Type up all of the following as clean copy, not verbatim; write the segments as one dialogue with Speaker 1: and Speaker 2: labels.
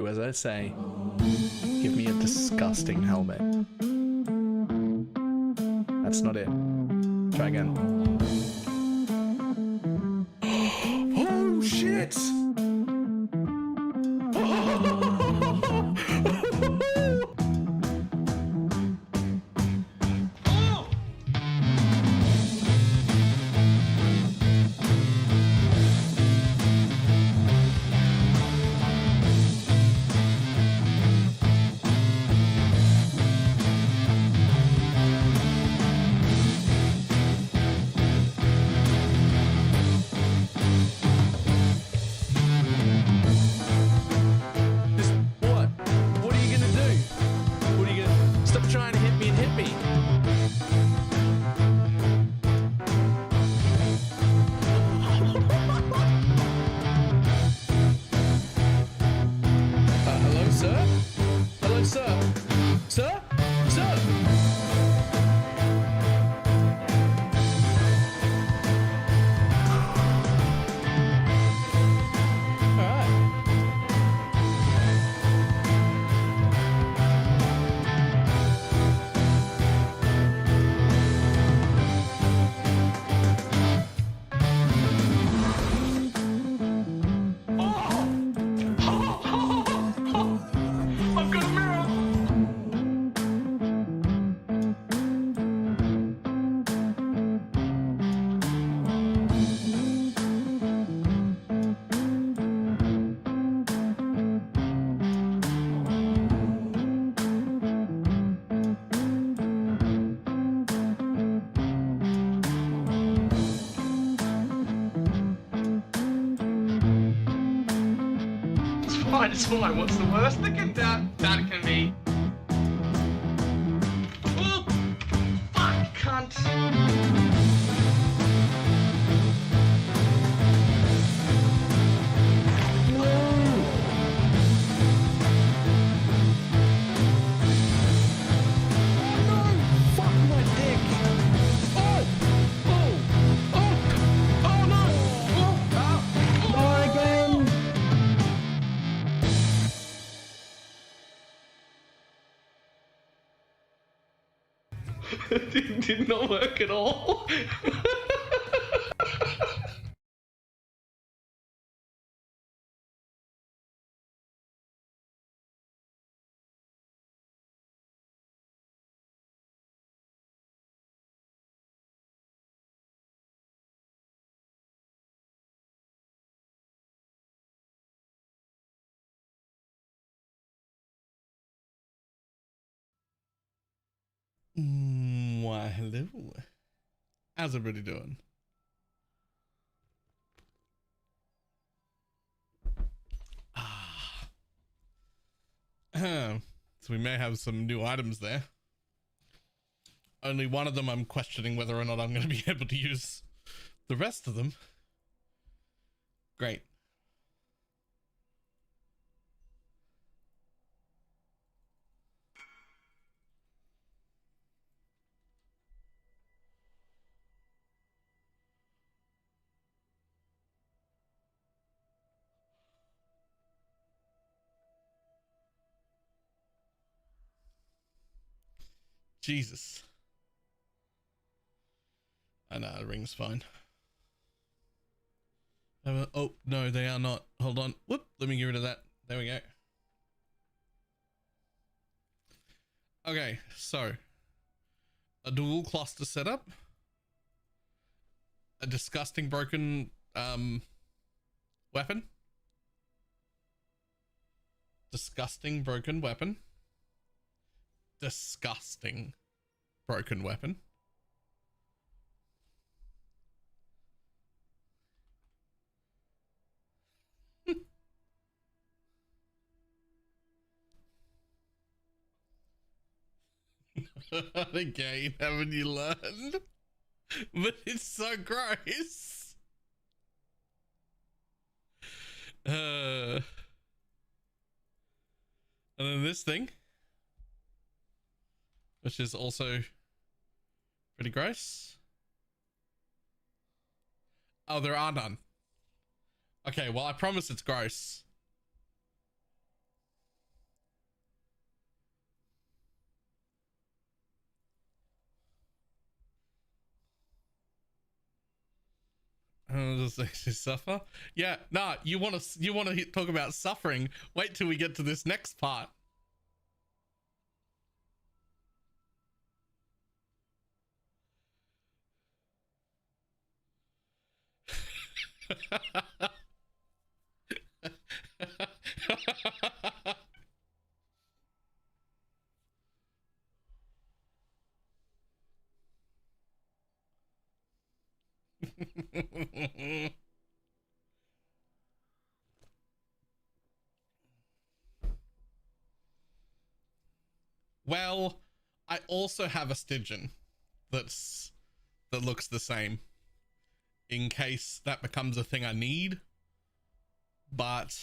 Speaker 1: do as I say. Give me a disgusting helmet. That's not it. Try again. Oh shit!
Speaker 2: It's fine. What's the worst that can be? Oh, fuck, cunt. It did not work at all.
Speaker 3: Why, hello. How's everybody doing? So we may have some new items there. Only one of them I'm questioning whether or not I'm going to be able to use. The rest of them, great. Jesus. I know, the ring's fine. Oh, no, they are not. Hold on. Whoop, let me get rid of that. There we go. Okay, so. A dual cluster setup. A disgusting broken weapon. Disgusting broken weapon. Disgusting broken weapon. Again, haven't you learned? But it's so gross. And then this thing, which is also pretty gross. Oh, there are none. Okay, well, I promise it's gross. Does actually suffer? Yeah, nah, you want to talk about suffering? Wait till we get to this next part. Well, I also have a Stygian that looks the same in case that becomes a thing I need. But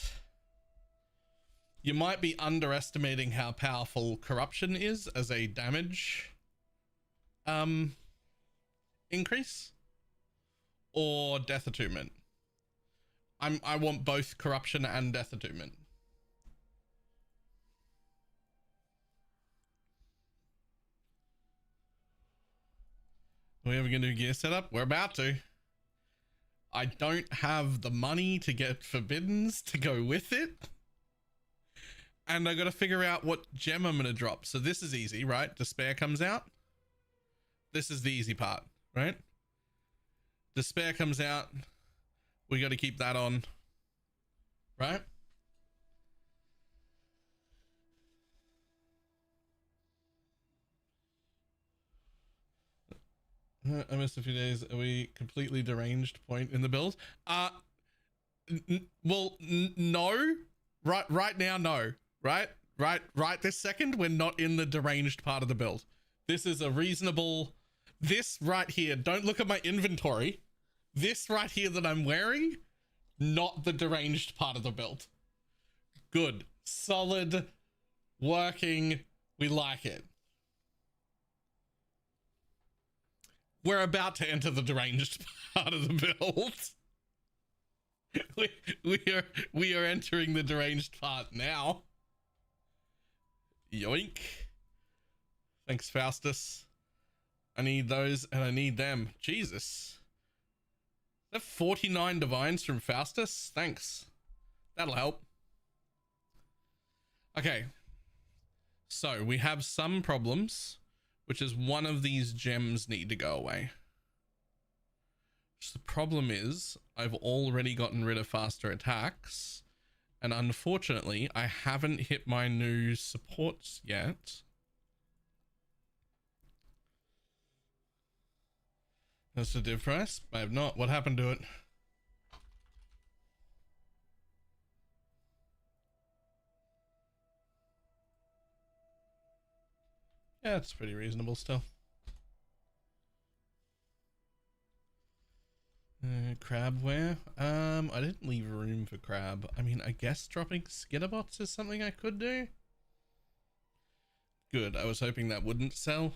Speaker 3: you might be underestimating how powerful corruption is as a damage increase, or death attunement. I want both corruption and death attunement. Are we ever gonna do gear setup? We're about to. I don't have the money to get forbiddens to go with it. And I gotta figure out what gem I'm gonna drop. So this is easy, right? Despair comes out. This is the easy part, right? Despair comes out. We gotta keep that on, right? I missed a few days. Are we completely deranged point in the build? Well, no. Right now, no. Right this second, we're not in the deranged part of the build. This is a reasonable... This right here, don't look at my inventory. This right here that I'm wearing, not the deranged part of the build. Good. Solid. Working. We like it. We're about to enter the deranged part of the build. We are entering the deranged part now. Yoink. Thanks, Faustus. I need those and I need them. Jesus. Is that 49 divines from Faustus? Thanks. That'll help. Okay. So we have some problems, which is one of these gems need to go away. The problem is I've already gotten rid of faster attacks, and unfortunately I haven't hit my new supports yet. That's the div price? I have not. What happened to it? Yeah, it's pretty reasonable still. Crabware. I didn't leave room for crab. I mean, I guess dropping skitterbots is something I could do. Good. I was hoping that wouldn't sell,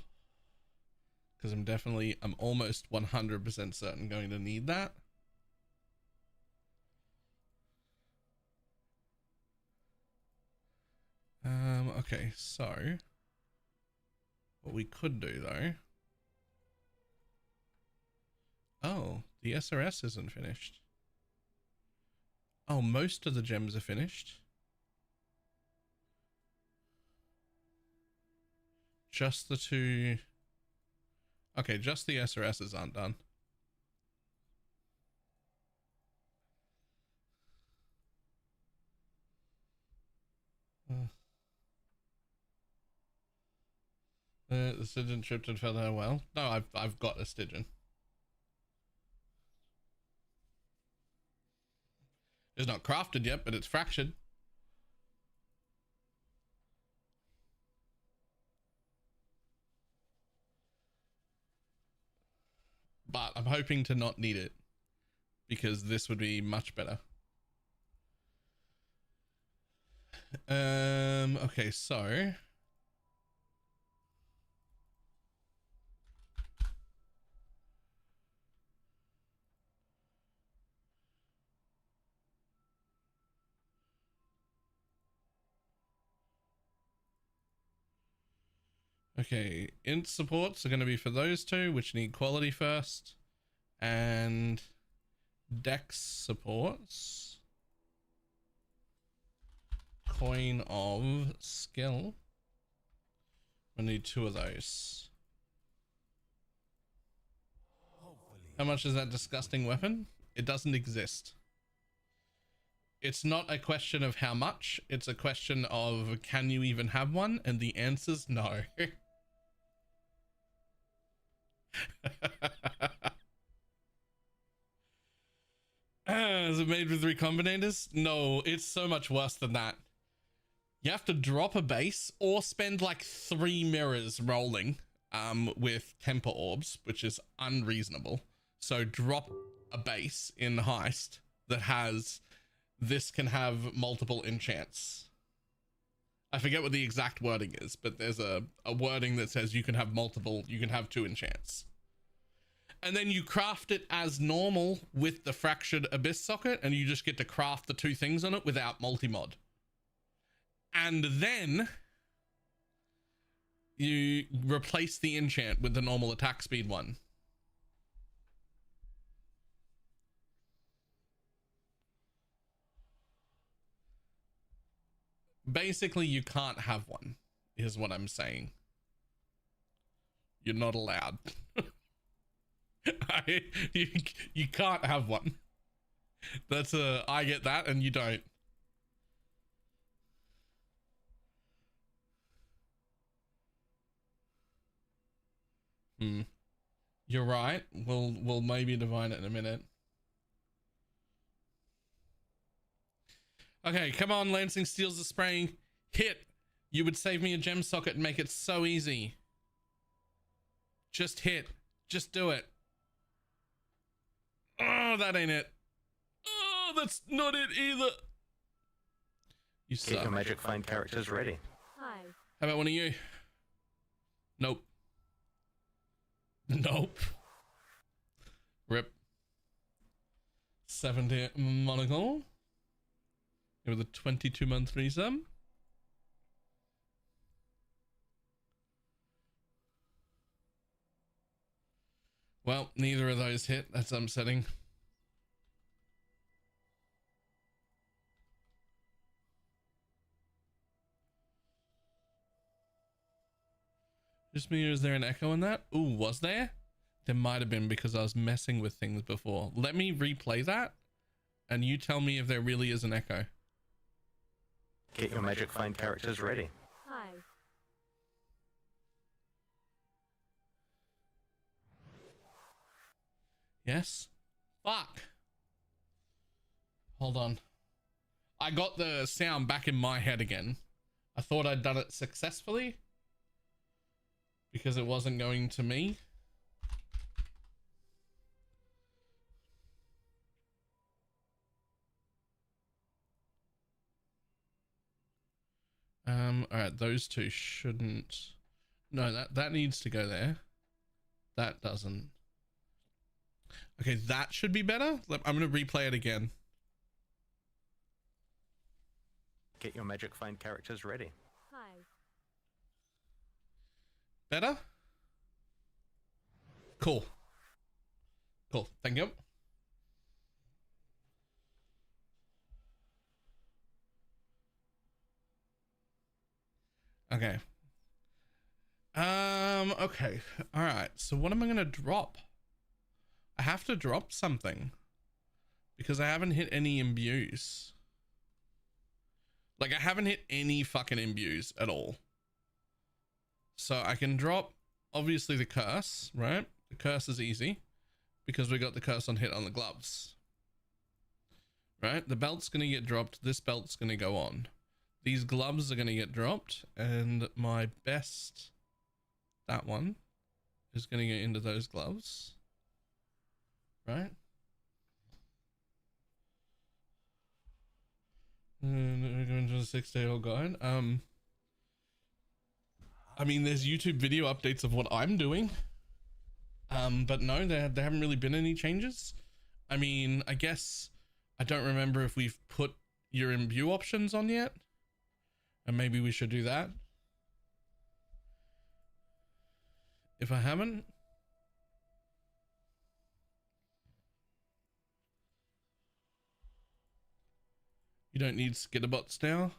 Speaker 3: because I'm almost 100% certain going to need that. Okay, so what we could do though. Oh, the SRS isn't finished. Oh, most of the gems are finished. Just the two. Okay, just the SRSs aren't done. The Stygian tripped and fell down well. No, I've got a Stygian. It's not crafted yet, but it's fractured. But I'm hoping to not need it, because this would be much better. Okay, so okay, int supports are going to be for those two, which need quality first, and Dex supports. Coin of skill. We need 2 of those. How much is that disgusting weapon? It doesn't exist. It's not a question of how much, it's a question of can you even have one? And the answer's no. Is it made with recombinators? No, it's so much worse than that. You have to drop a base or spend like 3 mirrors rolling with temper orbs, which is unreasonable. So drop a base in Heist that has, this can have multiple enchants. I forget what the exact wording is, but there's a wording that says you can have multiple, you can have 2 enchants. And then you craft it as normal with the fractured abyss socket, and you just get to craft the 2 things on it without multi-mod. And then you replace the enchant with the normal attack speed one. Basically, you can't have one, is what I'm saying. You're not allowed. You can't have one. That's I get that and you don't. You're right. We'll maybe divine it in a minute. Okay, come on, Lancing Steals the spraying. Hit. You would save me a gem socket and make it so easy. Just hit. Just do it. Oh, that ain't it. Oh, that's not it either. You suck.
Speaker 4: Get your magic find characters ready.
Speaker 5: Hi.
Speaker 3: How about one of you? Nope. Nope. Rip. 70 monocle. With a 22-month resum. Well, neither of those hit. That's upsetting. Just me, or is there an echo in that? Ooh, was there? There might have been because I was messing with things before. Let me replay that and you tell me if there really is an echo.
Speaker 4: Get your magic find characters ready.
Speaker 5: Hi.
Speaker 3: Yes? Fuck. Hold on. I got the sound back in my head again. I thought I'd done it successfully because it wasn't going to me. All right, those 2 shouldn't. No, that needs to go there. That doesn't. Okay, that should be better. I'm going to replay it again.
Speaker 4: Get your magic find characters ready.
Speaker 5: Hi.
Speaker 3: Better? Cool. Cool. Thank you. Okay. Okay. All right. So what am I going to drop? I have to drop something because I haven't hit any imbues. Like I haven't hit any fucking imbues at all. So I can drop obviously the curse, right? The curse is easy because we got the curse on hit on the gloves. Right? The belt's going to get dropped. This belt's going to go on. These gloves are going to get dropped and my best, that one, is going to get into those gloves. Right? And we're going to the 6-day-old guide. I mean, there's YouTube video updates of what I'm doing. But no, there haven't really been any changes. I mean, I guess I don't remember if we've put your imbue options on yet. And maybe we should do that. If I haven't. You don't need skitterbots now.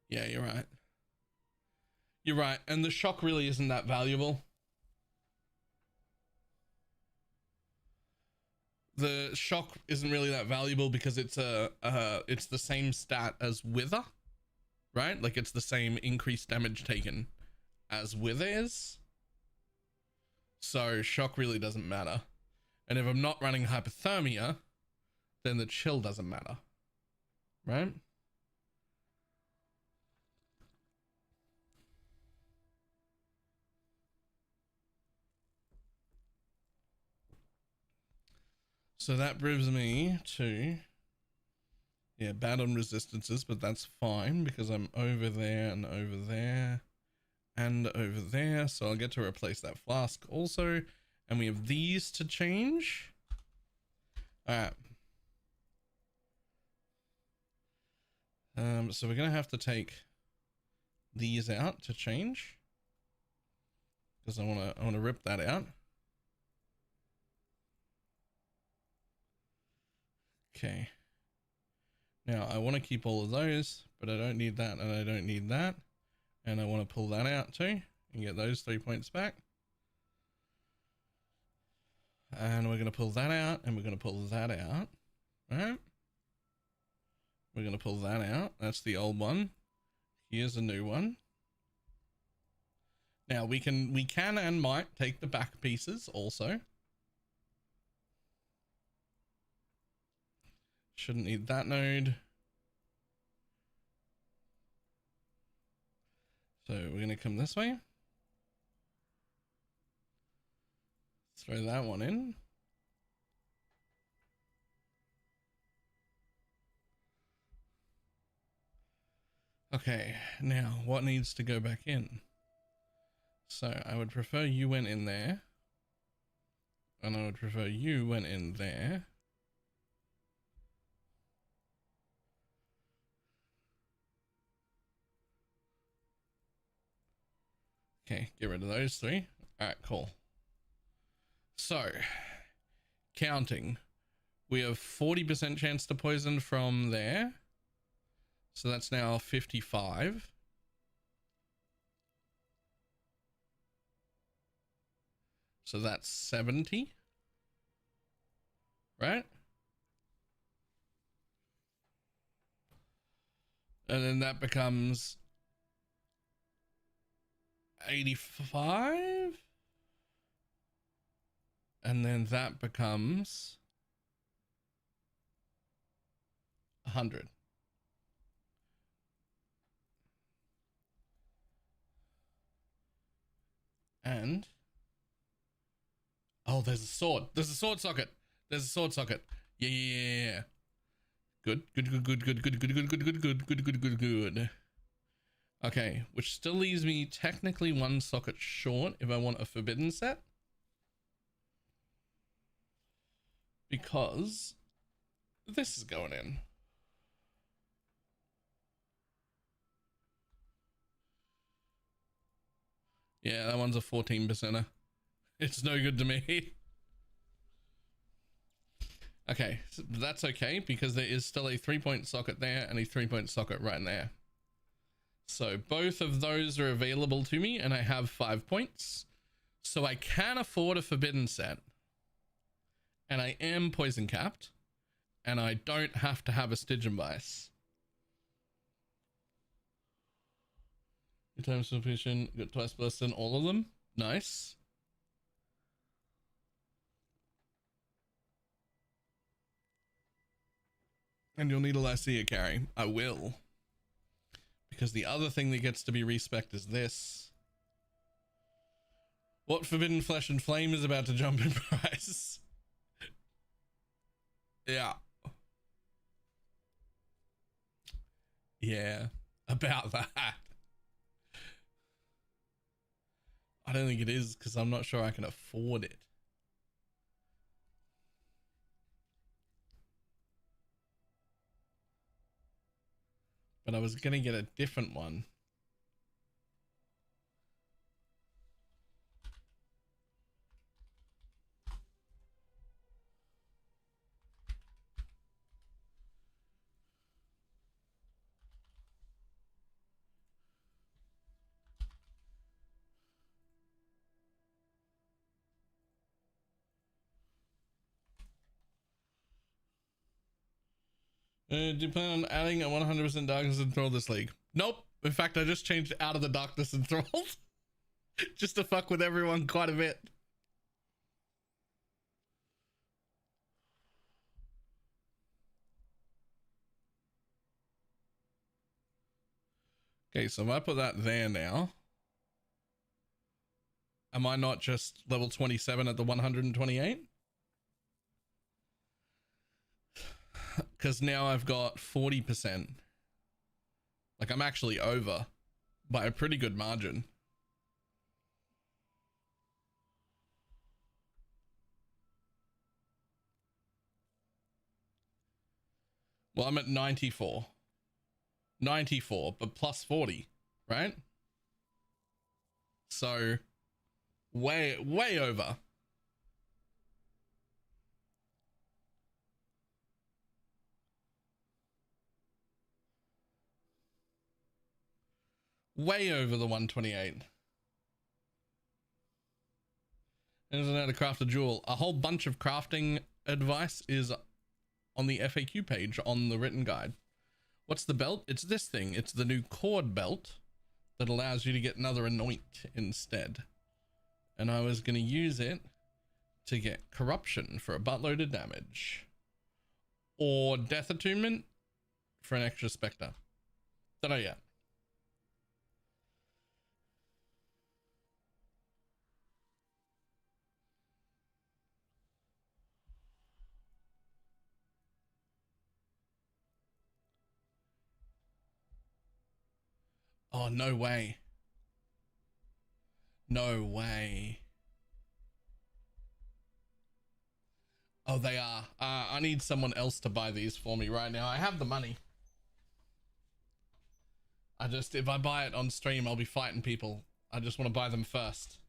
Speaker 3: Yeah, you're right. You're right, and the shock really isn't that valuable. The shock isn't really that valuable because it's it's the same stat as wither, right? Like it's the same increased damage taken as wither is. So shock really doesn't matter. And if I'm not running hypothermia, then the chill doesn't matter, right? So that brings me to, yeah, bad on resistances, but that's fine because I'm over there and over there and over there. So I'll get to replace that flask also. And we have these to change. All right. So we're going to have to take these out to change because I want to rip that out. Okay. Now I want to keep all of those, but I don't need that and I don't need that. And I want to pull that out too and get those 3 points back. And we're going to pull that out and we're going to pull that out. All right. We're going to pull that out. That's the old one. Here's a new one. Now we can and might take the back pieces also. Shouldn't need that node. So we're going to come this way. Throw that one in. Okay, now what needs to go back in? So I would prefer you went in there. And I would prefer you went in there. Okay, get rid of those three. All right, cool. So, counting. We have 40% chance to poison from there. So that's now 55. So that's 70. Right? And then that becomes 85. And then that becomes 100. And oh, there's a sword. There's a sword socket. There's a sword socket. Yeah. Good. Okay, which still leaves me technically one socket short if I want a forbidden set. Because this is going in. Yeah, that one's a 14%er. It's no good to me. Okay, so that's okay because there is still a 3-point socket there and a 3-point socket right there. So both of those are available to me and I have 5 points. So I can afford a forbidden set. And I am poison capped. And I don't have to have a Stygian Vice. Your time sufficient, got twice blessed in all of them. Nice. And you'll need a Lycia carry. I will. Because the other thing that gets to be respec'd is this. What Forbidden Flesh and Flame is about to jump in price? Yeah. Yeah. About that. I don't think it is because I'm not sure I can afford it. But I was going to get a different one. Do you plan on adding a 100% darkness enthralled this league? Nope. In fact, I just changed out of the darkness enthralled just to fuck with everyone quite a bit. Okay, so if I put that there now, am I not just level 27 at the 128? Because now I've got 40%. Like, I'm actually over by a pretty good margin. Well, I'm at 94. 94, but plus 40, right? So, way over. Way over the 128. Isn't how to craft a jewel? A whole bunch of crafting advice is on the FAQ page on the written guide. What's the belt? It's this thing. It's the new cord belt that allows you to get another anoint instead. And I was going to use it to get corruption for a buttload of damage. Or death attunement for an extra spectre. That I get. Oh, no way. No way. Oh, they are. I need someone else to buy these for me right now. I have the money. If I buy it on stream, I'll be fighting people. I just want to buy them first.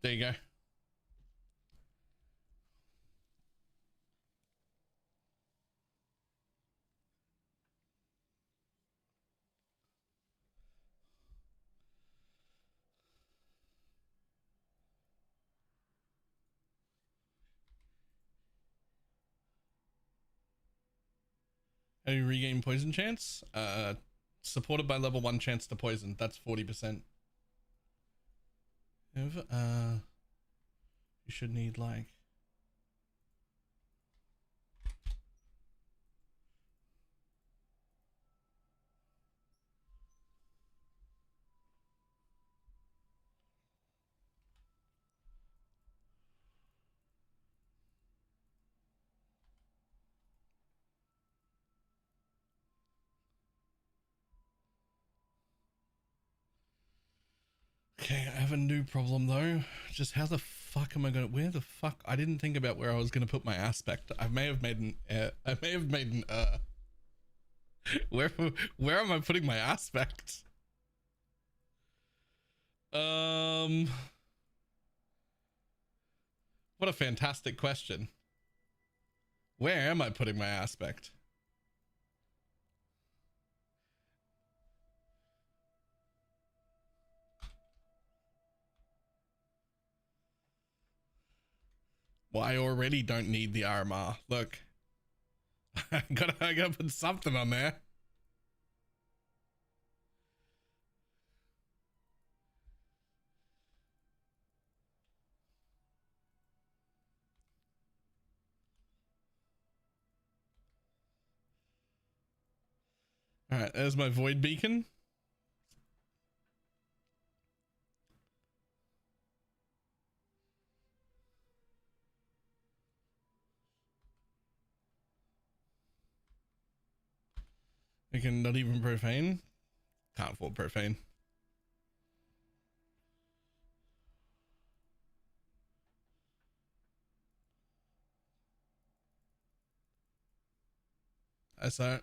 Speaker 3: There you go. How do you regain poison chance? Supported by level 1 chance to poison. That's 40%. You should need like... Okay, I have a new problem though. Just how the fuck am I gonna? Where the fuck? I didn't think about where I was gonna put my aspect. I may have made an where am I putting my aspect? What a fantastic question. Where am I putting my aspect? Well, I already don't need the RMR. Look, I gotta put something on there. All right, there's my void beacon. We can not even profane. Can't afford profane. So,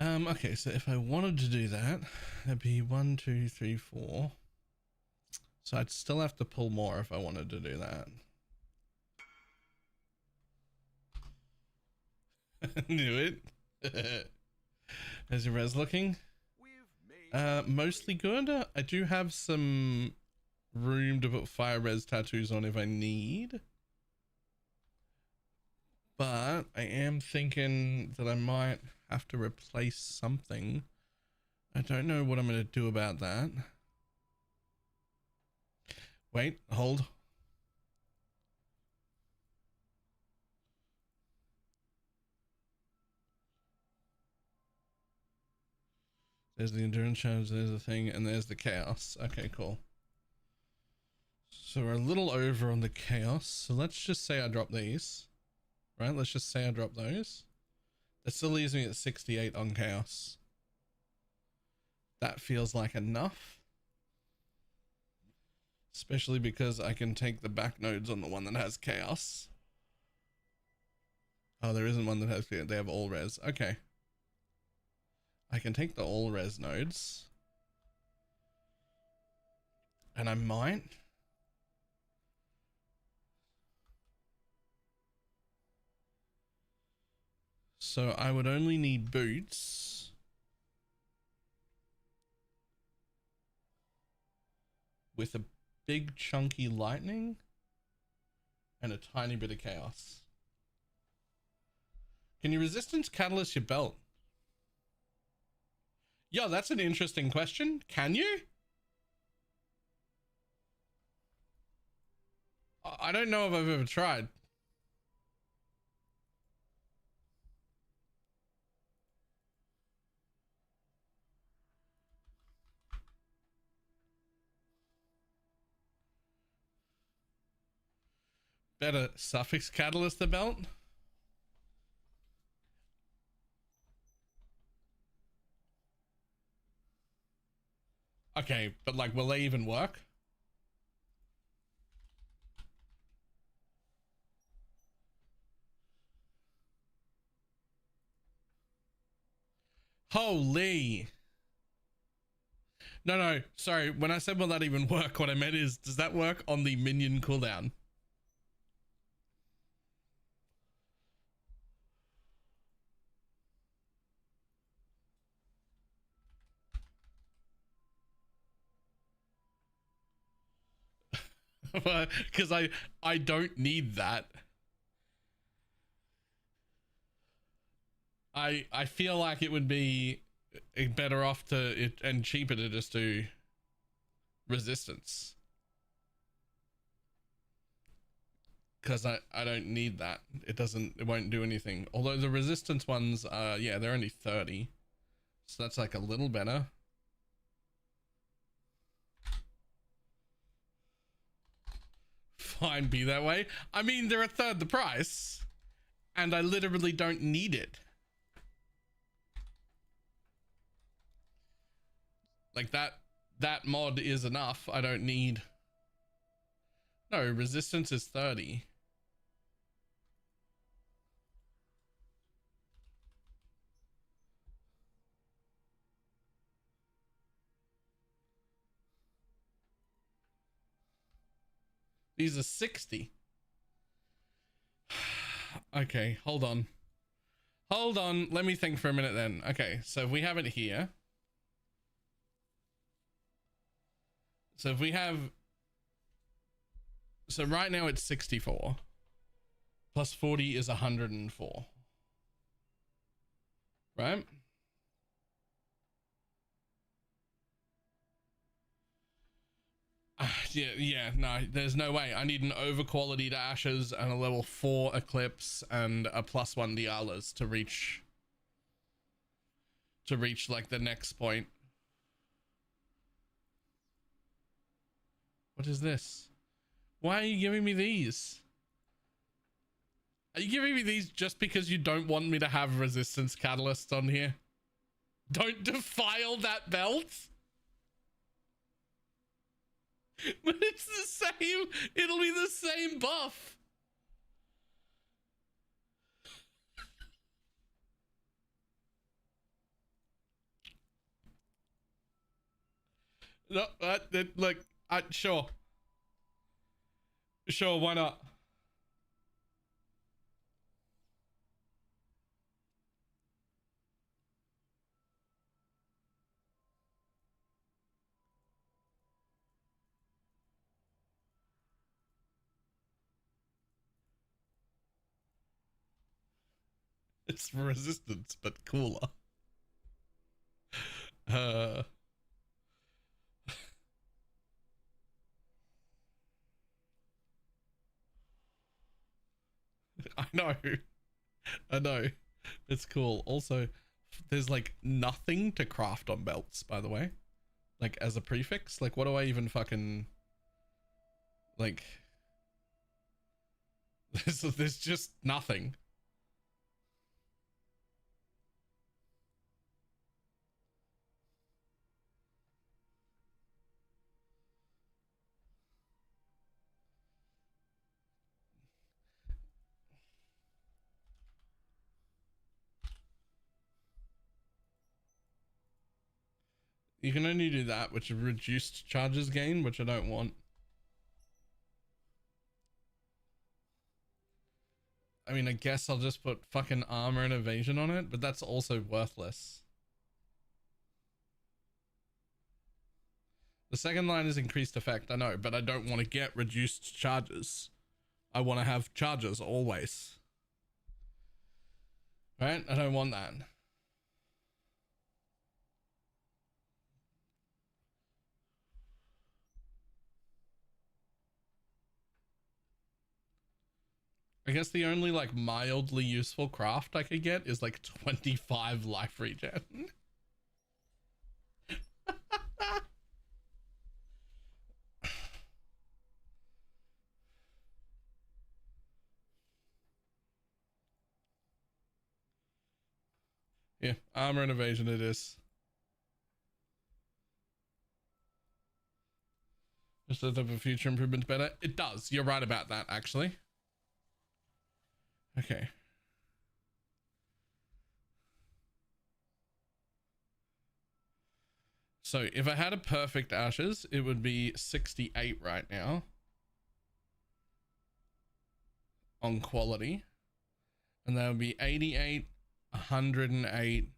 Speaker 3: okay, so if I wanted to do that, that'd be 1, 2, 3, 4. So I'd still have to pull more if I wanted to do that. Knew it. How's your res looking? Mostly good. I do have some room to put fire res tattoos on if I need. but I am thinking that I might have to replace something. I don't know what I'm going to do about that. Wait, hold. There's the endurance challenge, there's the thing, and there's the chaos. Okay, cool. So we're a little over on the chaos. So let's just say I drop these. Right, let's just say I drop those. That still leaves me at 68 on chaos. That feels like enough. Especially because I can take the back nodes on the one that has chaos. Oh, there isn't one that has chaos. They have all res. Okay. I can take the all res nodes. And I might. So I would only need boots. With a big chunky lightning. And a tiny bit of chaos. Can you resistance catalyst your belt? Yo, that's an interesting question. Can you? I don't know if I've ever tried. Better suffix catalyst the belt? Okay, but like, will they even work? Holy. No, sorry. When I said will that even work, what I meant is, does that work on the minion cooldown? Because I don't need that. I feel like it would be better off to it and cheaper to just do resistance. Because I don't need that. It won't do anything. Although the resistance ones are, yeah, they're only 30. So that's like a little better. Fine, be that way. I mean, they're a third the price. And I literally don't need it. Like that mod is enough. I don't need. No, resistance is 30. These are 60. Okay, hold on. Hold on. Let me think for a minute then. Okay, so if we have it here. So if we have. So right now it's 64. Plus 40 is 104. Right? Yeah, no, there's no way. I need an over quality to Ashes and a level 4 Eclipse and a +1 Dialas to reach like the next point. What is this? Why are you giving me these? Are you giving me these just because you don't want me to have resistance catalysts on here? Don't defile that belt. But it's the same. It'll be the same buff. No, look, sure. Sure, why not? It's resistance, but cooler. I know. I know. It's cool. Also, there's like nothing to craft on belts, by the way. Like as a prefix. Like what do I even fucking like there's just nothing. You can only do that, which is reduced charges gain, which I don't want. I mean, I guess I'll just put fucking armor and evasion on it, but that's also worthless. The second line is increased effect, I know, but I don't want to get reduced charges. I want to have charges always. Right? I don't want that. I guess the only like mildly useful craft I could get is like 25 life regen. Yeah, armor and evasion it is. Does that have a future improvement better? It does. You're right about that, actually. Okay. So if I had a perfect ashes, it would be 68 right now on quality. And that would be 88, 108,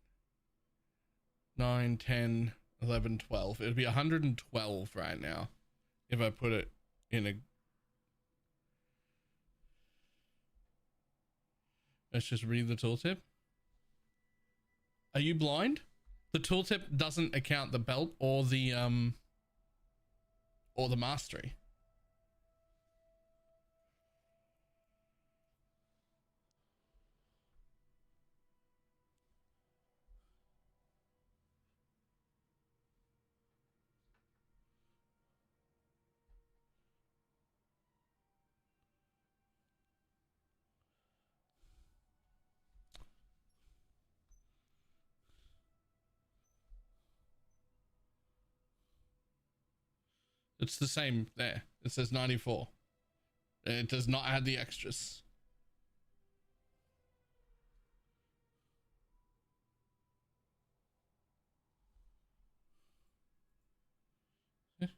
Speaker 3: 9, 10, 11, 12. It would be 112 right now if I put it in a... Let's just read the tooltip. Are you blind? The tooltip doesn't account the belt or the mastery. It's the same there. It says 94. It does not add the extras. Yeah.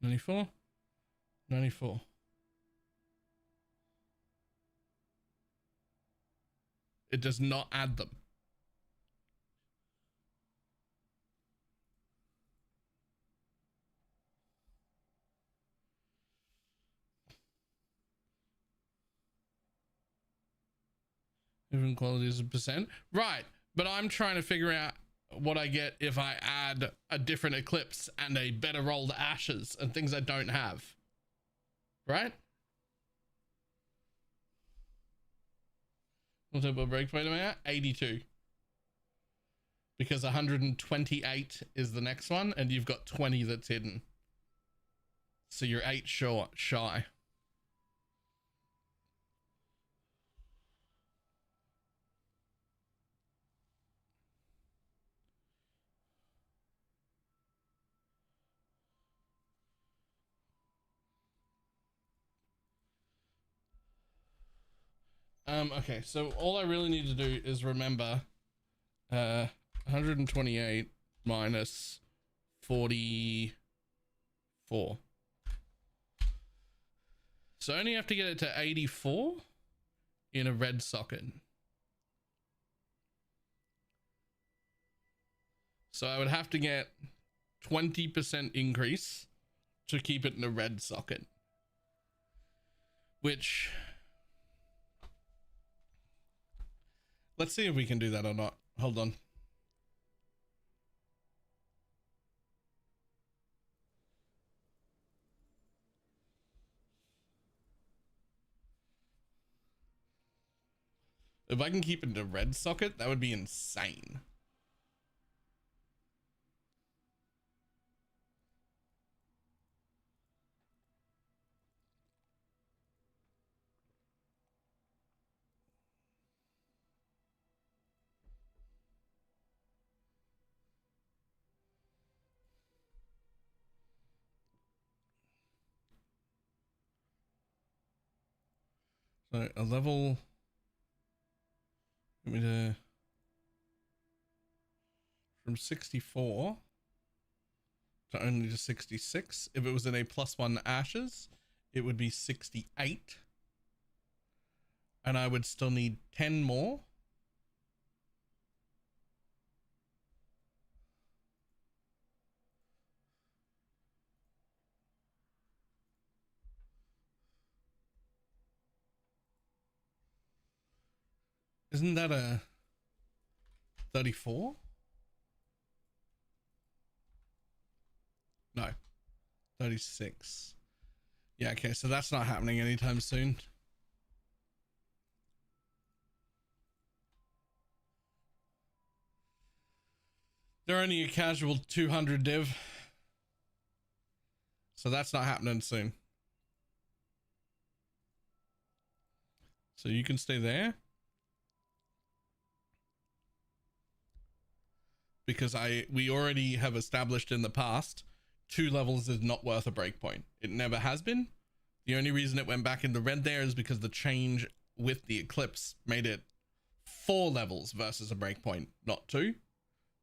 Speaker 3: 94. 94. It does not add them. Even quality is a percent. Right. But I'm trying to figure out what I get if I add a different eclipse and a better rolled ashes and things I don't have. Right? What type of breakpoint am I at? 82. Because 128 is the next one and you've got 20 that's hidden. So you're 8 short, shy. Okay, so all I really need to do is remember 128 minus 44. So I only have to get it to 84 in a red socket. So I would have to get 20% increase to keep it in a red socket. Which... Let's see if we can do that or not. Hold on. If I can keep it in the red socket, that would be insane. So a level, let me do from 64 to only to 66. If it was in a +1 ashes, it would be 68. And I would still need 10 more. Isn't that a 34? No, 36. Yeah, okay, so that's not happening anytime soon. They're only a casual 200 div. So that's not happening soon. So you can stay there. Because we already have established in the past 2 levels is not worth a breakpoint. It never has been. The only reason it went back in the red there is because the change with the eclipse made it 4 levels versus a breakpoint, not 2.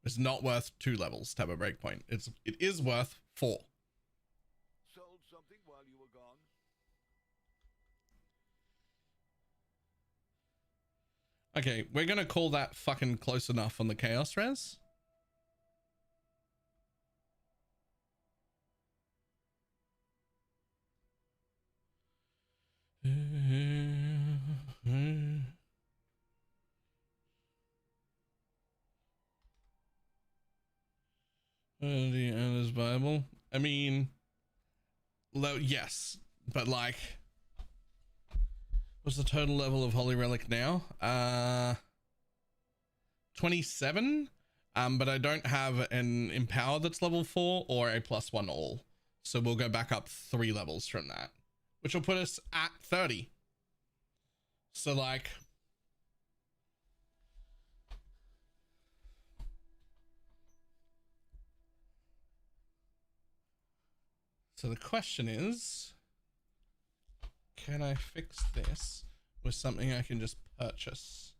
Speaker 3: It's not worth 2 levels to have a breakpoint. It is worth 4.
Speaker 5: Sold something while you were gone.
Speaker 3: Okay, we're gonna call that fucking close enough on the chaos res. The Anna's Bible. I mean, yes, but like, what's the total level of Holy Relic now? 27. But I don't have an Empower that's level 4 or a +1 all. So we'll go back up 3 levels from that, which will put us at 30. So like, so the question is, can I fix this with something I can just purchase?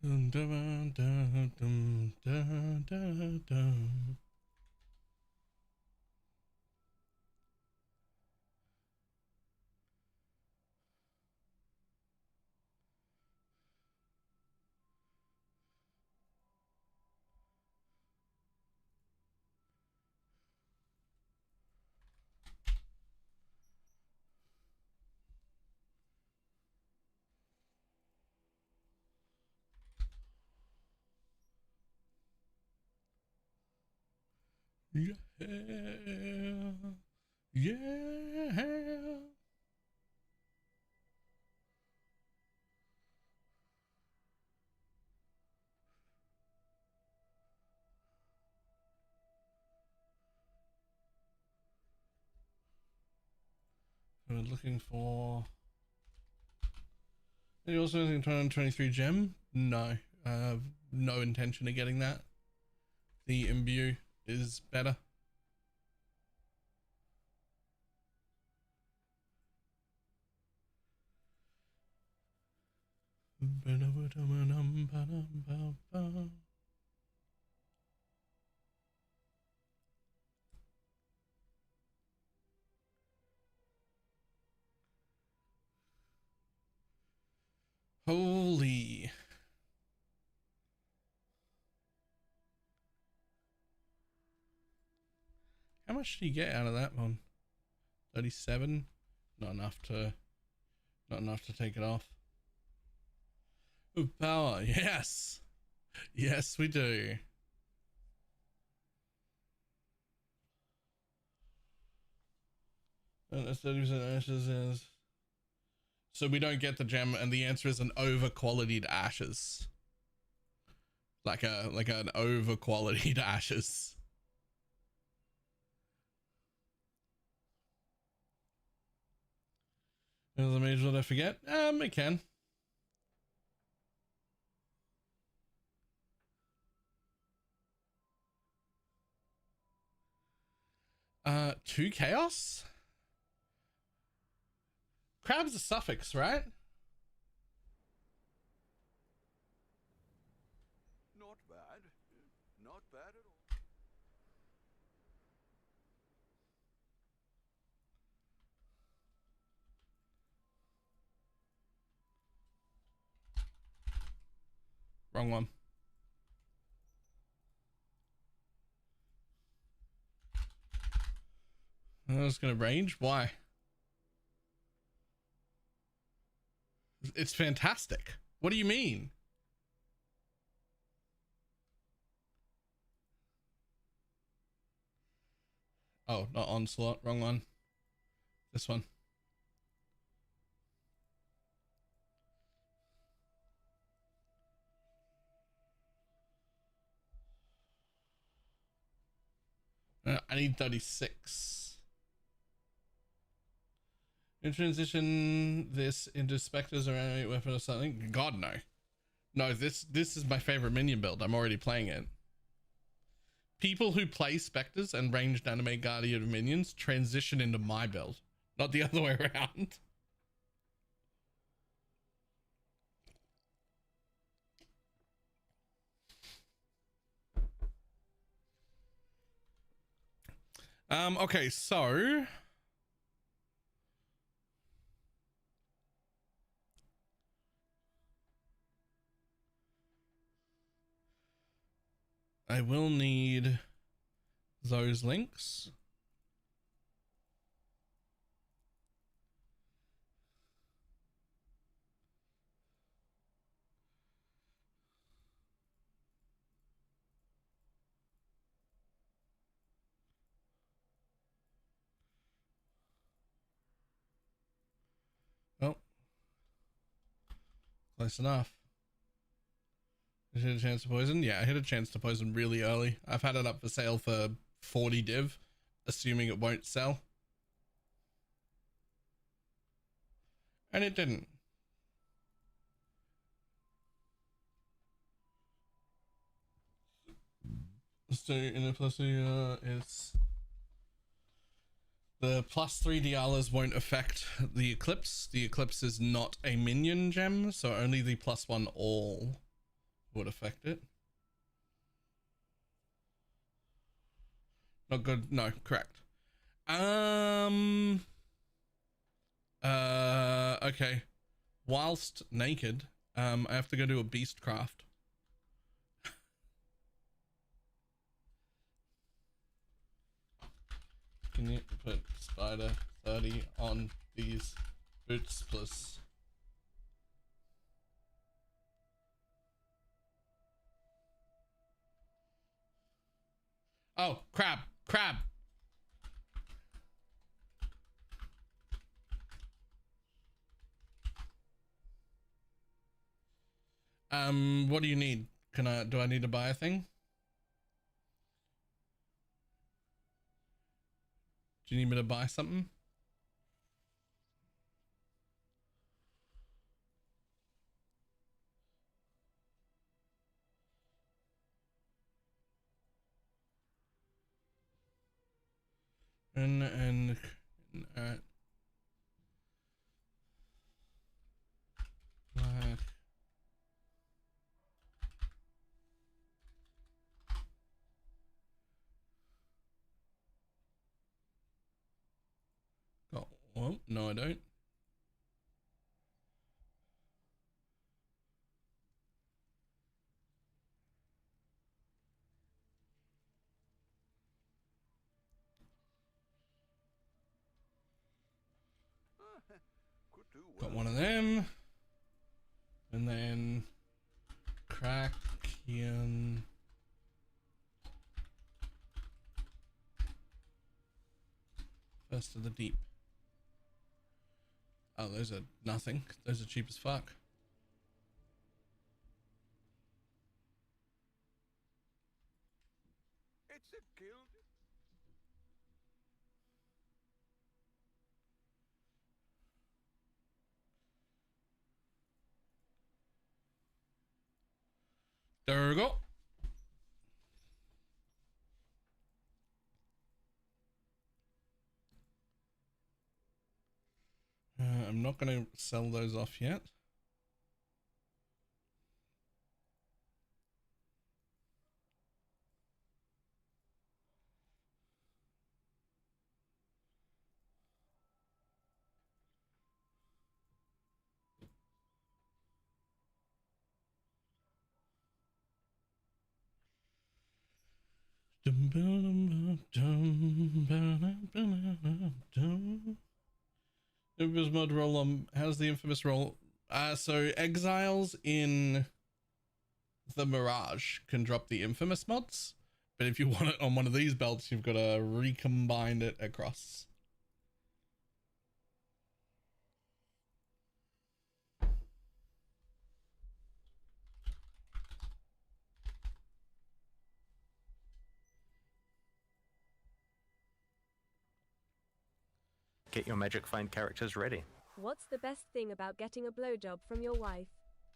Speaker 3: Dun, dun, dun, dun, dun, dun, dun. Yeah, yeah. We're looking for. Are you also using 223 gem? No, I have no intention of getting that. The imbue is better. Holy. How much did you get out of that one? 37? Not enough to take it off. Ooh, power, yes. Yes, we do. And that's 30% ashes is. So we don't get the gem, and the answer is an over-qualityed ashes. Like an over-qualityed ashes. Is the mage what I forget? It can. Two chaos? Crab's a suffix, right?
Speaker 5: Not bad. Not bad at all.
Speaker 3: Wrong one. I was gonna range. Why? It's fantastic. What do you mean? Oh, not onslaught. Wrong one. This one. I need 36. You transition this into specters or animate weapon or something? God, no. No, this is my favorite minion build. I'm already playing it. People who play specters and ranged animate guardian minions transition into my build, not the other way around. Okay, so I will need those links. Oh, close enough. Did you hit a chance to poison? Yeah, I hit a chance to poison really early. I've had it up for sale for 40 div, assuming it won't sell. And it didn't. So in the plus it's the +3 Dialas won't affect the Eclipse. The Eclipse is not a minion gem, so only the +1 all would affect it. Not good. No, correct. Okay. Whilst naked, I have to go do a beast craft. Can you put spider 30 on these boots, please? Oh, crab. What do you need? Do I need to buy a thing? Do you need me to buy something? And black Well, no, I don't.
Speaker 5: Could do
Speaker 3: Got
Speaker 5: well.
Speaker 3: one of them. And then Kraken. First of the deep. Oh, those are nothing. Those are cheap as fuck.
Speaker 5: It's a guild.
Speaker 3: There we go. I'm not going to sell those off yet. Infamous mod roll on. How's the infamous roll? So exiles in the Mirage can drop the infamous mods, but if you want it on one of these belts, you've got to recombine it across.
Speaker 4: Get your magic find characters ready.
Speaker 6: What's the best thing about getting a blowjob from your wife?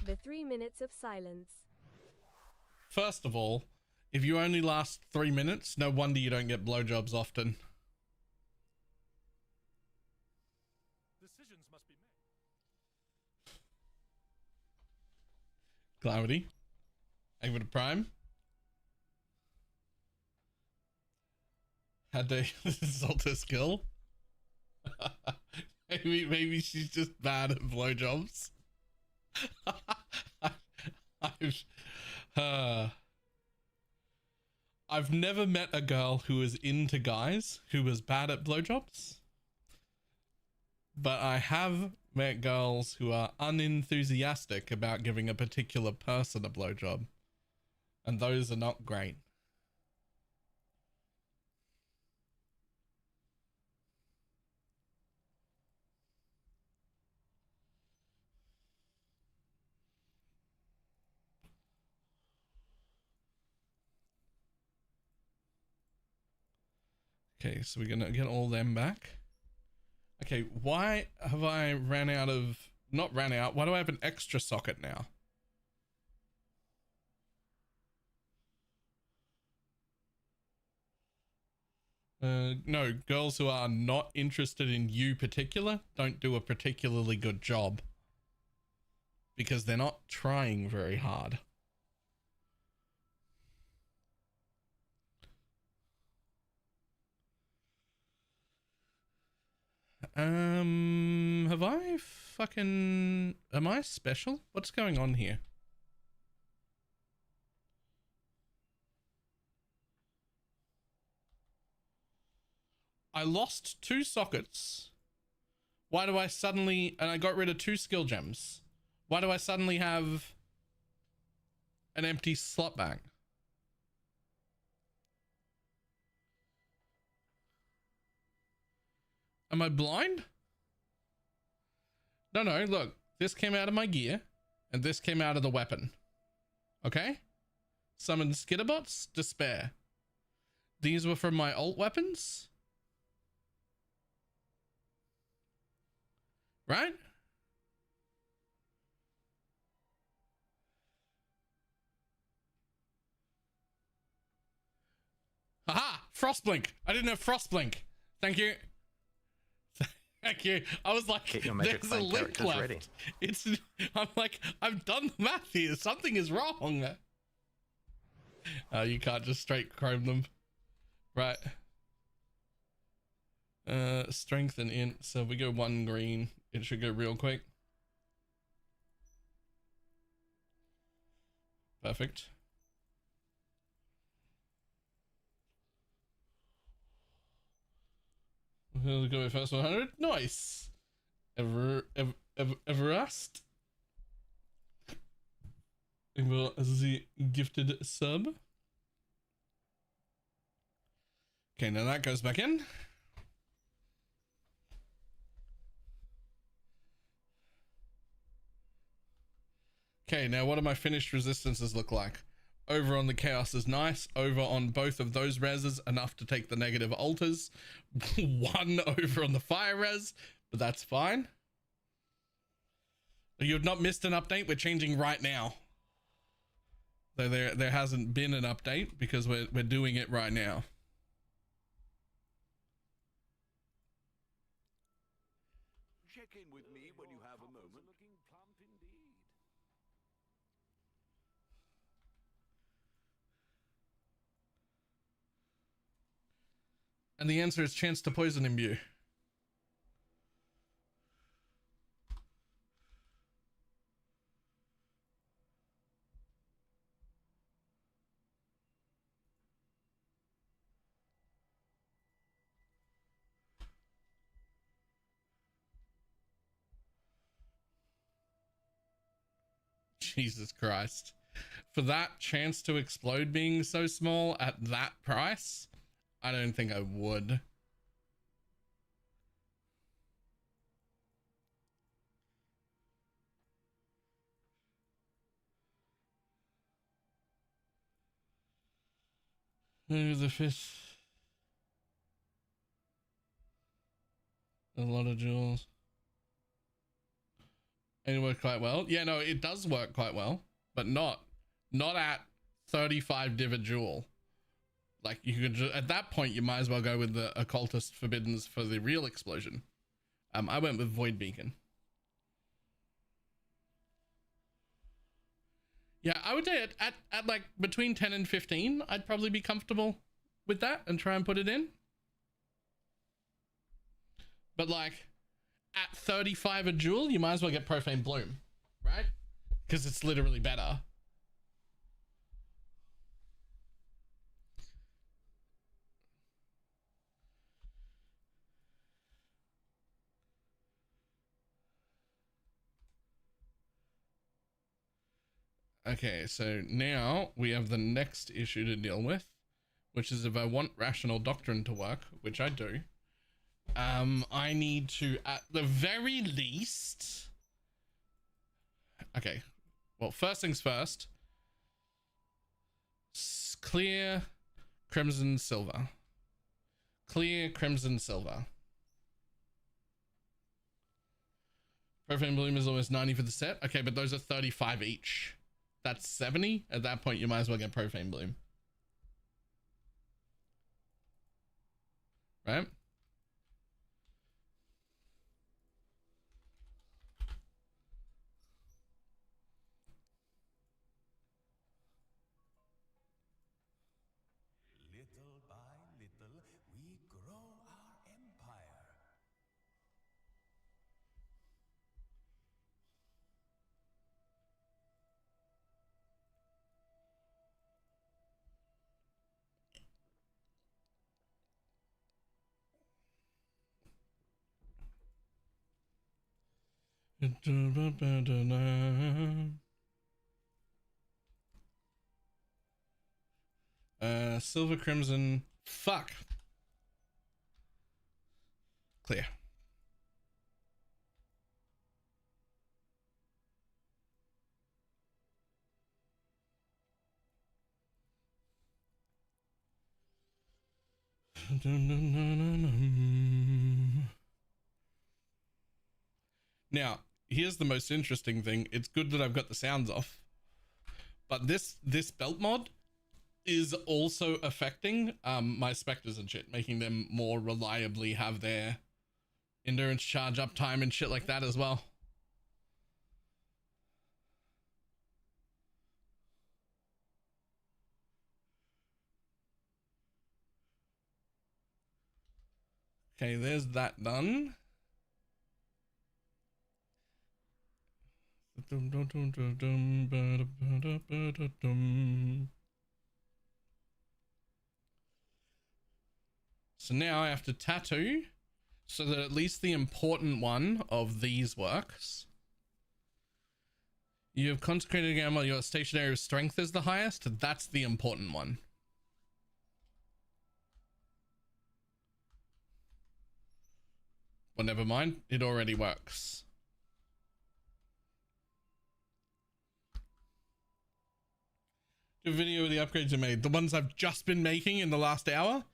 Speaker 6: The 3 minutes of silence.
Speaker 3: First of all, if you only last 3 minutes, no wonder you don't get blowjobs often.
Speaker 7: Decisions must be made.
Speaker 3: Calamity. Over to Prime. Had to insult her skill. maybe she's just bad at blowjobs. I've never met a girl who was into guys who was bad at blowjobs, but I have met girls who are unenthusiastic about giving a particular person a blowjob, and those are not great. Okay, so we're gonna get all them back. Okay, why have I ran out of, not ran out, why do I have an extra socket now? No, girls who are not interested in you particular don't do a particularly good job because they're not trying very hard. Am I special? What's going on here? I lost 2 sockets. Why do I suddenly, and I got rid of 2 skill gems. Why do I suddenly have an empty slot bank? Am I blind? No, look, this came out of my gear and this came out of the weapon. Okay? Summon skitterbots, despair. These were from my alt weapons. Right? Aha! Frostblink! I didn't have Frostblink. Thank you. Thank you. I was like,
Speaker 4: Get your magic
Speaker 3: there's a
Speaker 4: find
Speaker 3: link
Speaker 4: characters
Speaker 3: left.
Speaker 4: ready.
Speaker 3: I'm like, I've done the math here. Something is wrong. You can't just straight chrome them. Right. Strength and int. So if we go 1 green, it should go real quick. Perfect. We'll go with first 100. Nice. Everest. As the gifted sub. Okay, now that goes back in. Okay, now what do my finished resistances look like? Over on the chaos is nice. Over on both of those reses, enough to take the negative alters. 1 over on the fire res, but that's fine. You've not missed an update. We're changing right now. So there hasn't been an update because we're doing it right now.
Speaker 5: Check in with me when you have a moment.
Speaker 7: Looking plump indeed.
Speaker 3: And the answer is chance to poison imbue. Jesus Christ. For that chance to explode being so small at that price, I don't think I would. Maybe the 5th. A lot of jewels. And it worked quite well. Yeah, no, it does work quite well, but not at 35 div a jewel. Like you could just, at that point, you might as well go with the occultist forbiddens for the real explosion. I went with void beacon. Yeah, I would say at like between 10 and 15, I'd probably be comfortable with that and try and put it in. But like at 35 a jewel, you might as well get Profane Bloom, right? Because it's literally better. Okay, so now we have the next issue to deal with, which is if I want Rational Doctrine to work, which I do, I need to, at the very least... Okay, well, first things first. Clear Crimson Silver. Clear Crimson Silver. Profane Bloom is almost 90 for the set. Okay, but those are 35 each. That's 70. At that point, you might as well get Profane Bloom. Right?
Speaker 7: Little by little, we grow our empire.
Speaker 3: Silver Crimson. Fuck. Clear. Now, here's the most interesting thing. It's good that I've got the sounds off, but this belt mod is also affecting my specters and shit, making them more reliably have their endurance charge up time and shit like that as well. Okay, there's that done. So now I have to tattoo so that at least the important one of these works. You have consecrated again while your stationary strength is the highest. That's the important one. Well, never mind. It already works. Do a video of the upgrades you made. The ones I've just been making in the last hour?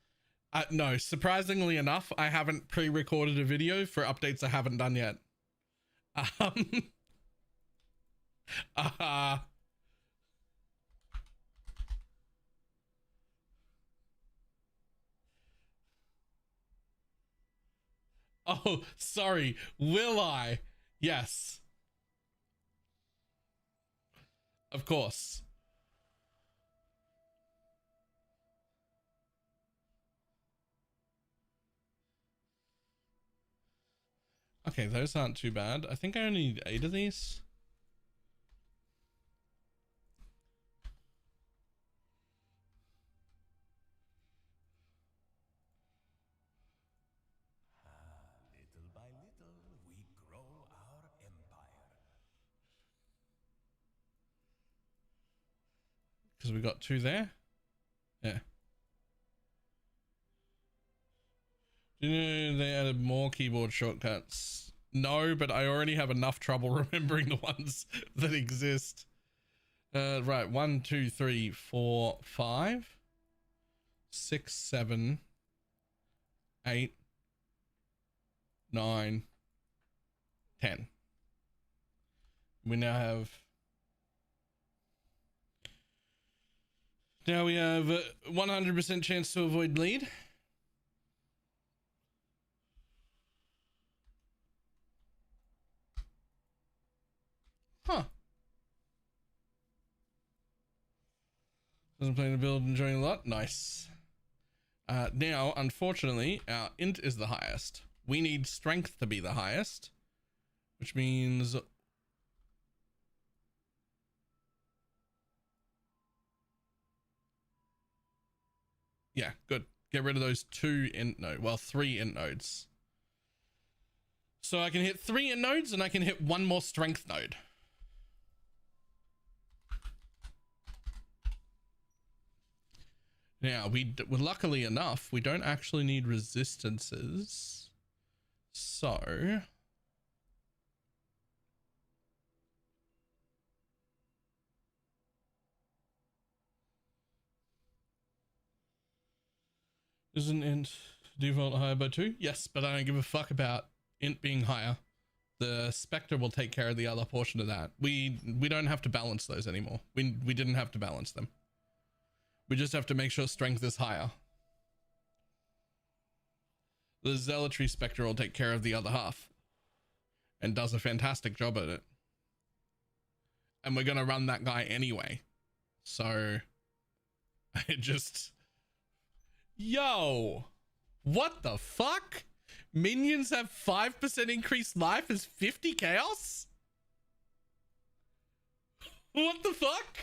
Speaker 3: No, surprisingly enough, I haven't pre-recorded a video for updates I haven't done yet. Oh, sorry. Will I? Yes. Of course. Okay, those aren't too bad. I think I only need 8 of these.
Speaker 7: Little by little, we grow our empire.
Speaker 3: Because we got 2 there. Yeah. Do you know they added more keyboard shortcuts? No, but I already have enough trouble remembering the ones that exist. Right, 1, 2, 3, 4, 5, 6, 7, 8, 9, 10. We now have... Now we have a 100% chance to avoid bleed. Huh. Doesn't play the build, enjoying a lot. Nice. Now, unfortunately, our int is the highest. We need strength to be the highest, which means... Yeah, good. Get rid of those 2 int nodes. Well, 3 int nodes. So I can hit 3 int nodes and I can hit 1 more strength node. Now, well, luckily enough, we don't actually need resistances. So... Isn't int default higher by 2? Yes, but I don't give a fuck about int being higher. The Spectre will take care of the other portion of that. We don't have to balance those anymore. We didn't have to balance them. We just have to make sure strength is higher. The Zealotry Spectre will take care of the other half. And does a fantastic job at it. And we're gonna run that guy anyway. So... I just... Yo! What the fuck? Minions have 5% increased life as 50 chaos? What the fuck?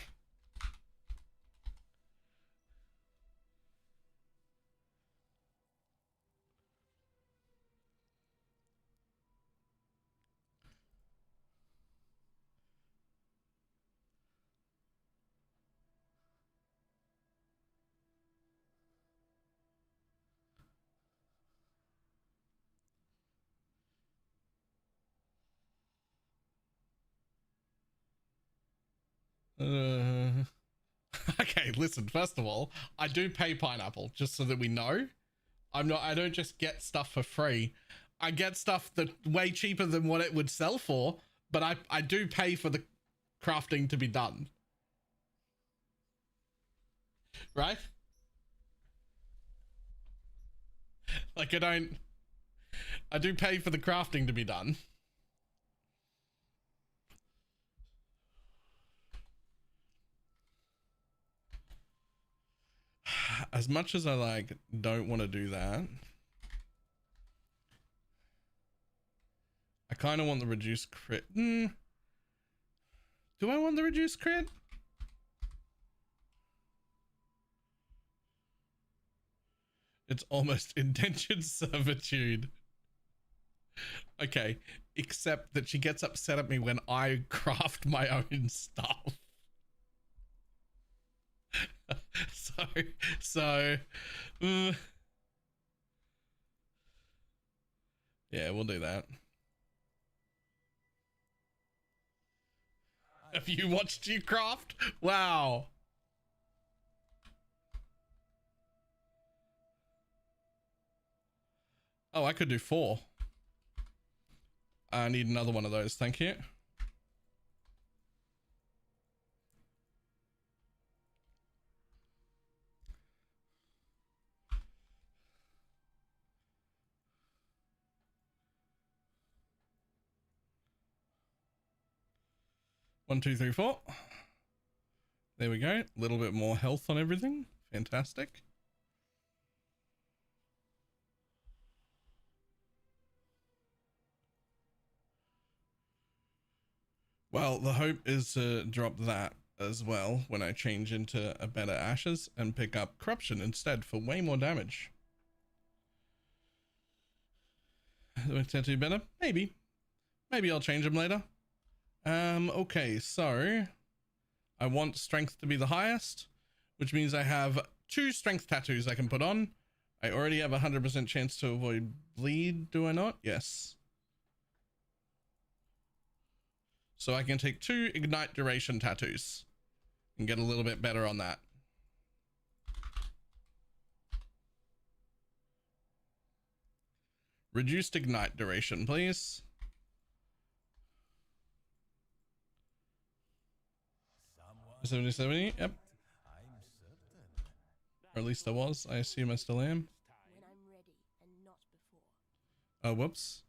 Speaker 3: Okay, listen, first of all, I do pay Pineapple, just so that we know. I don't just get stuff for free. I get stuff that way cheaper than what it would sell for, but I do pay for the crafting to be done. Right? Like I do pay for the crafting to be done. As much as I don't want to do that. kind of want the reduced crit. Do I want the reduced crit? It's almost indentured servitude. Okay, except that she gets upset at me when I craft my own stuff. Yeah, we'll do that. Have you watched you craft? Wow. Oh, I could do 4. I need another one of those, thank you. One, two, three, 4. There we go. A little bit more health on everything. Fantastic. Well, the hope is to drop that as well when I change into a better Ashes and pick up Corruption instead for way more damage. The tattoo better? Maybe. Maybe I'll change them later. Okay, so I want strength to be the highest, which means I have 2 strength tattoos I can put on. I already have a 100% chance to avoid bleed, do I not? Yes. So I can take 2 ignite duration tattoos and get a little bit better on that. Reduced ignite duration, please. 70, yep. Or at least I was. I assume I still am.
Speaker 6: When I'm ready and not before.
Speaker 3: Oh, whoops.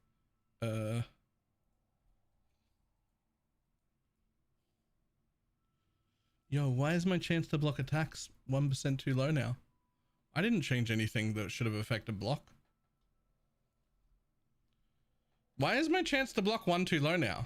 Speaker 3: Yo, why is my chance to block attacks 1% too low now? I didn't change anything that should have affected block. Why is my chance to block 1 too low now?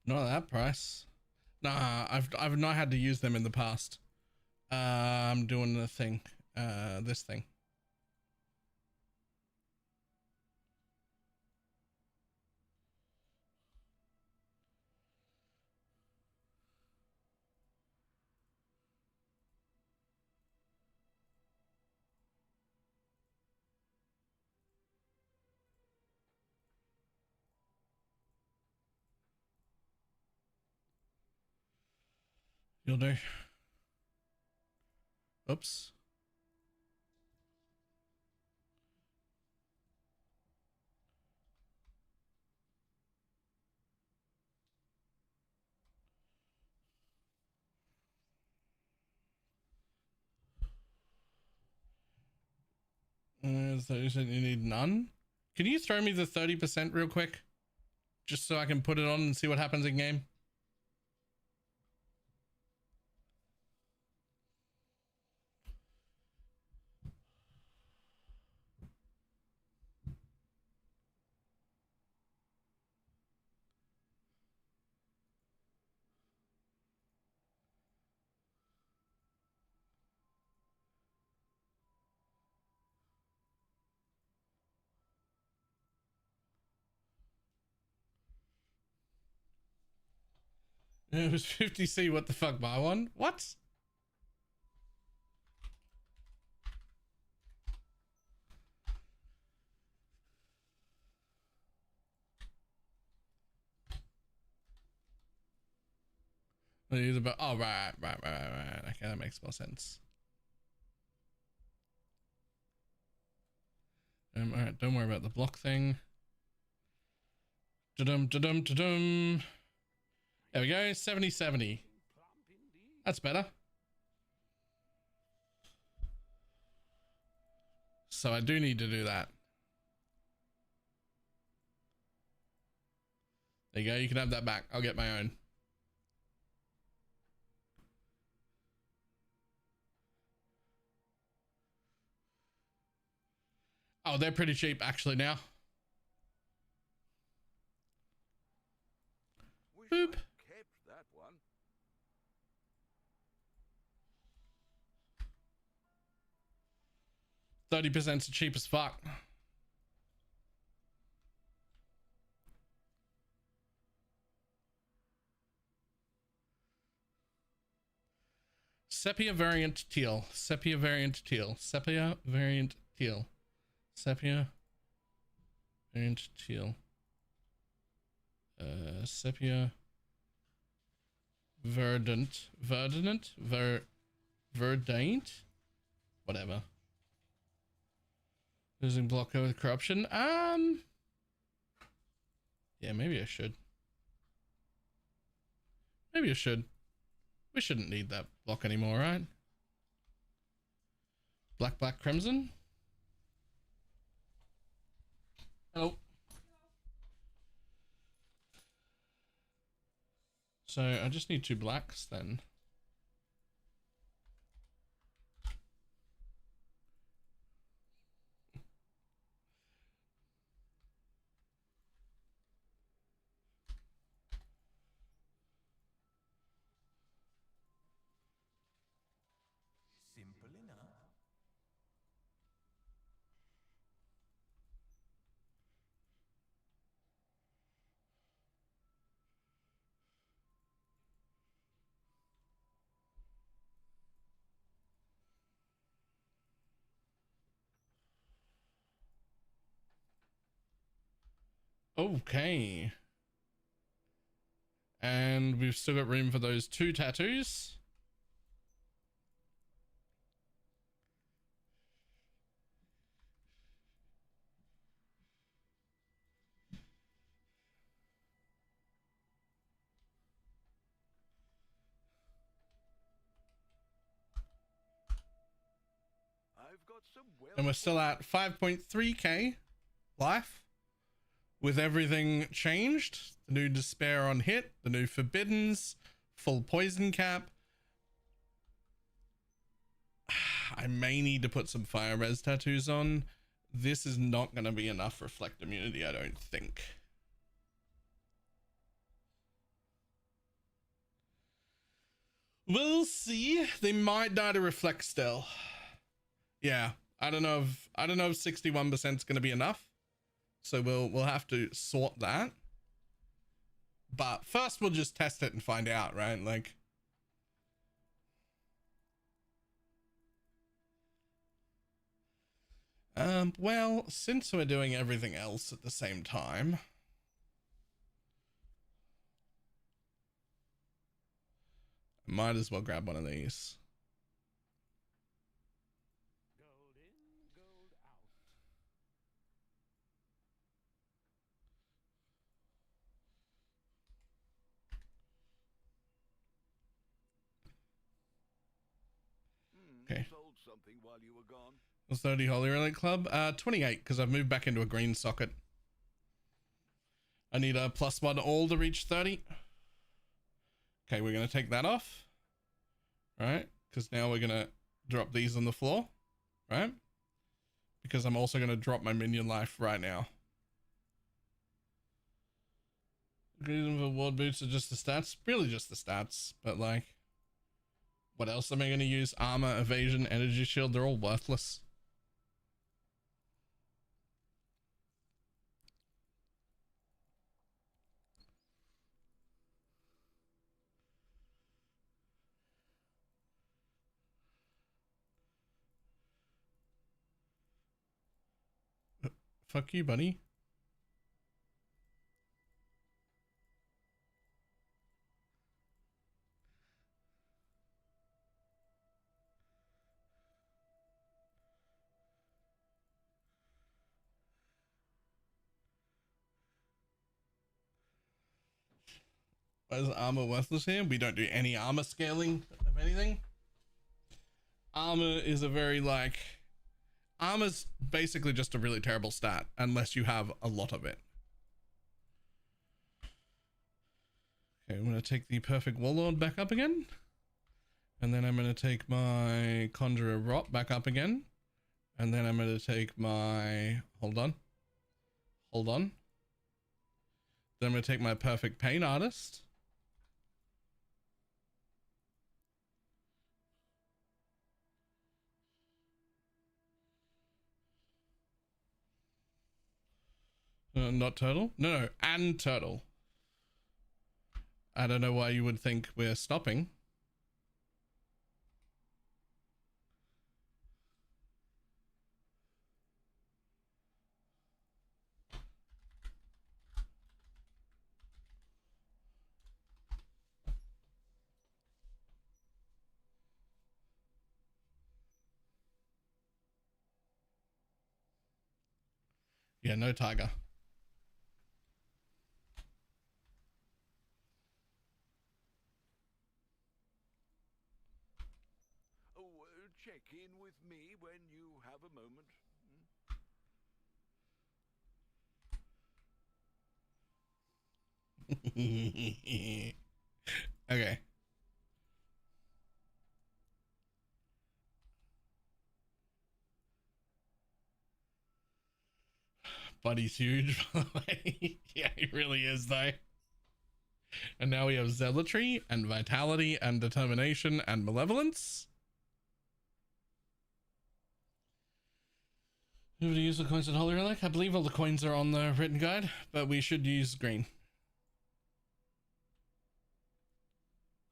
Speaker 3: Not at that price. Nah, I've not had to use them in the past. I'm doing the thing. This thing. You'll do. Oops. So you said you need none? Can you throw me the 30% real quick? Just so I can put it on and see what happens in game? It was 50C, what the fuck, buy one? What? Use about, oh, right. Okay, that makes more sense. Alright, don't worry about the block thing. Da-dum, da-dum, da-dum. There we go, 70-70. That's better. So I do need to do that. There you go, you can have that back. I'll get my own. Oh, they're pretty cheap actually now.
Speaker 5: Wish
Speaker 3: Boop.
Speaker 5: I'd kept that one.
Speaker 3: 30% the cheap as fuck. Sepia variant teal. Sepia variant teal. Sepia variant teal. Sepia variant teal. Sepia verdant. Verdant? Verdant? Whatever. Losing blocker with corruption. Yeah, maybe I should. Maybe I should. We shouldn't need that block anymore, right? Black, black, crimson. Hello. So I just need 2 blacks then.
Speaker 7: Simple enough.
Speaker 3: Okay. And we've still got room for those 2 tattoos.
Speaker 5: I've got some well.
Speaker 3: And we're still at 5.3k life. With everything changed, the new despair on hit, the new forbiddens, full poison cap. I may need to put some fire res tattoos on. This is not going to be enough reflect immunity, I don't think. We'll see. They might die to reflect still. Yeah, I don't know if 61% is going to be enough. So we'll have to sort that. But first we'll just test it and find out, right? Like, well, since we're doing everything else at the same time, I might as well grab one of these.
Speaker 7: Gold in, gold out.
Speaker 3: Okay.
Speaker 5: Sold something while you were gone.
Speaker 3: 30 Holy Relic Club. 28 because I've moved back into a green socket. I need a +1 all to reach 30. Okay, we're gonna take that off, right? Because now we're gonna drop these on the floor, right? Because I'm also gonna drop my minion life right now. Reason for ward boots are just the stats, really just the stats, but like, what else am I gonna use? Armor, evasion, energy shield, they're all worthless. Fuck you, buddy. Why is armor worthless here? We don't do any armor scaling of anything. Armor is a very like... Armor's basically just a really terrible stat unless you have a lot of it. Okay, I'm going to take the Perfect Warlord back up again. And then I'm going to take my Conjurer Rot back up again. And then I'm going to take my... Hold on. Then I'm going to take my Perfect Pain Artist. Not Turtle? No, and Turtle. I don't know why you would think we're stopping. Yeah, no tiger.
Speaker 5: Oh, check in with me when you have a moment.
Speaker 3: Okay. Buddy's huge, by the way. Yeah, he really is, though. And now we have Zealotry and Vitality and Determination and Malevolence. Who would use the coins in Holy Relic? I believe all the coins are on the written guide, but we should use green.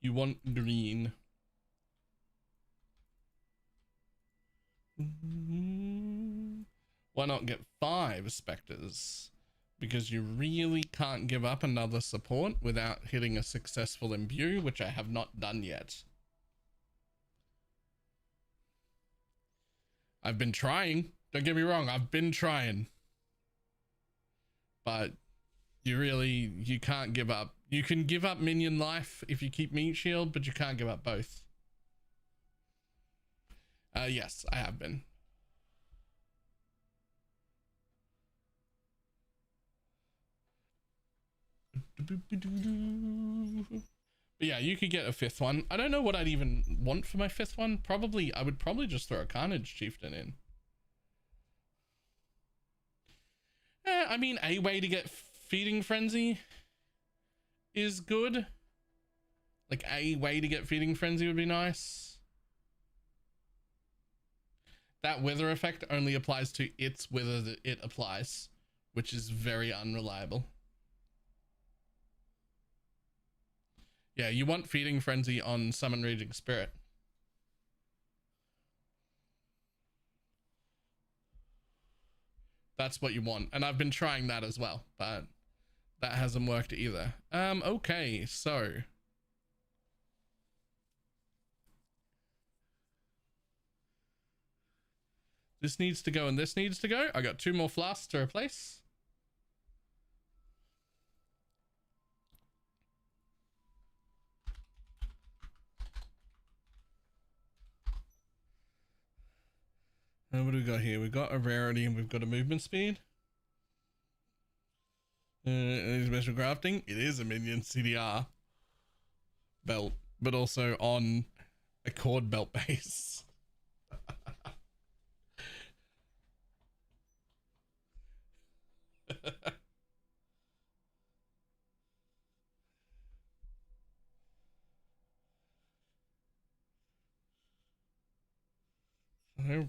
Speaker 3: You want green. Why not get 5 Spectres? Because you really can't give up another support without hitting a successful imbue, which I have not done yet. I've been trying. Don't get me wrong, I've been trying. But you can't give up. You can give up minion life if you keep meat shield, but you can't give up both. Yes, I have been. But yeah, you could get a 5th one. I don't know what I'd even want for my 5th one. I would probably just throw a Carnage Chieftain in. I mean, a way to get Feeding Frenzy is good. Like, a way to get Feeding Frenzy would be nice. That wither effect only applies to its wither that it applies, which is very unreliable. Yeah, you want Feeding Frenzy on Summon Raging Spirit. That's what you want. And I've been trying that as well, but that hasn't worked either. Okay, so. This needs to go and this needs to go. I got 2 more flasks to replace. And what do we got here? We've got a rarity and we've got a movement speed. Special crafting. It is a minion CDR belt, but also on a cord belt base.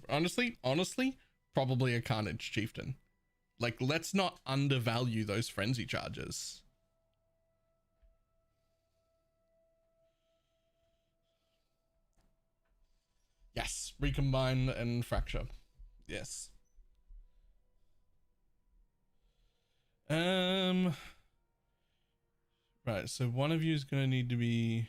Speaker 3: Honestly, probably a Carnage Chieftain. Like, let's not undervalue those frenzy charges. Yes, recombine and fracture. Yes. Right, so one of you is going to need to be...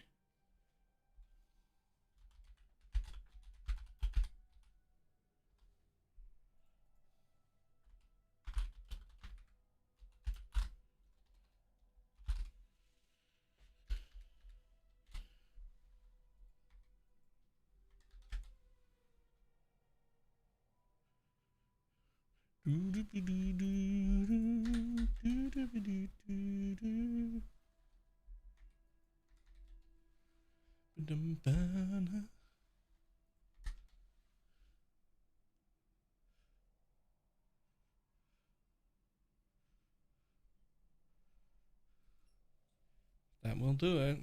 Speaker 3: That will do it.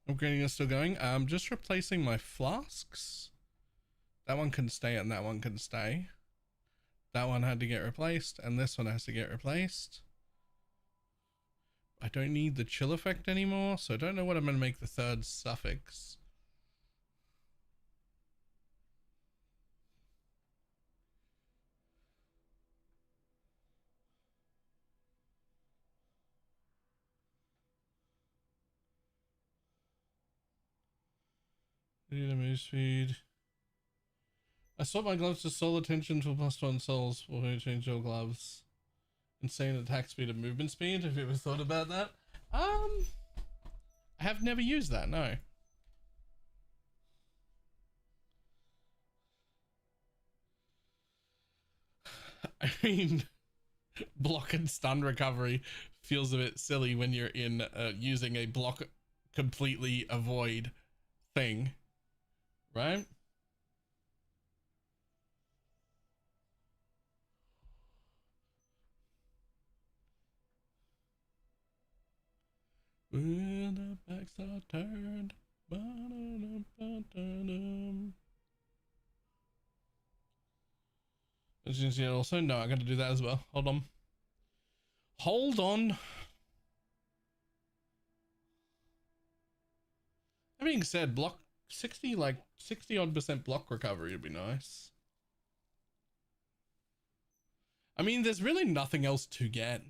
Speaker 3: Upgrading is still going. I'm just replacing my flasks. That one can stay and that one can stay. That one had to get replaced and this one has to get replaced. I don't need the chill effect anymore, so I don't know what I'm going to make the third suffix. Need a move speed. I swap my gloves to soul attention to +1 souls before I change your gloves. Insane attack speed and movement speed. Have you ever thought about that? I have never used that, no. I mean, block and stun recovery feels a bit silly when you're in using a block completely avoid thing, right? When the backs are turned. As you can see, also, no, I got to do that as well. Hold on. Hold on. That being said, block 60, like 60 odd % block recovery would be nice. I mean, there's really nothing else to get.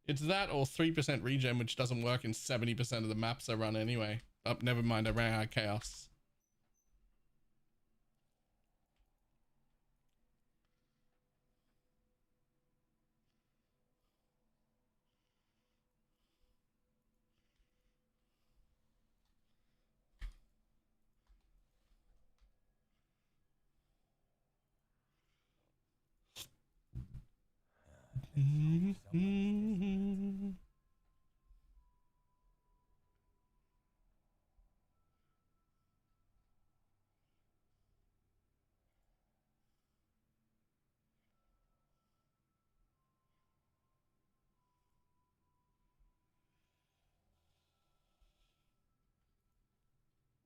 Speaker 3: It's that or 3% regen, which doesn't work in 70% of the maps I run anyway. Oh, never mind, I ran out of chaos.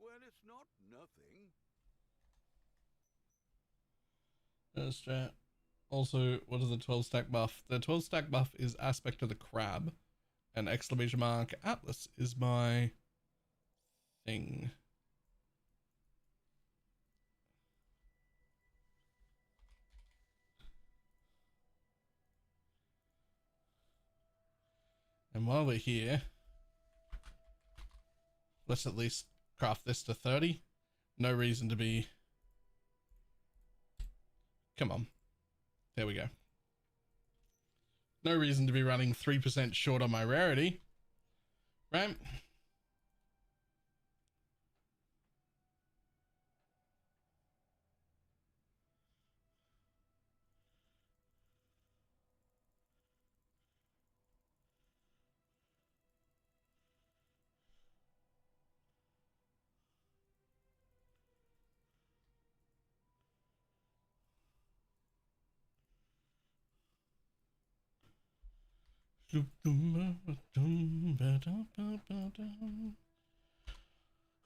Speaker 5: Well, it's not nothing.
Speaker 3: Strat. Also, what is the 12 stack buff? The 12 stack buff is aspect of the crab, and exclamation mark Atlas is my thing. And while we're here, let's at least craft this to 30. No reason to be. Come on. There we go. No reason to be running 3% short on my rarity. Right?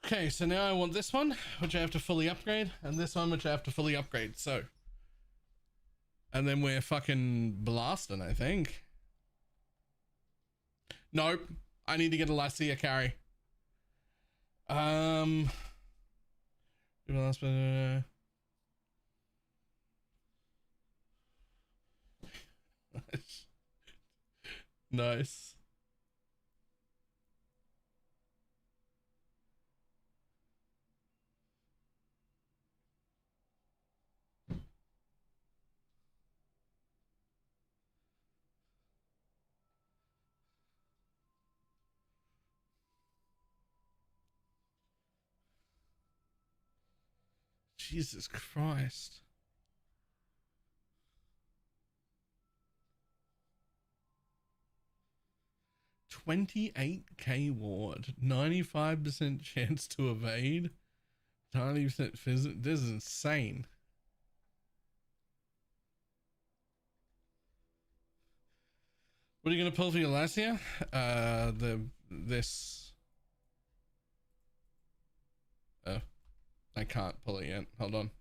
Speaker 3: Okay, so now I want this one, which I have to fully upgrade, and this one, which I have to fully upgrade. So, and then we're fucking blasting, I think. Nope. I need to get a Lycia carry. Nice. Nice. Jesus Christ. 28k ward, 95% chance to evade, 90% physical. This is insane. What are you gonna pull for your Lycia? This. Oh, I can't pull it yet. Hold on.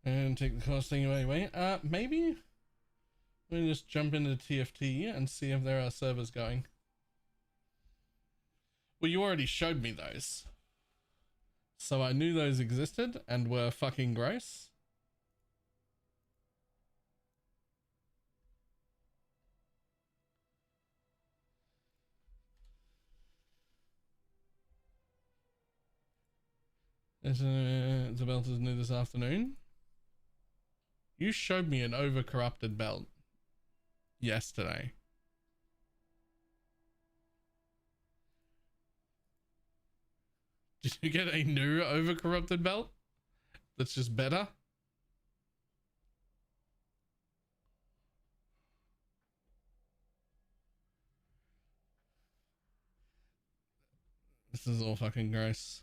Speaker 3: And take the cost thing away. Maybe we just jump into TFT and see if there are servers going. Well, you already showed me those, so I knew those existed and were fucking gross. The belt is new this afternoon. You showed me an overcorrupted belt yesterday. Did you get a new overcorrupted belt that's just better? This is all fucking gross.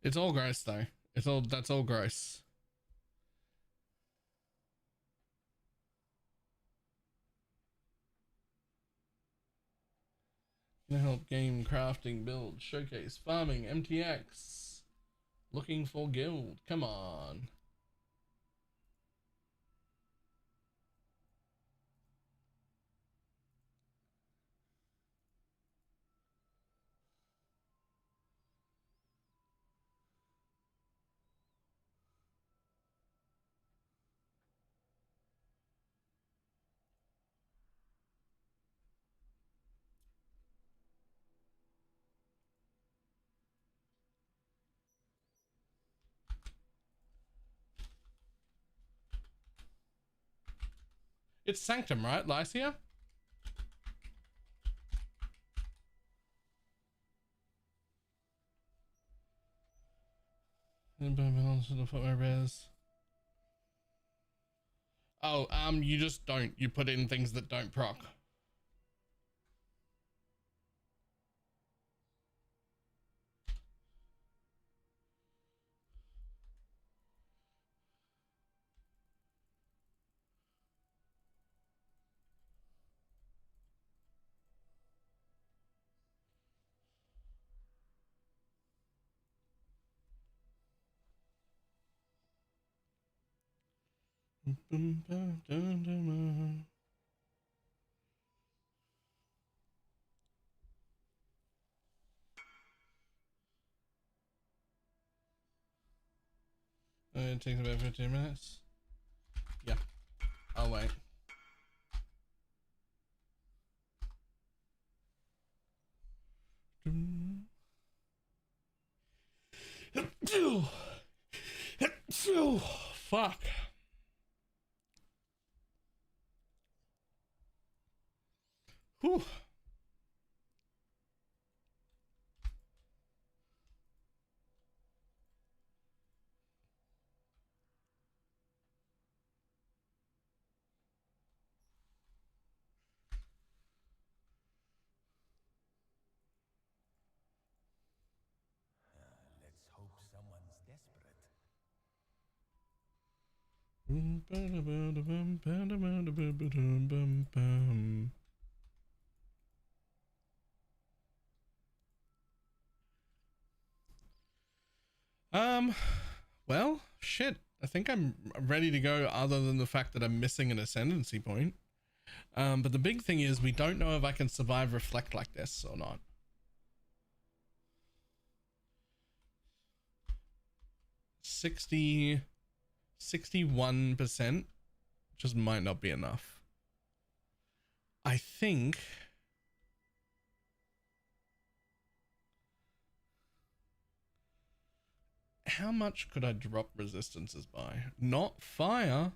Speaker 3: It's all gross though. That's all gross. Can help game crafting, build, showcase, farming, MTX. Looking for guild. Come on. It's Sanctum, right, Lycia? Oh, you just don't. You put in things that don't proc. It takes about 15 minutes. Yeah, I'll wait. Fuck. Whew. Well, shit. I think I'm ready to go other than the fact that I'm missing an ascendancy point. But the big thing is we don't know if I can survive reflect like this or not. 61% just might not be enough. I think how much could I drop resistances by? Not fire.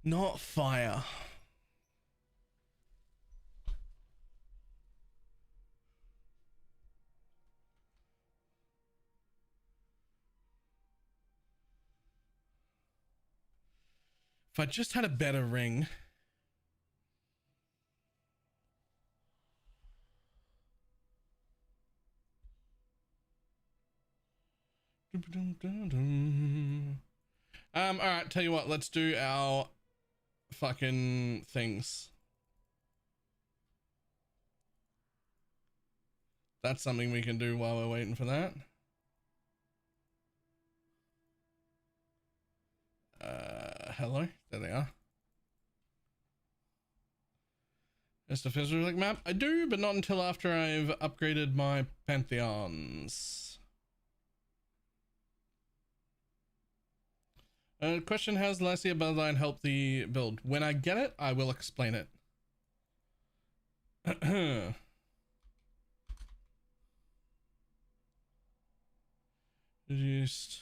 Speaker 3: Not fire. If I just had a better ring. All right, tell you what, let's do our fucking things. That's something we can do while we're waiting for that. Hello, there they are. Just a physical map? I do, but not until after I've upgraded my pantheons. Question, how's Lassie Bloodline help the build? When I get it, I will explain it. Reduced.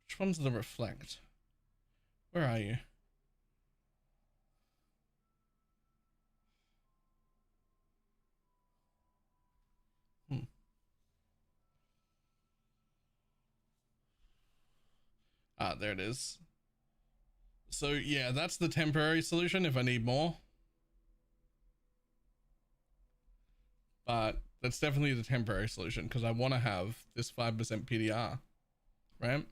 Speaker 3: Which one's the reflect? Where are you? Ah, there it is. So yeah, that's the temporary solution if I need more. But that's definitely the temporary solution because I want to have this 5% PDR, right?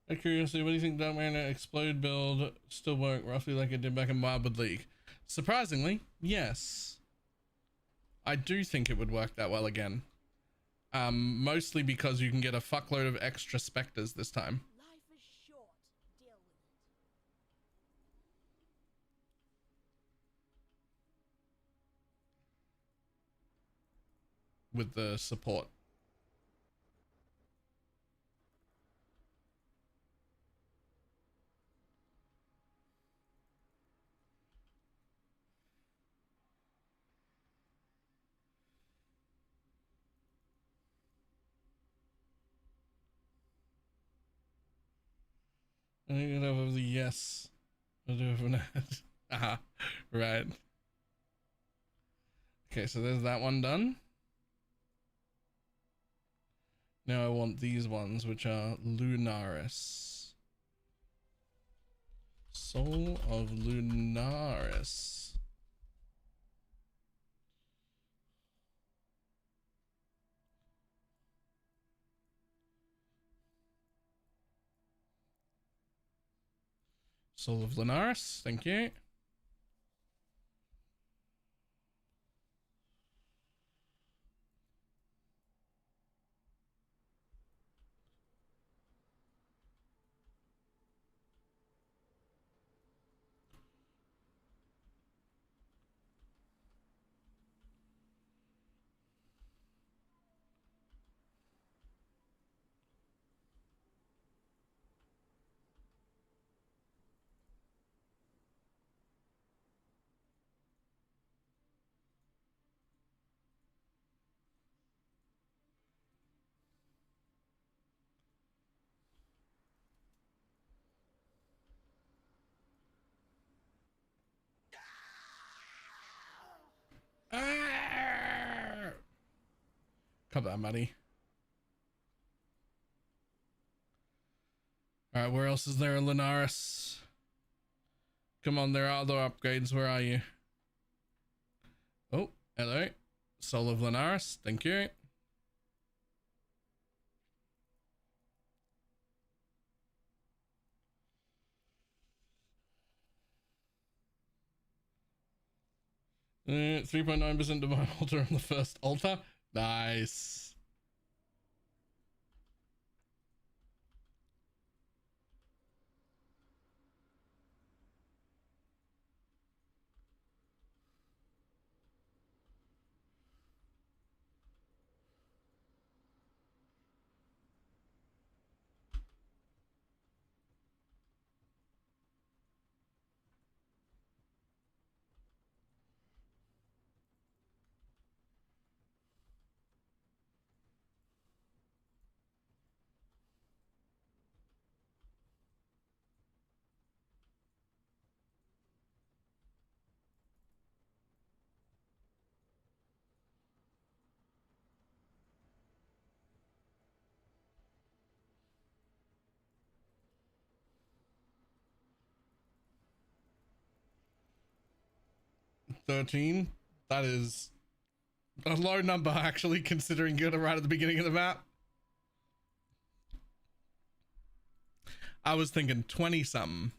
Speaker 3: Out of curiosity, what do you think Dark Mana Explode build still work roughly like it did back in Wildwood League? Surprisingly, yes. I do think it would work that well again. Mostly because you can get a fuckload of extra specters this time.
Speaker 8: Life is short. Deal with
Speaker 3: With
Speaker 8: it.
Speaker 3: the support. I think I'll have the yes. I'll do it for that. Aha, right. Okay, so there's that one done. Now I want these ones, which are Lunaris. Soul of Lunaris. Soul of Lunaris, thank you. Come on, buddy. All right, where else is there, Linares? Come on, there are other upgrades. Where are you? Oh, hello. Soul of Linares. Thank you. Uh, 3.9% divine altar on the first altar. Nice. $13. That is a low number, actually, considering you're right at the beginning of the map. I was thinking 20 something.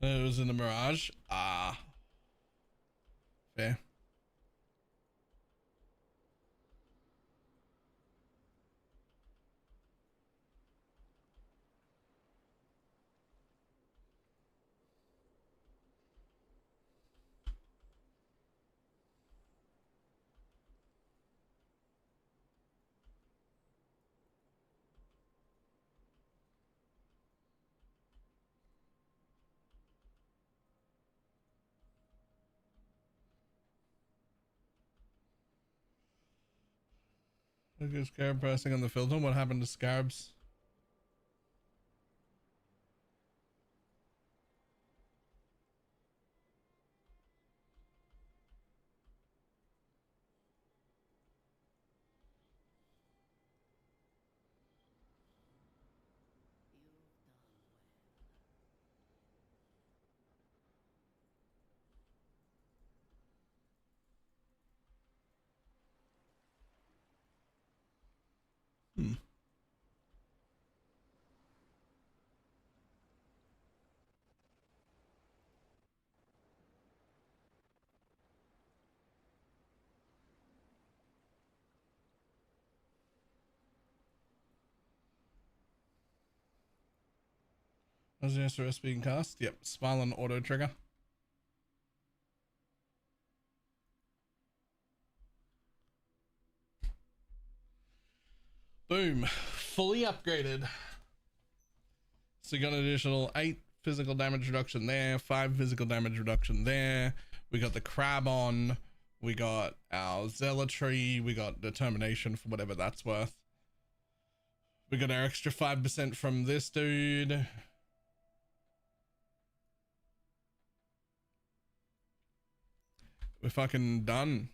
Speaker 3: It was in the Mirage. Ah, fair. Look at Scarab pressing on the filter. What happened to Scarabs? Hmm. Was the SRS being cast? Yep. Smile on auto trigger. Boom. Fully upgraded. So you got an additional 8 physical damage reduction there, 5 physical damage reduction there. We got the crab on. We got our zealotry. We got determination for whatever that's worth. We got our extra 5% from this dude. We're fucking done.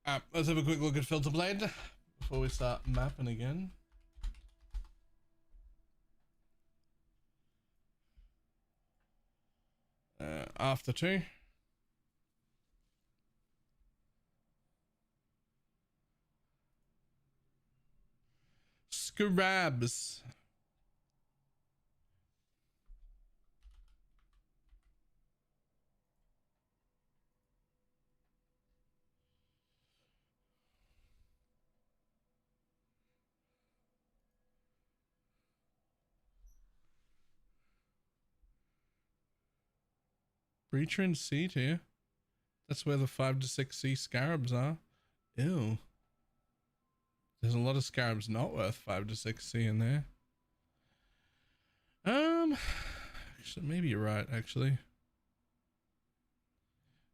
Speaker 3: Um, let's have a quick look at Filter Blade before we start mapping again. After 2. Scrabs. Breacher in C tier. That's where the 5 to 6C scarabs are. Ew. There's a lot of scarabs not worth 5 to 6C in there. Actually, maybe you're right, actually.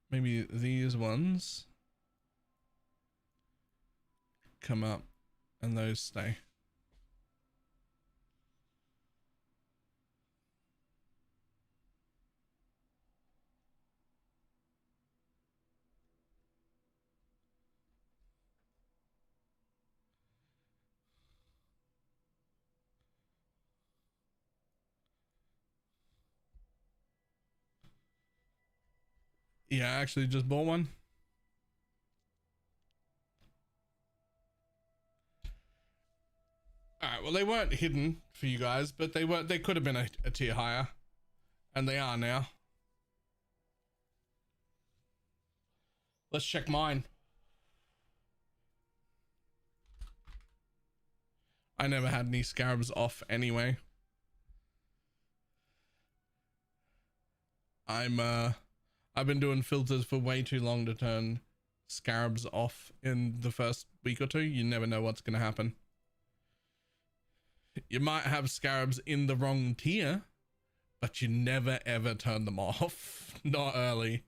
Speaker 3: Maybe these ones come up and those stay. Yeah, I actually just bought one. All right, well, they weren't hidden for you guys, but they could have been a tier higher, and they are now. Let's check mine. I never had any scarabs off anyway. I've been doing filters for way too long to turn scarabs off in the first week or two. You never know what's going to happen. You might have scarabs in the wrong tier, but you never ever turn them off. Not early.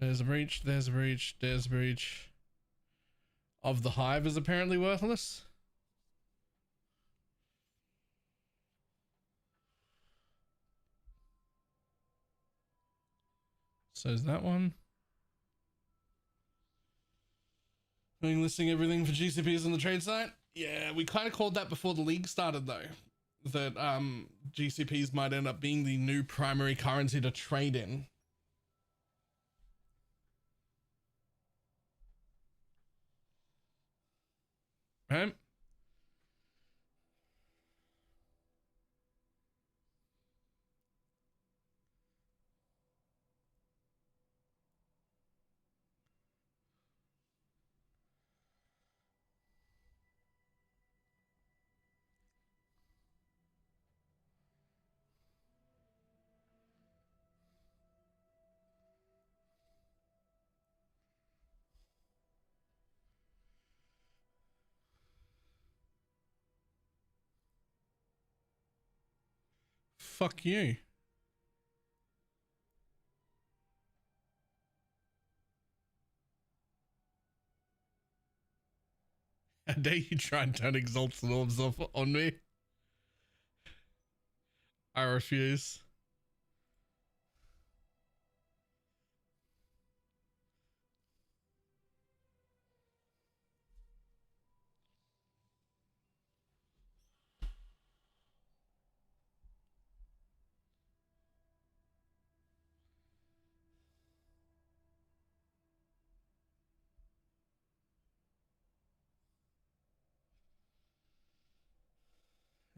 Speaker 3: There's a breach, there's a breach, there's a breach. Of the hive is apparently worthless. So is that one. Listing everything for GCPs on the trade site. Yeah, we kind of called that before the league started though. That GCPs might end up being the new primary currency to trade in. Right? Fuck you. How dare you try and turn exalted orbs off on me? I refuse.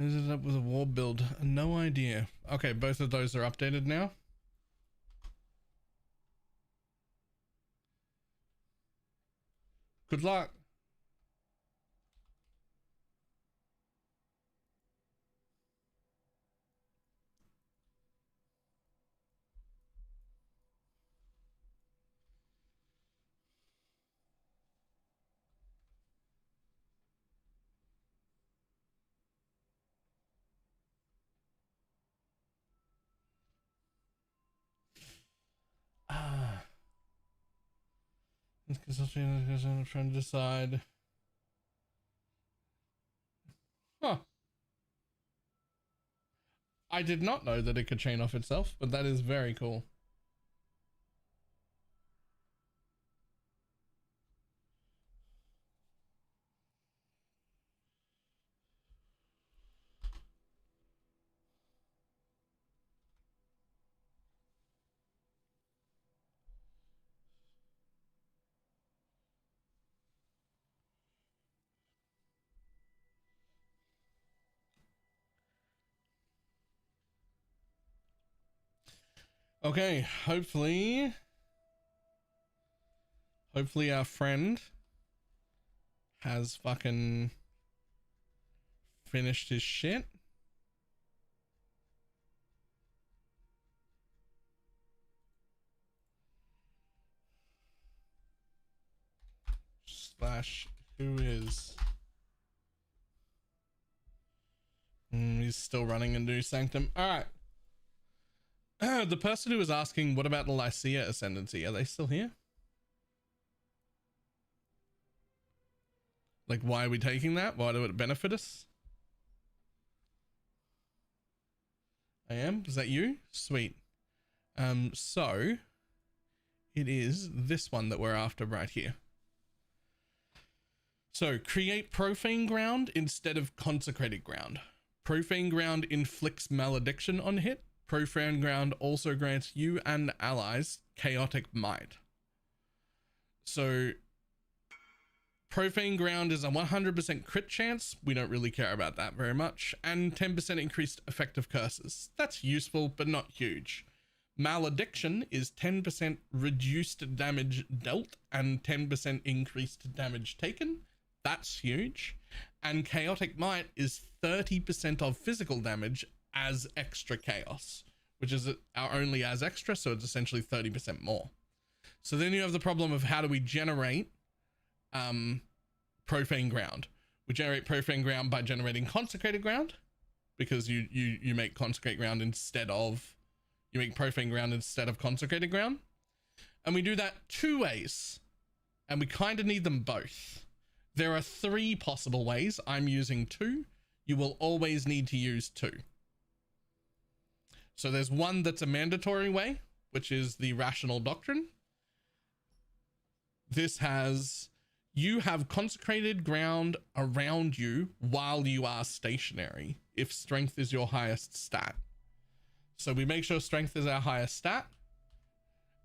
Speaker 3: Is it up with a war build? No idea. Okay, both of those are updated now. Good luck. I'm trying to decide. Huh. I did not know that it could chain off itself, but that is very cool. Okay, hopefully our friend has fucking finished his shit. Slash who is he's still running a new sanctum. All right. The person who was asking, what about the Lycia ascendancy? Are they still here? Like, why are we taking that? Why do it benefit us? I am. Is that you? Sweet. So it is this one that we're after right here. So create profane ground instead of consecrated ground. Profane ground inflicts malediction on hit. Profane ground also grants you and allies chaotic might. So profane ground is a 100% crit chance. We don't really care about that very much. And 10% increased effective curses. That's useful, but not huge. Malediction is 10% reduced damage dealt and 10% increased damage taken. That's huge. And chaotic might is 30% of physical damage as extra chaos, which is our only as extra, so it's essentially 30% more. So then you have the problem of how do we generate profane ground? We generate profane ground by generating consecrated ground, because you make consecrate ground instead of profane ground instead of consecrated ground. And we do that two ways, and we kind of need them both. There are three possible ways. I'm using two. You will always need to use two. So there's one that's a mandatory way, which is the rational doctrine. This has, you have consecrated ground around you while you are stationary, if strength is your highest stat. So we make sure strength is our highest stat.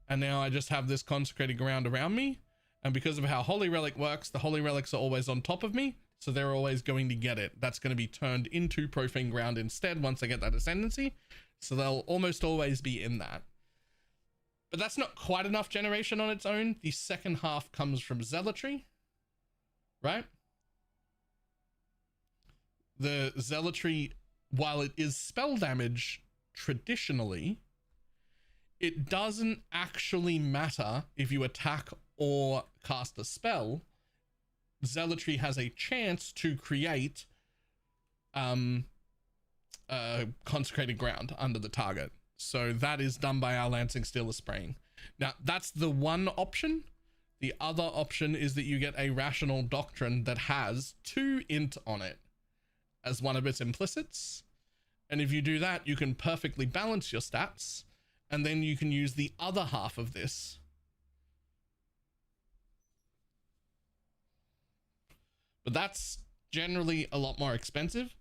Speaker 3: And now I just have this consecrated ground around me. And because of how Holy Relic works, the Holy Relics are always on top of me. So they're always going to get it. That's going to be turned into profane ground instead once I get that ascendancy. So they'll almost always be in that. But that's not quite enough generation on its own. The second half comes from zealotry, right? The zealotry, while it is spell damage traditionally, it doesn't actually matter if you attack or cast a spell. Zealotry has a chance to create consecrated ground under the target. So that is done by our Lancing Steel of Spraying. Now, that's the one option. The other option is that you get a rational doctrine that has 2 int on it as one of its implicits. And if you do that, you can perfectly balance your stats, and then you can use the other half of this. But that's generally a lot more expensive,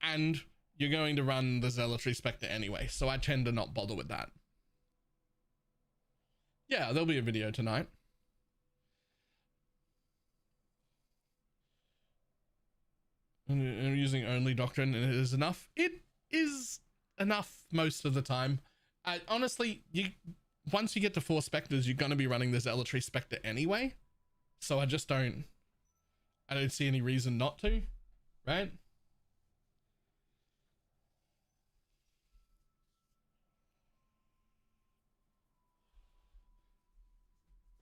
Speaker 3: and you're going to run the Zealotry Spectre anyway, so I tend to not bother with that. Yeah, there'll be a video tonight. I'm using only Doctrine and it is enough. It is enough most of the time. Honestly, once you get to 4 Spectres, you're going to be running the Zealotry Spectre anyway. So I don't see any reason not to, right?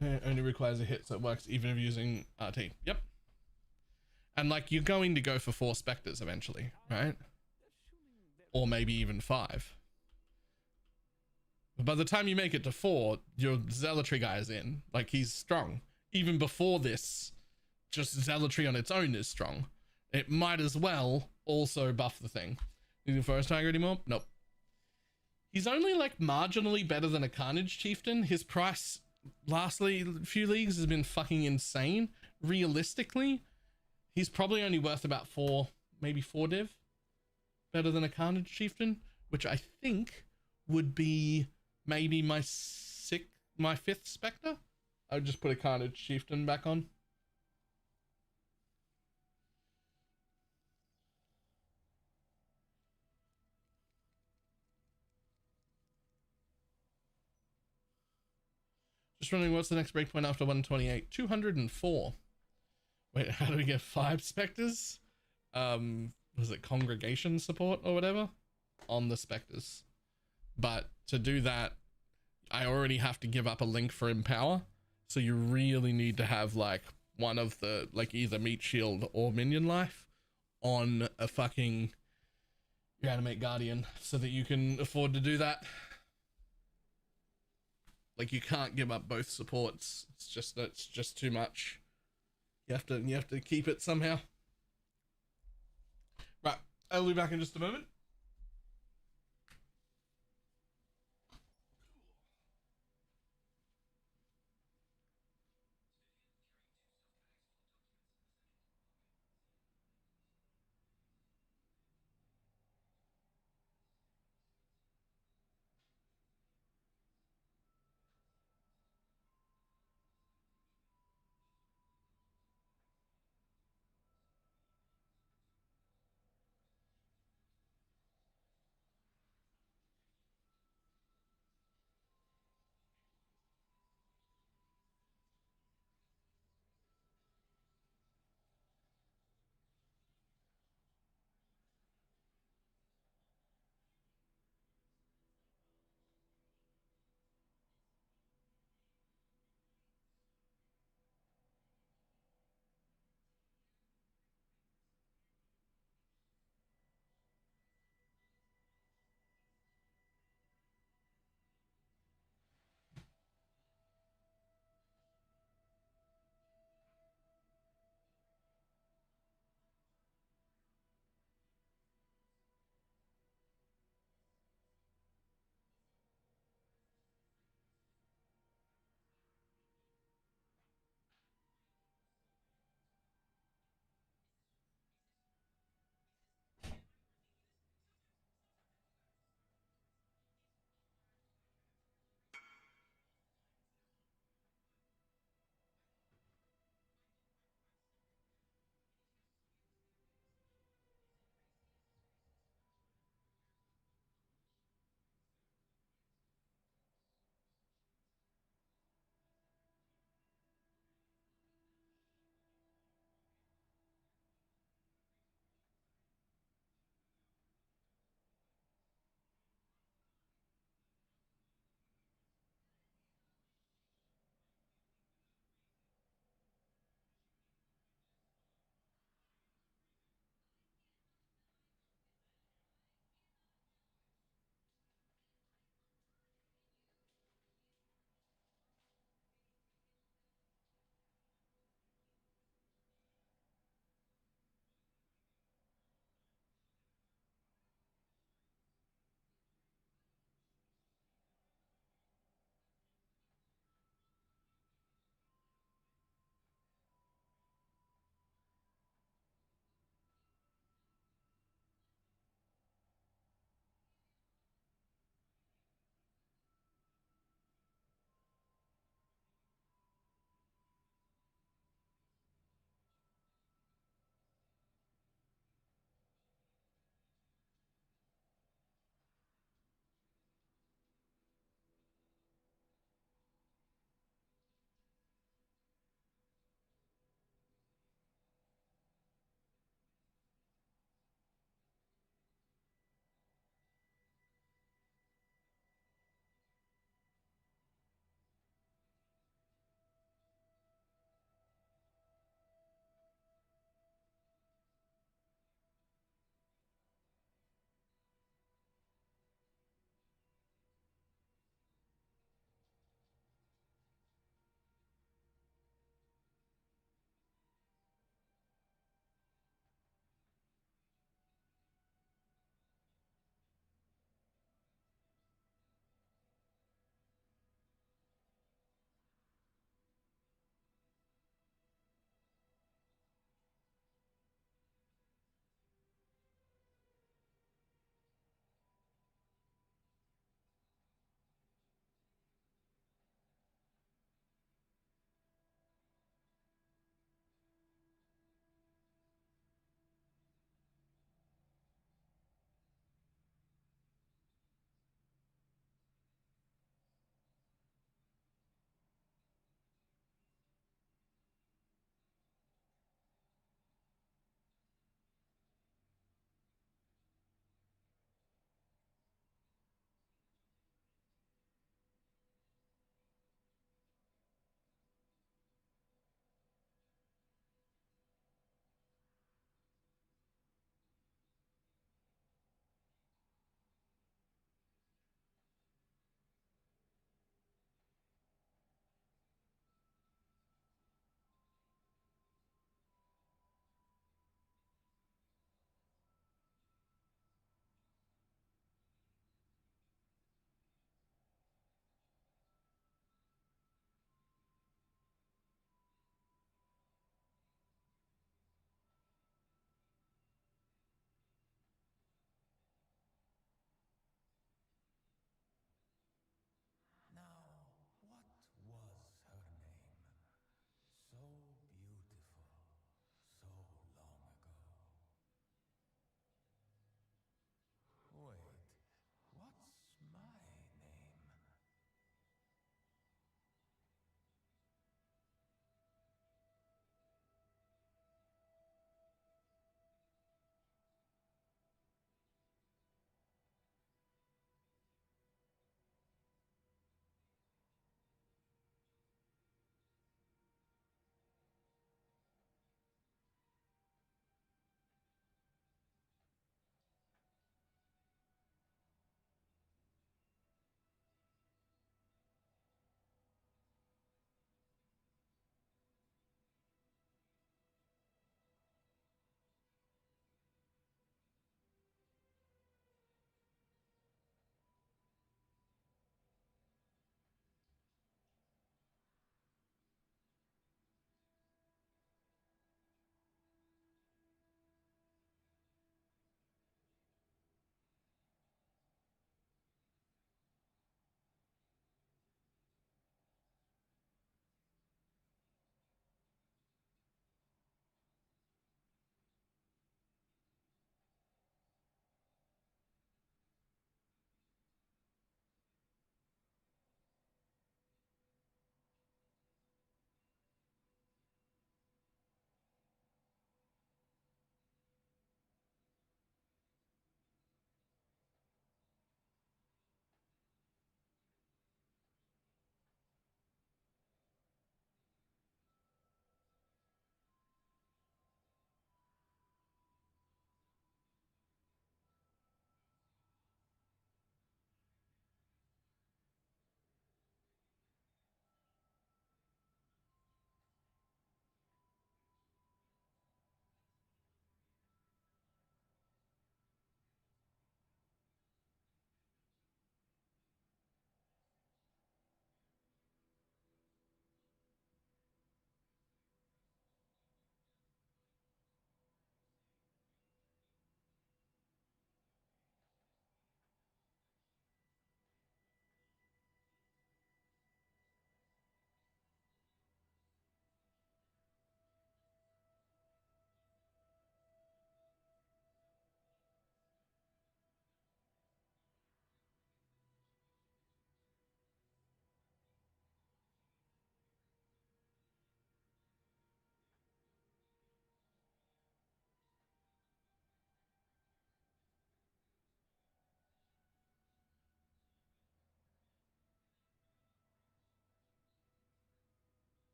Speaker 3: It only requires a hit, so it works even if using RT. Yep. And like, you're going to go for 4 Spectres eventually, right? Or maybe even 5. But by the time you make it to 4, your Zealotry guy is in. Like, he's strong. Even before this, just Zealotry on its own is strong. It might as well also buff the thing. Using Forest Tiger anymore? Nope. He's only like marginally better than a Carnage Chieftain. His price lastly few leagues has been fucking insane. Realistically, he's probably only worth about 4, maybe 4 div better than a Carnage Chieftain, which I think would be maybe my 5th Spectre. I would just put a Carnage Chieftain back on. Just wondering what's the next breakpoint after 128? 204. Wait, how do we get 5 specters? Was it congregation support or whatever? On the specters. But to do that, I already have to give up a link for Empower. So you really need to have like one of the, like either Meat Shield or Minion Life on a fucking Reanimate Guardian so that you can afford to do that. Like you can't give up both supports. It's just too much. You have to keep it somehow. Right, I'll be back in just a moment.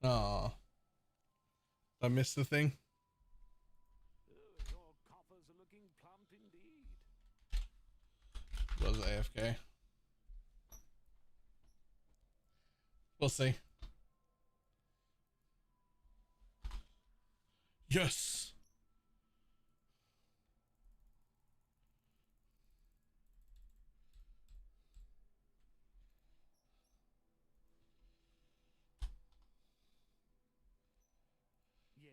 Speaker 3: Oh, I missed the thing.
Speaker 7: Your coffers are looking plump indeed.
Speaker 3: Was AFK. We'll see. Yes.
Speaker 7: Yes.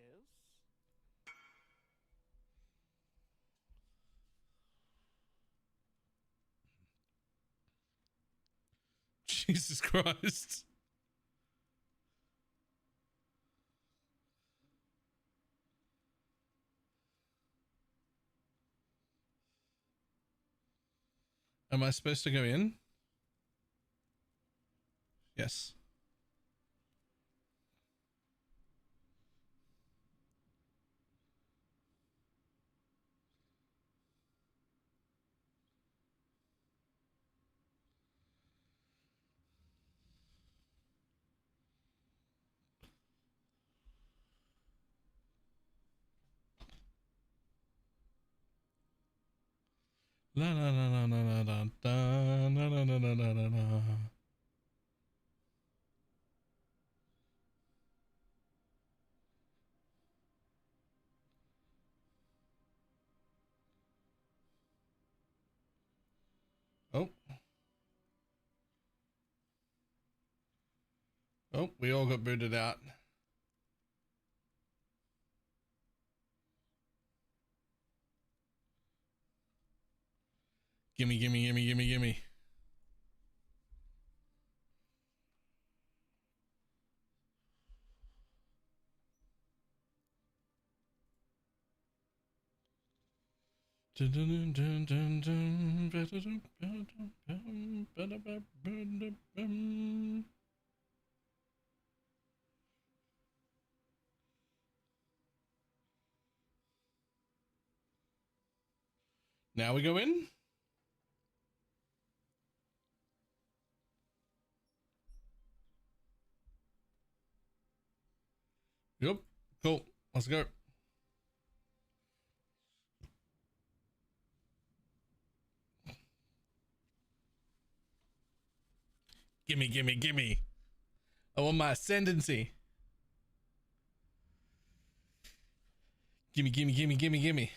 Speaker 3: Jesus Christ. Am I supposed to go in? Yes. La la la la la la la la la la la la la la. Oh. Oh, we all got booted out. Gimme, gimme, gimme, gimme, gimme. Now we go in. Yep. Cool. Let's go. Gimme, gimme, gimme. I want my ascendancy. Gimme, gimme, gimme, gimme, gimme.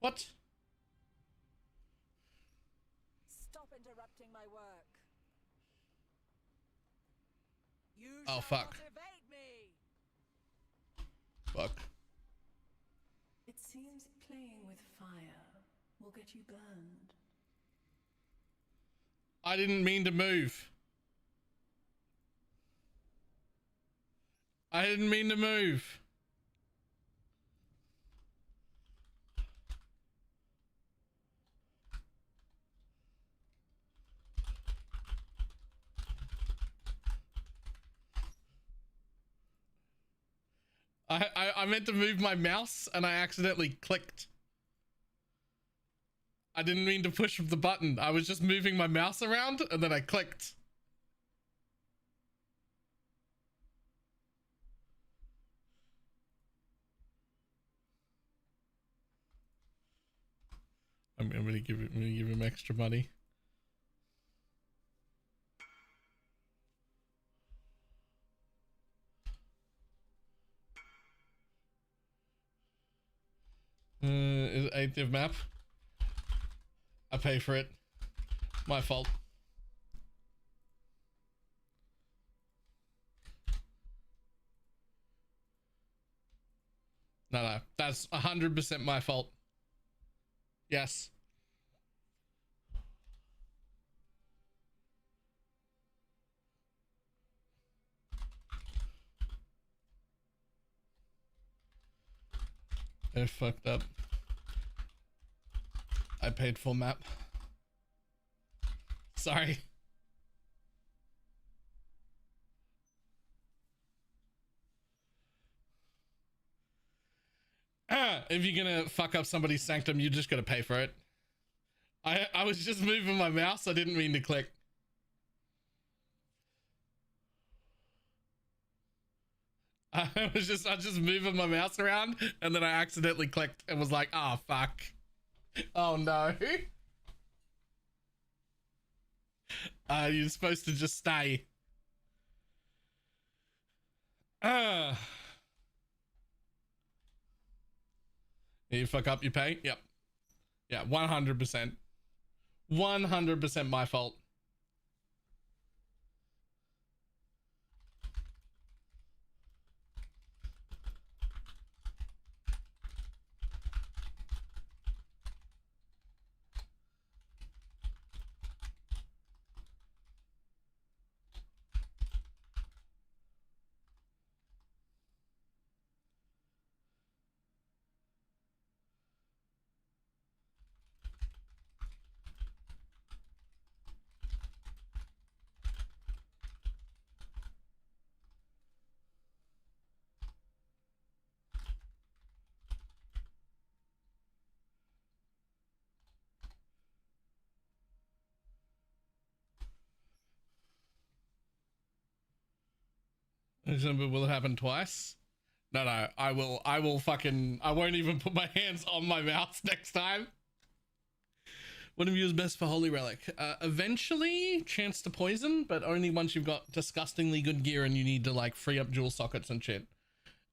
Speaker 3: What?
Speaker 8: Stop interrupting my work. You
Speaker 3: Oh,
Speaker 8: shall
Speaker 3: fuck.
Speaker 8: not evade me.
Speaker 3: Fuck.
Speaker 9: It seems playing with fire will get you burned.
Speaker 3: I didn't mean to move. I didn't mean to move. I meant to move my mouse and I accidentally clicked. I didn't mean to push the button. I was just moving my mouse around and then I clicked. I'm gonna give him extra money. Is it 8th div map? I pay for it. My fault. No, that's 100% my fault. Yes. They're fucked up. I paid full map. Sorry. If you're gonna fuck up somebody's sanctum, you just gotta pay for it. I was just moving my mouse. I didn't mean to click. I was just moving my mouse around and then I accidentally clicked and was like, oh, fuck. Oh, no. You're supposed to just stay. You fuck up, you pay? Yep. Yeah, 100%. 100% my fault. Will it happen twice? No, I will I won't even put my hands on my mouse next time. What have you used best for Holy Relic? Eventually, chance to poison, but only once you've got disgustingly good gear and you need to like free up dual sockets and shit.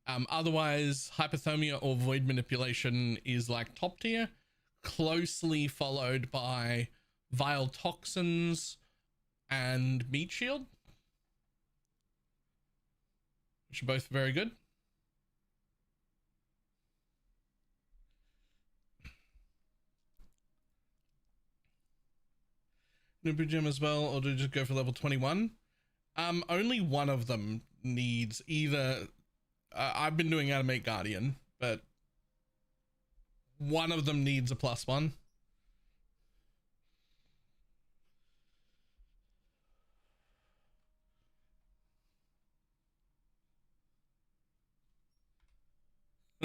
Speaker 3: Otherwise, hypothermia or void manipulation is like top tier, closely followed by vile toxins and meat shield, which are both very good. Noob gem as well, or do you just go for level 21? Only one of them needs either. I've been doing Animate Guardian, but one of them needs a +1.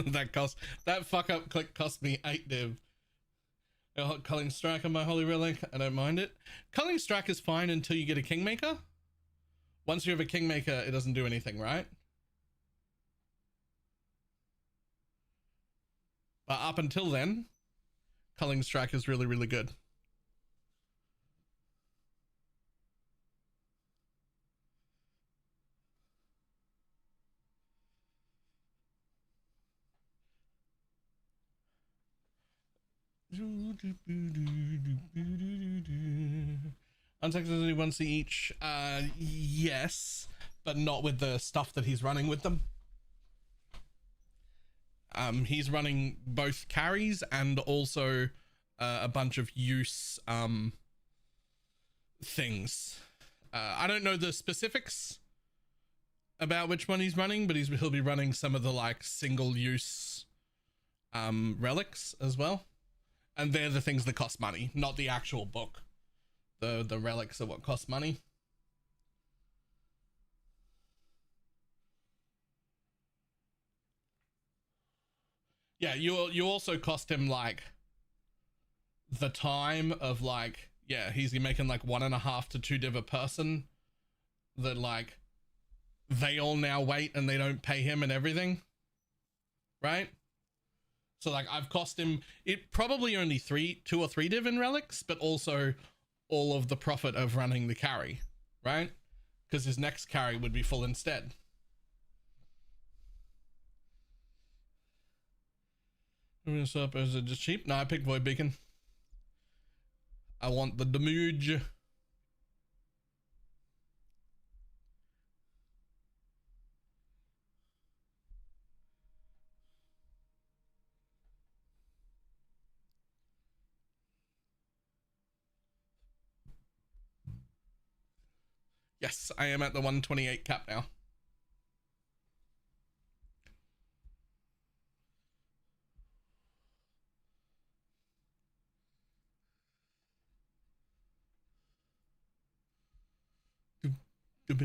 Speaker 3: that fuck up click cost me 8 div. Culling Strike on my Holy Relic, I don't mind it. Culling Strike is fine until you get a Kingmaker. Once you have a Kingmaker, it doesn't do anything, right? But up until then, Culling Strike is really, really good. Untaxed is only 1C each. Yes, but not with the stuff that he's running with them. He's running both carries and also a bunch of use things. I don't know the specifics about which one he's running, but he'll be running some of the like single use relics as well. And they're the things that cost money, not the actual book. The relics are what cost money. Yeah, you also cost him like the time of like, yeah, he's making like 1.5 to 2 div a person that like they all now wait and they don't pay him and everything, right? So like I've cost him it probably only 2 or 3 div in relics, but also all of the profit of running the carry, right? Because his next carry would be full instead. Is it just cheap? No, I picked Void Beacon. I want the damage. Yes, I am at the 128 cap now. Is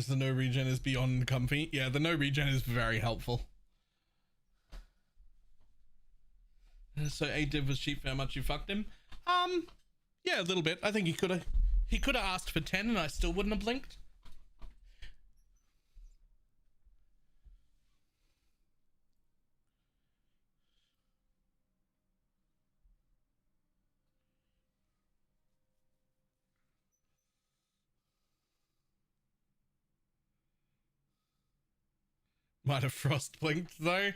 Speaker 3: the no regen is beyond comfy. Yeah, the no regen is very helpful. So A div was cheap for how much you fucked him. Yeah, a little bit. I think he could have asked for 10 and I still wouldn't have blinked. Might have frost blinked though.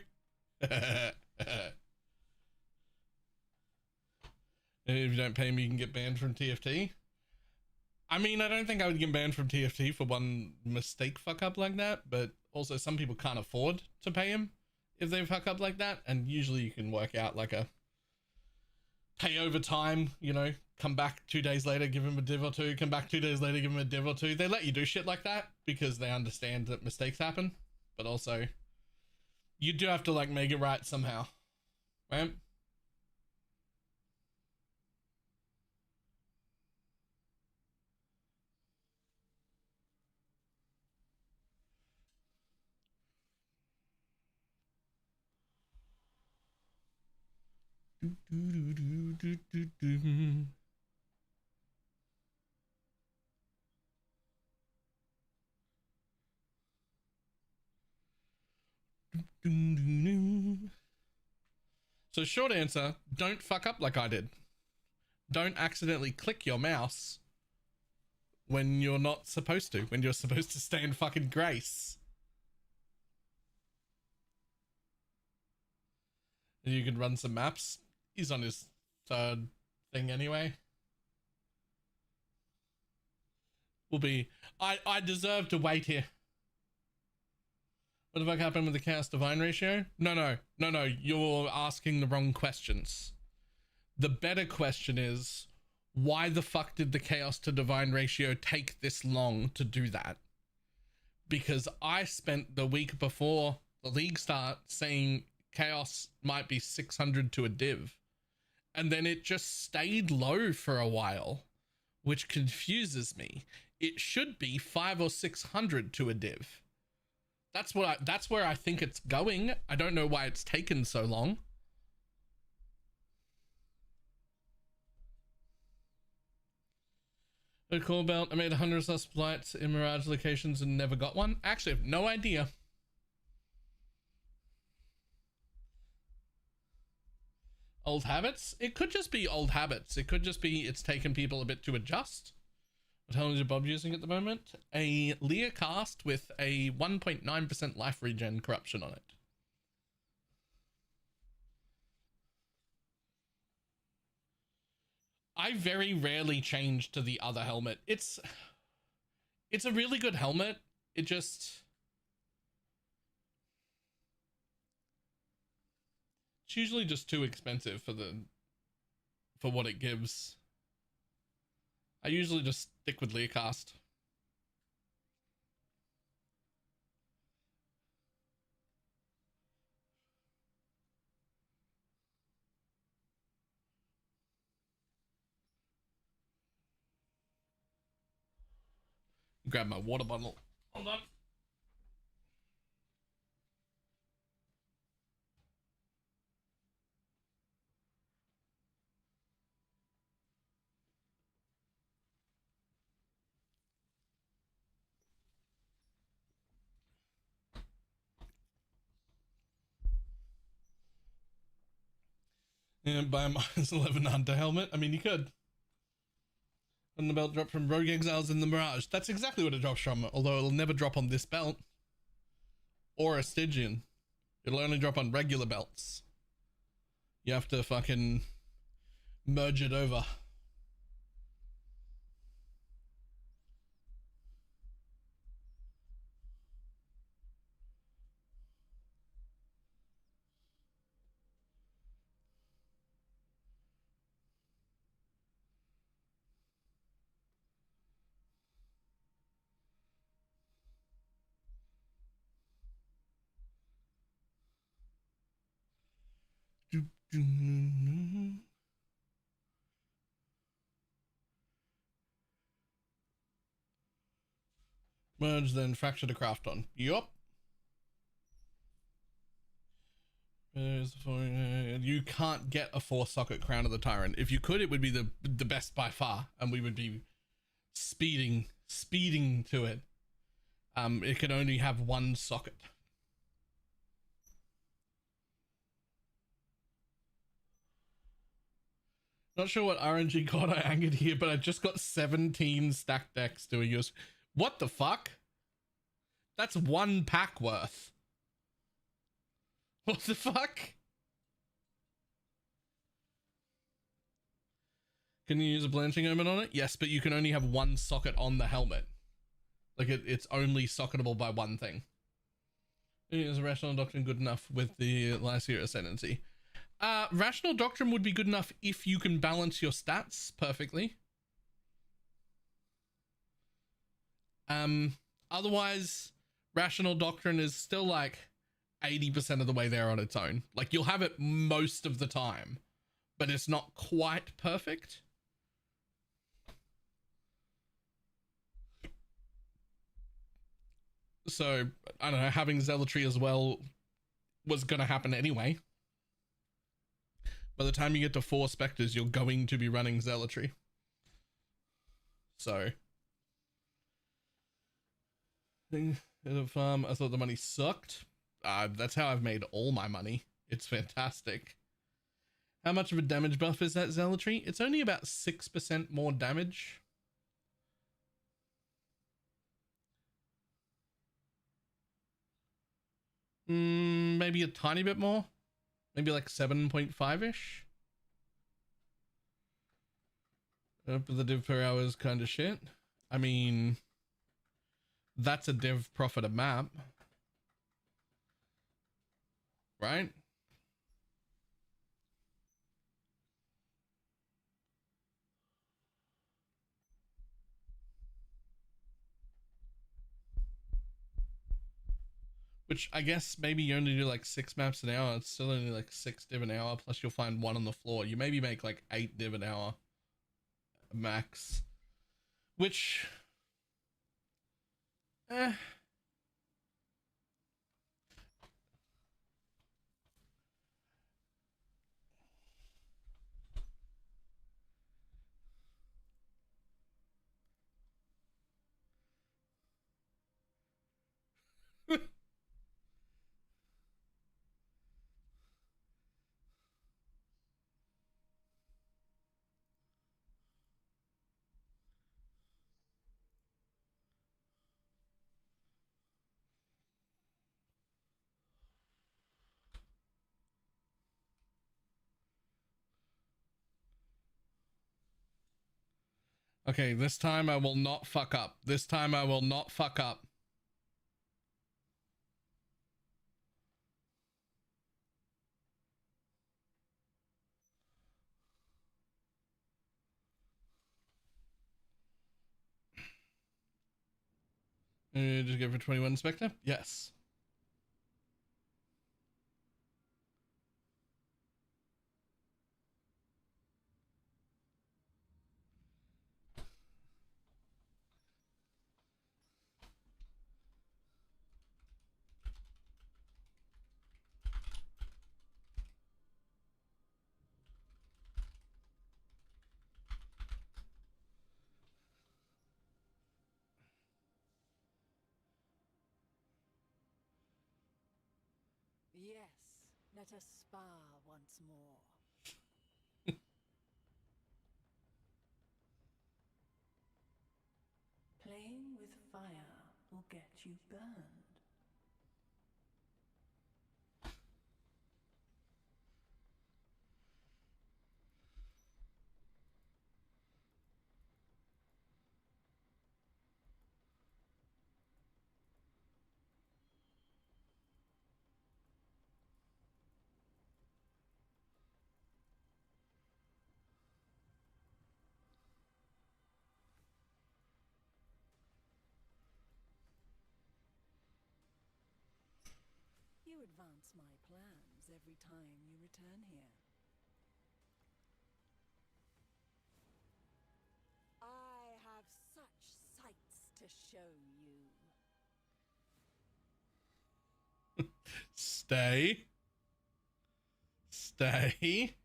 Speaker 3: If you don't pay me, you can get banned from TFT. I mean, I don't think I would get banned from TFT for one mistake fuck up like that, but also some people can't afford to pay him if they fuck up like that, and usually you can work out like a pay over time, you know, come back 2 days later, give him a div or two, come back 2 days later, give him a div or two. They let you do shit like that because they understand that mistakes happen, but also you do have to like make it right somehow, right? So short answer, don't fuck up like I did. Don't accidentally click your mouse when you're not supposed to, when you're supposed to stay in fucking grace. And you can run some maps. He's on his third thing anyway. Will be, I deserve to wait here. What the fuck happened with the chaos divine ratio? No, you're asking the wrong questions. The better question is, why the fuck did the chaos to divine ratio take this long to do that? Because I spent the week before the league start saying chaos might be 600 to a div, and then it just stayed low for a while, which confuses me. It should be 500 or 600 to a div. That's where I think it's going. I don't know why it's taken so long. A call about I made 100 plus flights in Mirage locations and never got one. Actually, I have no idea. Old habits? It could just be old habits. It could just be it's taken people a bit to adjust. What hell is your Bob using at the moment? A Lear cast with a 1.9% life regen corruption on it. I very rarely change to the other helmet. It's a really good helmet. It's usually just too expensive for what it gives. I usually just stick with Learcast. Grab my water bottle. Hold on. And buy a minus 11 Hunter helmet. I mean, you could. And the belt dropped from Rogue Exiles in the Mirage. That's exactly what it drops from, although it'll never drop on this belt. Or a Stygian. It'll only drop on regular belts. You have to fucking merge it over. Merge, then fracture to craft on. Yup. You can't get a 4-socket Crown of the Tyrant. If you could, it would be the best by far, and we would be speeding to it. It can only have 1 socket. Not sure what RNG god I angered here, but I just got 17 stacked decks doing yours. What the fuck? That's 1 pack worth. What the fuck? Can you use a blanching omen on it? Yes, but you can only have 1 socket on the helmet. Like it's only socketable by 1 thing. Is Rational Doctrine good enough with the Lycia Ascendancy? Rational Doctrine would be good enough if you can balance your stats perfectly. Otherwise, Rational Doctrine is still like 80% of the way there on its own. Like you'll have it most of the time, but it's not quite perfect. So, I don't know, having Zealotry as well was going to happen anyway. By the time you get to 4 Spectres, you're going to be running Zealotry. So. I thought the money sucked. That's how I've made all my money. It's fantastic. How much of a damage buff is that Zealotry? It's only about 6% more damage. Maybe a tiny bit more. Maybe like 7.5-ish. But the div per hour is kind of shit. I mean, that's a div profit a map. Right? Which I guess maybe you only do like 6 maps an hour. It's still only like 6 div an hour. Plus you'll find 1 on the floor. You maybe make like 8 div an hour max. Which, okay, this time I will not fuck up. This time I will not fuck up. Just go for 21 Spectre? Yes.
Speaker 8: Yes, let us spar once more.
Speaker 9: Playing with fire will get you burned.
Speaker 8: You advance my plans every time you return here. I have such sights to show you.
Speaker 3: Stay. Stay.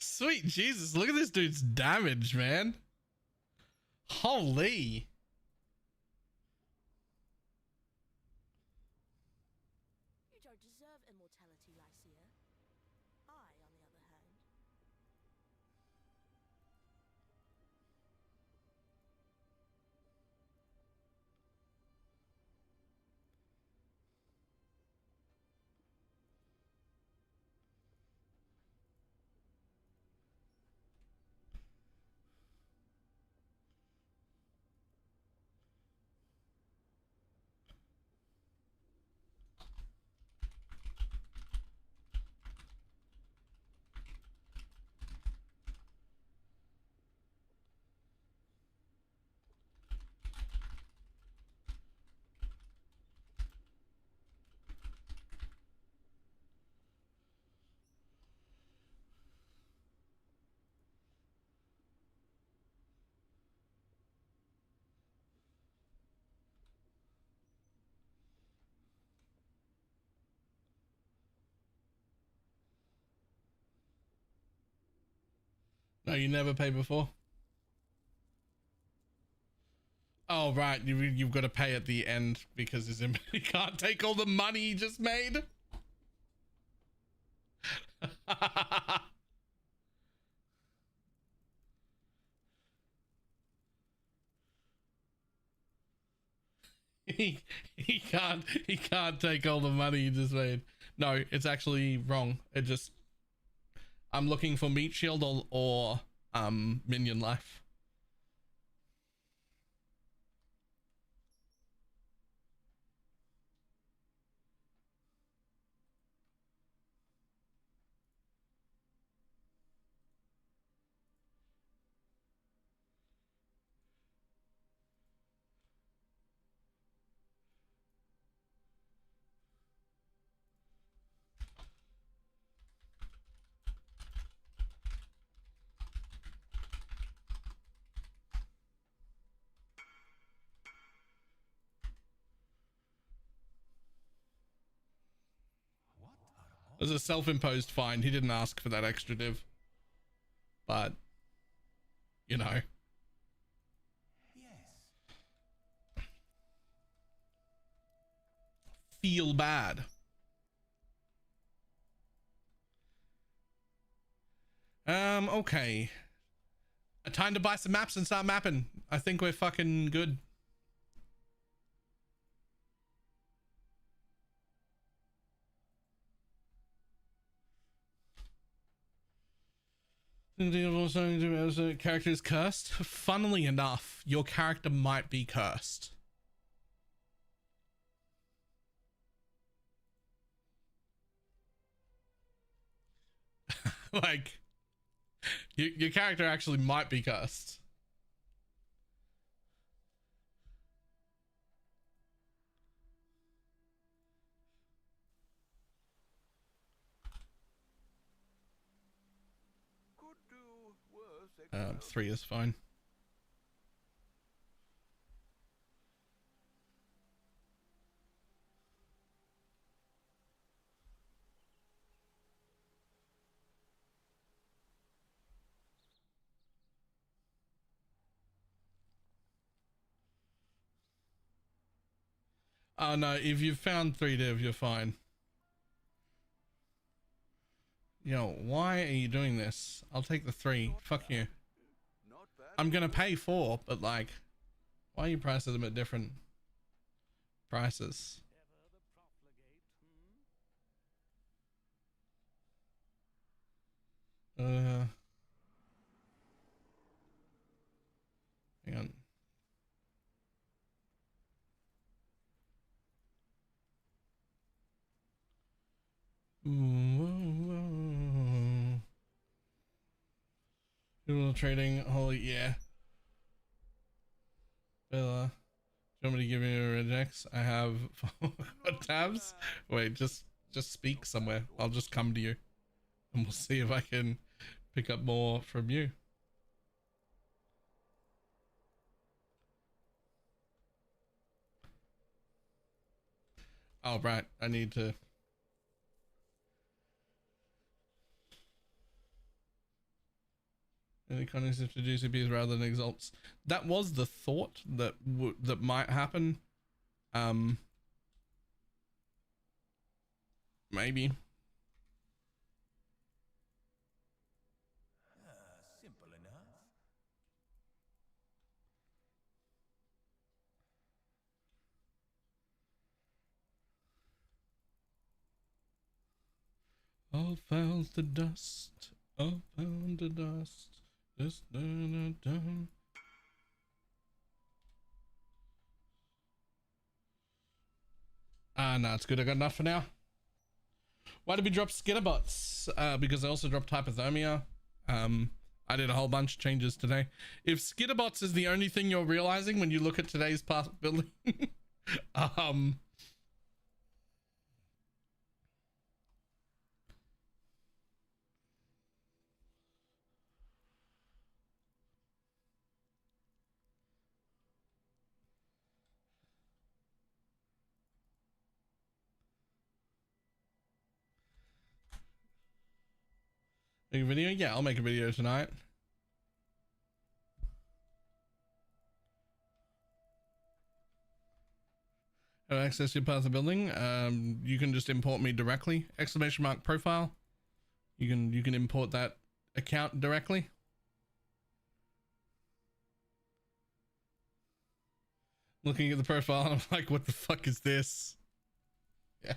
Speaker 3: Sweet Jesus, look at this dude's damage, man. Holy.
Speaker 10: You don't deserve immortality, Lycia. I, on the other hand.
Speaker 3: No, you never pay before. Oh, right. You've got to pay at the end because he can't take all the money he just made. he can't take all the money he just made. No, it's actually wrong. I'm looking for meat shield or minion life. It was a self-imposed fine. He didn't ask for that extra div. But, you know.
Speaker 7: Yes.
Speaker 3: Feel bad. Okay. Time to buy some maps and start mapping. I think we're fucking good. Character is cursed. Funnily enough, your character might be cursed. Like, your character actually might be cursed.
Speaker 5: Could do worse.
Speaker 3: 3 is fine. Oh no, if you've found 3 div, you're fine. Yo, why are you doing this? I'll take the 3. Fuck you.
Speaker 5: Not bad.
Speaker 3: I'm gonna pay 4, but like, why are you pricing them at different prices? Hang on. Trading, holy yeah. you want me to give you a regex? I have tabs. Wait, just speak somewhere. I'll just come to you, and we'll see if I can pick up more from you. Oh right, I need to. Any context to GCPs rather than exalts. That was the thought that that might happen. Maybe.
Speaker 7: Simple enough.
Speaker 3: All found the dust. All found the dust. Just dun. No, it's good. I got enough for now. Why did we drop skitterbots? Because I also dropped hypothermia. I did a whole bunch of changes today. If skitterbots is the only thing you're realizing when you look at today's path building, make a video? Yeah, I'll make a video tonight. How to access your path of building? You can just import me directly. ! profile. You can import that account directly. Looking at the profile and I'm like, what the fuck is this? Yeah.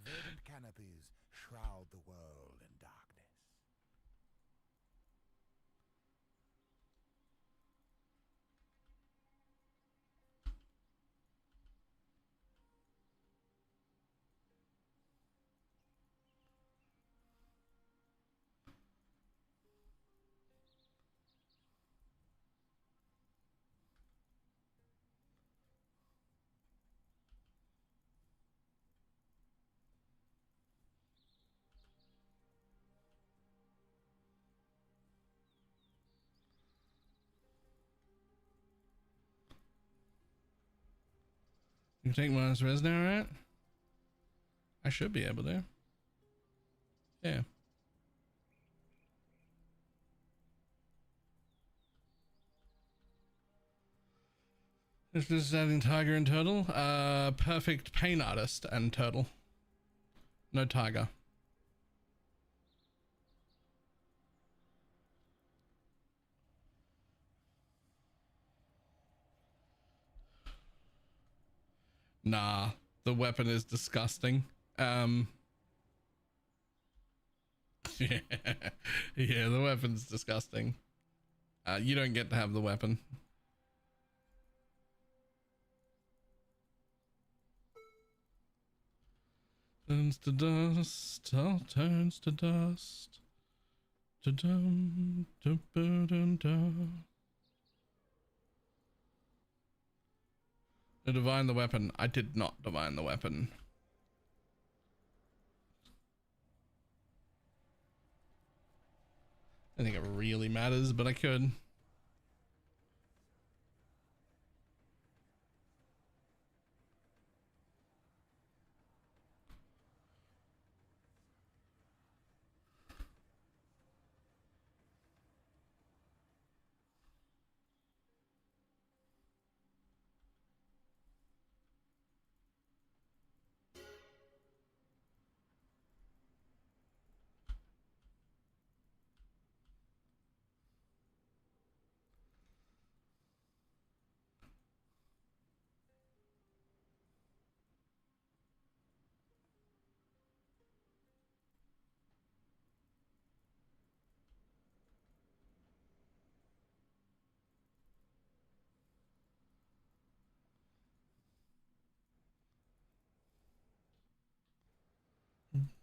Speaker 7: Verdant canopies shroud the world in darkness.
Speaker 3: You take minus res now, right? I should be able to. Yeah. Is this adding tiger and turtle? Perfect pain artist and turtle. No tiger. Nah, the weapon is disgusting. Yeah, yeah, the weapon's disgusting. You don't get to have the weapon. Turns to dust, all turns to dust. Da-dum, da-ba-dum-dum. To divine the weapon. I did not divine the weapon. I think it really matters, but I could.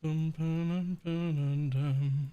Speaker 3: Bum, ba-dum, ba-dum-dum.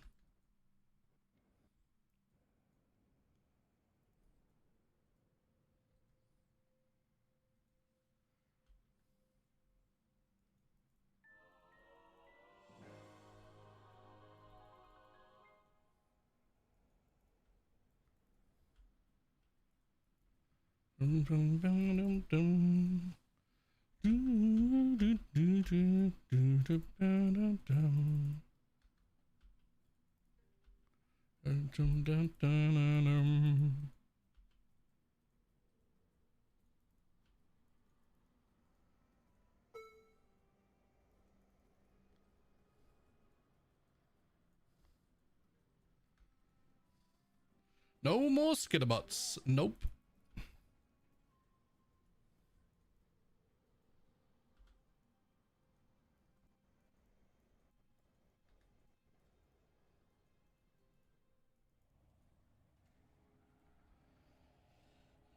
Speaker 3: No more skitterbots. Nope.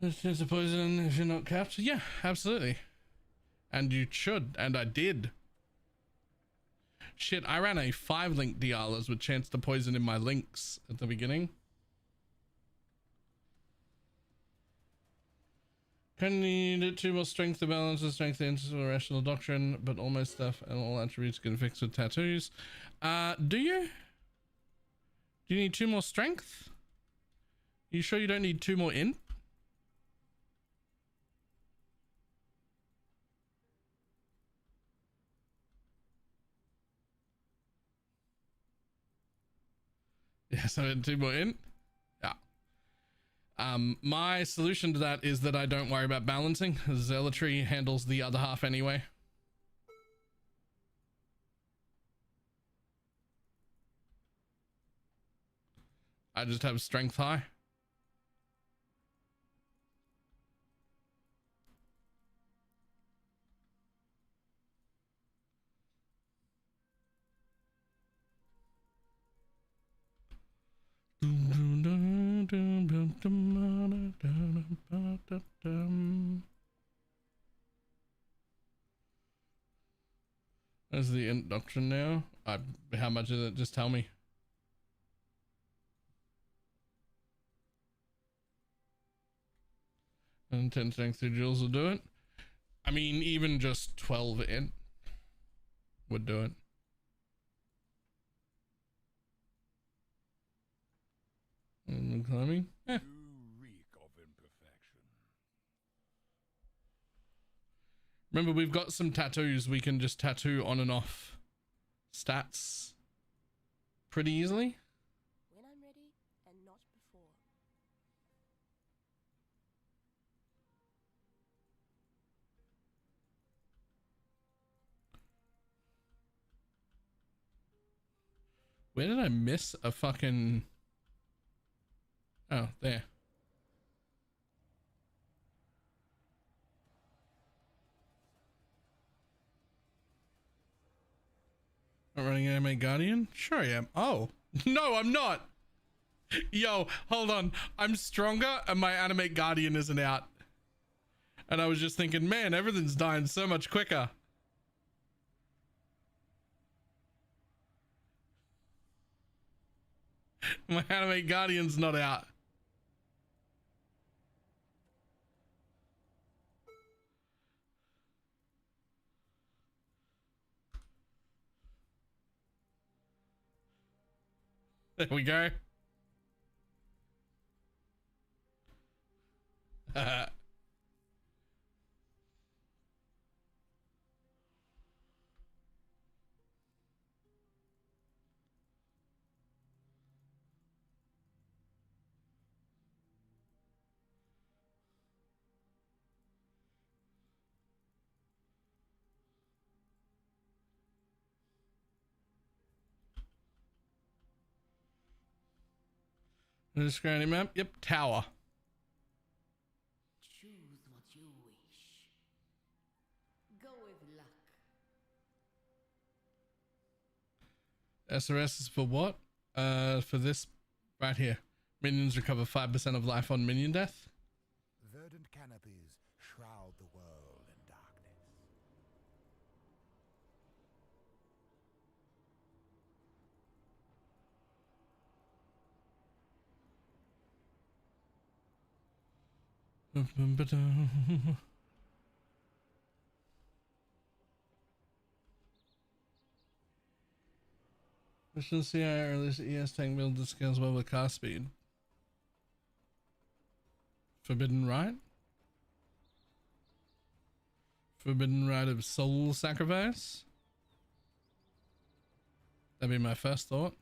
Speaker 3: This is a poison if you're not capped. Yeah, absolutely. And you should, and I did. Shit, I ran a 5-link Dialas with chance to poison in my links at the beginning. Can need 2 more strength to balance the strength into a rational doctrine, but all my stuff and all attributes can fix with tattoos. Do you? Do you need 2 more strength? You sure you don't need 2 more int? Yes, I had 2 more int. Yeah. My solution to that is that I don't worry about balancing. Zealotry handles the other half anyway. I just have strength high. There's the int doctrine now. How much is it? Just tell me. And 10 strength 2 joules will do it. I mean, even just 12 int would do it. And climbing. Eh. Remember, we've got some tattoos we can just tattoo on and off stats pretty easily.
Speaker 10: When I'm ready, and not before.
Speaker 3: Where did I miss a fucking... Oh, there. I'm running Anime Guardian? Sure I am. Oh, no, I'm not. Yo, hold on. I'm stronger and my Animate Guardian isn't out. And I was just thinking, man, everything's dying so much quicker. My Animate Guardian's not out. There we go. The screening map. Yep, tower.
Speaker 8: Choose what you wish. Go with luck.
Speaker 3: SRS is for what? For this right here. Minions recover 5% of life on minion death.
Speaker 7: Verdant canopies shroud the world in darkness.
Speaker 3: Efficiency or this ES tank build that scales well with car speed. Forbidden right? Forbidden Rite of Soul Sacrifice. That'd be my first thought.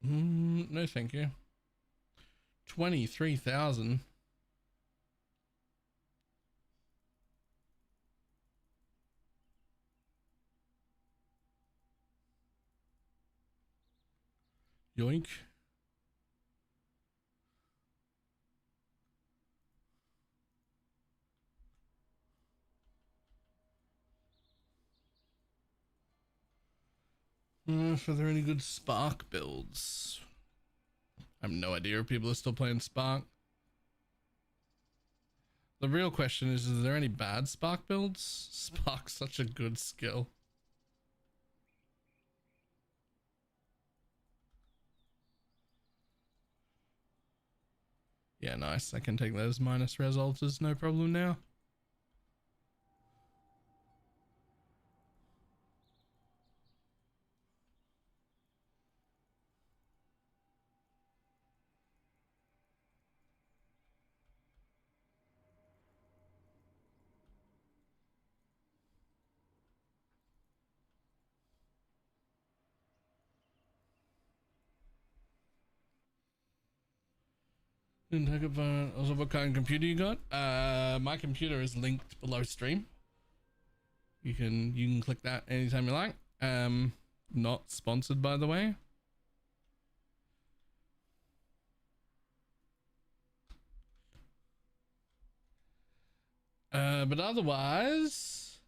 Speaker 3: No, thank you. 23,000. Yoink. If there any good Spark builds? I have no idea if people are still playing Spark. The real question is there any bad Spark builds? Spark's such a good skill. Yeah, nice. I can take those minus res alters, no problem now. Also, what kind of computer you got? My computer is linked below stream. You can click that anytime you like. Not sponsored, by the way. But otherwise,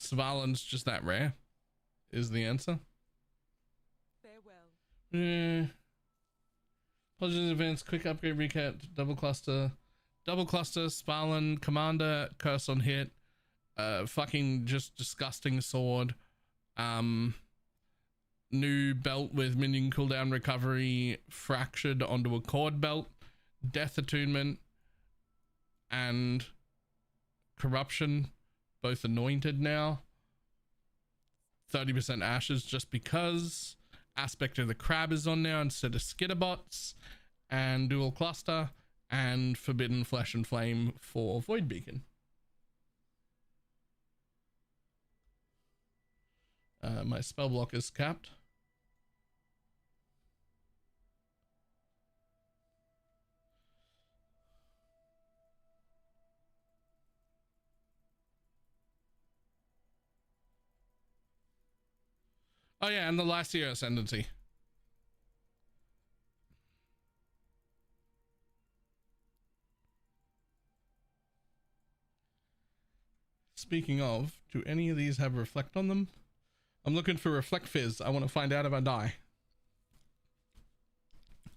Speaker 3: Svalin's just that rare, is the answer. Yeah. Apologies in advance. Quick upgrade recap. Double cluster, Svalin, Commander, curse on hit, fucking just disgusting sword, new belt with minion cooldown recovery fractured onto a cord belt, death attunement, and corruption, both anointed now. 30% ashes just because. Aspect of the crab is on now instead of skitterbots, and dual cluster, and forbidden flesh and flame for void beacon. My spell block is capped. Oh yeah, and the Lycia Ascendancy. Speaking of, do any of these have reflect on them? I'm looking for reflect fizz. I want to find out if I die.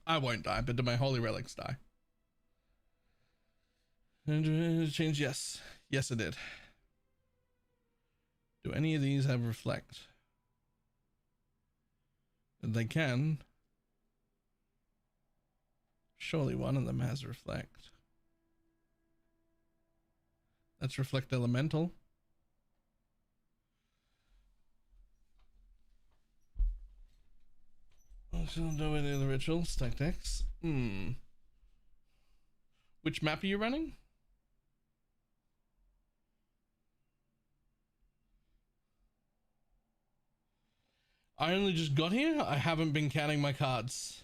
Speaker 3: I won't die, but do my holy relics die? And change, yes. Yes, it did. Do any of these have reflect? They can. Surely one of them has reflect. That's reflect elemental. I shouldn't do any of the rituals. Tactics. Which map are you running? I only just got here. I haven't been counting my cards.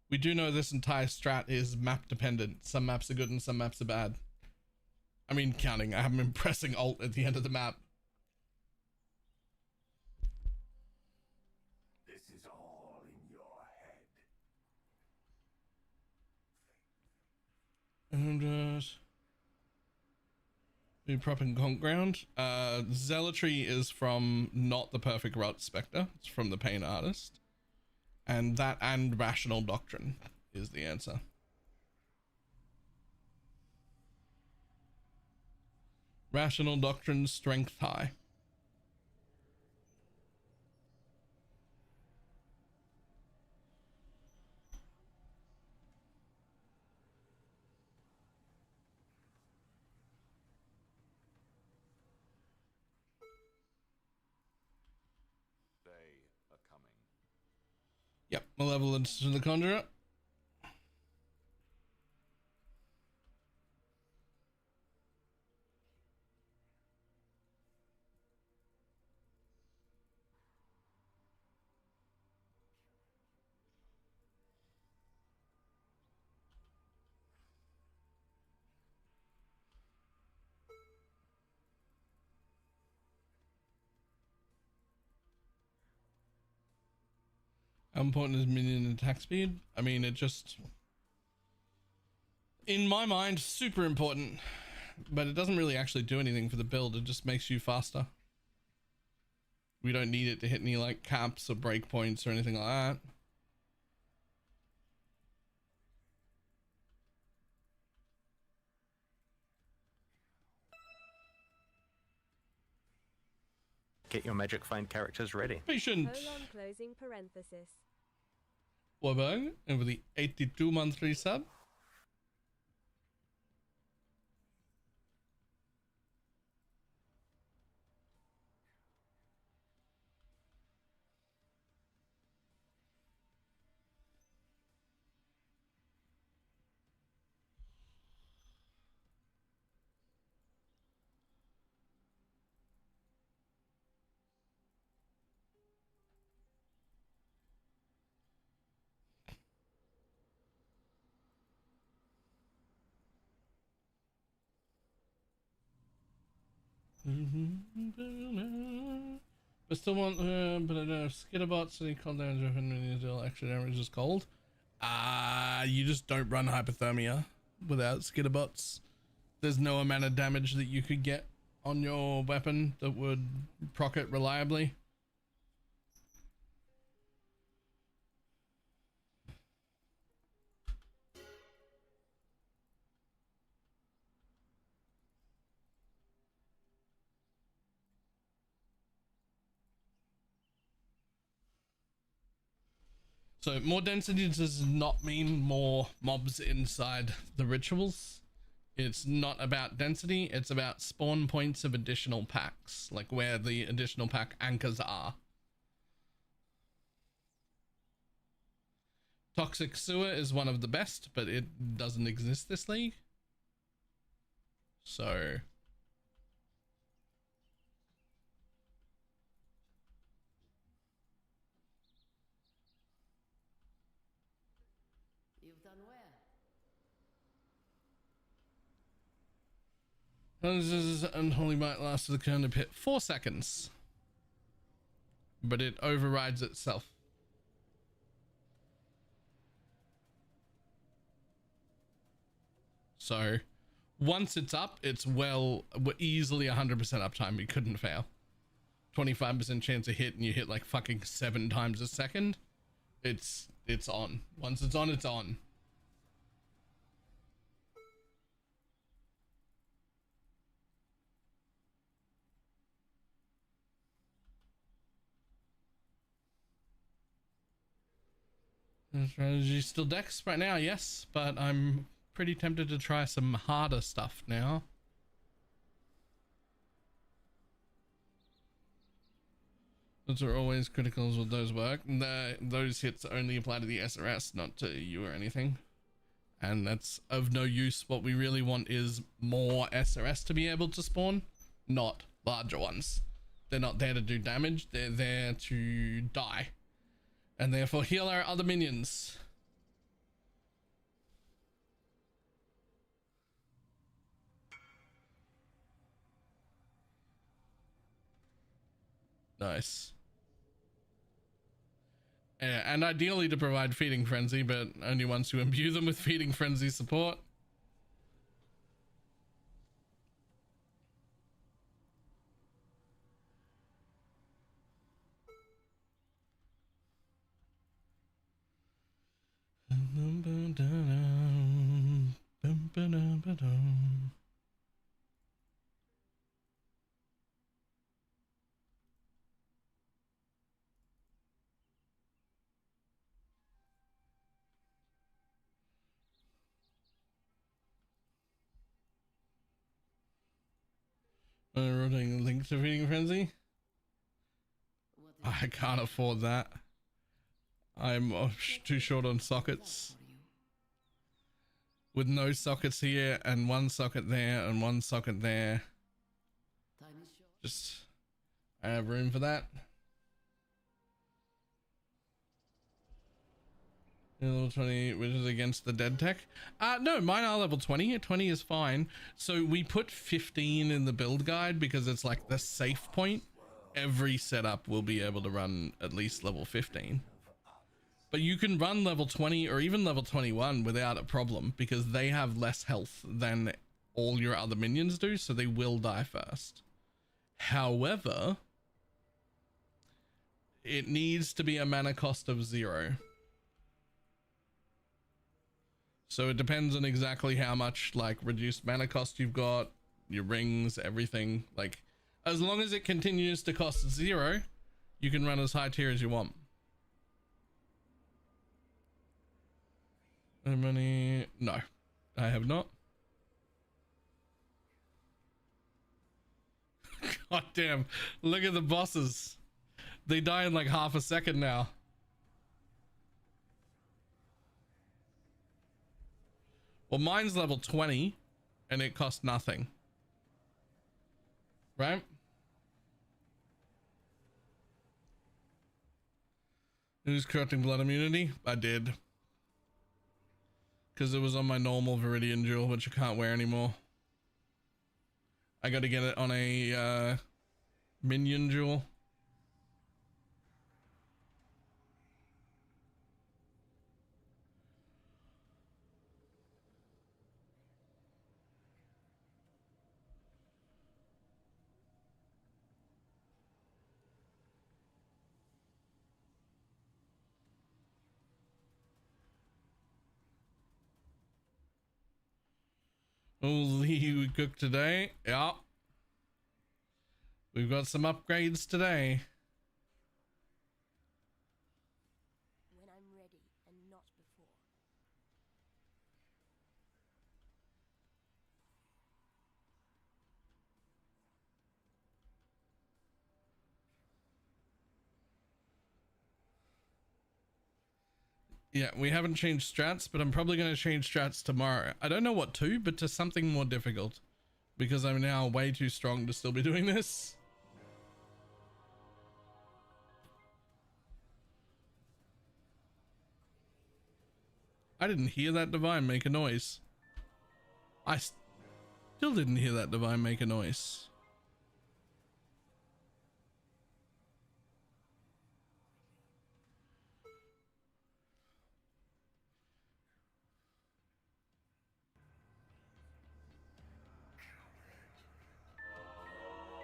Speaker 3: We do know this entire strat is map dependent. Some maps are good and some maps are bad. I mean, counting. I haven't been pressing alt at the end of the map.
Speaker 7: This is all in your head.
Speaker 3: New prop and conk ground. Zealotry is from not the perfect rot spectre. It's from the pain artist. And that and rational doctrine is the answer. Rational doctrine, strength high.
Speaker 5: They are coming.
Speaker 3: Yep, malevolence to the conjurer. How important is minion attack speed? I mean, it just, in my mind, super important, but it doesn't really actually do anything for the build. It just makes you faster. We don't need it to hit any like caps or breakpoints or anything like that.
Speaker 4: Get your magic find characters ready.
Speaker 3: Patient.
Speaker 6: Closing parenthesis.
Speaker 3: Warburg, and for the 82 monthly sub. But still want, but I don't have skitterbots, and he called down to extra damage is cold. You just don't run hypothermia without skitterbots. There's no amount of damage that you could get on your weapon that would proc it reliably. So more density does not mean more mobs inside the rituals. It's not about density, it's about spawn points of additional packs, like where the additional pack anchors are. Toxic Sewer is one of the best, but it doesn't exist this league. So
Speaker 8: You've done well.
Speaker 3: Unholy Might lasts the current pit 4 seconds, but it overrides itself. So once it's up, it's easily 100% uptime. You couldn't fail. 25% chance of hit, and you hit like fucking 7 times a second. It's on. Once it's on, it's on. Strategy still Dex right now, yes, but I'm pretty tempted to try some harder stuff now. Those are always criticals with those work. Those hits only apply to the SRS, not to you or anything. And that's of no use. What we really want is more SRS to be able to spawn, not larger ones. They're not there to do damage, they're there to die. And therefore heal our other minions. Nice. And ideally to provide Feeding Frenzy, but only once you imbue them with Feeding Frenzy support. Rotating link to Feeding Frenzy. I can't afford that. I'm too short on sockets. With no sockets here and one socket there and one socket there. Just, I have room for that. Level 20, which is against the dead tech. No, mine are level 20. 20 is fine. So we put 15 in the build guide because it's like the safe point. Every setup will be able to run at least level 15. But you can run level 20 or even level 21 without a problem because they have less health than all your other minions do, so they will die first. However, it needs to be a mana cost of 0. So it depends on exactly how much like reduced mana cost you've got, your rings, everything. Like, as long as it continues to cost 0, you can run as high tier as you want. No money? No, I have not. God damn, look at the bosses. They die in like half a second now. Well, mine's level 20 and it costs nothing. Right? Who's corrupting blood immunity? I did. Because it was on my normal Viridian jewel, which I can't wear anymore. I got to get it on a minion jewel. Holy, we cooked today. Yeah. We've got some upgrades today.
Speaker 10: When I'm ready and not before.
Speaker 3: Yeah, we haven't changed strats, but I'm probably going to change strats tomorrow. I don't know what to, but to something more difficult. Because I'm now way too strong to still be doing this. I didn't hear that divine make a noise. I still didn't hear that divine make a noise.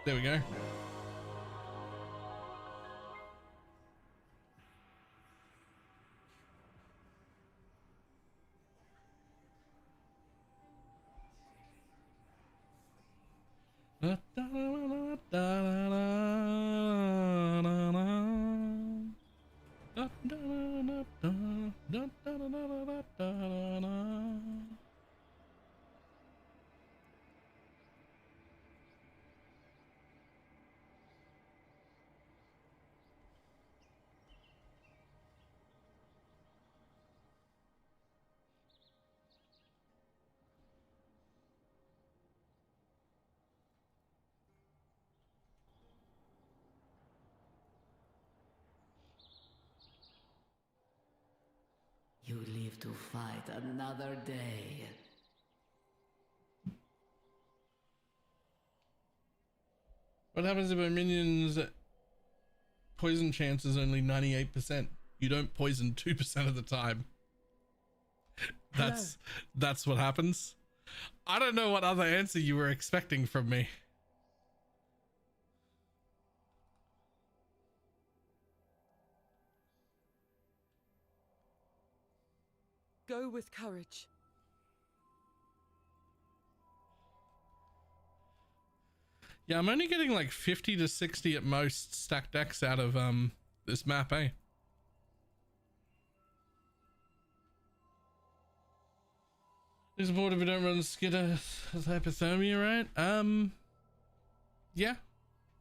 Speaker 3: There we go.
Speaker 8: You live to fight another day.
Speaker 3: What happens if a minion's poison chance is only 98%? You don't poison 2% of the time. That's what happens. I don't know what other answer you were expecting from me.
Speaker 9: Go with courage.
Speaker 3: Yeah, I'm only getting like 50 to 60 at most stacked decks out of this map, eh? Is bored if we don't run skidder with hypothermia, right? Yeah.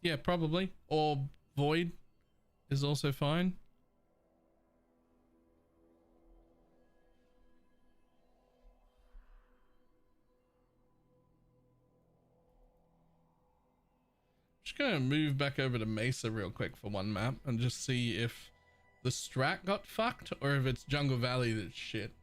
Speaker 3: Yeah, probably. Or void is also fine. Just gonna move back over to Mesa real quick for one map and just see if the strat got fucked or if it's Jungle Valley that's shit.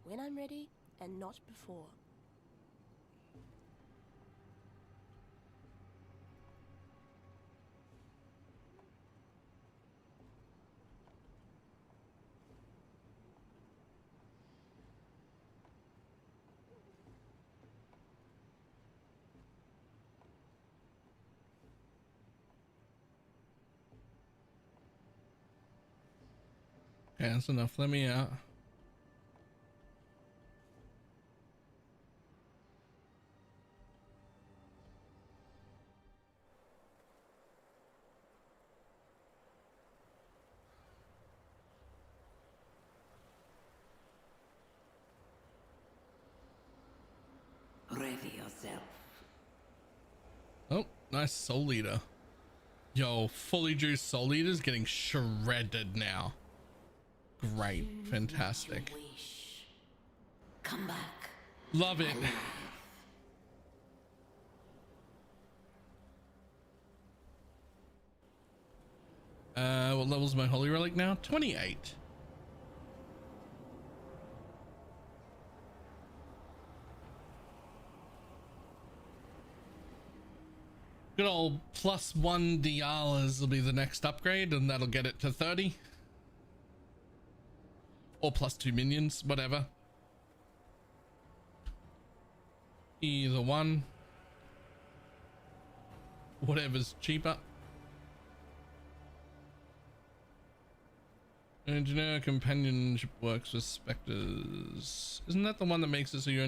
Speaker 10: When I'm ready, and not before.
Speaker 3: Okay, that's enough. Let me out.
Speaker 8: Ready yourself.
Speaker 3: Oh, nice Soul Eater. Yo, fully juiced Soul Eater's getting shredded now. Great. Fantastic.
Speaker 8: Wish. Come back.
Speaker 3: Love it. What level's my Holy Relic now? 28. Good old +1 Dialas will be the next upgrade, and that'll get it to 30. Or +2 minions, whatever. Either one. Whatever's cheaper. Engineer companionship works with specters. Isn't that the one that makes it so you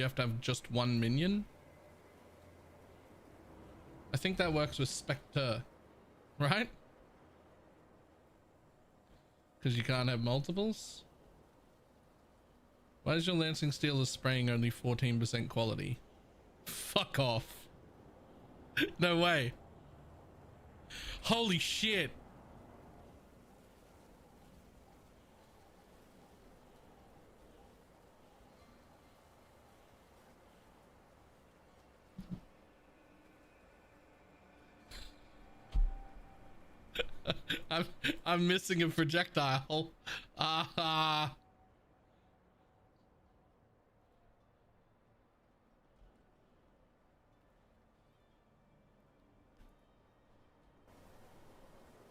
Speaker 3: have to have just one minion? I think that works with Spectre, right? Because you can't have multiples. Why is your Lancing Steel spraying only 14% quality? Fuck off. No way. Holy shit. I'm missing a projectile.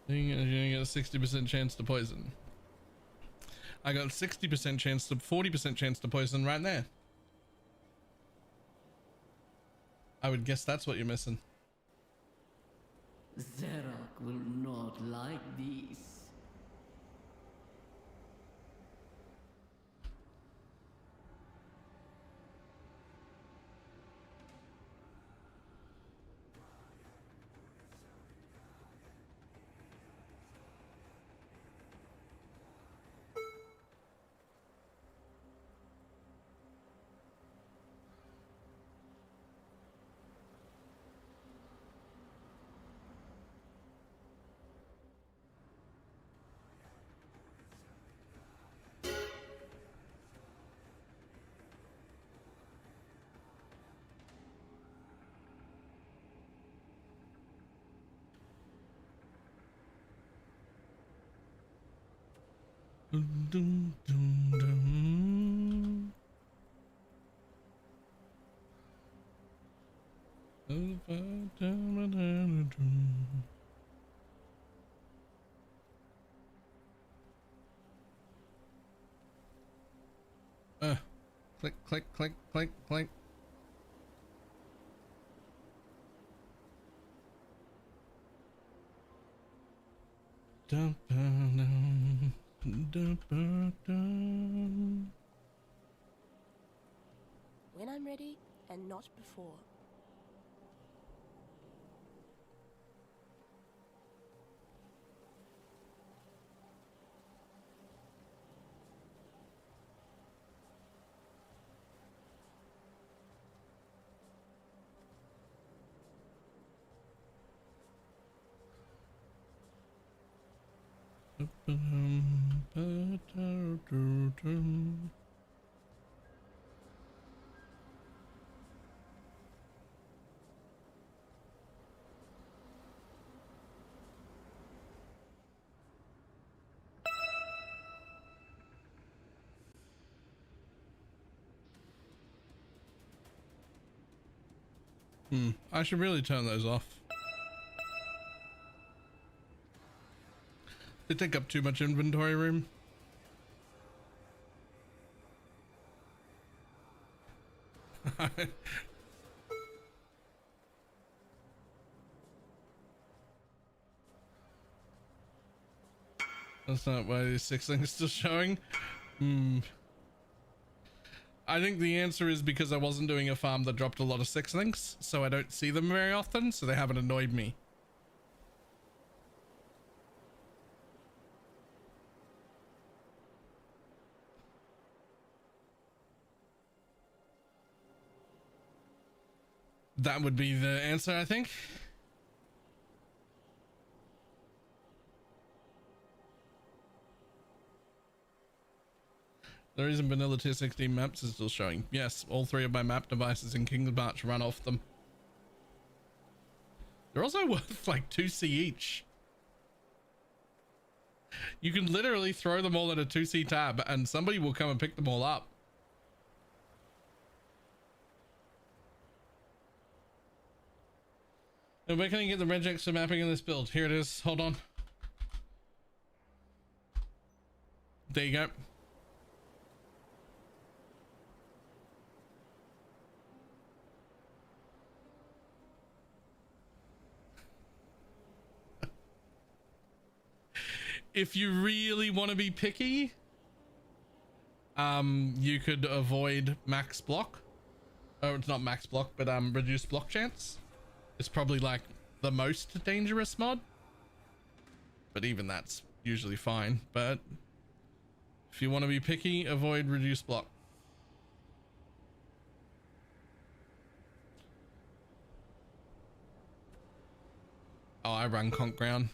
Speaker 3: You got a 60% chance to poison. I got 60% chance to 40% chance to poison right there. I would guess that's what you're missing.
Speaker 8: Zerak will not like this.
Speaker 3: Dun, dun, dun, dun. Click, click, click, click, click. Dun, dun, dun, dun, dun, dun.
Speaker 10: When I'm ready, and not before.
Speaker 3: I should really turn those off. They take up too much inventory room. That's not why these 6 things still showing. I think the answer is because I wasn't doing a farm that dropped a lot of 6 links, so I don't see them very often, so they haven't annoyed me. That would be the answer, I think. The reason vanilla tier 16 maps is still showing. Yes, all 3 of my map devices in King's March run off them. They're also worth like 2C each. You can literally throw them all in a 2C tab and somebody will come and pick them all up. And where can I get the regex for mapping in this build? Here it is. Hold on. There you go. If you really want to be picky, you could avoid max block. Oh, it's not max block, but reduced block chance. It's probably like the most dangerous mod. But even that's usually fine. But if you want to be picky, avoid reduced block. Oh, I run conk ground.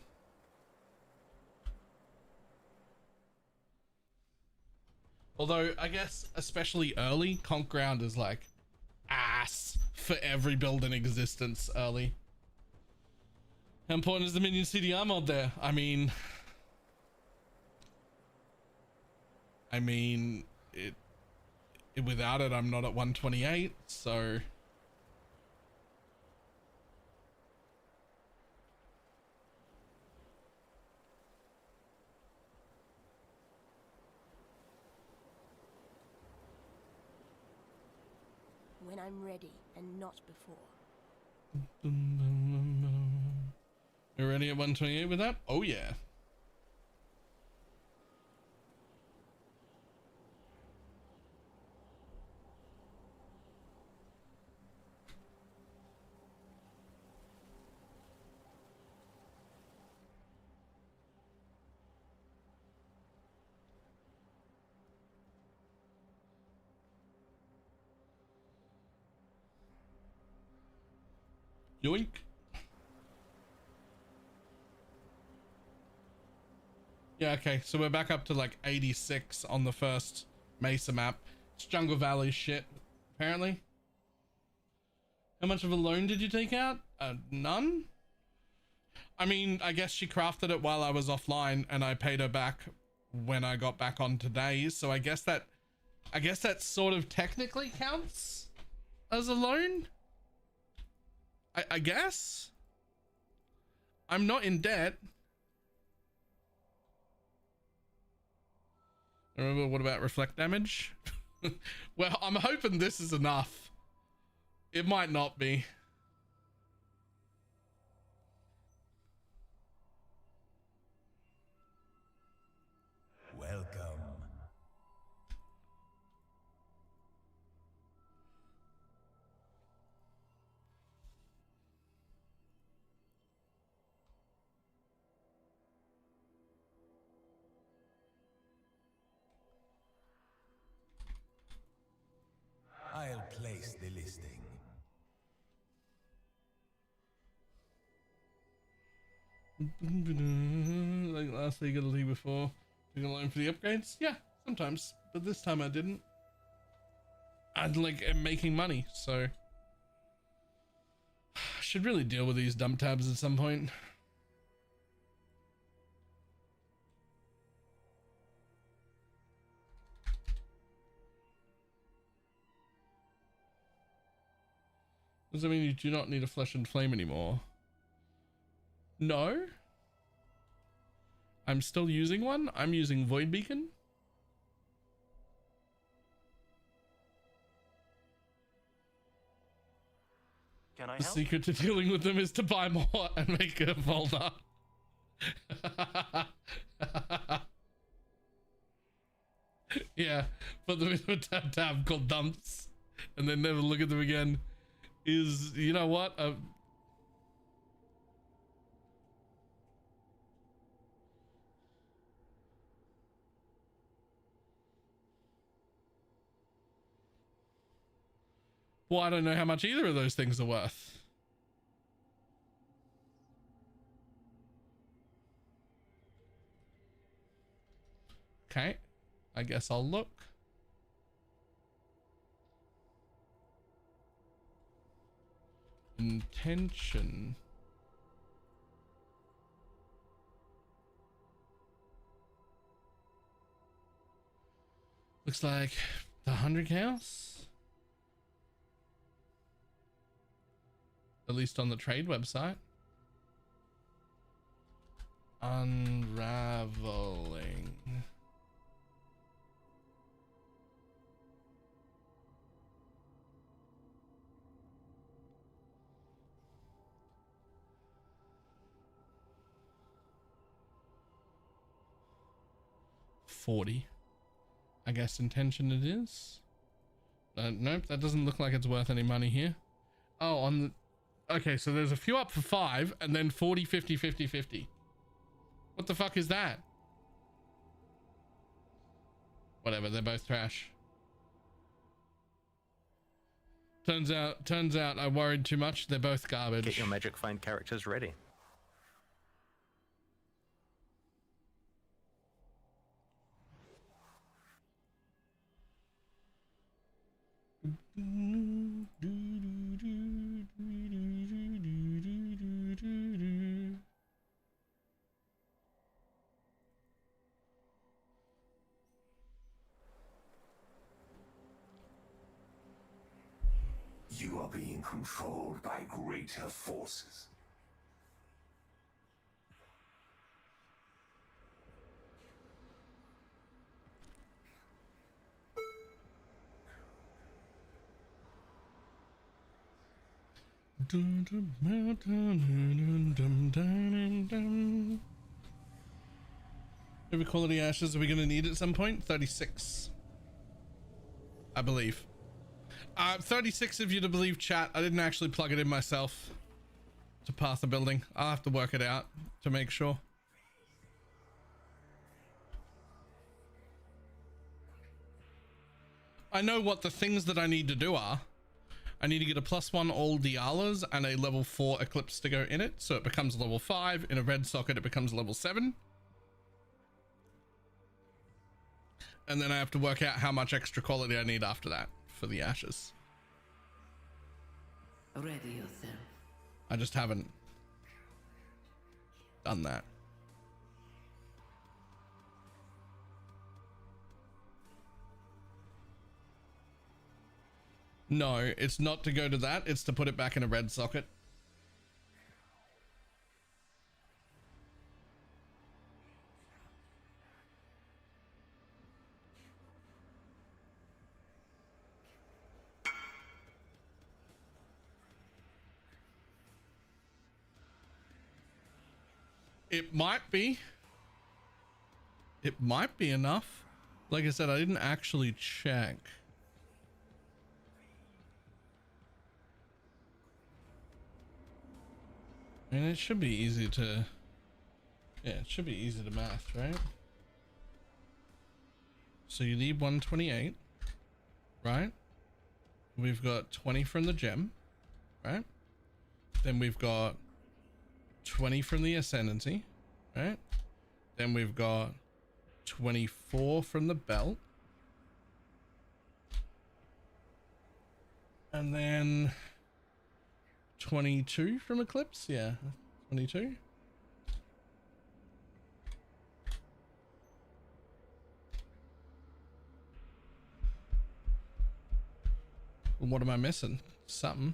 Speaker 3: Although, I guess, especially early, conk ground is like ass for every build in existence early. How important is the minion CDR mod there? I mean, without it, I'm not at 128, so...
Speaker 10: When I'm ready, and not before.
Speaker 3: You're ready at 128 with that? Oh yeah. Yoink. Yeah, okay, so we're back up to like 86 on the first Mesa map. It's Jungle Valley shit, apparently. How much of a loan did you take out? None? I mean, I guess she crafted it while I was offline and I paid her back when I got back on today. So I guess that sort of technically counts as a loan. I guess. I'm not in debt. Remember, what about reflect damage? Well, I'm hoping this is enough. It might not be.
Speaker 7: Welcome. I'll place the listing.
Speaker 3: Like last league or the league before. Took a loan for the upgrades? Yeah, sometimes. But this time I didn't. I'd like am making money, so I should really deal with these dump tabs at some point. Does that mean you do not need a flesh and flame anymore? No. I'm still using one. I'm using Void Beacon.
Speaker 4: Can I
Speaker 3: The
Speaker 4: help?
Speaker 3: secret to dealing with them is to buy more and make a folder. Yeah, put them into a tab called dumps and then never look at them again. Is, you know what? Well, I don't know how much either of those things are worth. Okay, I guess I'll look. Intention. Looks like the 100 chaos. At least on the trade website. Unraveling. $40. I guess intention it is. Nope, that doesn't look like it's worth any money here. Oh, on the... Okay, so there's a few up for 5 and then 40, 50, 50, 50. What the fuck is that? Whatever, they're both trash. Turns out I worried too much. They're both garbage.
Speaker 4: Get your magic find characters ready.
Speaker 7: You are being controlled by greater forces.
Speaker 3: Every quality ashes are we going to need at some point? 36. I believe. 36 if you're to believe chat. I didn't actually plug it in myself to pass the building. I'll have to work it out to make sure. I know what the things that I need to do are. I need to get a +1 all Dialas and a level 4 Eclipse to go in it. So it becomes level 5. In a red socket, it becomes level 7. And then I have to work out how much extra quality I need after that for the ashes.
Speaker 8: Ready yourself.
Speaker 3: I just haven't done that. No, it's not to go to that. It's to put it back in a red socket. It might be. It might be enough. Like I said, I didn't actually check. I mean, it should be easy to... Yeah, it should be easy to math, right? So you need 128, right? We've got 20 from the gem, right? Then we've got 20 from the ascendancy, right? Then we've got 24 from the belt. And then 22 from eclipse, yeah, 22. Well, what am I missing? Something.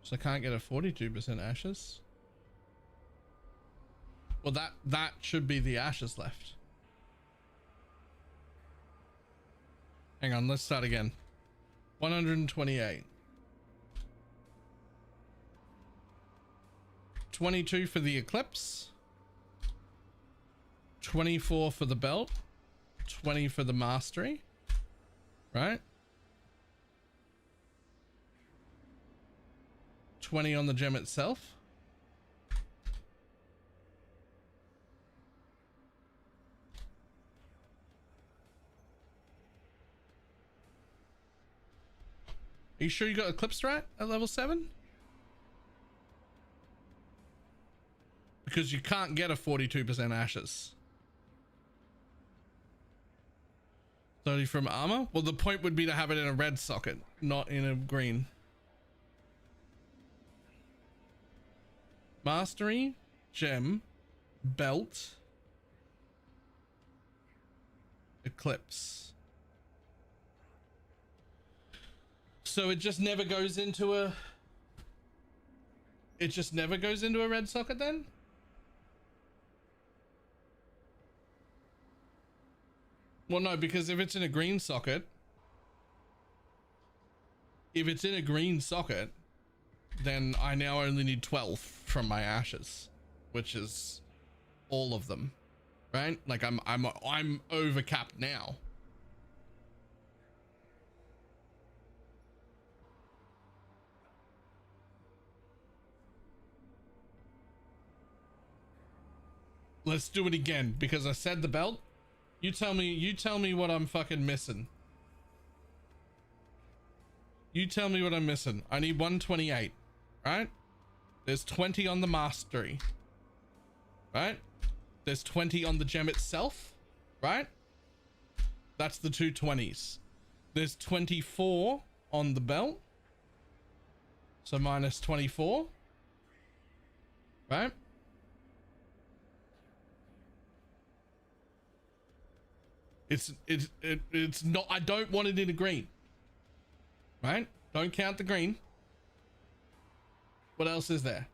Speaker 3: So I can't get a 42% ashes. Well, that should be the ashes left. Hang on, let's start again. 128. 22 for the eclipse. 24 for the belt. 20 for the mastery. Right? 20 on the gem itself. Are you sure you got Eclipse right at level 7? Because you can't get a 42% ashes. 30 from armor? Well, the point would be to have it in a red socket, not in a green. Mastery, gem, belt, eclipse. So it just never goes into a... It just never goes into a red socket then? Well, no, because if it's in a green socket... If it's in a green socket, then I now only need 12 from my ashes, which is all of them, right? Like I'm over capped now. Let's do it again because I said the belt. You tell me what I'm fucking missing. You tell me what I'm missing. I need 128, right? There's 20 on the mastery, right? There's 20 on the gem itself, right? That's the two 20s. There's 24 on the belt. So minus 24, right? It's not, I don't want it in a green, right? Don't count the green. What else is there?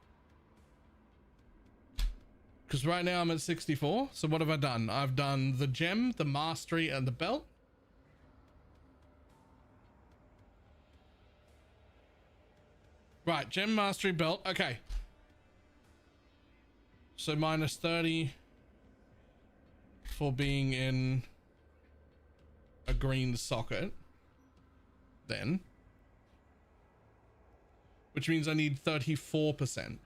Speaker 3: Because right now I'm at 64. So what have I done? I've done the gem, the mastery, and the belt. Right, gem, mastery, belt. Okay. So minus 30 for being in a green socket. Then. Which means I need 34%.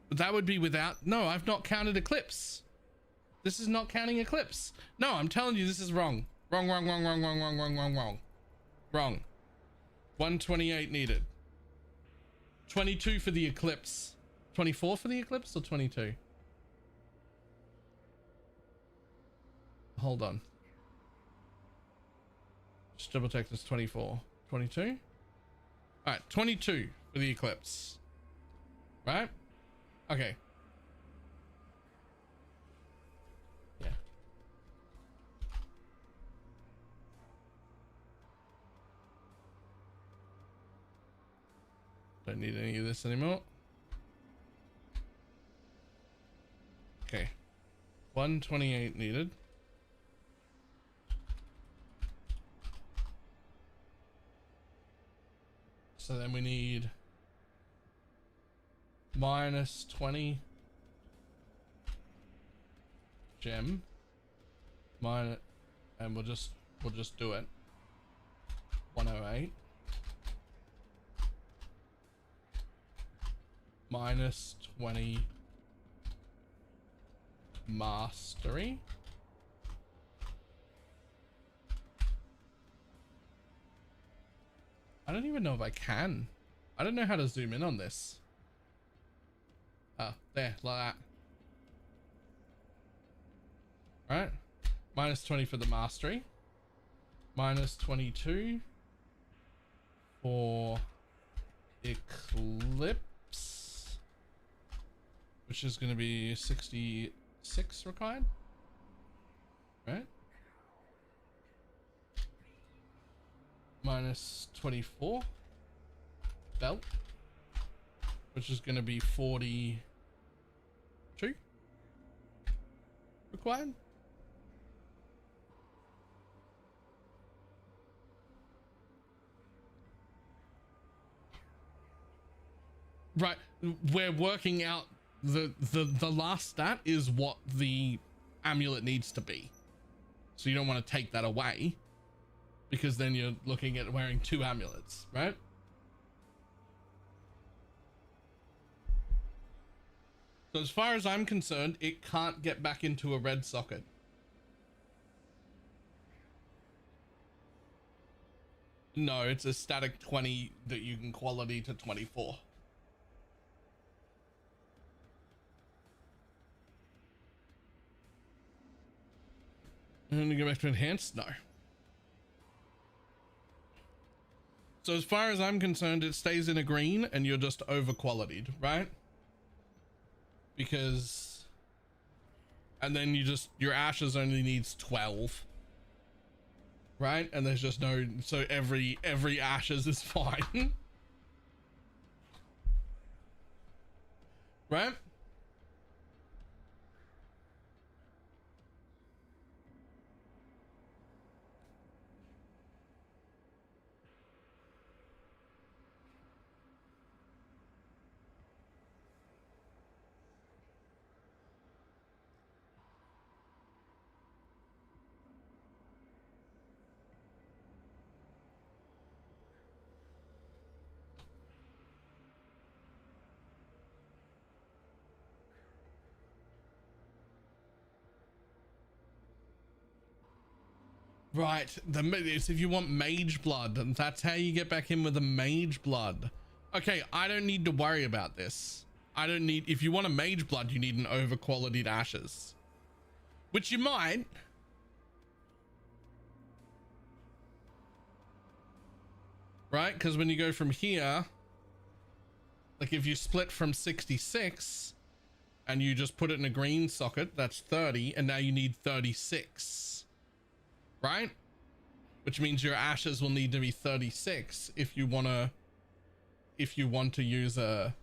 Speaker 3: But that would be without... No, I've not counted Eclipse. This is not counting Eclipse. No, I'm telling you this is wrong. Wrong. 128 needed. 22 for the Eclipse. 24 for the Eclipse or 22? Hold on. Just double check this. 24. 22? All right, 22 for the Eclipse. Right? Okay. Yeah. Don't need any of this anymore. Okay. 128 needed. So then we need minus 20 gem minus, and we'll just do it. 108 minus 20 mastery. I don't even know if I can. I don't know how to zoom in on this. Oh, there, like that. Right? Minus 20 for the mastery. Minus 22 for eclipse, which is going to be 66 required. Right? Minus 24 belt, which is going to be 42 required. Right, we're working out the last stat is what the amulet needs to be, so you don't want to take that away, because then you're looking at wearing 2 amulets, right? So as far as I'm concerned, it can't get back into a red socket. No, it's a static 20 that you can quality to 24. And then you go back to enhanced? No. So as far as I'm concerned, it stays in a green and you're just over qualityed, right? Because, and then you just, your ashes only needs 12, right? And there's just no, so every ashes is fine. Right? Right, it's if you want mage blood, and that's how you get back in with a mage blood. Okay, I don't need to worry about this. I don't need, if you want a mage blood, you need an over qualityed ashes, which you might. Right, because when you go from here, like if you split from 66 and you just put it in a green socket, that's 30, and now you need 36. Right? Which means your ashes will need to be 36 if you want to use a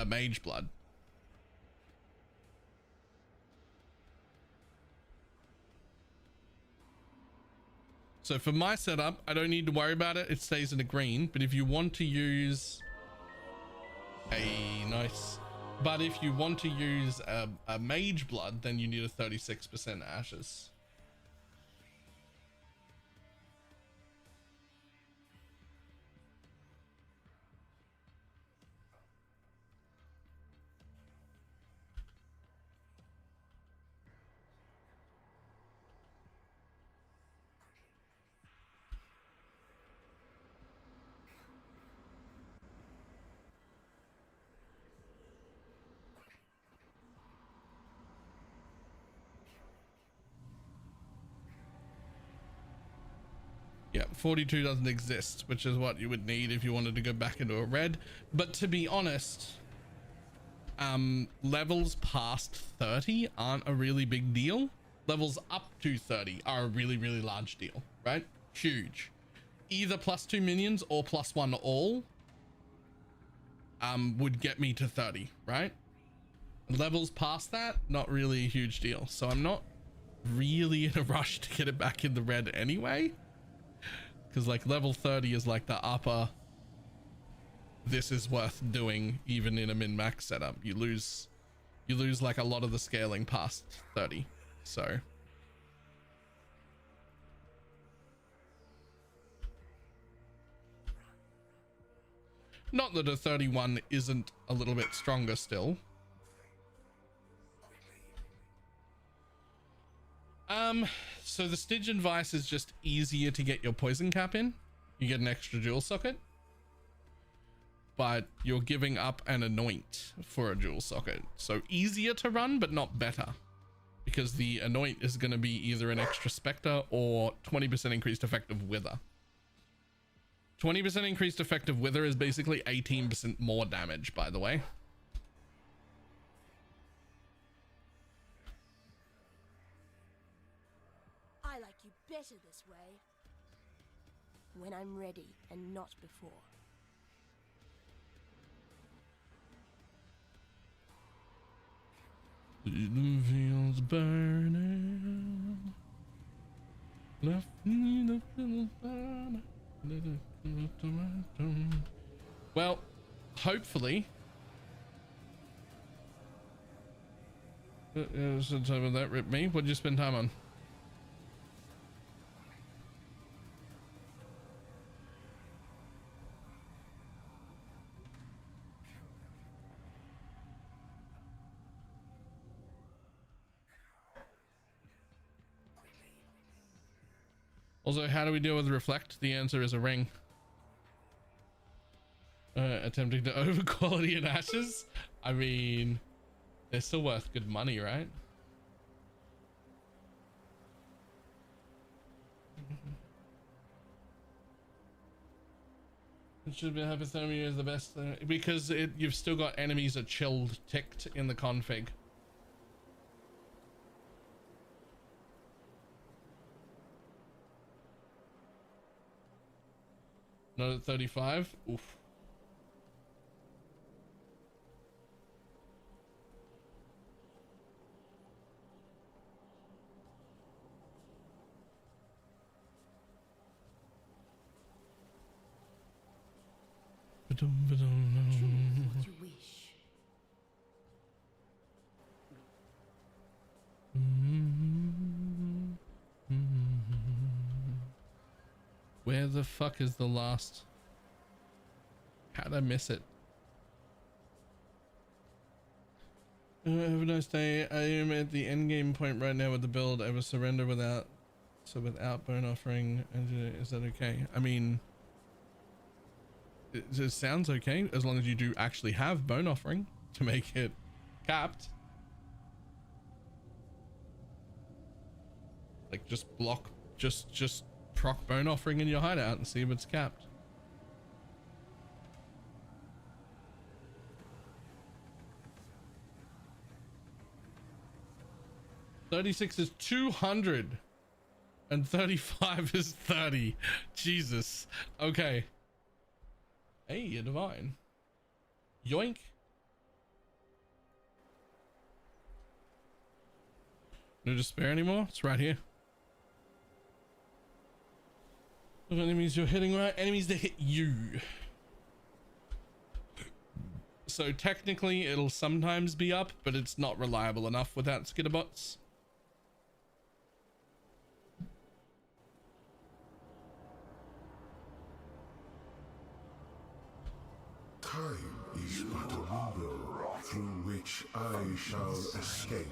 Speaker 3: mage blood. So for my setup, I don't need to worry about it. It stays in the green, but if you want to use but if you want to use a mage blood, then you need a 36% ashes. Yeah, 42 doesn't exist, which is what you would need if you wanted to go back into a red. But to be honest, levels past 30 aren't a really big deal. Levels up to 30 are a really, really large deal, right? Huge. Either +2 minions or +1 all would get me to 30, right? Levels past that, not really a huge deal. So I'm not really in a rush to get it back in the red anyway, because like level 30 is like the upper, this is worth doing even in a min-max setup. You lose like a lot of the scaling past 30. So not that a 31 isn't a little bit stronger still. So the Stygian Vice is just easier to get your poison cap in. You get an extra dual socket, but you're giving up an anoint for a dual socket. So easier to run, but not better, because the anoint is going to be either an extra specter or 20% increased effective wither. 20% increased effective wither is basically 18% more damage, by the way.
Speaker 10: I like you better this way. When I'm ready and not before.
Speaker 3: The fields burning. Left me the fields burning. Well, hopefully. That ripped me. What'd you spend time on? Also, how do we deal with reflect? The answer is a ring. Attempting to over quality in ashes. I mean, they're still worth good money, right? It should be hypothermia is the best thing because you've still got enemies are chilled ticked in the config. Not at 35. Oof.
Speaker 8: Choose what you wish.
Speaker 3: Where the fuck is the last? How'd I miss it? Have a nice day. I am at the end game point right now with the build. I will surrender without bone offering. Is that okay? I mean, it sounds okay as long as you do actually have bone offering to make it capped. Like just block, just proc bone offering in your hideout and see if it's capped. $36 is 200 and 35 is 30. Jesus. Okay. Hey, you're divine. Yoink. No despair anymore? It's right here. Enemies you're hitting, right? Enemies that hit you. So technically it'll sometimes be up, but it's not reliable enough without skitterbots.
Speaker 11: Time is but a window through which I shall escape.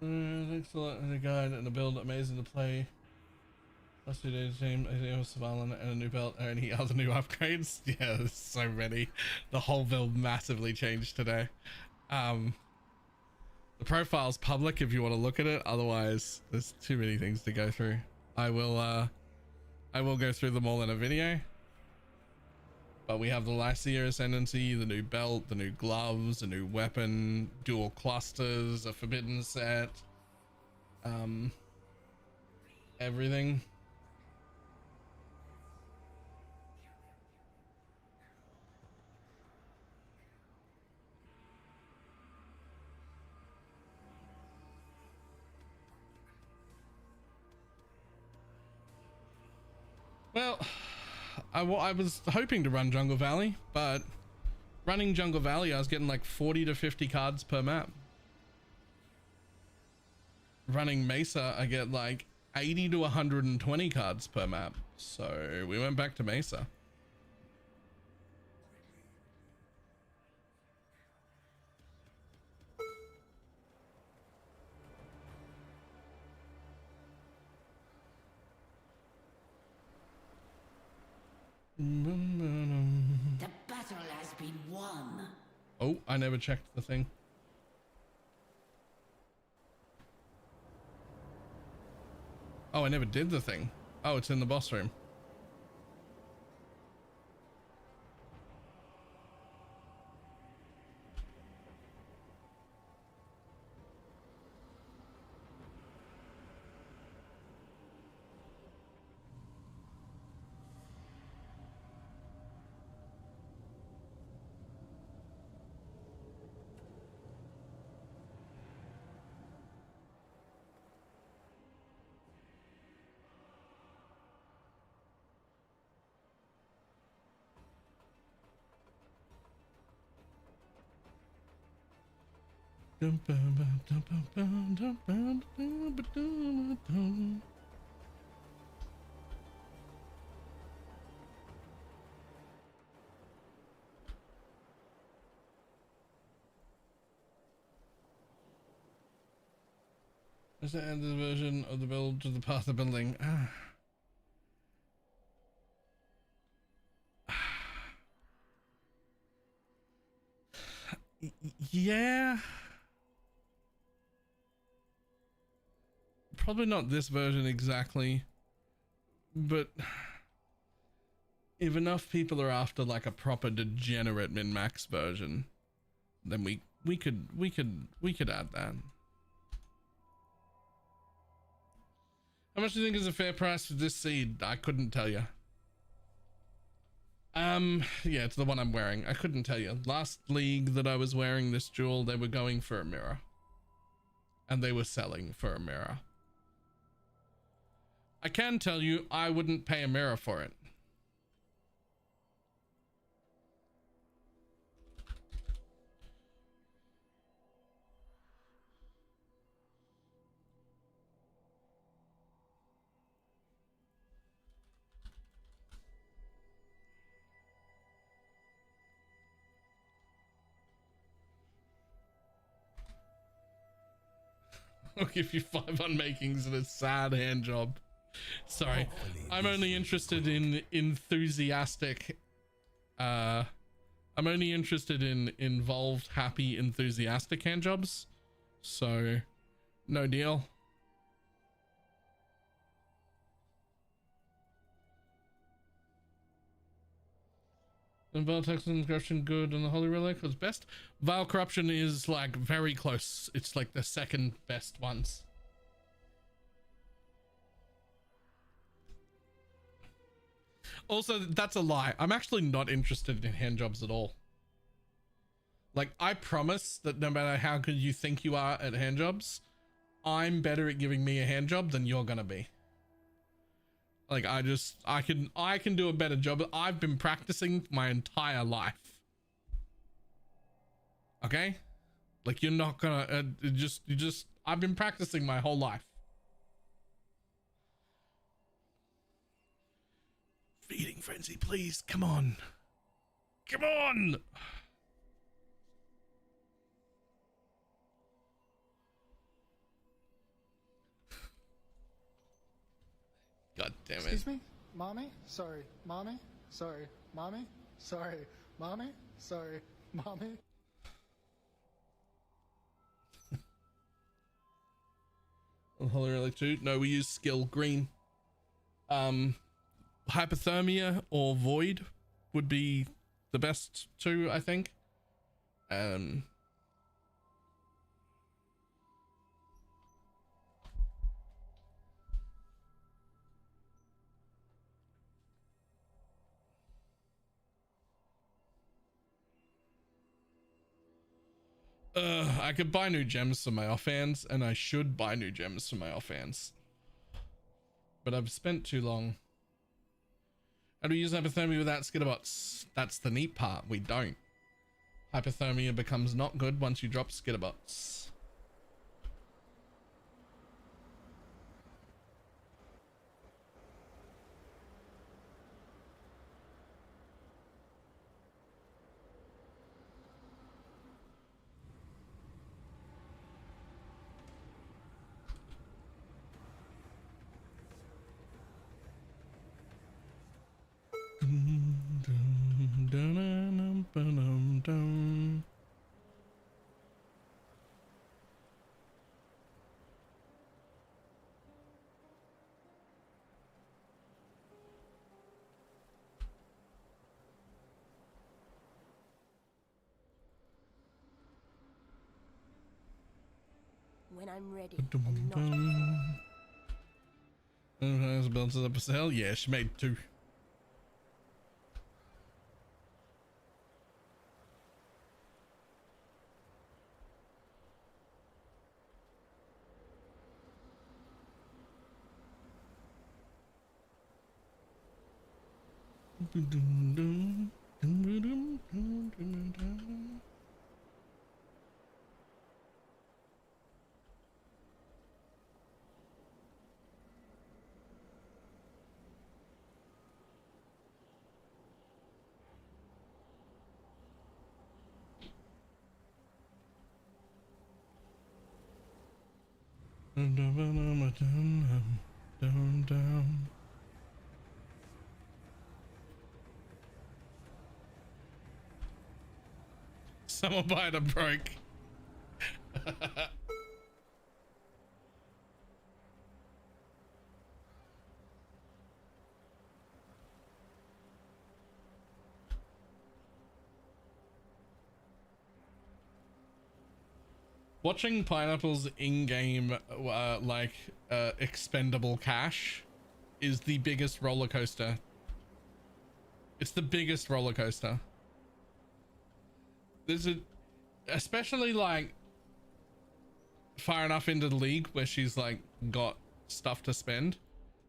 Speaker 11: Thanks a lot for the guide and the build. Amazing to play. Last 2 days, James, I was surveilling and a new belt. Or any other new upgrades? Yeah, there's so many. The whole build massively changed today. The profile's public if you want to look at it. Otherwise, there's too many things to go through. I will go through them all in a video. But we have the Lycia Ascendancy, the new belt, the new gloves, a new weapon, dual clusters, a forbidden set, everything. Well, I was hoping to run Jungle Valley, but running Jungle Valley, I was getting like 40 to 50 cards per map. Running Mesa, I get like 80 to 120 cards per map. So we went back to Mesa.
Speaker 8: The battle has been won.
Speaker 11: Oh, I never checked the thing. Oh, I never did the thing. Oh, it's in the boss room. Is that end of the version of the build to the path of the building? Yeah. Probably not this version exactly, but if enough people are after like a proper degenerate min-max version, then we could add that. How much do you think is a fair price for this seed? I couldn't tell you. Yeah, it's the one I'm wearing. I couldn't tell you. Last league that I was wearing this jewel, they were going for a mirror. And they were selling for a mirror. I can tell you, I wouldn't pay a mirror for it. I'll give you 5 on makings and a sad hand job. Sorry, I'm only interested in enthusiastic. I'm only interested in involved, happy, enthusiastic hand jobs. So, no deal. And Vile Texan Corruption good and the Holy Relic was best. Vile Corruption is like very close. It's like the second best ones. Also, that's a lie. I'm actually not interested in hand jobs at all. Like, I promise that no matter how good you think you are at hand jobs, I'm better at giving me a hand job than you're gonna be. Like, I can do a better job. I've been practicing my entire life. Okay? Like, you're not gonna, I've been practicing my whole life. Feeding frenzy, please. Come on. Come on. God damn it.
Speaker 12: Excuse me? Mommy? Sorry. Mommy? Sorry. Mommy? Sorry. Mommy? Sorry. Mommy?
Speaker 11: Holy Relic 2? No, we use skill green. Hypothermia or Void would be the best two, I think. I could buy new gems for my offhands, and I should buy new gems for my offhands. But I've spent too long. How do we use hypothermia without skitterbots? That's the neat part. We don't. Hypothermia becomes not good once you drop skitterbots.
Speaker 10: When I'm ready and not
Speaker 11: Built it up a hell. Yeah, she made 2. Someone buy it a broke. Watching Pineapple's in-game expendable cash is the biggest roller coaster. It's the biggest roller coaster. There's especially like far enough into the league where she's like got stuff to spend.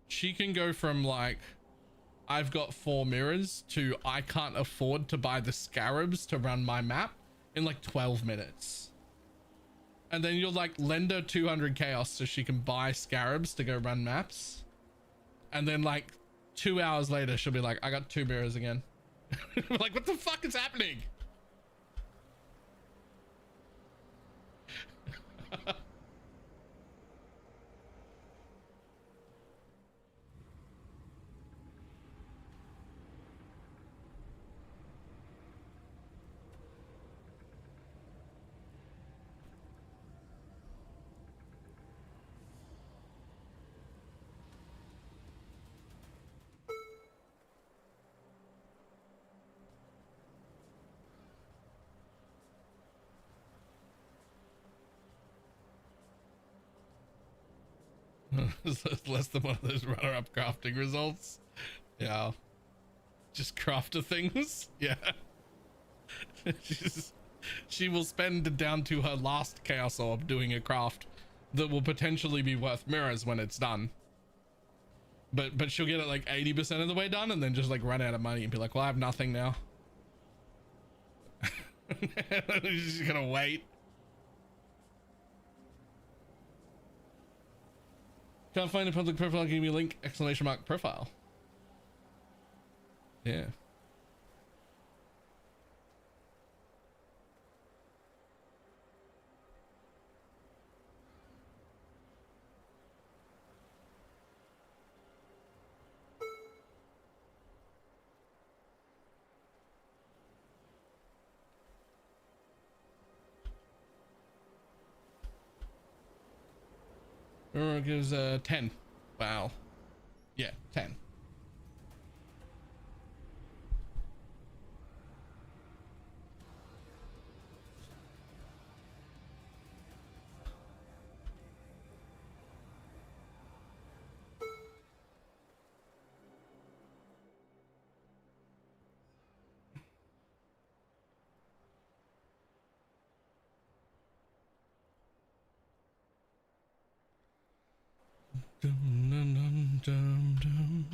Speaker 11: She can go from like, I've got 4 mirrors to I can't afford to buy the scarabs to run my map in like 12 minutes. And then you'll like lend her 200 chaos so she can buy scarabs to go run maps. And then like 2 hours later, she'll be like, I got 2 mirrors again. Like, what the fuck is happening? Less than one of those runner-up crafting results. Yeah, just craft things. Yeah. She will spend down to her last chaos orb doing a craft that will potentially be worth mirrors when it's done, but she'll get it like 80% of the way done and then just like run out of money and be like, well, I have nothing now. She's gonna wait. Can't find a public profile. Give me a link! ! Profile. Yeah. Gives 10. Wow. Yeah, 10. Dum, dum, dum, dum, dum.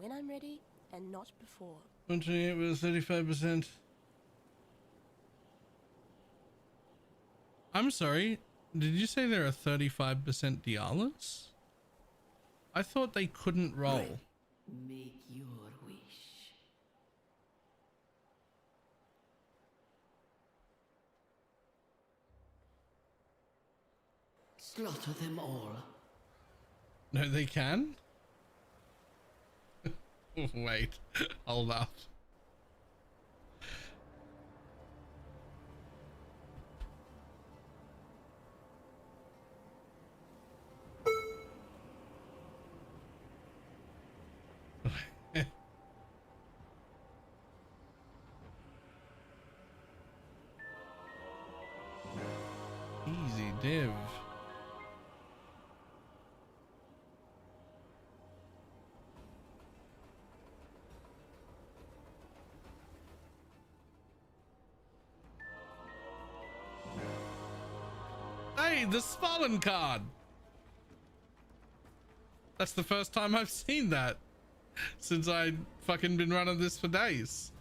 Speaker 10: when I'm ready and not before.
Speaker 11: 28 with 35%. I'm sorry, did you say there are 35% Dialas? I thought they couldn't roll.
Speaker 8: Make your wish. Slaughter them all.
Speaker 11: No, they can? Wait, hold up. Easy div. Hey, the Svalin card. That's the first time I've seen that since I fucking been running this for days,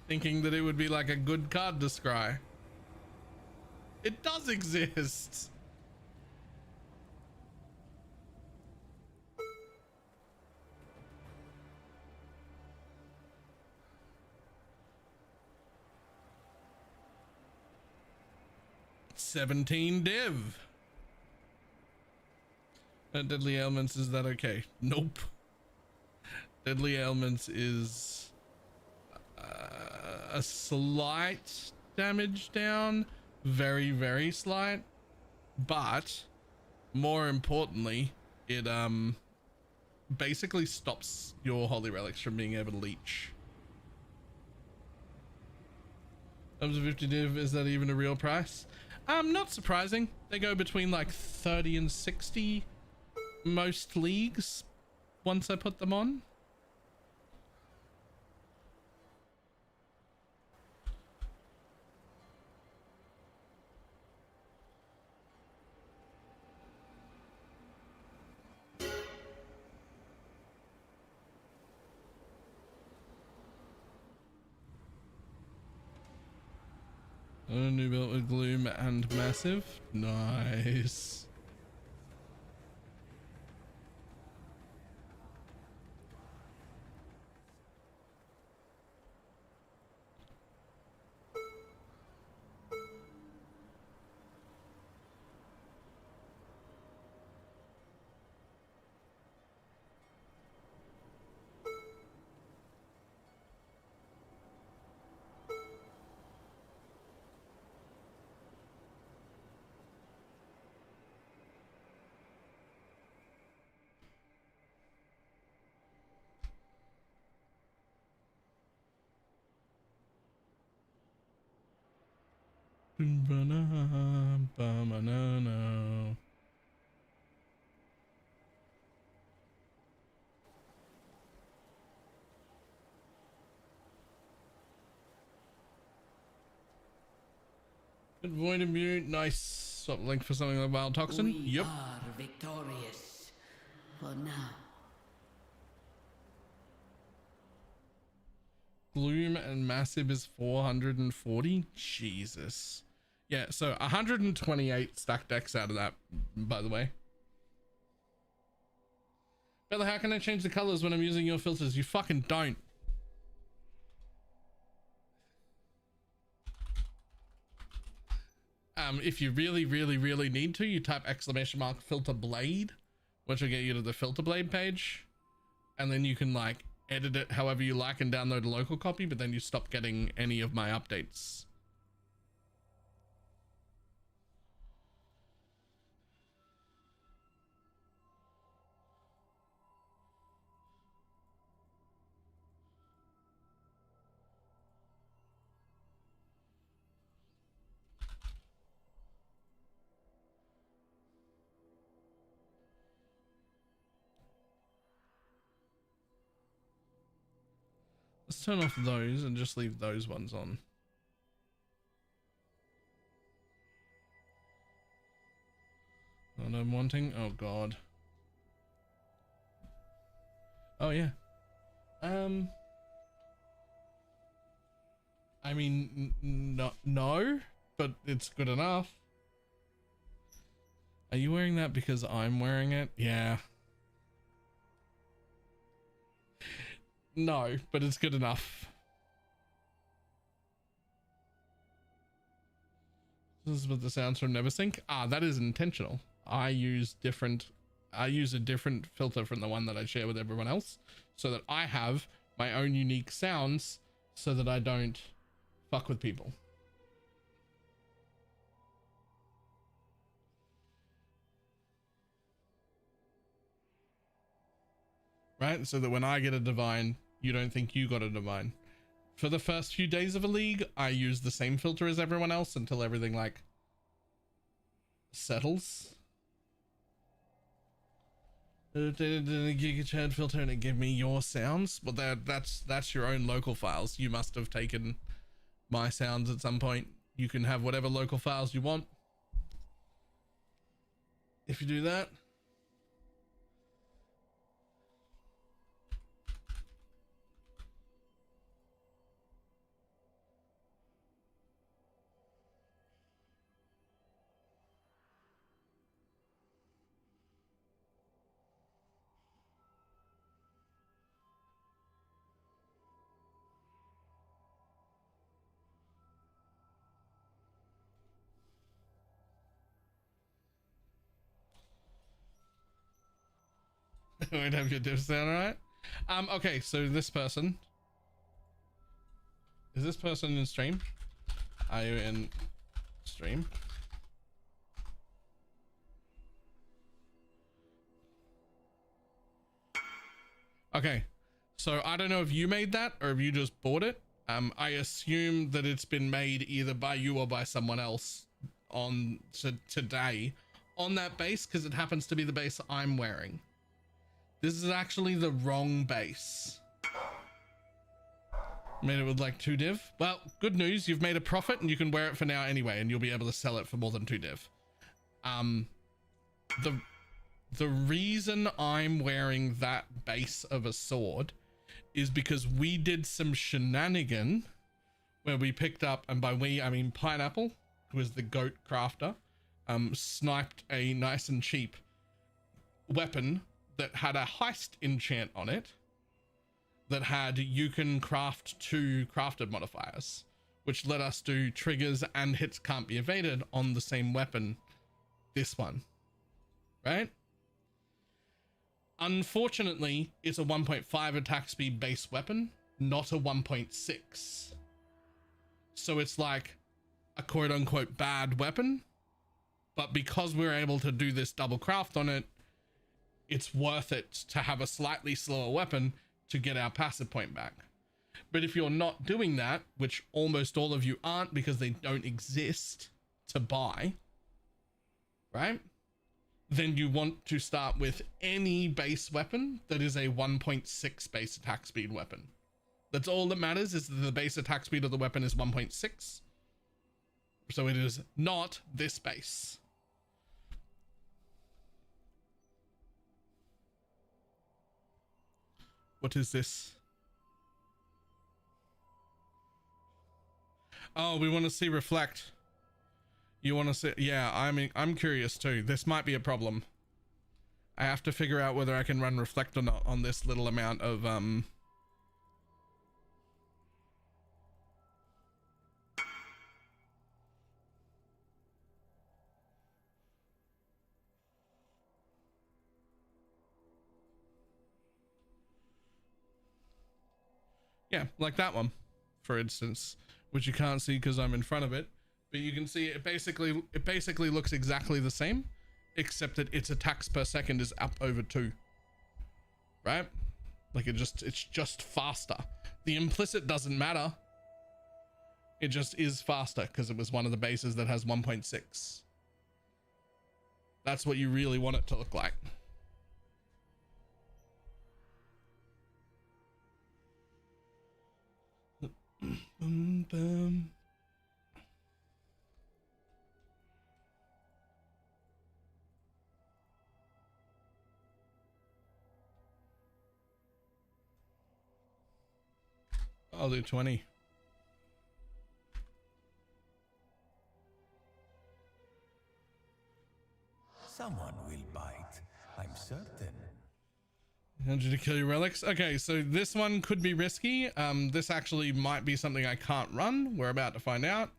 Speaker 11: thinking that it would be like a good card to scry. It does exist. $17 div. Deadly ailments, is that okay? Nope. Deadly ailments is a slight damage down, very, very slight, but more importantly, it basically stops your holy relics from being able to leech. Up to 50 div, is that even a real price? Not surprising. They go between like 30 and 60 most leagues once I put them on. A new build with Gloom and Massive. Nice. Banana. Good void immune. Nice. Swap link for something like Wild Toxin.
Speaker 8: We
Speaker 11: Yep.
Speaker 8: are victorious. For now.
Speaker 11: Gloom and Massive is 440. Jesus. Yeah, so 128 stack decks out of that, by the way. Bella, how can I change the colors when I'm using your filters? You fucking don't. If you really, really, really need to, you type ! filter blade, which will get you to the filter blade page. And then you can like edit it however you like and download a local copy, but then you stop getting any of my updates. Let's turn off those and just leave those ones on. What I'm wanting? Oh god. Oh yeah, I mean, no, but it's good enough. Are you wearing that because I'm wearing it? Yeah. No, but it's good enough. This is what the sounds from Neversync. Ah, that is intentional. I use a different filter from the one that I share with everyone else, so that I have my own unique sounds, so that I don't fuck with people. Right? So that when I get a divine, you don't think you got a divine. For the first few days of a league, I use the same filter as everyone else until everything like settles. Giga filter and it give me your sounds. Well, that's your own local files. You must have taken my sounds at some point. You can have whatever local files you want if you do that. Wait, have your div sound right? Okay, so this person, is this person in stream? Are you in stream? Okay, so I don't know if you made that or if you just bought it. I assume that it's been made either by you or by someone else on today on that base, because it happens to be the base I'm wearing. This is actually the wrong base. Made it with like 2 div. Well, good news, you've made a profit and you can wear it for now anyway, and you'll be able to sell it for more than 2 div. The reason I'm wearing that base of a sword is because we did some shenanigan where we picked up, and by we I mean Pineapple, who is the goat crafter, sniped a nice and cheap weapon that had a heist enchant on it that had you can craft 2 crafted modifiers, which let us do triggers and hits can't be evaded on the same weapon, this one, right? Unfortunately, it's a 1.5 attack speed base weapon, not a 1.6. So it's like a quote unquote bad weapon, but because we're able to do this double craft on it, it's worth it to have a slightly slower weapon to get our passive point back. But if you're not doing that, which almost all of you aren't because they don't exist to buy, right? Then you want to start with any base weapon that is a 1.6 base attack speed weapon. That's all that matters, is that the base attack speed of the weapon is 1.6. So it is not this base. What is this? Oh, we want to see reflect. You want to see? Yeah, I mean, I'm curious too. This might be a problem. I have to figure out whether I can run reflect or not on this little amount of yeah, like that one, for instance, which you can't see because I'm in front of it, but you can see it basically looks exactly the same, except that its attacks per second is up over 2, right? Like it's just faster. The implicit doesn't matter. It just is faster because it was one of the bases that has 1.6. That's what you really want it to look like. I'll do 20.
Speaker 7: Someone will bite, I'm certain.
Speaker 11: 100 to kill your relics. Okay, so this one could be risky. This actually might be something I can't run. We're about to find out.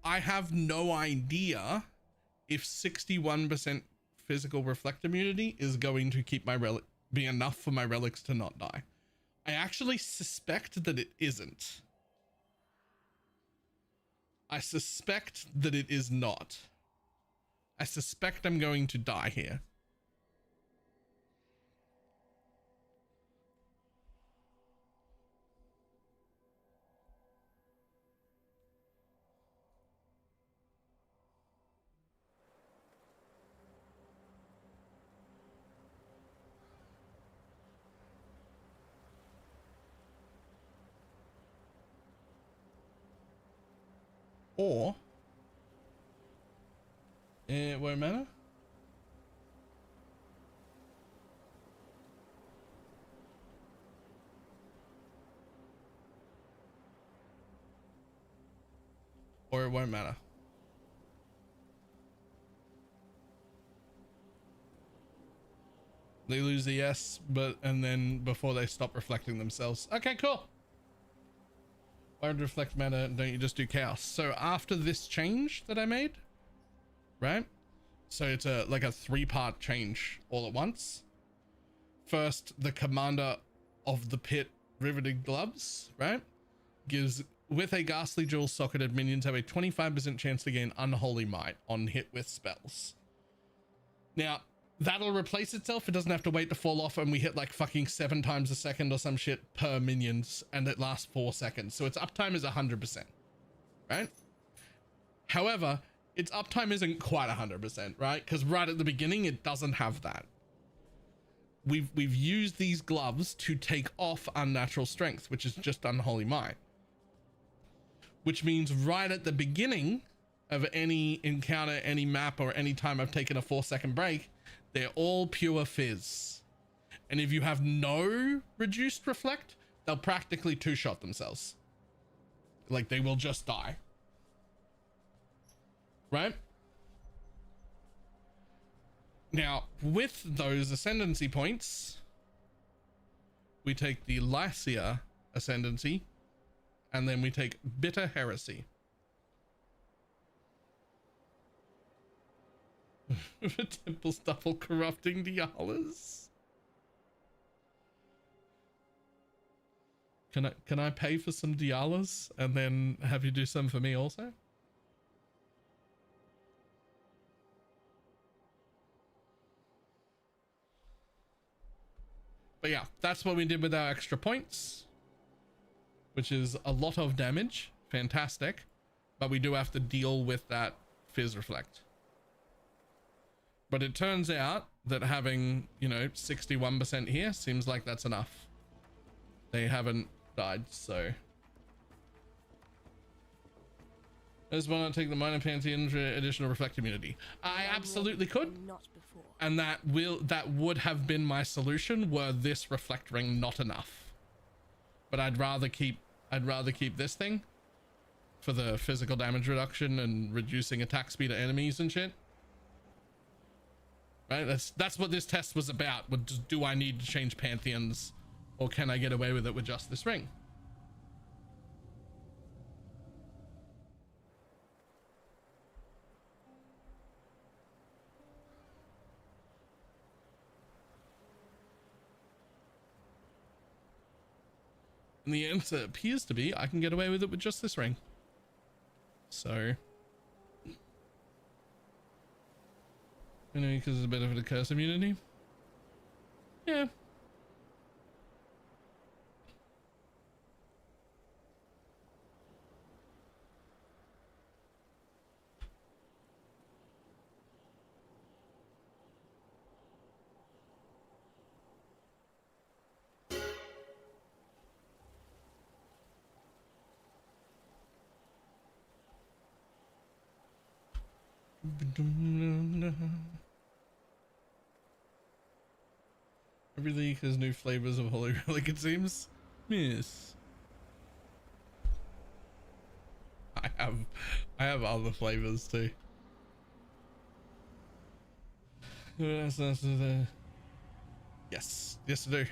Speaker 11: I have no idea if 61% physical reflect immunity is going to keep my relic be enough for my relics to not die. I actually suspect that it isn't. I suspect that it is not. I suspect I'm going to die here. Or it won't matter. Or it won't matter. They lose the yes, and then before they stop reflecting themselves. Okay, cool. Why would reflect matter? Don't you just do chaos? So after this change that I made, right? So it's like a 3-part change all at once. First, the commander of the pit riveted gloves, right? Gives, with a ghastly jewel socketed, minions have a 25% chance to gain unholy might on hit with spells. Now, that'll replace itself. It doesn't have to wait to fall off, and we hit like fucking 7 times a second or some shit per minions, and it lasts 4 seconds. So its uptime is 100%, right? However, its uptime isn't quite 100%, right? Because right at the beginning, it doesn't have that. We've used these gloves to take off unnatural strength, which is just unholy might. Which means right at the beginning of any encounter, any map, or any time I've taken a 4-second break, they're all pure fizz. And if you have no reduced reflect, they'll practically 2-shot themselves. Like they will just die. Right? Now, with those ascendancy points, we take the Lycia ascendancy, and then we take Bitter Heresy. Temple's double corrupting Dialas. Can I pay for some Dialas and then have you do some for me also? But yeah, that's what we did with our extra points, which is a lot of damage. Fantastic. But we do have to deal with that Fizz Reflect. But it turns out that having, you know, 61% here seems like that's enough. They haven't died, so. I just want to take the minor Pantheon for additional reflect immunity. I absolutely could.
Speaker 10: Not before.
Speaker 11: And that would have been my solution were this reflect ring not enough. But I'd rather keep this thing for the physical damage reduction and reducing attack speed of enemies and shit. Right? That's what this test was about. Do I need to change Pantheons, or can I get away with it with just this ring? And the answer appears to be I can get away with it with just this ring. So, you know, because it's a bit of a curse immunity. Yeah. Every league has new flavors of Holy Relic, it seems. Yes. I have other flavors too. Yes, yes I do.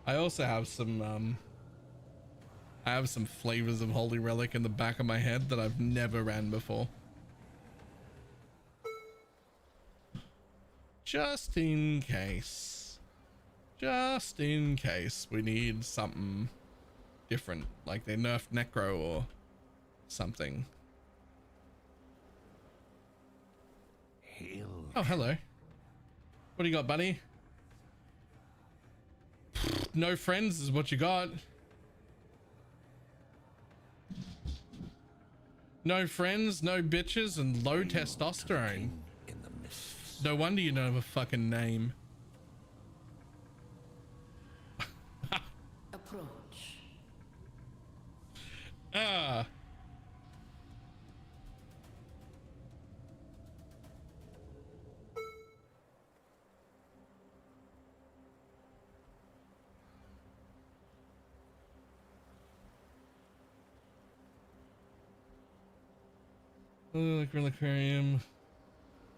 Speaker 11: I also have some I have some flavors of Holy Relic in the back of my head that I've never ran before. Just in case. Just in case we need something different, like they nerfed Necro or something. Oh, hello. What do you got, buddy? No friends is what you got. No friends, no bitches, and low testosterone. No wonder you don't have a fucking name.
Speaker 8: Approach.
Speaker 11: Ah. Like Reliquarium.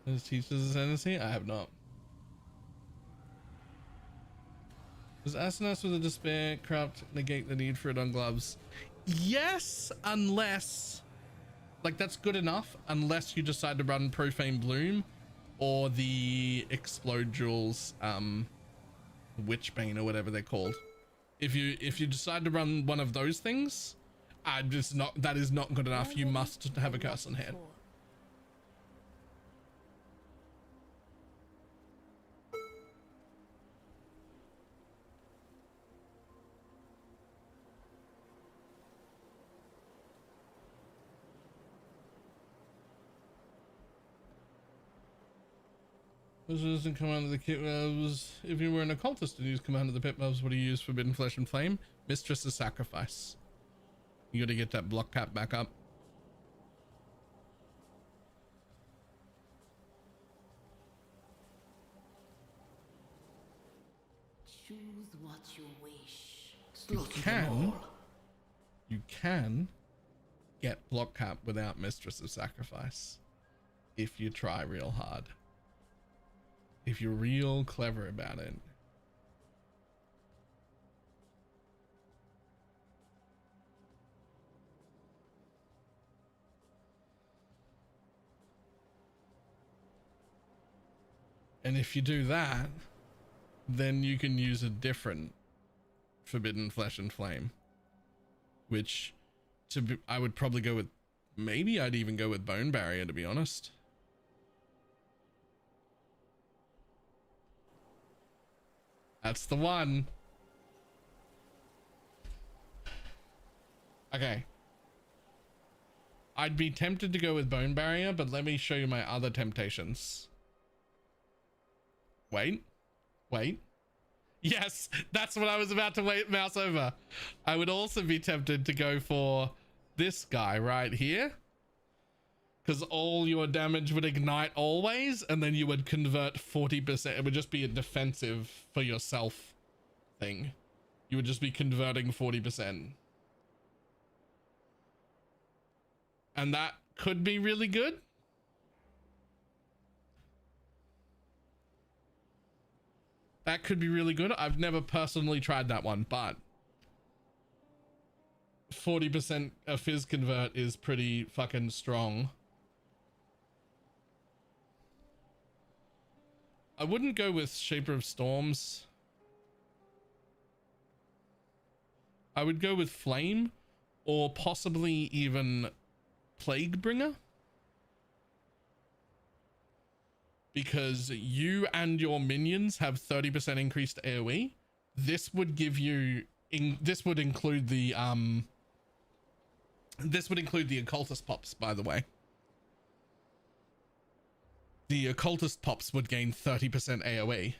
Speaker 11: Does teaches ascendancy? I have not. Does Asenath with a despair corrupt negate the need for it on gloves? Yes, unless like that's good enough, unless you decide to run Profane Bloom or the Explode Jewels Witchbane or whatever they're called. If you decide to run one of those things, that is not good enough. You must have a curse on hand. This doesn't come out of the kit. If you were an occultist and use command of the pit mobs, what do you use? Forbidden Flesh and Flame? Mistress of Sacrifice. You gotta get that block cap back up.
Speaker 8: Choose what you wish.
Speaker 11: You can get block cap without Mistress of Sacrifice if you try real hard. If you're real clever about it. And if you do that, then you can use a different Forbidden Flesh and Flame, which I would probably go with, maybe I'd even go with Bone Barrier, to be honest. That's the one. Okay. I'd be tempted to go with Bone Barrier, but let me show you my other temptations. Wait. Yes, that's what I was about to mouse over. I would also be tempted to go for this guy right here, because all your damage would ignite always, and then you would convert 40%. It would just be a defensive for yourself thing. You would just be converting 40%. And that could be really good. That could be really good. I've never personally tried that one, but 40% of fizz convert is pretty fucking strong. I wouldn't go with Shaper of Storms. I would go with Flame or possibly even Plague Bringer. Because you and your minions have 30% increased AoE. This would give you this would include the occultist pops, by the way. The occultist pops would gain 30% AoE.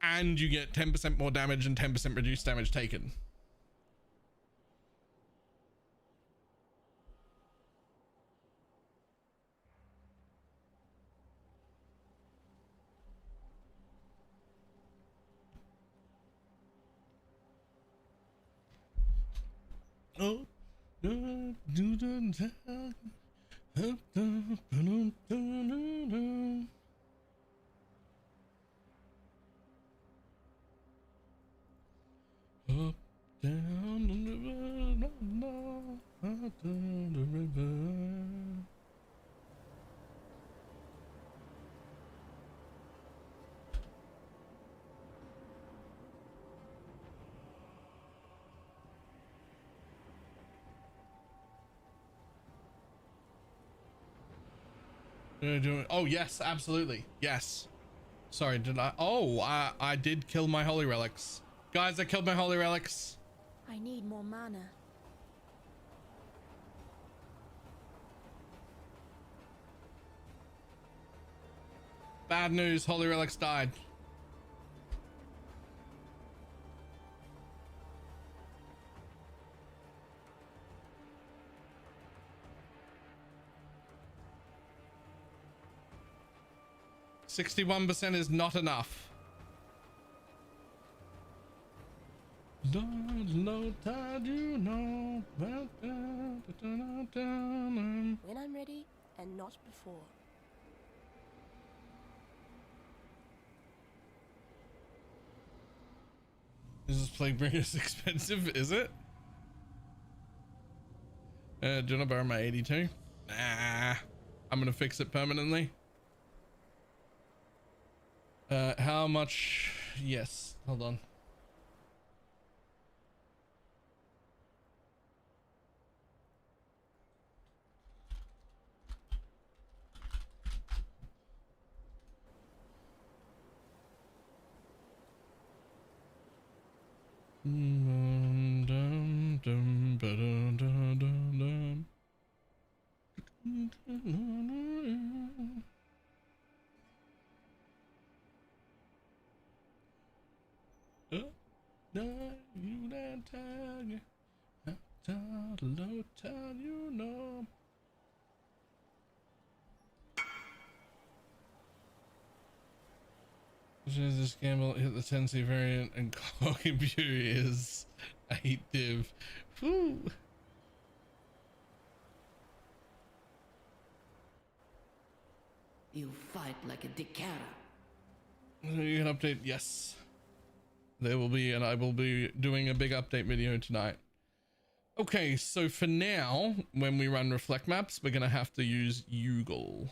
Speaker 11: And you get 10% more damage and 10% reduced damage taken. Oh, Up, down the river, up, down the river. Oh yes, absolutely. Yes. Sorry, did I? Oh, I did kill my holy relics. Guys, I killed my holy relics.
Speaker 10: I need more mana.
Speaker 11: Bad news, holy relics died. %61 is not enough. Low tide, you know.
Speaker 10: When I'm ready, and not before.
Speaker 11: Is this Plaguebringer's expensive? Is it? Do you want to borrow my 82? Nah, I'm gonna fix it permanently. How much? Yes, hold on. You that tag, low tide, you know. This gamble hit the 10C variant and Clock Imbued is 8 div. Woo.
Speaker 8: You fight like a Dicara.
Speaker 11: You can update, yes. There will be, and I will be doing a big update video tonight. Okay, so for now, when we run reflect maps, we're gonna have to use Ugle.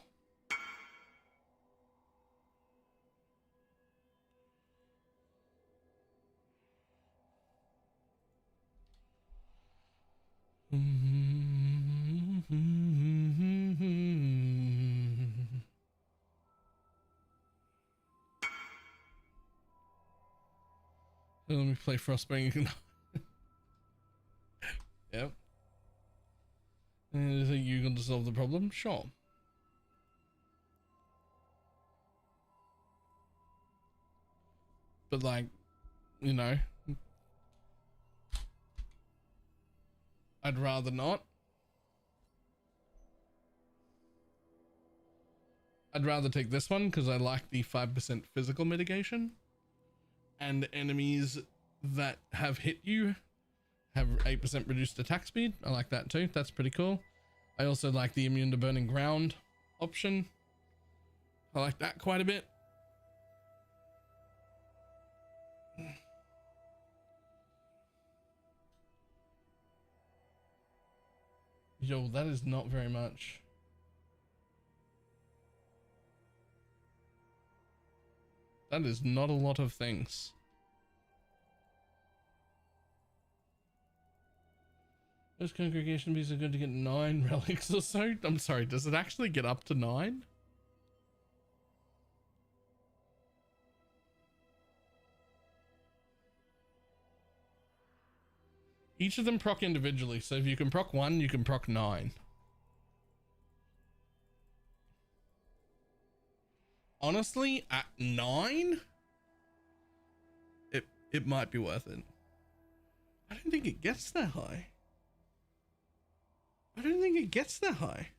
Speaker 11: Let me play Frostbang. Yep. And I think you can solve the problem? Sure. But like, you know, I'd rather not. I'd rather take this one because I like the 5% physical mitigation. And enemies that have hit you have 8% reduced attack speed. I like that too. That's pretty cool. I also like the immune to burning ground option. I like that quite a bit. Yo, that is not very much. That is not a lot of things. Those congregation bees are going to get 9 relics or so. I'm sorry, does it actually get up to 9? Each of them proc individually, so if you can proc 1, you can proc 9. Honestly, at 9, it might be worth it. I don't think it gets that high. I don't think it gets that high.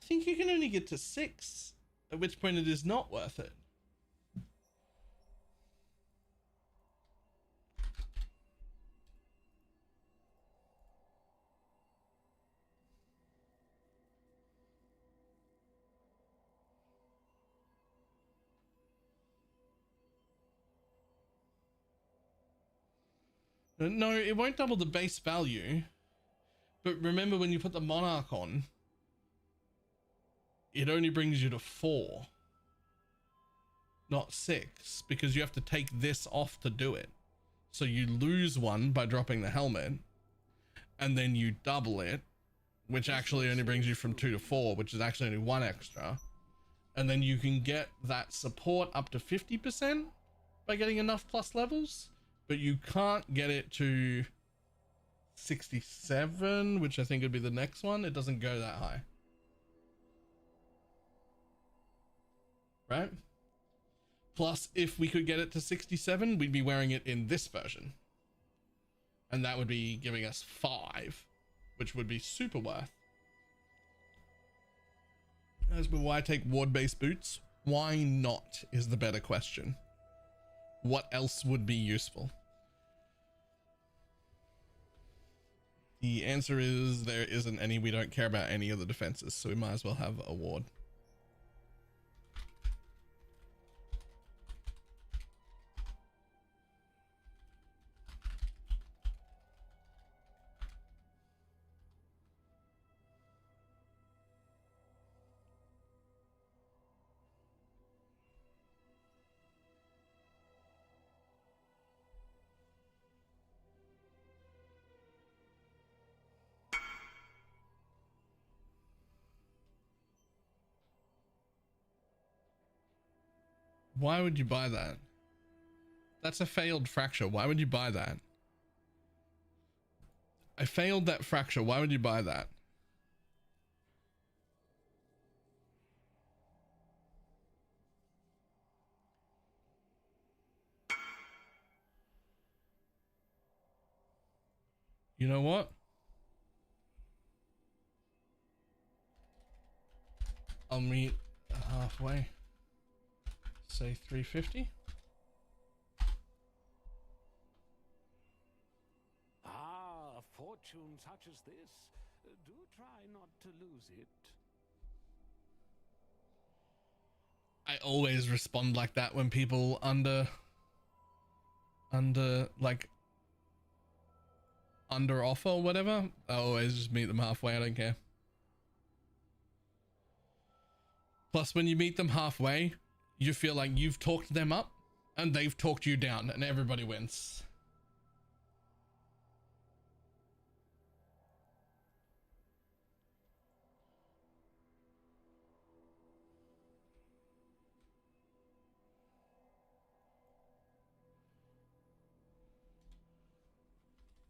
Speaker 11: I think you can only get to 6, at which point it is not worth it.
Speaker 3: No, it won't double the base value. But remember, when you put the Monarch on, it only brings you to 4, not 6, because you have to take this off to do it. So you lose 1 by dropping the helmet, and then you double it, which actually only brings you from 2 to 4, which is actually only 1 extra. And then you can get that support up to 50% by getting enough plus levels, but you can't get it to 67, which I think would be the next one. It doesn't go that high. Right? Plus, if we could get it to 67, we'd be wearing it in this version. And that would be giving us 5, which would be super worth. As for why take ward-based boots, why not is the better question. What else would be useful? The answer is there isn't any. We don't care about any of the defenses, so we might as well have a ward. Why would you buy that? That's a failed fracture. Why would you buy that? I failed that fracture. Why would you buy that? You know what? I'll meet halfway. Say 350.
Speaker 7: Ah, fortune such as this. Do try not to lose it.
Speaker 3: I always respond like that when people under offer or whatever. I always just meet them halfway. I don't care. Plus, when you meet them halfway, you feel like you've talked them up and they've talked you down, and everybody wins.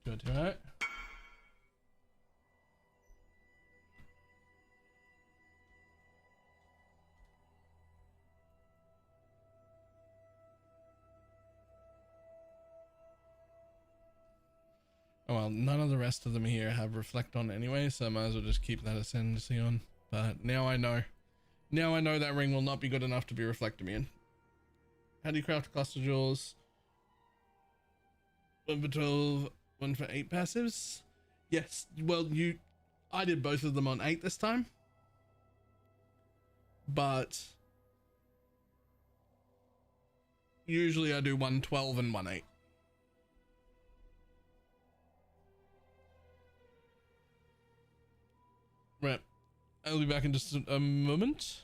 Speaker 3: Good, right? Oh well, none of the rest of them here have reflect on anyway, so I might as well just keep that ascendancy on. But now I know. Now I know that ring will not be good enough to be reflect immune. How do you craft cluster jewels? 1 for 12, 1 for 8 passives? Yes, well I did both of them on 8 this time. But usually I do 1 12 and 1 8. Right, I'll be back in just a moment.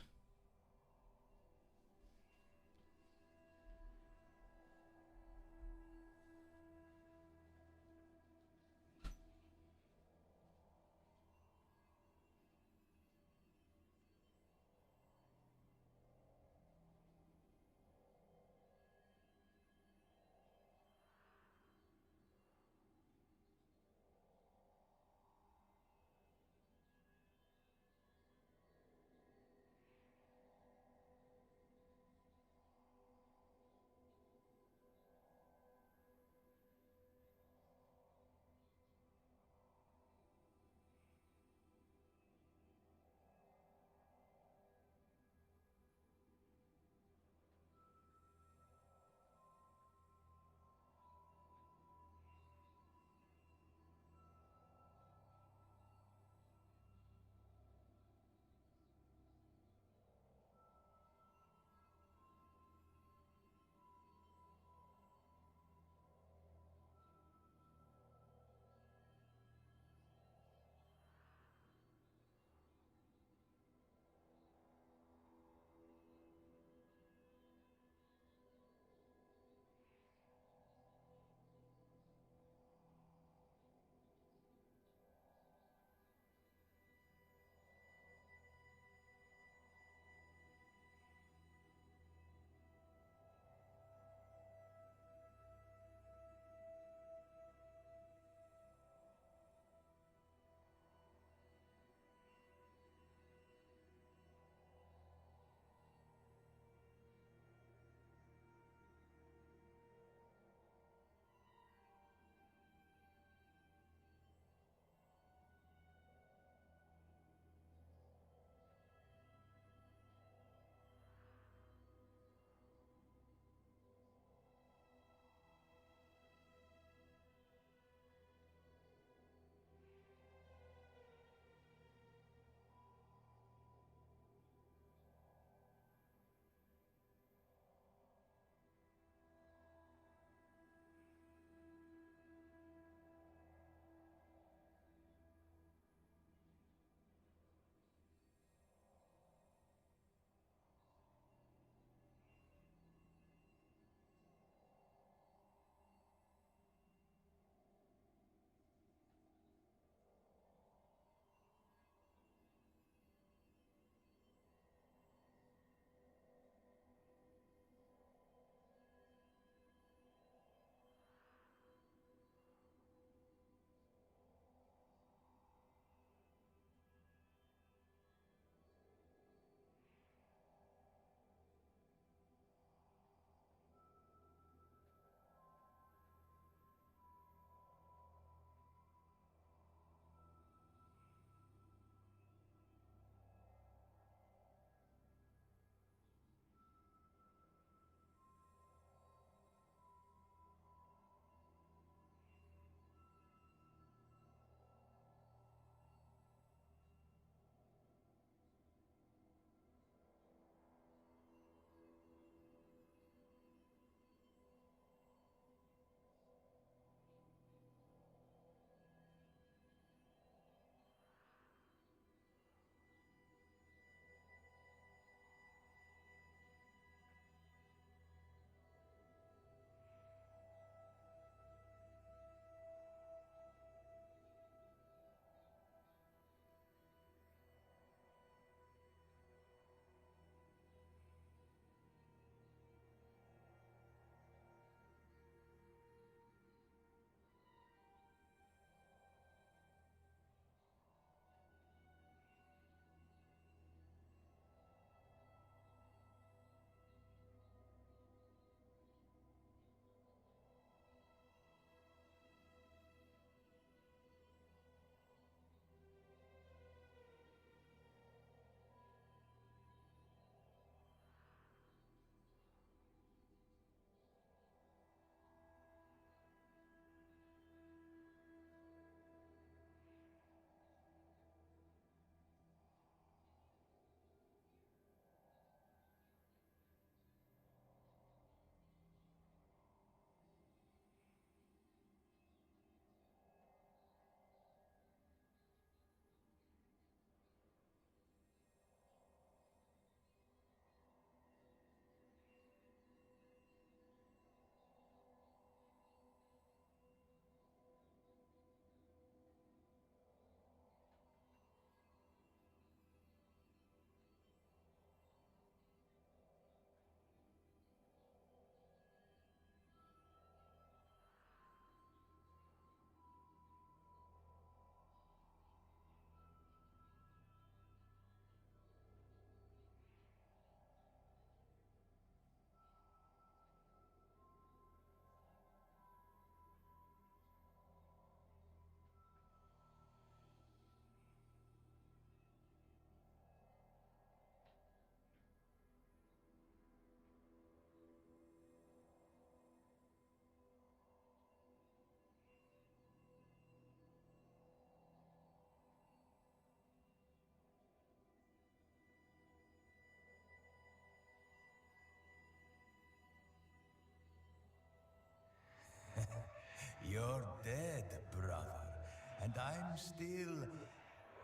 Speaker 5: I'm still,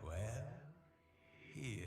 Speaker 5: well, here.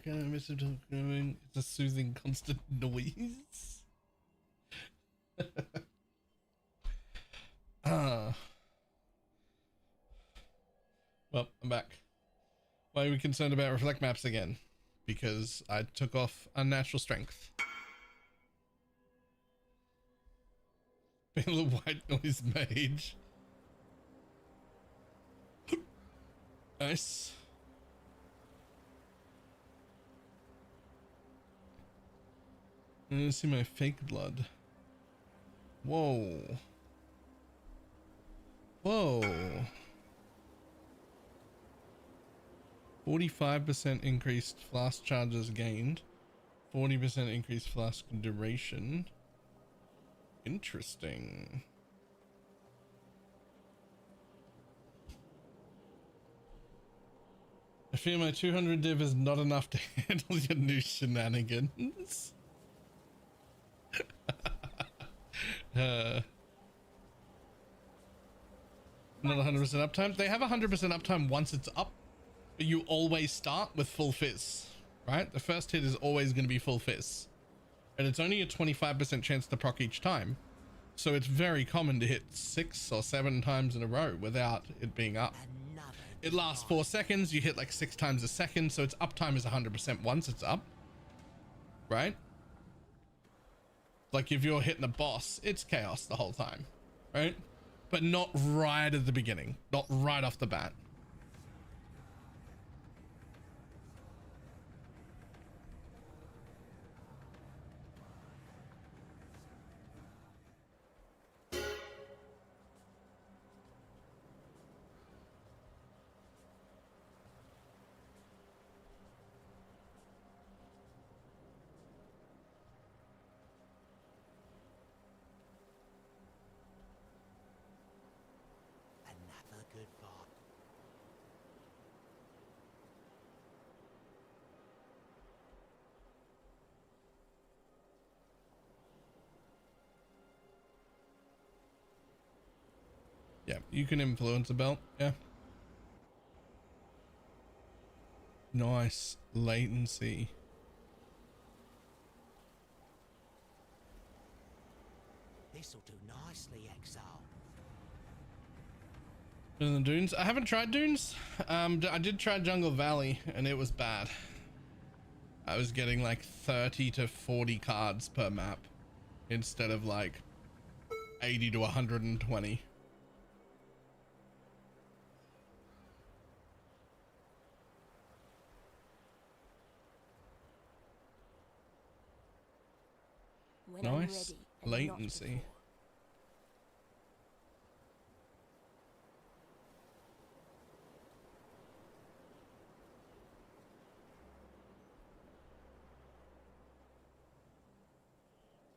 Speaker 11: Okay, Mr. Growing. It's a soothing, constant noise. Well, I'm back. Why are we concerned about reflect maps again? Because I took off unnatural strength. Being a white noise mage. Nice. I'm gonna see my fake blood. Whoa. Whoa. 45% increased flask charges gained. 40% increased flask duration. Interesting. I fear my 200 div is not enough to handle your new shenanigans. Not 100% uptime. They have 100% uptime once it's up, but you always start with full fizz, right? The first hit is always going to be full fizz, and it's only a 25% chance to proc each time. So it's very common to hit 6 or 7 times in a row without it being up. It lasts 4 seconds. You hit like 6 times a second. So its uptime is 100% once it's up, right? Like if you're hitting a boss, it's chaos the whole time, right? But not right at the beginning, not right off the bat. Yeah, you can influence a belt. Yeah. Nice latency.
Speaker 13: This'll do nicely, Exile.
Speaker 11: In the dunes, I haven't tried dunes. I did try Jungle Valley and it was bad. I was getting like 30 to 40 cards per map instead of like 80 to 120.
Speaker 10: When
Speaker 11: Nice
Speaker 10: I'm ready and not
Speaker 11: latency.
Speaker 10: before.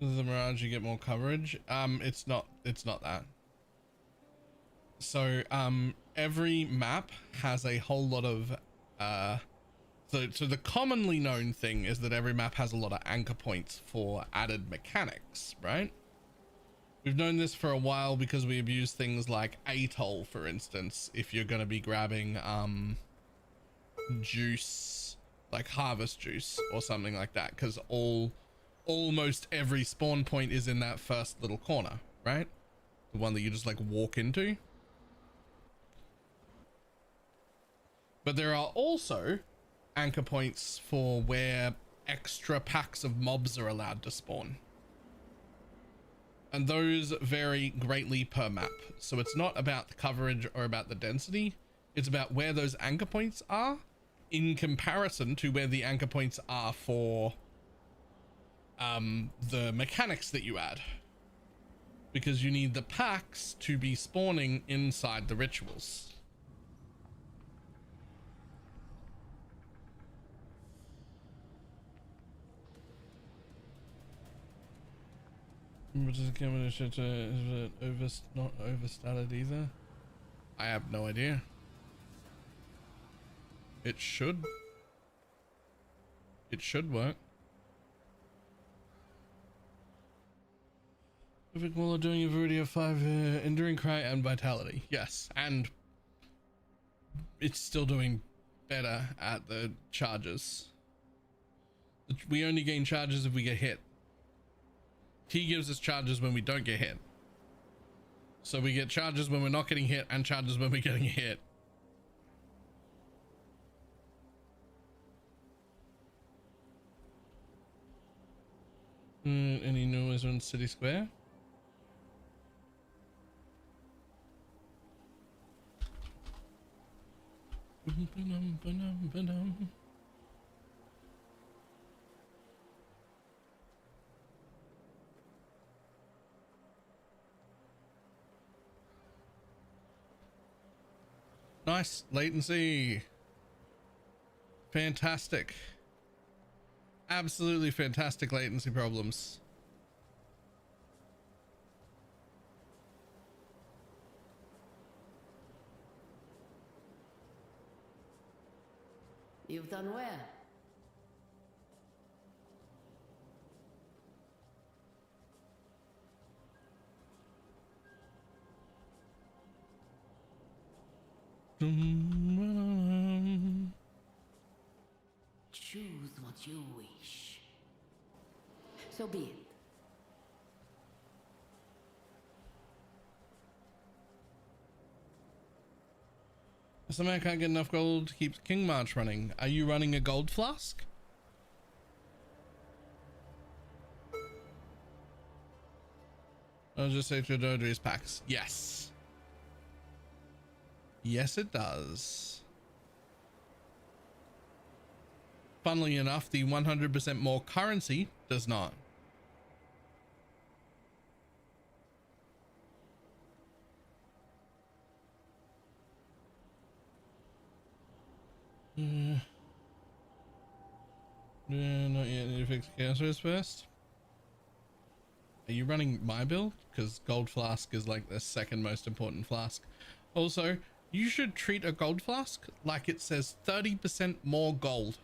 Speaker 11: Does the Mirage you get more coverage? It's not that. So every map has a whole lot of so the commonly known thing is that every map has a lot of anchor points for added mechanics, right? We've known this for a while because we abuse things like Atoll, for instance, if you're going to be grabbing juice, like harvest juice or something like that, because almost every spawn point is in that first little corner, right? The one that you just like walk into. But there are also anchor points for where extra packs of mobs are allowed to spawn. And those vary greatly per map. So it's not about the coverage or about the density. It's about where those anchor points are in comparison to where the anchor points are for the mechanics that you add. Because you need the packs to be spawning inside the rituals. But is it not overstated either? I have no idea. It should work. Perfect while doing a variety of 5 enduring cry and vitality. Yes, and it's still doing better at the charges. We only gain charges if we get hit. He gives us charges when we don't get hit. So we get charges when we're not getting hit and charges when we're getting hit. Any noise on City Square? Nice latency. Fantastic. Absolutely fantastic latency problems.
Speaker 8: You've done well. Choose what you wish. So be it.
Speaker 11: Somehow I can't get enough gold to keep King March running. Are you running a gold flask? I'll just say to Dodri's packs. Yes. Yes, it does. Funnily enough, the 100% more currency does not. Yeah, not yet. Need to fix cancers first. Are you running my build? Because gold flask is like the second most important flask. Also, you should treat a gold flask like it says 30% more gold.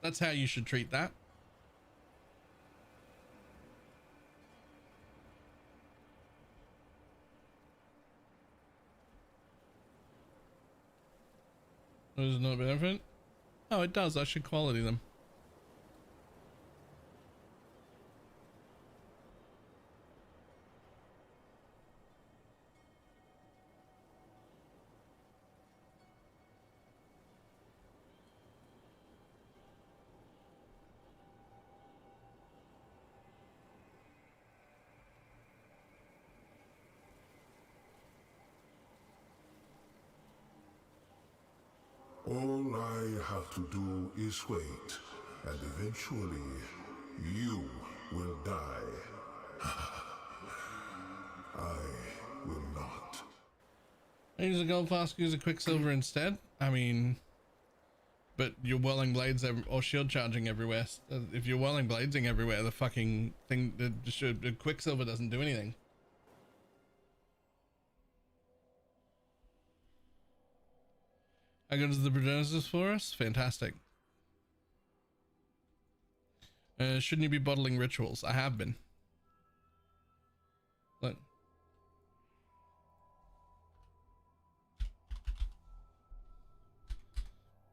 Speaker 11: That's how you should treat that. Does it not benefit? Oh, it does. I should quality them.
Speaker 14: All I have to do is wait, and eventually you will die. I will not.
Speaker 11: Use a gold flask, use a quicksilver instead. I mean, but you're whirling blades or shield charging everywhere. If you're whirling bladesing everywhere, the fucking thing, the quicksilver doesn't do anything. How good is the prognosis for us? Fantastic. Shouldn't you be bottling rituals? I have been. Look.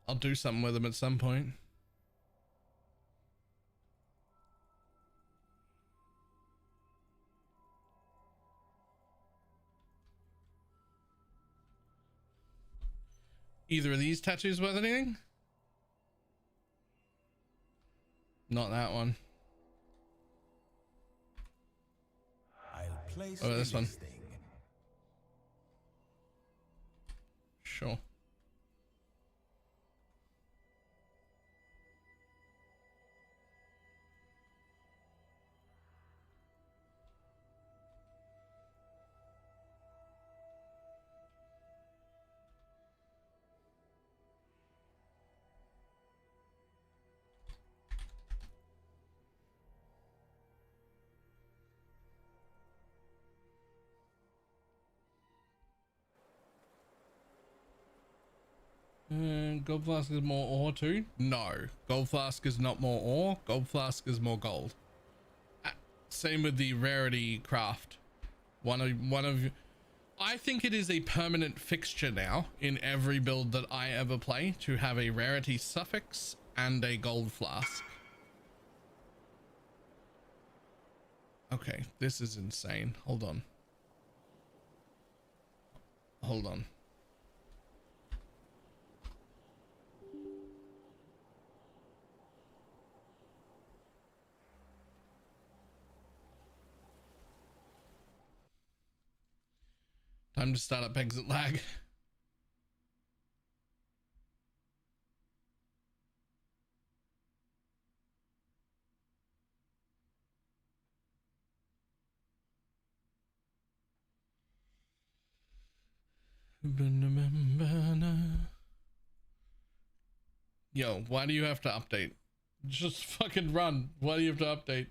Speaker 11: I'll do something with them at some point. Either of these tattoos worth anything? Not that one.
Speaker 15: I'll place
Speaker 11: oh, this one.
Speaker 15: anything.
Speaker 11: Sure. Gold flask is more ore too? No, gold flask is not more ore. Gold flask is more gold. Same with the rarity craft. One of I think it is a permanent fixture now in every build that I ever play to have a rarity suffix and a gold flask. Okay, this is insane. Hold on. Hold on. Time to start up exit lag. Yo, why do you have to update? Just fucking run. Why do you have to update?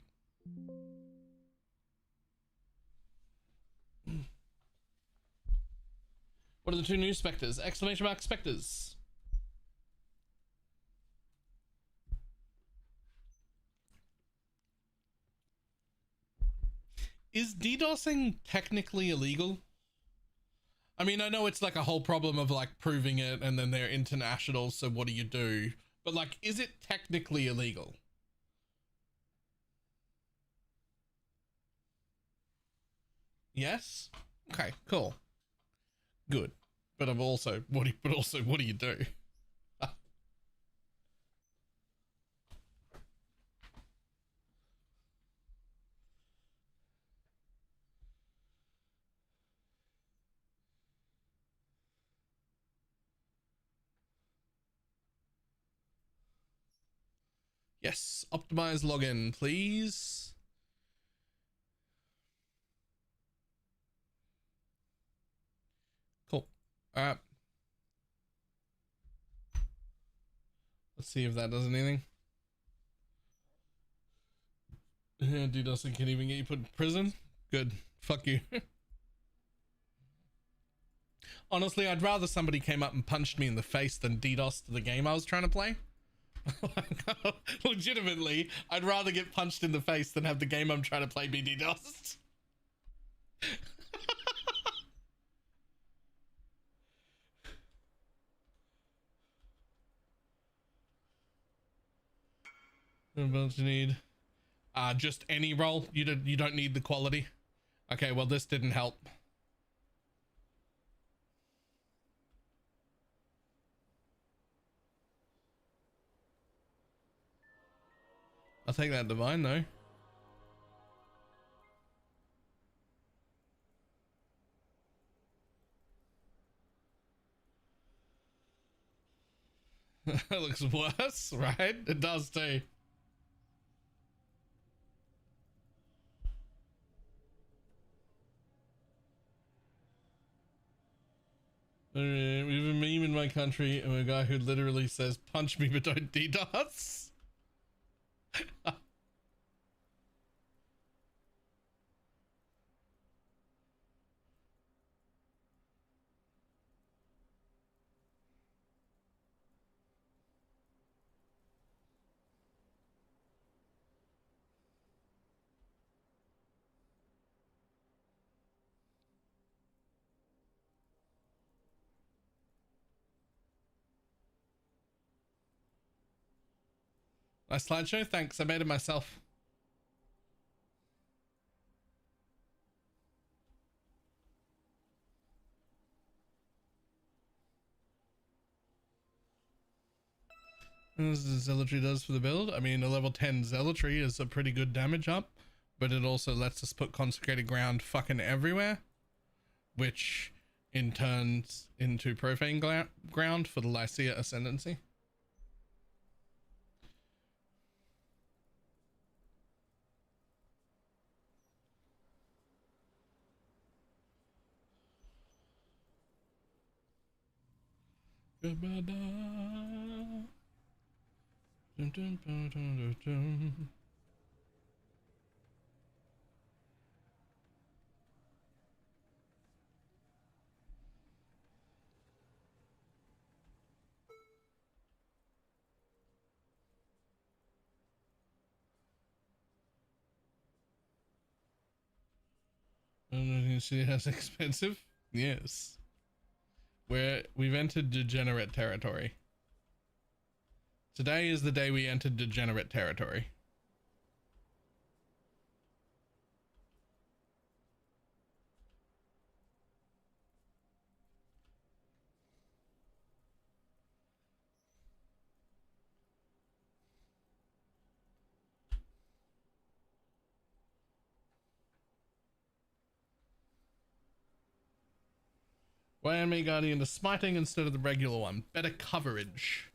Speaker 11: What are the two new specters? Exclamation mark specters. Is DDoSing technically illegal? I mean, I know it's like a whole problem of like proving it and then they're international, so what do you do? But like, is it technically illegal? Yes? Okay, cool. Good. But I'm also, what do you do? Yes, optimize login, please. Cool. All right. Let's see if that does anything. DDoSing can even get you put in prison. Good. Fuck you. Honestly, I'd rather somebody came up and punched me in the face than DDoS to the game I was trying to play. Legitimately, I'd rather get punched in the face than have the game I'm trying to play be DDoSed. What else you need? Just any roll. You don't need the quality. Okay, well this didn't help. I'll take that divine though. It looks worse, right? It does too. We have a meme in my country of a guy who literally says, "Punch me, but don't DDoS." Nice slideshow, thanks. I made it myself. As the zealotry does for the build. I mean, a level 10 zealotry is a pretty good damage up, but it also lets us put consecrated ground fucking everywhere, which in turns into profane ground for the Lycia ascendancy. Goodbye. Dun, dun, dun, dun, dun. You see how expensive? Yes. We've entered degenerate territory. Today is the day we entered degenerate territory. Why enemy guardian to smiting instead of the regular one? Better coverage.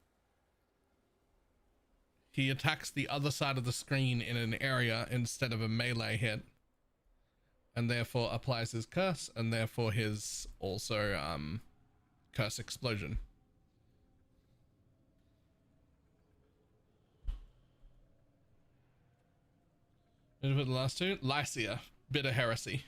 Speaker 11: He attacks the other side of the screen in an area instead of a melee hit, and therefore applies his curse, and therefore his also curse explosion. And for the last two, Lycia, bitter heresy.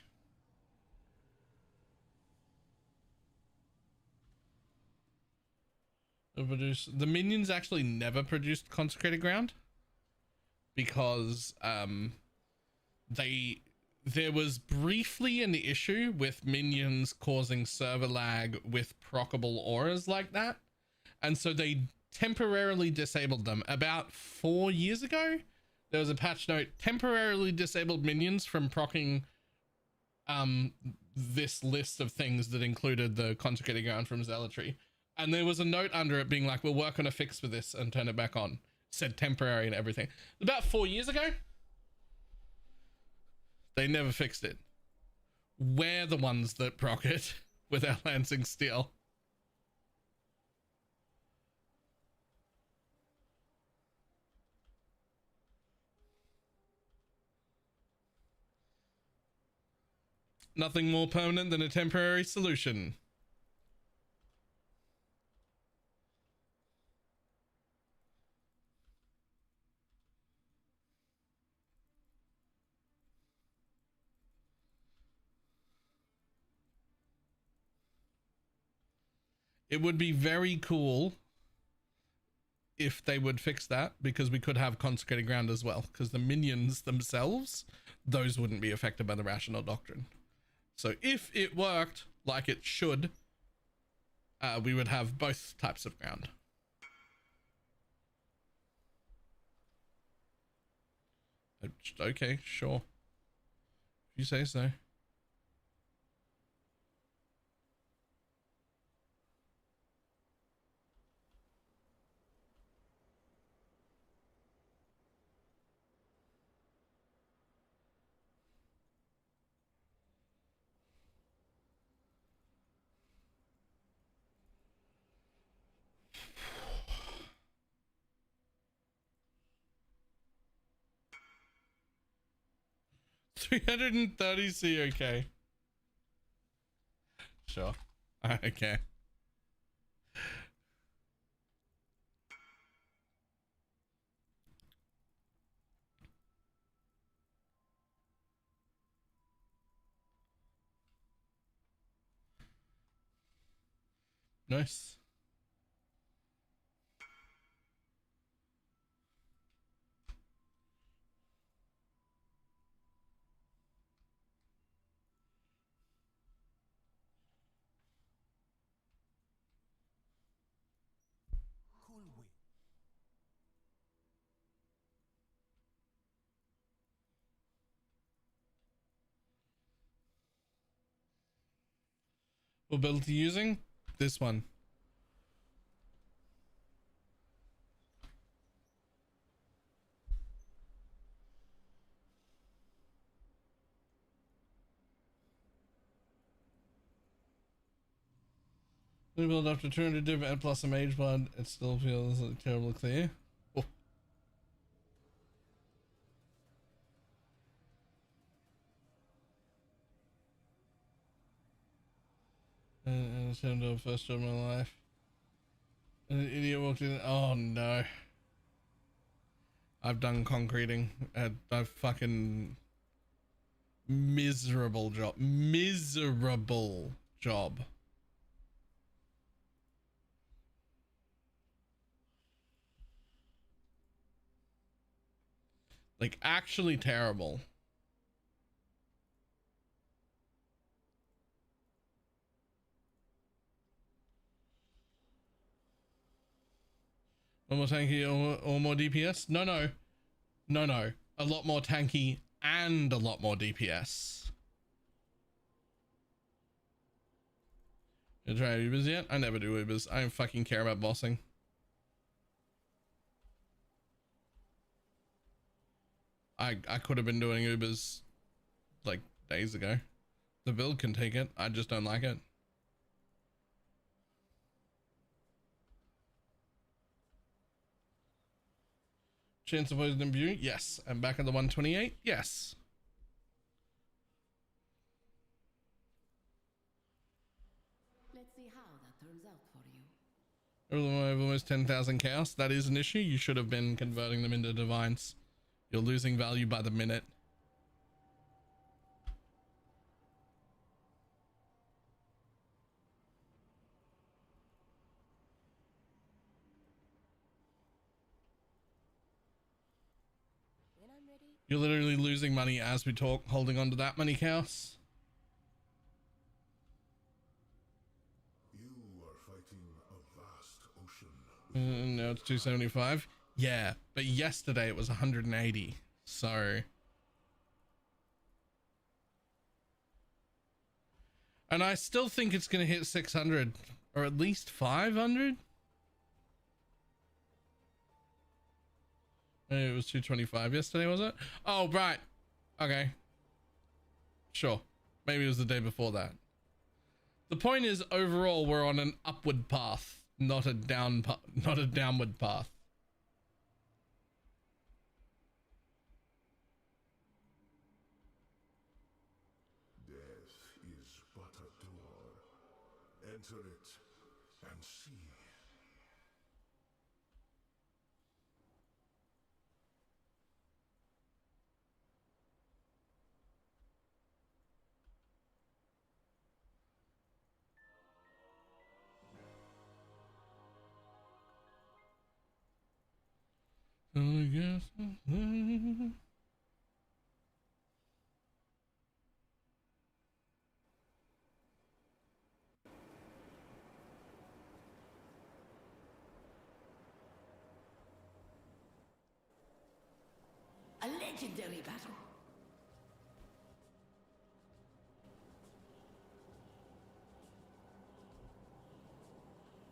Speaker 11: The minions actually never produced consecrated ground because there was briefly an issue with minions causing server lag with proccable auras like that, and so they temporarily disabled them. About 4 years ago there was a patch note temporarily disabled minions from proccing this list of things that included the consecrated ground from zealotry. And there was a note under it being like, we'll work on a fix for this and turn it back on. Said temporary and everything. About 4 years ago, they never fixed it. We're the ones that proc it with our Lancing Steel. Nothing more permanent than a temporary solution. It would be very cool if they would fix that, because we could have consecrated ground as well, because the minions themselves, those wouldn't be affected by the rational doctrine. So if it worked like it should, we would have both types of ground. Okay, sure. If you say so. $330 COK. Sure. Okay. Nice.
Speaker 15: Cool whip.
Speaker 11: What build are you using? This one. We build after 200 div and plus a mage blood. It still feels like terribly clear. Oh. And it's turned to the first job of my life. And an idiot walked in. Oh no. I've done concreting. I've fucking miserable job. Miserable job. Like actually terrible. One more tanky or more DPS? No. A lot more tanky and a lot more DPS. You try Ubers yet? I never do Ubers. I don't fucking care about bossing. I could have been doing Ubers like days ago. The build can take it. I just don't like it. Chance of poison view? Yes. And back at the 128? Yes.
Speaker 8: Let's see how that turns out for you.
Speaker 11: Over almost 10,000 chaos. That is an issue. You should have been converting them into divines. You're losing value by the minute.
Speaker 10: When I'm ready.
Speaker 11: You're literally losing money as we talk, holding on to that many chaos.
Speaker 14: You are fighting a vast ocean.
Speaker 11: Now it's 275. Yeah, but yesterday it was 180. So. And I still think it's going to hit 600 or at least 500. It was 225 yesterday, was it? Oh, right. Okay. Sure. Maybe it was the day before that. The point is, overall, we're on an upward path, not a downward path.
Speaker 14: Death is but a door. Enter it and see.
Speaker 11: So I guess.
Speaker 8: A little legendary battle.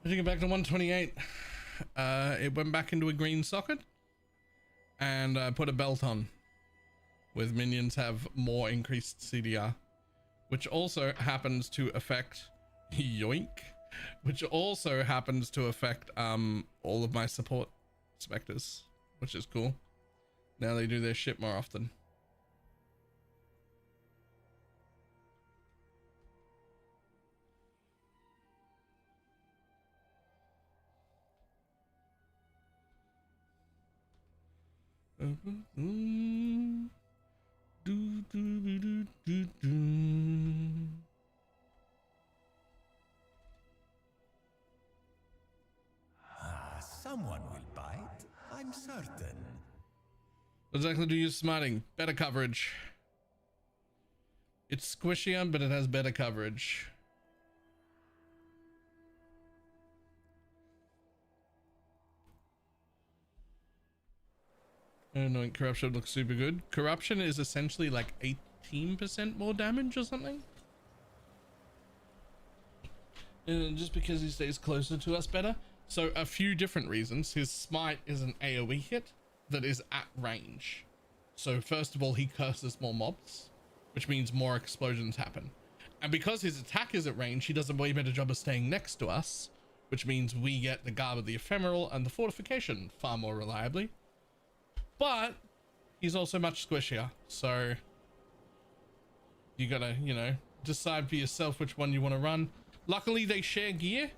Speaker 11: Pushing it back to 128. It went back into a green socket and put a belt on with minions have more increased CDR, which also happens to affect yoink, which also happens to affect all of my support specters, which is cool. Now they do their shit more often.
Speaker 15: Someone will bite, I'm certain.
Speaker 11: What exactly do you use smiting? Better coverage. It's squishier, but it has better coverage. I don't know, corruption looks super good. Corruption is essentially like 18% more damage or something. And just because he stays closer to us better. So a few different reasons. His smite is an AoE hit that is at range. So first of all, he curses more mobs, which means more explosions happen. And because his attack is at range, he does a way better job of staying next to us, which means we get the Garb of the Ephemeral and the Fortification far more reliably. But he's also much squishier, so you gotta, you know, decide for yourself which one you want to run. Luckily, they share gear.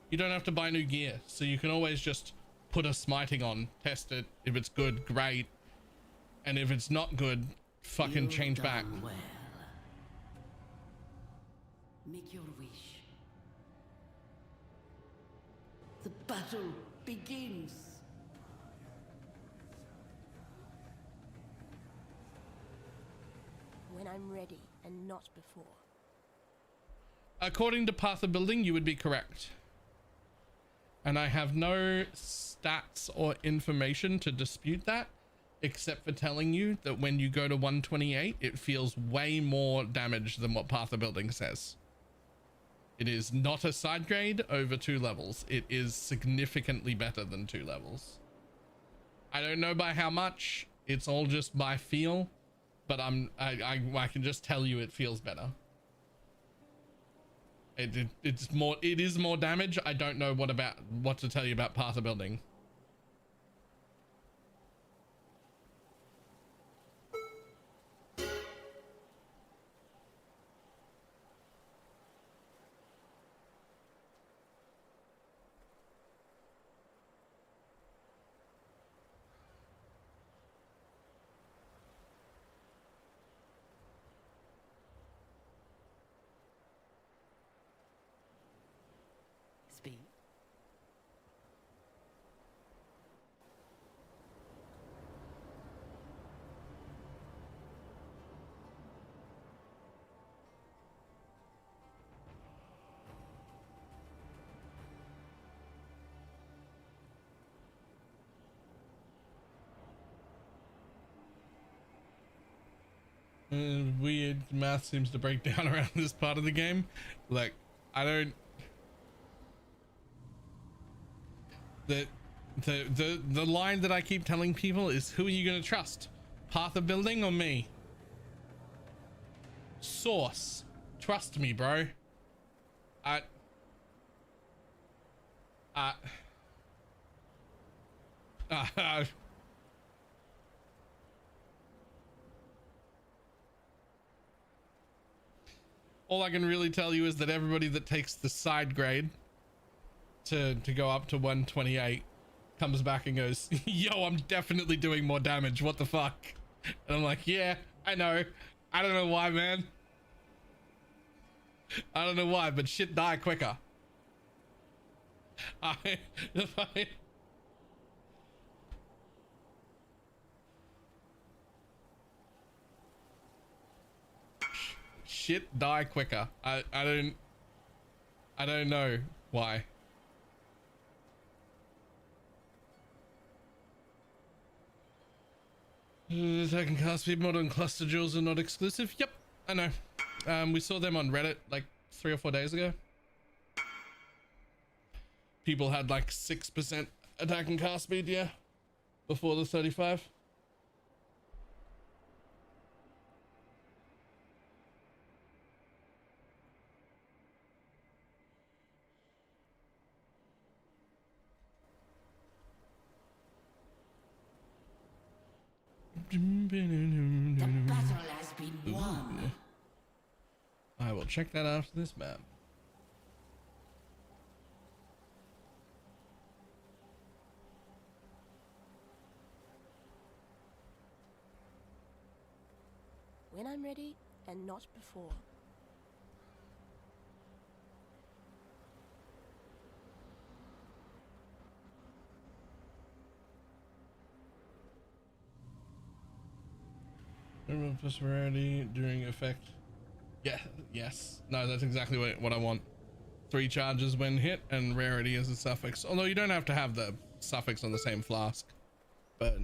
Speaker 11: You don't have to buy new gear, so you can always just put a smiting on, test it. If it's good, great. And if it's not good, fucking change back.
Speaker 8: Well. Make your wish. The battle begins.
Speaker 10: When I'm ready and not before.
Speaker 11: According to Path of Building, you would be correct. And I have no stats or information to dispute that, except for telling you that when you go to 128, it feels way more damage than what Path of Building says. It is not a side grade over 2 levels. It is significantly better than 2 levels. I don't know by how much. It's all just by feel, but I can just tell you it feels better. It is more damage. I don't know what to tell you about Path of Building.
Speaker 8: Speed.
Speaker 11: Weird math seems to break down around this part of the game. Like, I don't. The line that I keep telling people is, who are you going to trust? Path of Building or me? Source. Trust me, bro. All I can really tell you is that everybody that takes the side grade to go up to 128 comes back and goes, yo, I'm definitely doing more damage. What the fuck? And I'm like, yeah, I know. I don't know why, man. I don't know why, but shit die quicker. Shit die quicker. I don't know why. Attack and cast speed mod and cluster jewels are not exclusive. Yep, I know. We saw them on Reddit like 3 or 4 days ago. People had like 6% attack and cast speed, yeah, before the 35.
Speaker 8: The battle has been won.
Speaker 11: I will check that after this map.
Speaker 10: When I'm ready, and not before.
Speaker 11: Remove plus rarity during effect. Yeah, yes. No, that's exactly what I want. 3 charges when hit and rarity as a suffix. Although you don't have to have the suffix on the same flask. But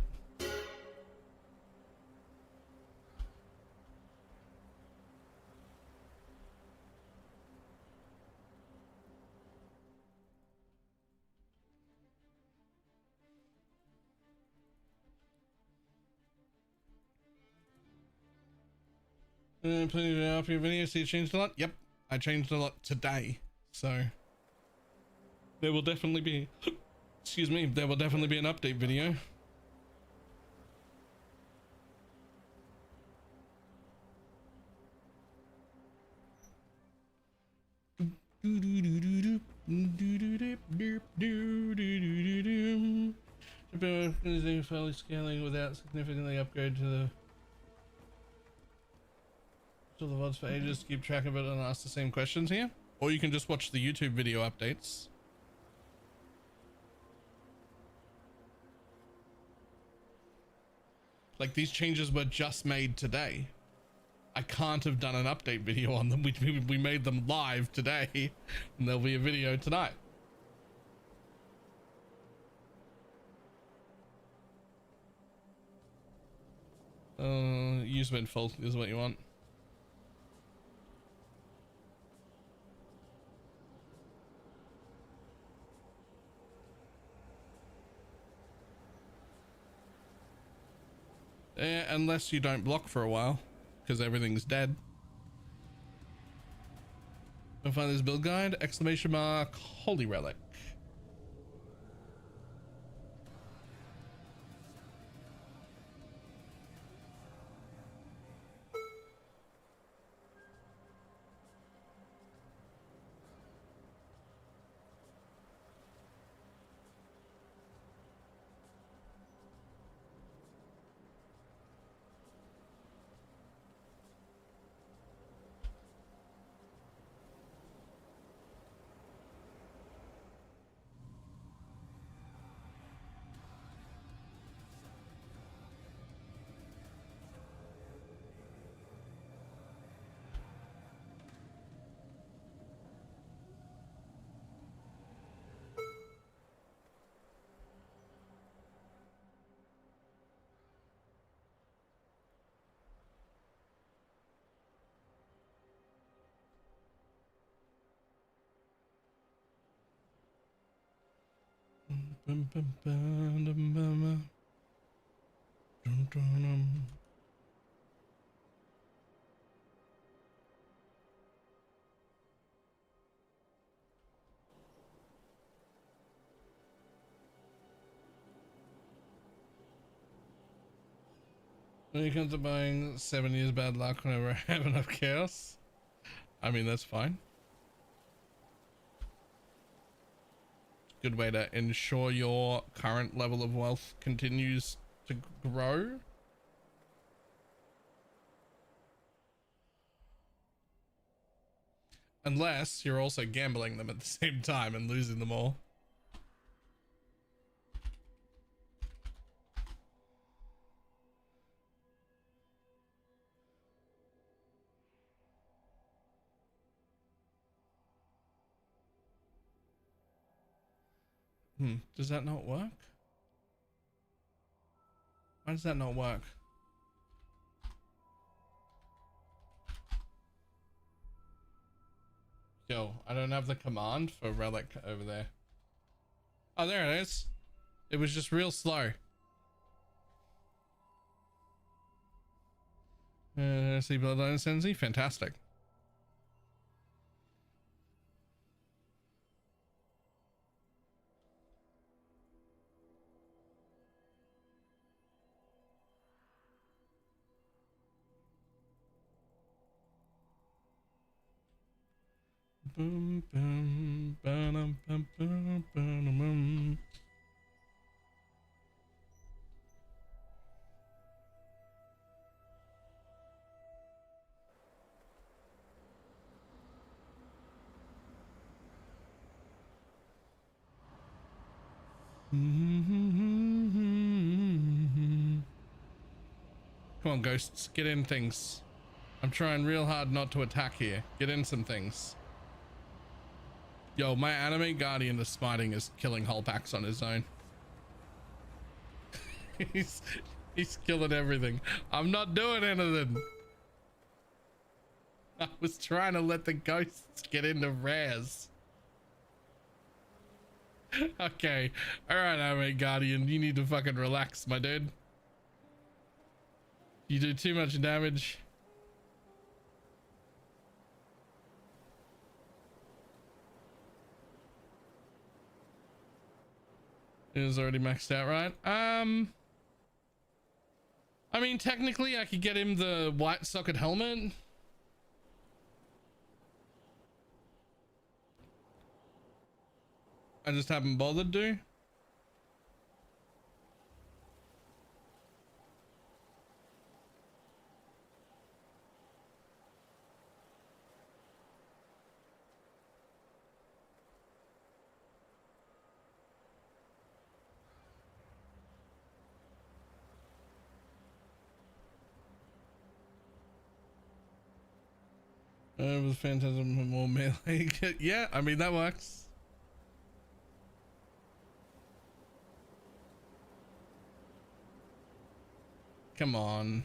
Speaker 11: plenty of your video, so you changed a lot? Yep, I changed a lot today. So there will definitely be excuse me, there will definitely be an update video. Fairly scaling without significantly upgrade to the VODs for ages to keep track of it and ask the same questions here, or you can just watch the YouTube video updates. Like, these changes were just made today. I can't have done an update video on them. We made them live today, and there'll be a video tonight. Use when full is what you want. Unless you don't block for a while, because everything's dead. I'll find this build guide, exclamation mark, holy relic. When it comes to buying 7 years bad luck whenever I have enough chaos, I mean, that's fine. Good way to ensure your current level of wealth continues to grow. Unless you're also gambling them at the same time and losing them all. Does that not work? Why does that not work? Yo, I don't have the command for relic over there. Oh, there it is. It was just real slow. See Bloodline Ascendancy, fantastic. Boom, boom, ba-dum, bum, bum, ba-dum, bum. Come on, ghosts, get in things. I'm trying real hard not to attack here. Get in some things. Yo, my anime guardian the smiting is killing whole packs on his own. he's killing everything. I'm not doing anything. I was trying to let the ghosts get into rares. Okay, all right, anime guardian, you need to fucking relax, my dude. You do too much damage. It is already maxed out, right? I mean, technically I could get him the white socket helmet. I just haven't bothered to. With Phantasm more melee. Yeah, I mean that works. Come on.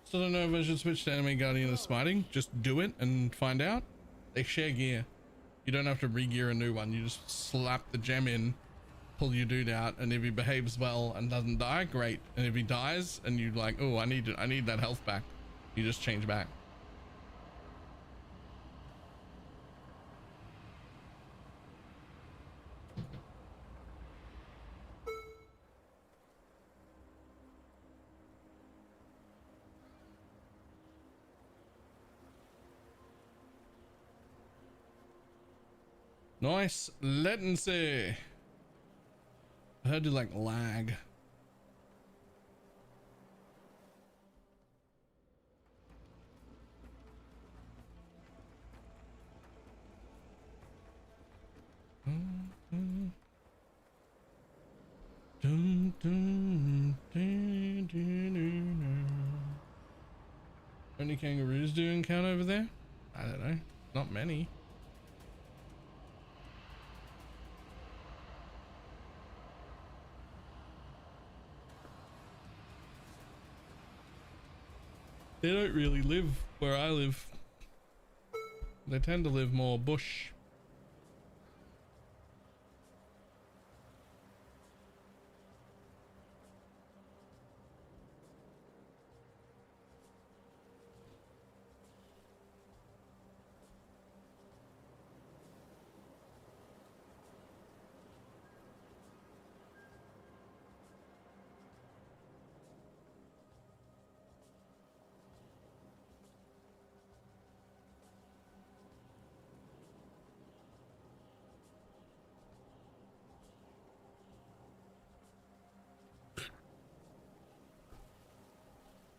Speaker 11: Still don't know if I should switch to Anime Guardian of Smiting. Just do it and find out. They share gear. You don't have to re-gear a new one. You just slap the gem in, pull your dude out, and if he behaves well and doesn't die, great. And if he dies and you like, oh, I need that health back, you just change back. Nice latency. I heard you like lag. Any kangaroos do encounter over there? I don't know. Not many. They don't really live where I live. They tend to live more bush.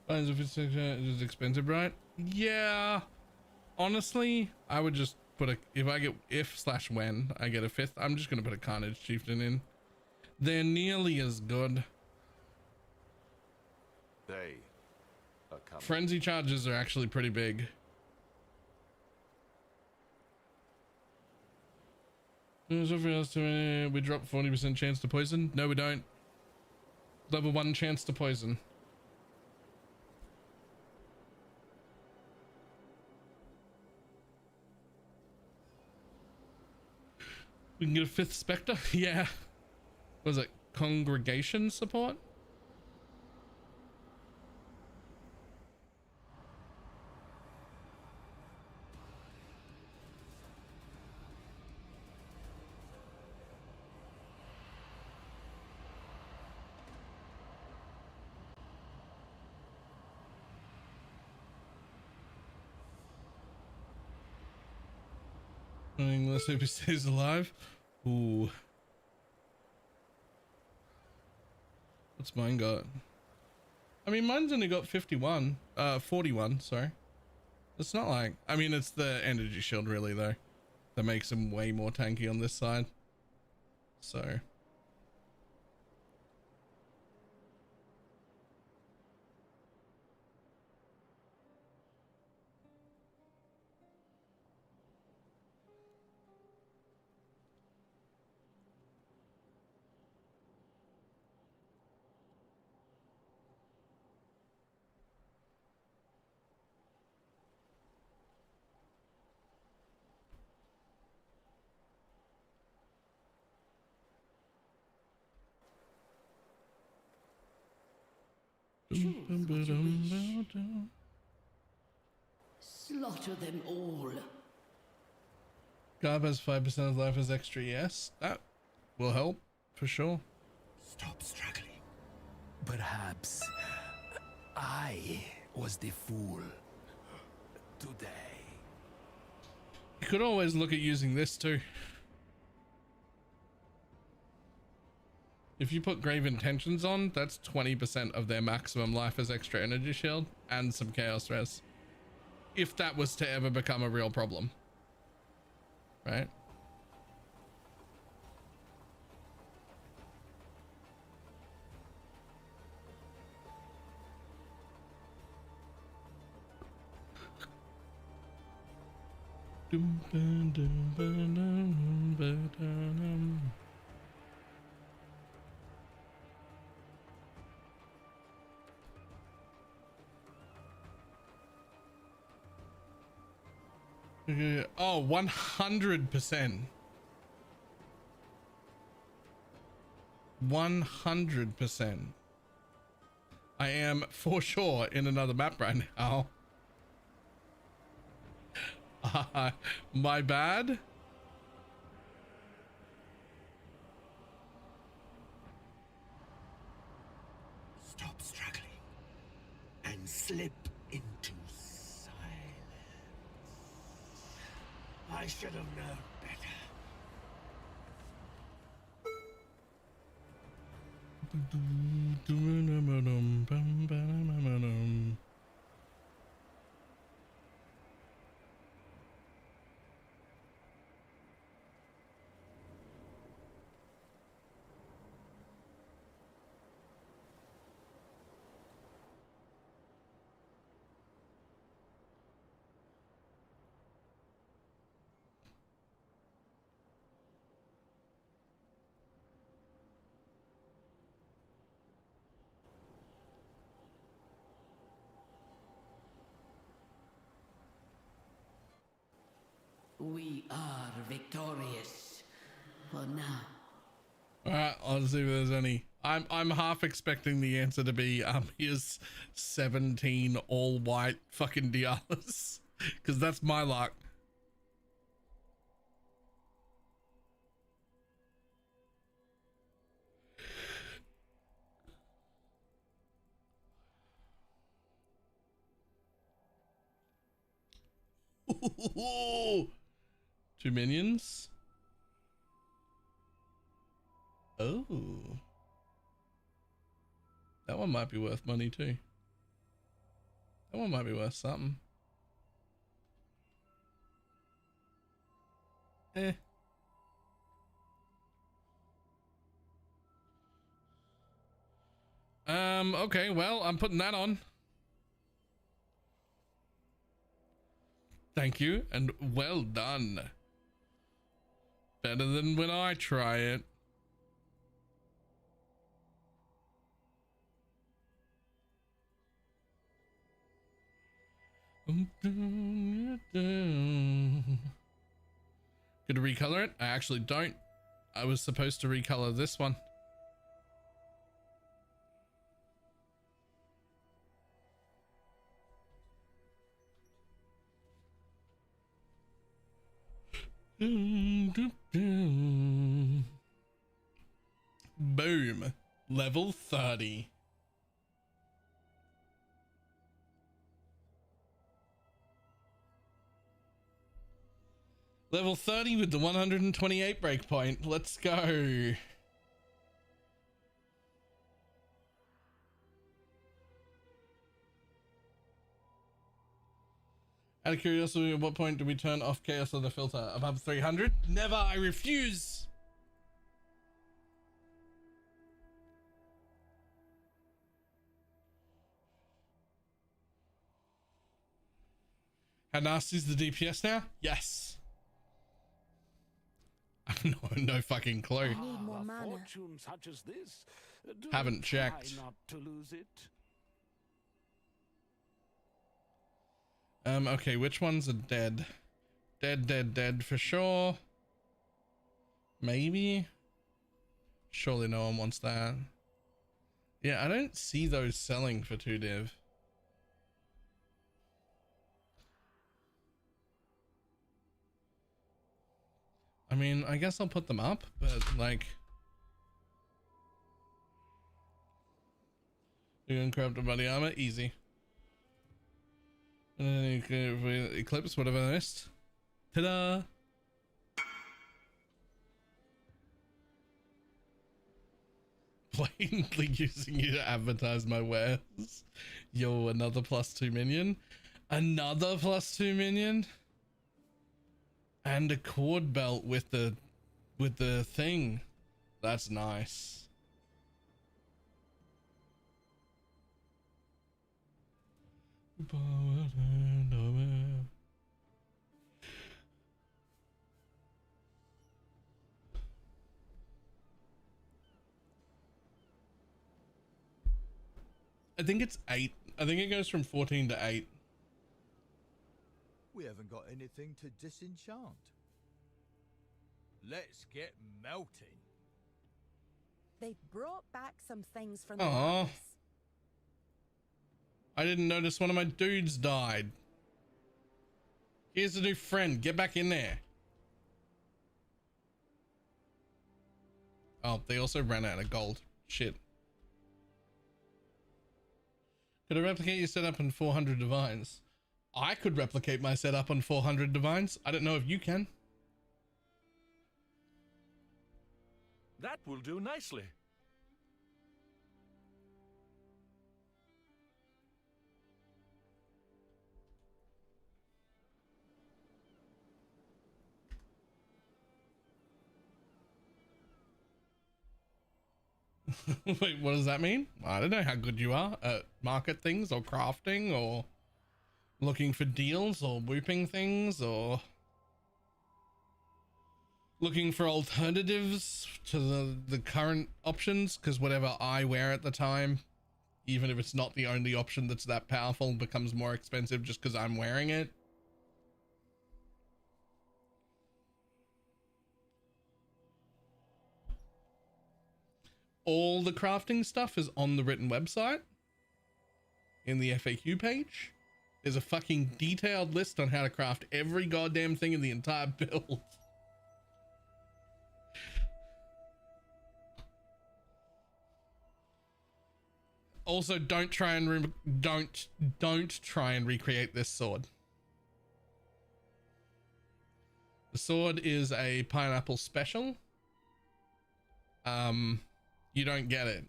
Speaker 11: If it's expensive, right? Yeah. Honestly, I would just put a, if I get, if/when I get a 5th, I'm just going to put a Carnage Chieftain in. They're nearly as good.
Speaker 5: They are coming.
Speaker 11: Frenzy charges are actually pretty big. We drop 40% chance to poison. No, we don't. Level 1 chance to poison. We can get a 5th Spectre? Yeah. Was it congregation support? Let's hope he stays alive. Ooh. What's mine got? I mean, mine's only got 41. 41, sorry. It's not like... I mean, it's the energy shield, really, though. That makes him way more tanky on this side. So...
Speaker 8: Slaughter them all.
Speaker 11: Garb has 5% of life as extra, yes. That will help, for sure.
Speaker 15: Stop struggling. Perhaps I was the fool today.
Speaker 11: You could always look at using this too. If you put Grave Intentions on, that's 20% of their maximum life as extra energy shield and some chaos res. If that was to ever become a real problem. Right? Oh, 100%. 100%. I am for sure in another map right now. My bad.
Speaker 15: Stop struggling and slip into silence. I should have known better.
Speaker 8: We are victorious for now.
Speaker 11: All right, I'll see if there's any. I'm half expecting the answer to be here's 17 all white fucking Dialas, because that's my luck. Two minions. Oh, that one might be worth money too. That one might be worth something. Eh. Okay, well, I'm putting that on. Thank you, and well done. Better than when I try it. Gonna recolor it? I actually don't. I was supposed to recolor this one. Boom. Level 30. Level 30 with the 128 breakpoint. Let's go. Out of curiosity, at what point do we turn off chaos on the filter? Above 300? Never, I refuse. How nasty is the DPS now? Yes. I have no fucking clue.
Speaker 7: I need more mana. Fortune such as this.
Speaker 11: Haven't checked.
Speaker 7: Try not to lose it.
Speaker 11: Okay, which ones are dead? Dead for sure. Maybe. Surely no one wants that. Yeah, I don't see those selling for 2 div. I mean, I guess I'll put them up, but like, you're gonna corrupt body armor, easy. And then you can eclipse whatever I missed. Ta-da! Blatantly using you to advertise my wares. Yo, another +2 minion. Another +2 minion. And a cord belt with the thing. That's nice. I think it's 8. I think it goes from 14 to 8.
Speaker 5: We haven't got anything to disenchant. Let's get melting.
Speaker 16: They brought back some things from the
Speaker 11: Aww.
Speaker 16: house.
Speaker 11: I didn't notice one of my dudes died. Here's a new friend. Get back in there. Oh, they also ran out of gold. Shit. Could I replicate your setup on 400 divines? I could replicate my setup on 400 divines. I don't know if you can.
Speaker 17: That will do nicely.
Speaker 11: Wait, what does that mean? I don't know how good you are at market things or crafting or looking for deals or whooping things or looking for alternatives to the current options, because whatever I wear at the time, even if it's not the only option that's that powerful, becomes more expensive just because I'm wearing it. All the crafting stuff is on the written website in the FAQ page. There's a fucking detailed list on how to craft every goddamn thing in the entire build. Also, don't try and don't try and recreate this sword. The sword is a pineapple special. You don't get it.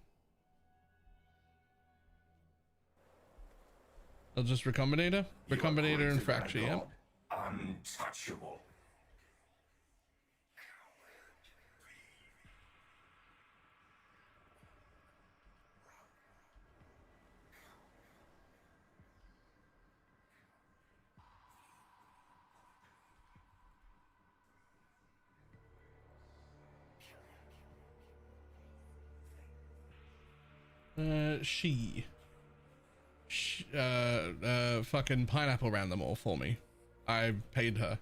Speaker 11: I'll just Recombinator and Fracture, yep.
Speaker 14: Untouchable.
Speaker 11: Fucking Pineapple ran them all for me. I paid her.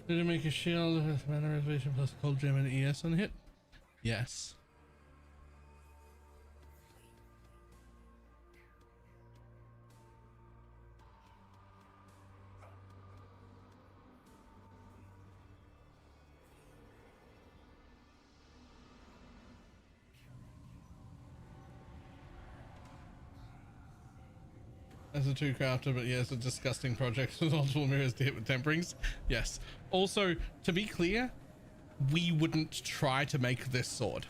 Speaker 11: Did it make a shield with mana reservation plus cold gem and ES on hit? Yes. As a two crafter, but yes, a disgusting project with multiple mirrors to hit with temperings. Yes. Also, to be clear, we wouldn't try to make this sword.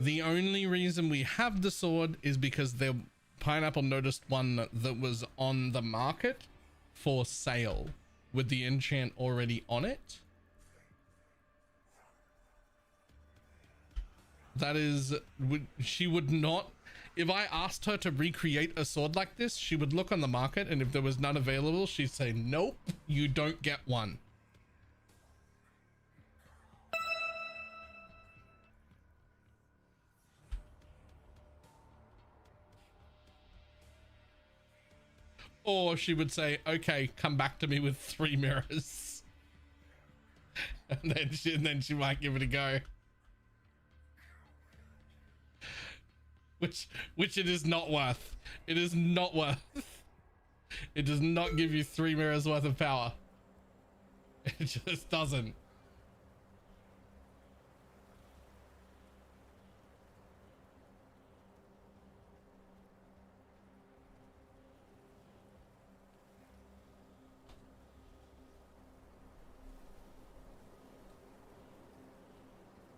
Speaker 11: The only reason we have the sword is because Pineapple noticed one that was on the market for sale with the enchant already on it. That is, she would not, if I asked her to recreate a sword like this, she would look on the market, and if there was none available, she'd say, nope, you don't get one. Or she would say, okay, come back to me with 3 mirrors. And then she might give it a go. Which it is not worth. It is not worth. It does not give you 3 mirrors worth of power. It just doesn't.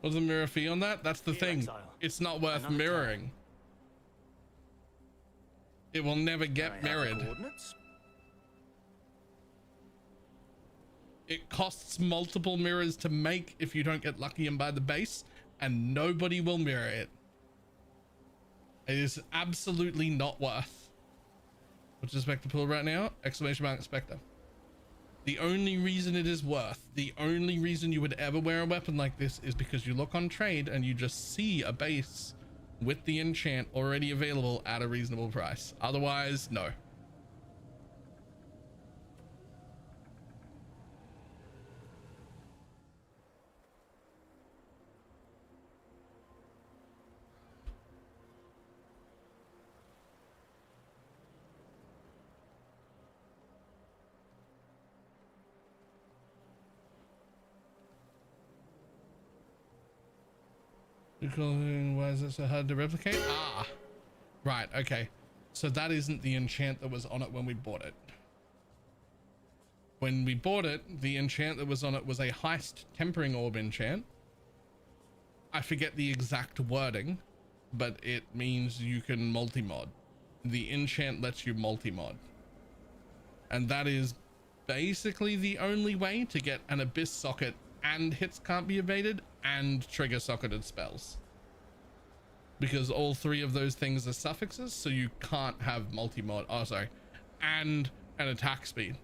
Speaker 11: What's the mirror fee on that? That's the thing. It's not worth mirroring. It will never get mirrored. It costs multiple mirrors to make if you don't get lucky and buy the base, and nobody will mirror it. It is absolutely not worth. What's the Spectre pull right now? Exclamation mark Spectre. The only reason it is worth, the only reason you would ever wear a weapon like this is because you look on trade and you just see a base with the enchant already available at a reasonable price. Otherwise, no. Why is it so hard to replicate? Ah, right. Okay. So that isn't the enchant that was on it when we bought it. When we bought it, the enchant that was on it was a heist tempering orb enchant. I forget the exact wording, but it means you can multi-mod. The enchant lets you multi-mod. And that is basically the only way to get an abyss socket and hits can't be evaded and trigger socketed spells, because all 3 of those things are suffixes, so you can't have multi-mod. Oh, sorry, and an attack speed.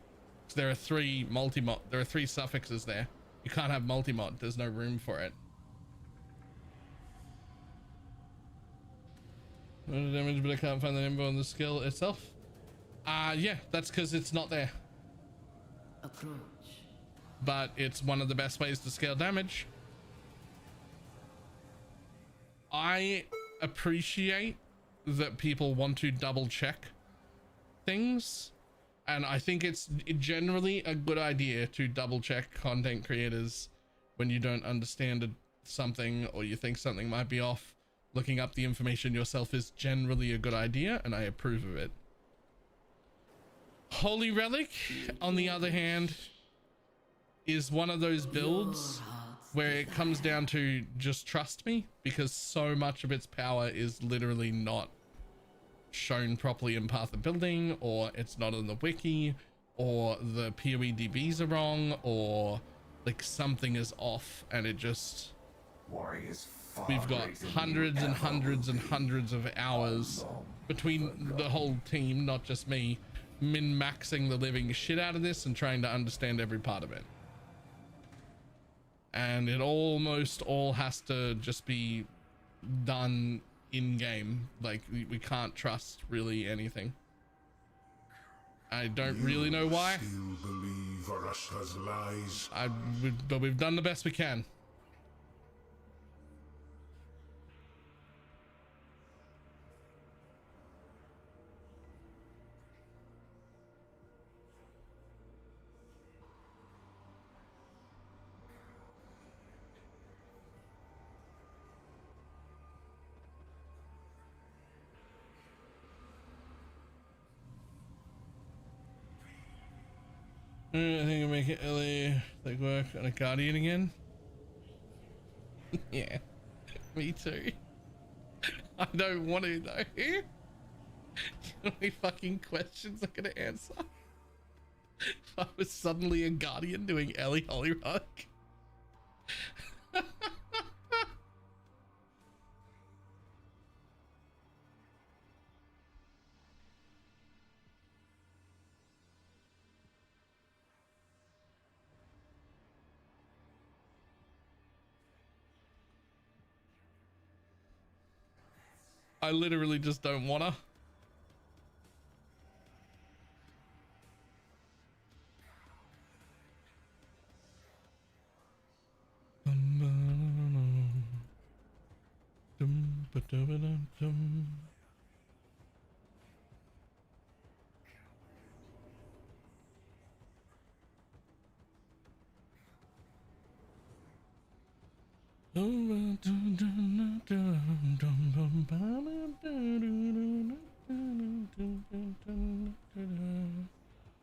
Speaker 11: So there are 3 multi-mod. There are 3 suffixes there. You can't have multi-mod. There's no room for it. Damage, but I can't find the number on the skill itself. Yeah, that's because it's not there.
Speaker 8: Approach.
Speaker 11: But it's one of the best ways to scale damage. I appreciate that people want to double check things, and I think it's generally a good idea to double check content creators when you don't understand something or you think something might be off. Looking up the information yourself is generally a good idea, and I approve of it. Holy Relic, on the other hand, is one of those builds where it comes down to just trust me, because so much of its power is literally not shown properly in Path of Building, or it's not on the wiki, or the PoE DBs are wrong, or like something is off, and it just
Speaker 14: Warriors
Speaker 3: we've got hundreds and hundreds and hundreds of hours between the whole team, not just me, min-maxing the living shit out of this and trying to understand every part of it. And it almost all has to just be done in game. Like we can't trust really anything. I don't really know why.
Speaker 14: Still believe Arasta's lies?
Speaker 3: But we've done the best we can. I think I'll make it early. Like work on a Guardian again. Yeah, me too. I don't want to though. You know how many fucking questions I'm gonna answer? If I was suddenly a Guardian doing Ellie Holyrock. I literally just don't wanna.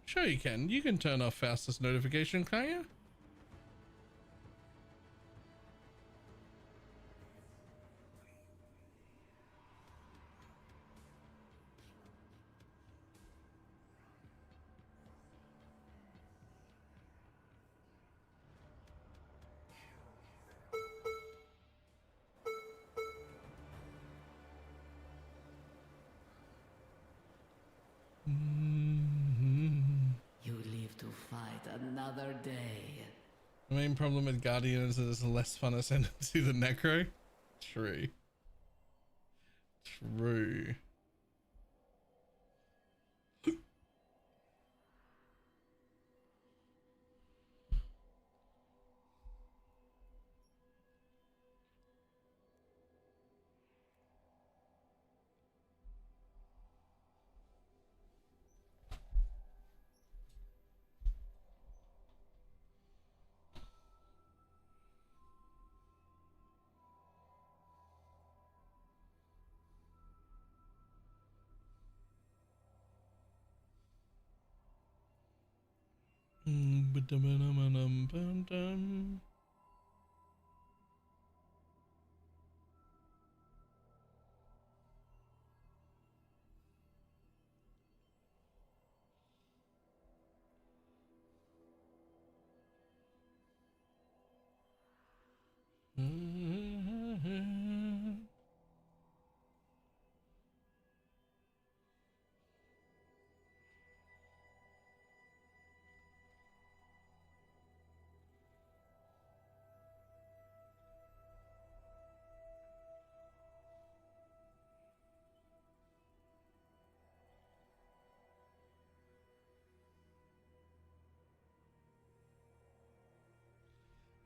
Speaker 3: Sure you can. You can turn off fastest notification, can't you?
Speaker 8: You live to fight another day.
Speaker 3: The main problem with Guardian is that it's less fun ascendancy than Necro. True. True.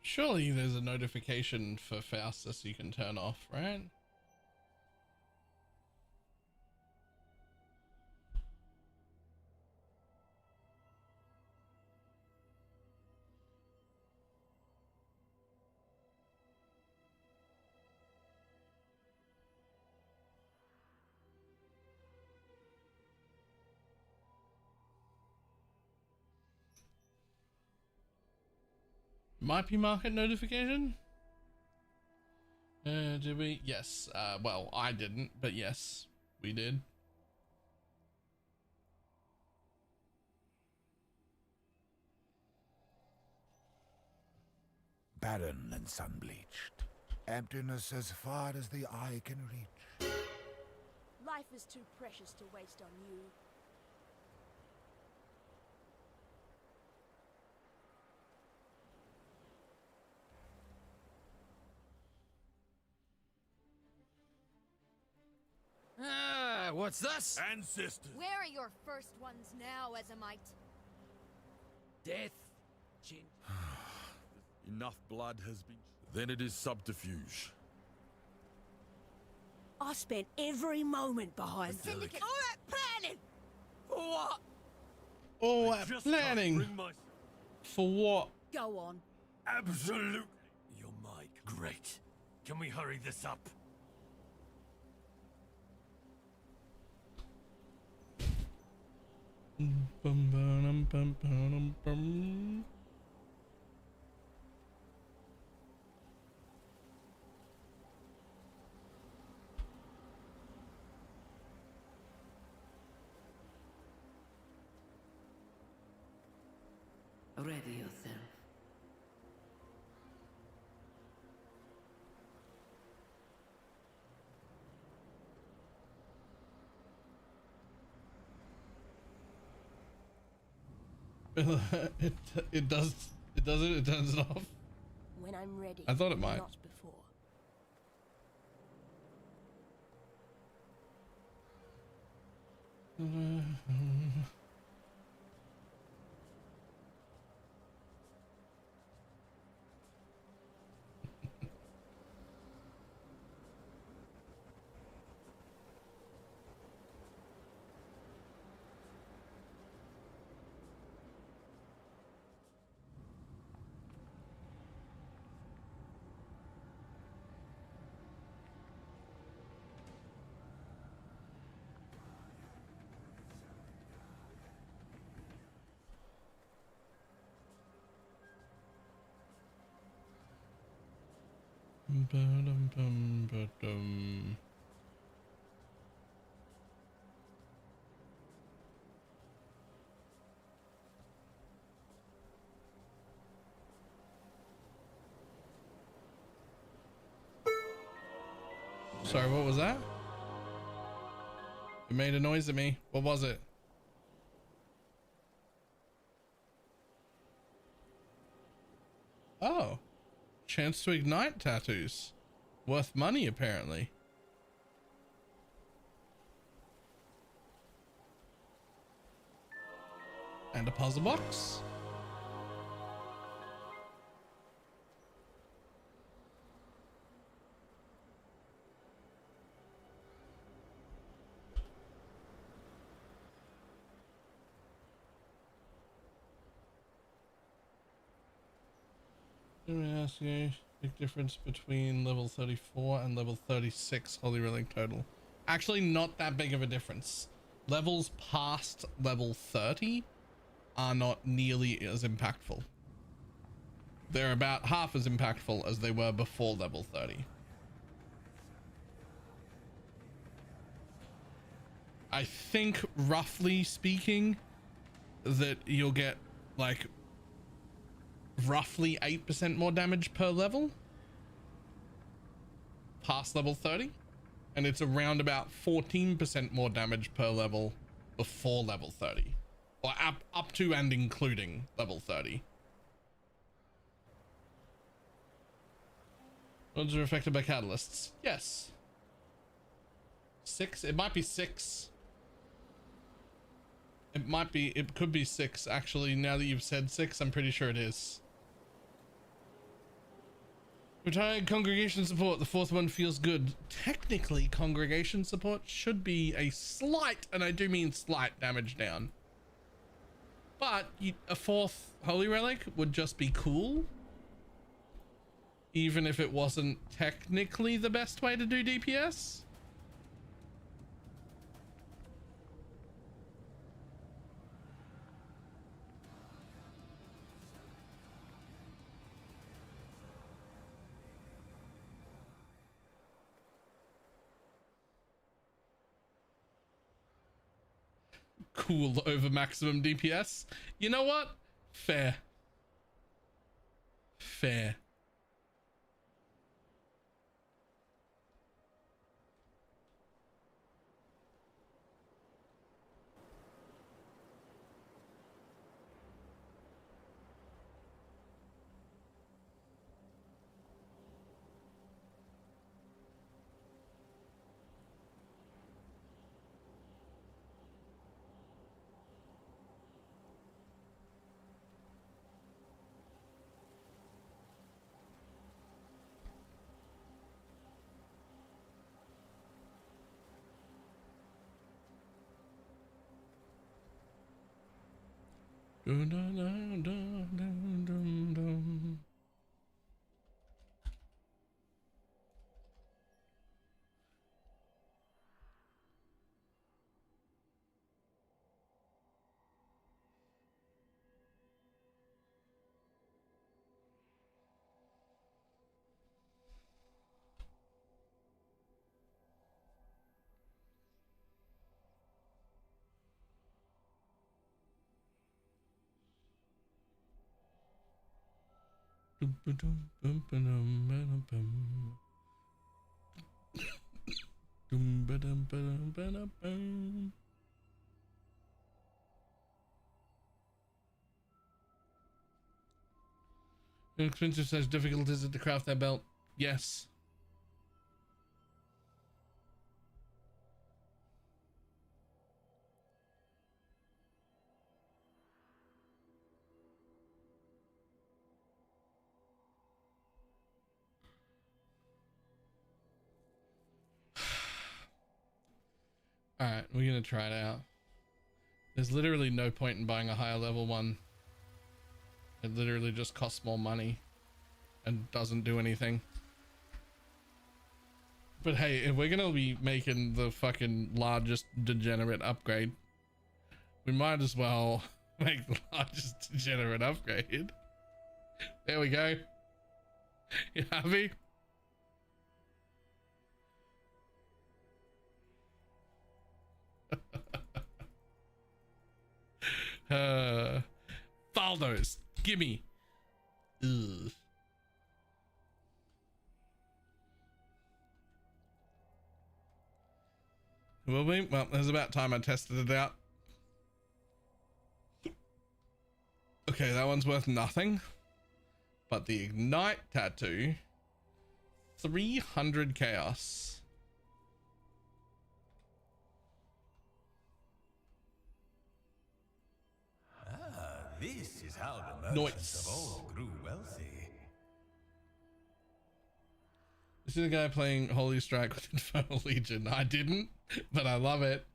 Speaker 3: Surely there's a notification for Faustus you can turn off, right? Might be market notification. Did we? Yes. Well, I didn't, but yes, we did.
Speaker 15: Barren and sun-bleached.
Speaker 5: Emptiness as far as the eye can reach.
Speaker 10: Life is too precious to waste on you.
Speaker 18: Ah, what's this?
Speaker 17: Ancestors.
Speaker 8: Where are your first ones now, Ezamite?
Speaker 18: Death.
Speaker 17: Enough blood has been. Then it is subterfuge.
Speaker 10: I spent every moment behind
Speaker 8: The Syndicate.
Speaker 10: all that planning.
Speaker 18: For what?
Speaker 11: Oh,
Speaker 17: Just
Speaker 11: planning.
Speaker 17: can't bring myself-
Speaker 11: For what?
Speaker 10: Go on.
Speaker 17: Absolutely. Your mic. Great. Can we hurry this up?
Speaker 8: Ready yourself.
Speaker 11: it does it, it turns it off.
Speaker 10: When I'm ready.
Speaker 11: I thought it might.
Speaker 10: Not before.
Speaker 11: Sorry, what was that? It made a noise at me. What was it? Oh, chance to ignite tattoos. Worth money, apparently. And a puzzle box. Let me ask you, big difference between level 34 and level 36 Holy Relic total. Actually, not that big of a difference. Levels past level 30 are not nearly as impactful. They're about half as impactful as they were before level 30. I think, roughly speaking, that you'll get like roughly 8% more damage per level past level 30, and it's around about 14% more damage per level before level 30, or up to and including level 30. Ones are affected by catalysts. Yes. 6. It might be 6. It could be 6 actually. Now that you've said 6, I'm pretty sure it is. Retired congregation support. The fourth one feels good. Technically, congregation support should be a slight, and I do mean slight, damage down. But a fourth Holy Relic would just be cool. Even if it wasn't technically the best way to do DPS. Cool over maximum DPS. You know what? Fair. Fair. Dun, dun, dun, dun, dun, dun, dun. Dum, ba-dum, bum, ba-dum, ba-dum, bum. Dum, ba-dum, ba-dum, ba-dum, bum. Expensive says difficult is it to craft that belt? Yes. Alright, we're gonna try it out. There's literally no point in buying a higher level one. It literally just costs more money and doesn't do anything. But hey, if we're gonna be making the fucking largest degenerate upgrade, we might as well make the largest degenerate upgrade. There we go. You happy? Faldos, gimme. Ugh. Will we? Well, there's about time I tested it out. Okay, that one's worth nothing. But the Ignite tattoo, 300 chaos.
Speaker 15: This is how the merchants of old grew wealthy.
Speaker 11: This is a guy playing Holy Strike with Infernal Legion. I didn't, but I love it.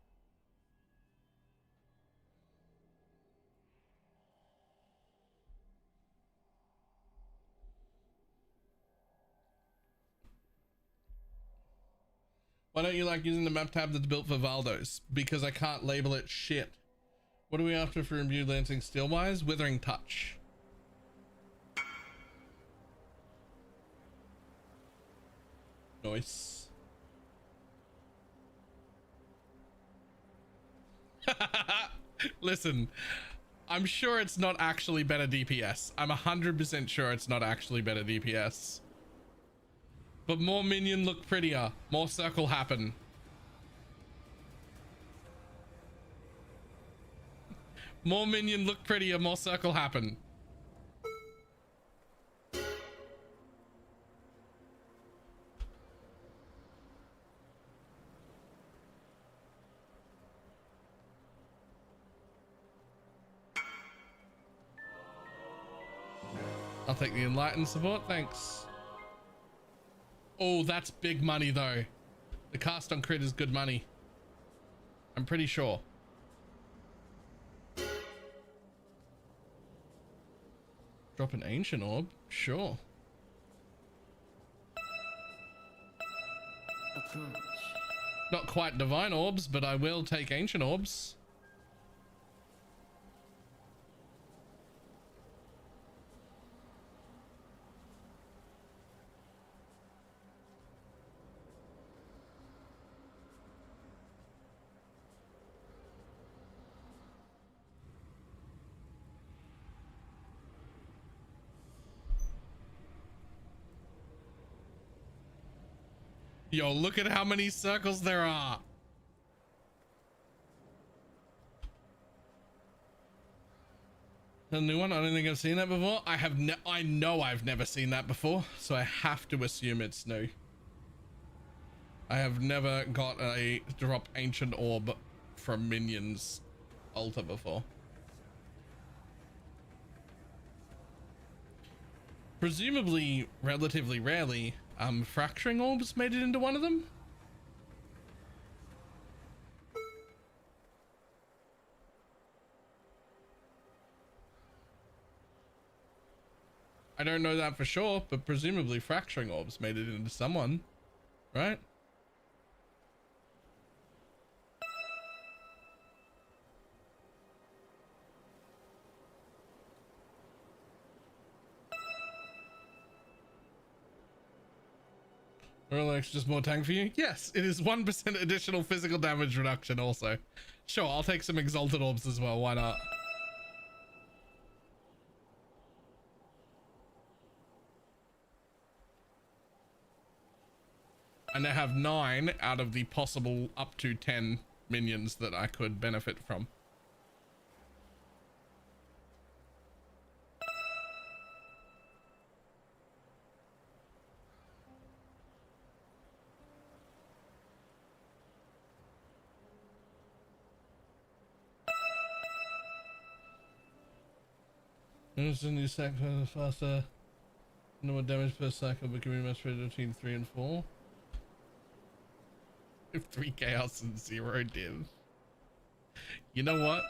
Speaker 11: Why don't you like using the map tab that's built for Valdos? Because I can't label it shit. What are we after for imbued lancing steel-wise? Withering Touch. Nice. Listen, I'm sure it's not actually better DPS. I'm 100% sure it's not actually better DPS. But more minion look prettier. More circle happen. More minion look prettier, more circle happen. I'll take the enlightened support, thanks. Oh, that's big money though. The cast on crit is good money. I'm pretty sure. Drop an ancient orb? Sure.
Speaker 8: Approach.
Speaker 11: Not quite divine orbs, but I will take ancient orbs. Yo, look at how many circles there are. A new one? I don't think I've seen that before. I know I've never seen that before, so I have to assume it's new. I have never got a drop ancient orb from minions altar before. Presumably, relatively rarely, fracturing orbs made it into one of them. I don't know that for sure, but presumably fracturing orbs made it into someone, right? Relax, just more tank for you? Yes, it is 1% additional physical damage reduction also. Sure, I'll take some exalted orbs as well, why not? And I have 9 out of the possible up to 10 minions that I could benefit from. Instantly sack faster. No more damage per cycle, but can be matched between 3 and 4. If 3 chaos and 0 div. You know what?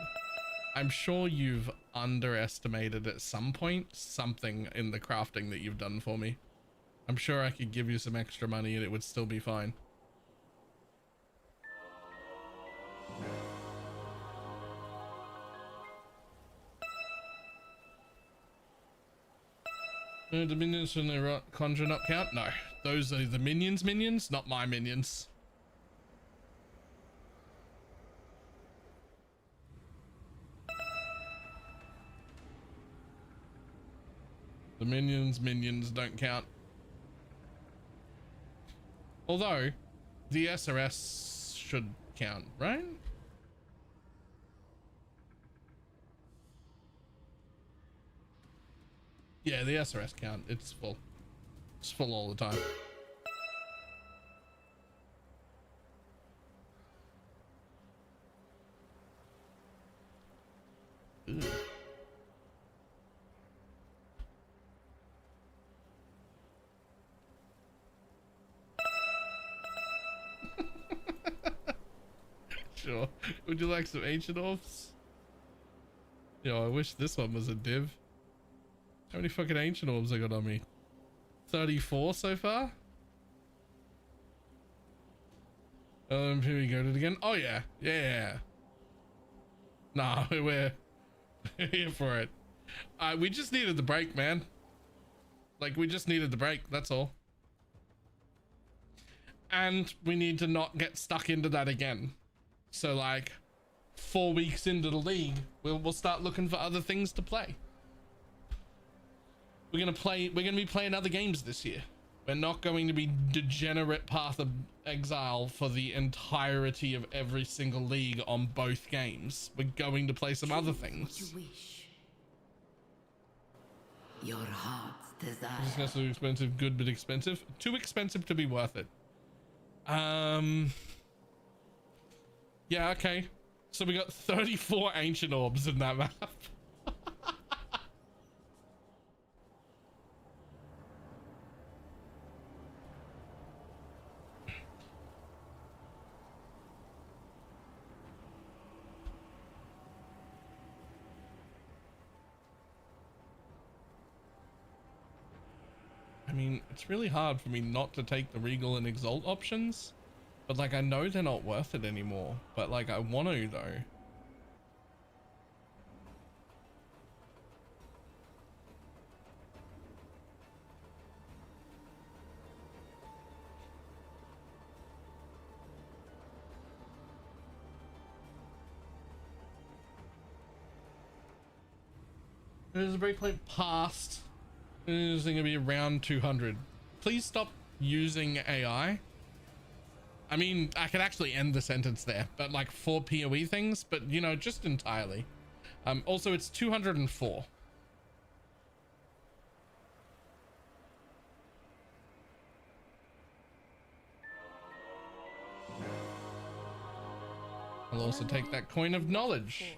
Speaker 11: I'm sure you've underestimated at some point something in the crafting that you've done for me. I'm sure I could give you some extra money and it would still be fine. Do minions from the conjure not count? No, those are the minions, not my minions. The minions don't count. Although the SRS should count, right? Yeah, the SRS count. It's full. It's full all the time. Ugh. Sure. Would you like some ancient orbs? Yo, I wish this one was a div. How many fucking ancient orbs I got on me? 34 so far? Here we go to it again. Oh yeah. Yeah. Nah, we're here for it. We just needed the break, man. Like, we just needed the break, that's all. And we need to not get stuck into that again. So like 4 weeks into the league, we'll start looking for other things to play. We're gonna be playing other games this year. We're not going to be degenerate Path of Exile for the entirety of every single league on both games. We're going to play some other things.
Speaker 8: What you wish. Your heart's desire.
Speaker 11: This is too expensive, good but expensive. Too expensive to be worth it. Yeah, okay. So we got 34 ancient orbs in that map. I mean, it's really hard for me not to take the Regal and Exalt options, but like I know they're not worth it anymore, but like I want to though. There's a breakpoint past. It's going to be around 200. Please stop using AI. I mean, I could actually end the sentence there, but like for PoE things, but you know, just entirely. Also, it's 204. I'll also take that coin of knowledge.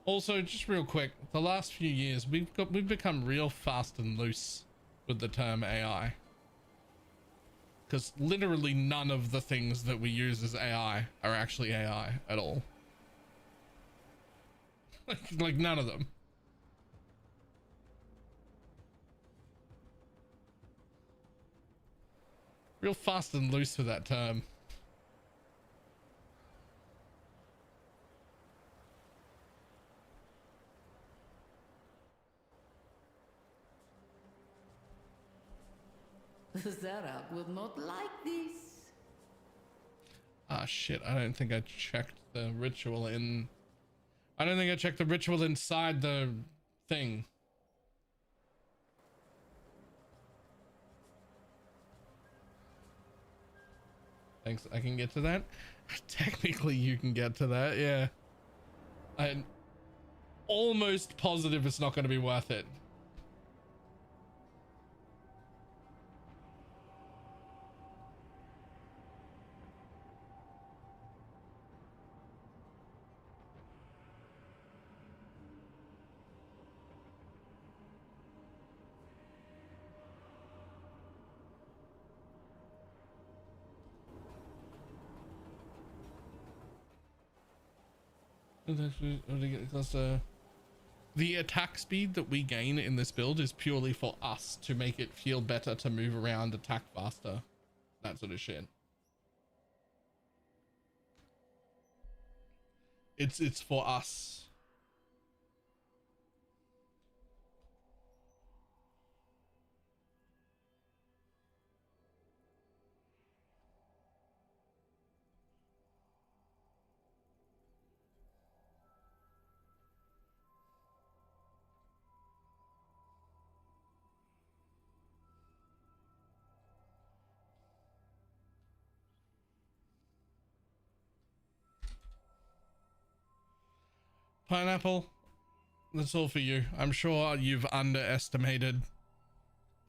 Speaker 11: Also, just real quick, the last few years we've become real fast and loose with the term AI. Because literally none of the things that we use as AI are actually AI at all. like none of them. Real fast and loose with that term.
Speaker 8: Zarak will not like this.
Speaker 11: Ah, shit. I don't think I checked the ritual in... I don't think I checked the ritual inside the thing. Thanks. I can get to that. Technically, you can get to that. Yeah. I'm almost positive it's not going to be worth it. The attack speed that we gain in this build is purely for us to make it feel better to move around, attack faster, that sort of shit. It's for us. Pineapple, that's all for you. I'm sure you've underestimated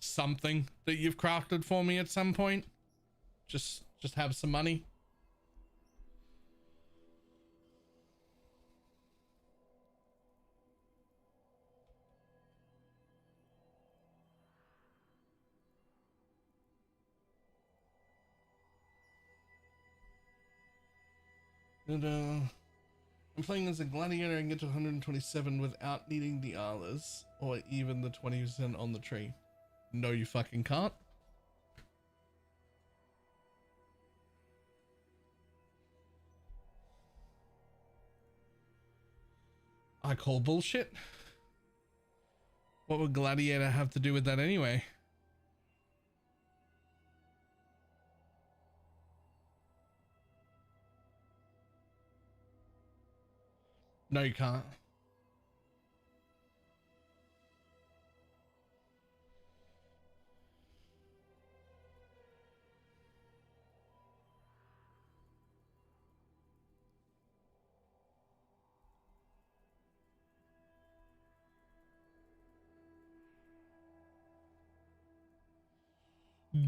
Speaker 11: something that you've crafted for me at some point. Just have some money. And I'm playing as a gladiator and get to 127 without needing the Alas or even the 20% on the tree. No, you fucking can't. I call bullshit. What would gladiator have to do with that anyway? No, you can't.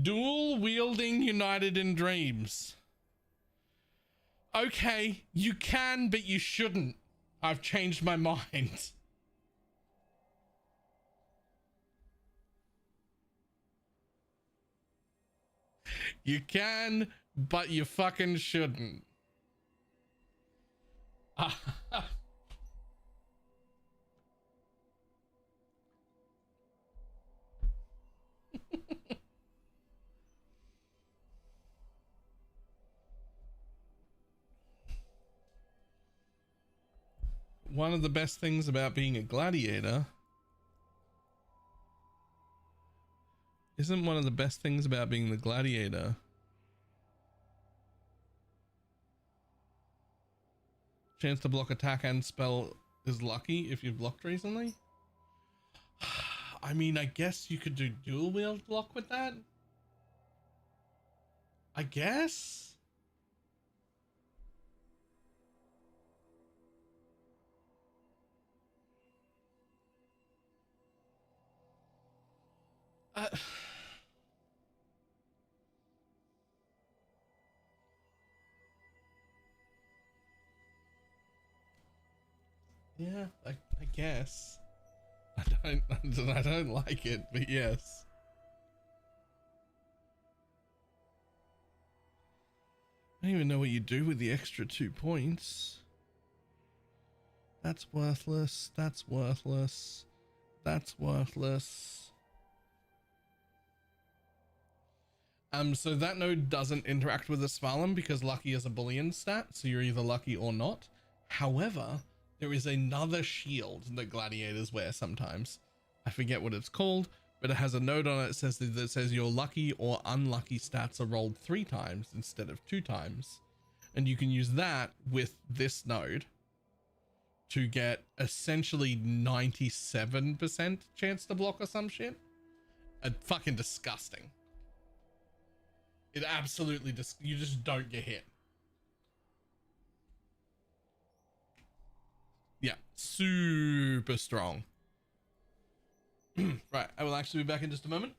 Speaker 11: Dual wielding united in dreams. Okay, you can, but you shouldn't. I've changed my mind. You can, but you fucking shouldn't. One of the best things about being a gladiator isn't one of the best things about being the gladiator chance to block attack and spell is lucky if you've blocked recently? I mean, I guess you could do dual wield block with that. I guess. Yeah, I guess. I don't like it, but yes. I don't even know what you do with the extra 2 points. That's worthless. That's worthless. That's worthless. So that node doesn't interact with the Svalem because lucky is a Boolean stat, so you're either lucky or not. However, there is another shield that gladiators wear sometimes. I forget what it's called, but it has a node on it that says your lucky or unlucky stats are rolled 3 times instead of 2 times. And you can use that with this node to get essentially 97% chance to block or some shit. Fucking disgusting. It absolutely you just don't get hit. Yeah, super strong. Right, I will actually be back in just a moment.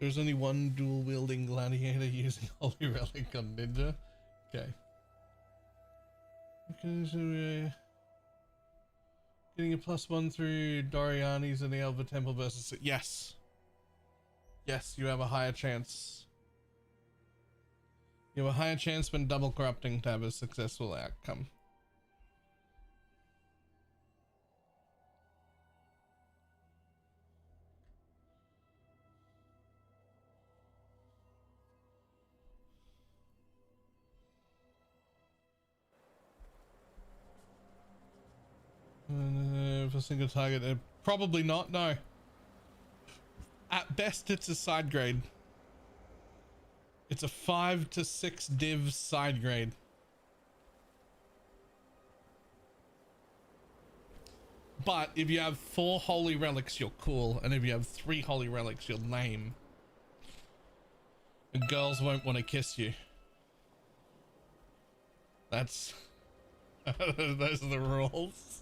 Speaker 11: There's only one dual wielding gladiator using Holy Relic on Ninja. Okay. Okay, so we're getting a +1 through Doriani's and the Elva Temple versus. Yes. Yes, you have a higher chance. You have a higher chance when double corrupting to have a successful outcome. For a single target, probably not. No. At best, it's a side grade. It's a 5 to 6 div side grade. But if you have 4 holy relics, you're cool, and if you have 3 holy relics, you're lame. And girls won't want to kiss you. That's those are the rules.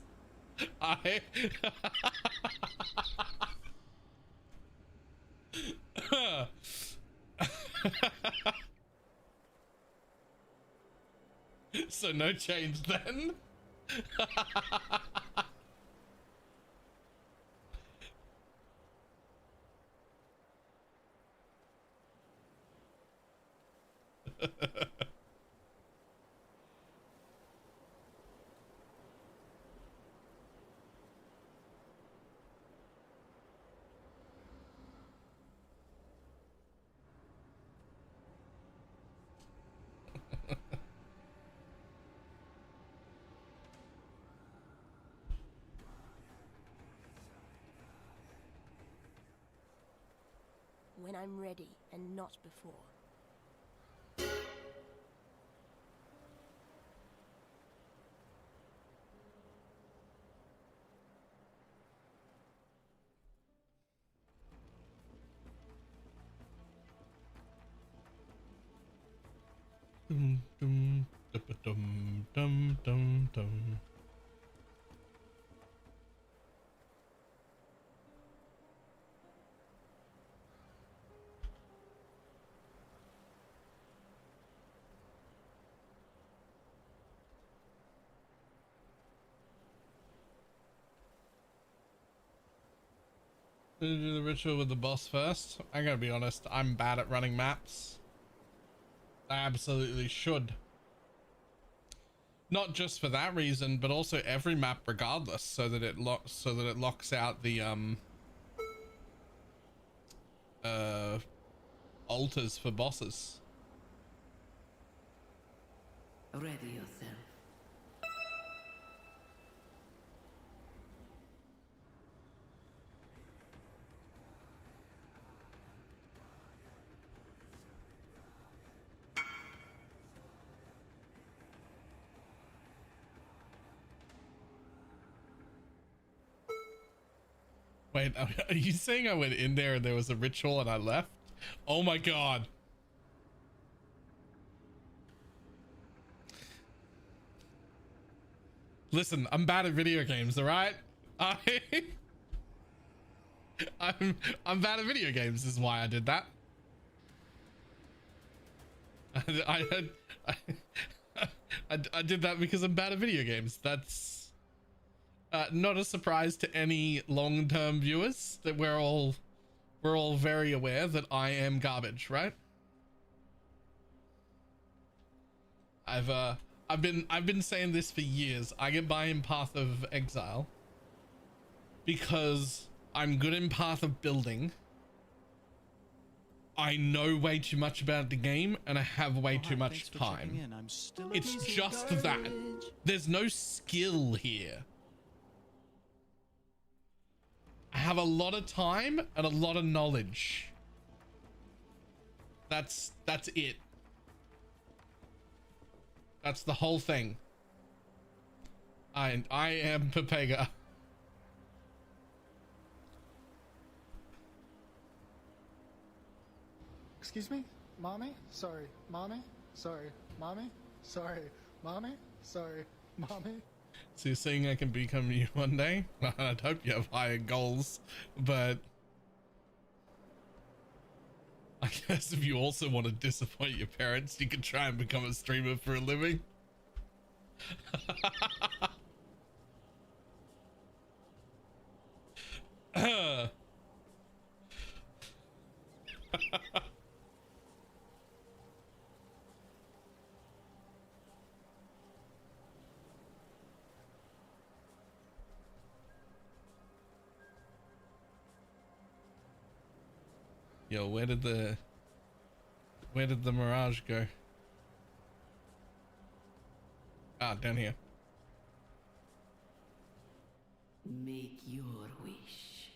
Speaker 11: So no change then.
Speaker 10: When I'm ready and not before.
Speaker 11: Dum dum dum dum dum dum. Do the ritual with the boss first. I gotta be honest, I'm bad at running maps. I absolutely should. Not just for that reason, but also every map regardless, so that it locks out the altars for bosses.
Speaker 8: Ready yourself.
Speaker 11: Wait, are you saying I went in there and there was a ritual and I left? Oh my god. Listen, I'm bad at video games, all right? I'm bad at video games is why I did that. I did that because I'm bad at video games. That's not a surprise to any long-term viewers that we're all very aware that I am garbage, right? I've been saying this for years. I get by in Path of Exile because I'm good in Path of Building. I know way too much about the game and I have way too much time. It's just that. There's no skill here. I have a lot of time and a lot of knowledge. That's it. That's the whole thing. I am Pepega.
Speaker 12: Excuse me? Mommy? Sorry. Mommy? Sorry. Mommy? Sorry. Mommy? Sorry. Mommy?
Speaker 11: So you're saying I can become you one day? I'd hope you have higher goals, but I guess if you also want to disappoint your parents, you can try and become a streamer for a living. Yo, where did the Mirage go? Ah, down here.
Speaker 8: Make your wish.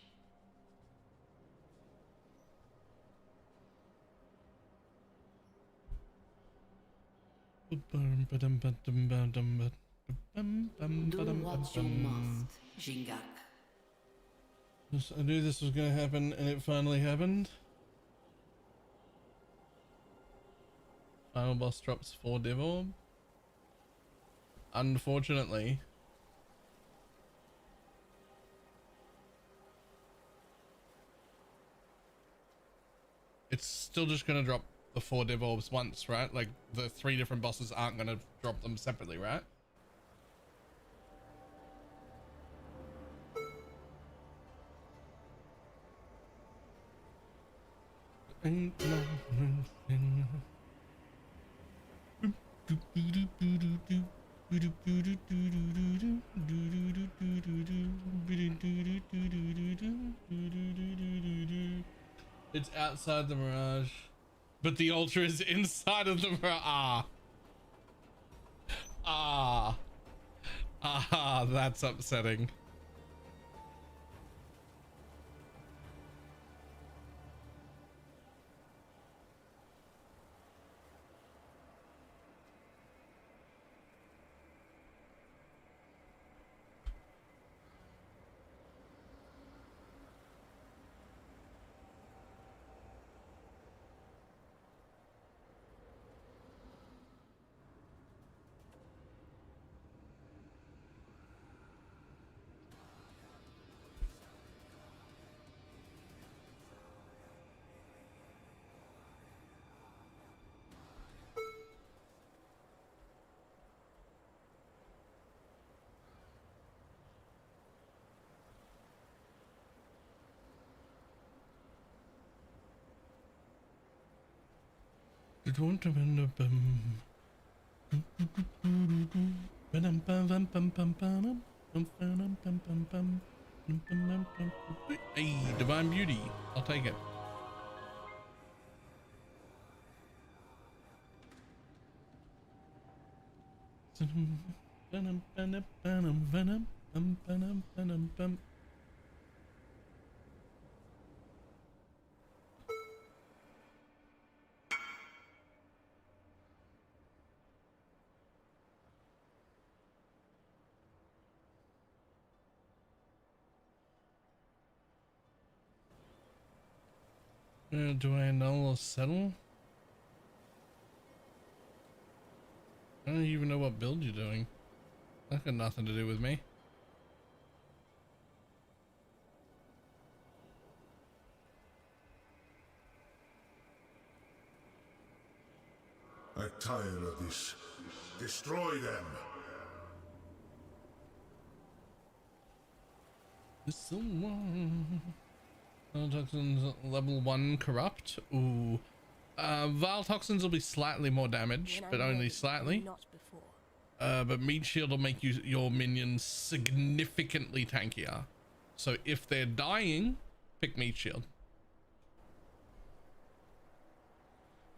Speaker 11: Do
Speaker 8: what you must, Jingak.
Speaker 11: I knew this was going to happen, and it finally happened. Final boss drops 4 Div Orb. Unfortunately, it's still just going to drop the 4 Div Orbs once, right? Like the 3 different bosses aren't going to drop them separately, right? Ain't nothing. It's outside the Mirage, but the Ultra is inside of the Mirage. That's upsetting. Hey, Divine Beauty, I'll take it. Do I annul or settle? I don't even know what build you're doing. That got nothing to do with me.
Speaker 14: I tire of this. Destroy them.
Speaker 11: This one. Toxins level 1 corrupt. Ooh. Vile toxins will be slightly more damage, but only slightly.
Speaker 10: Not before.
Speaker 11: But meat shield will make your minions significantly tankier. So if they're dying, pick meat shield.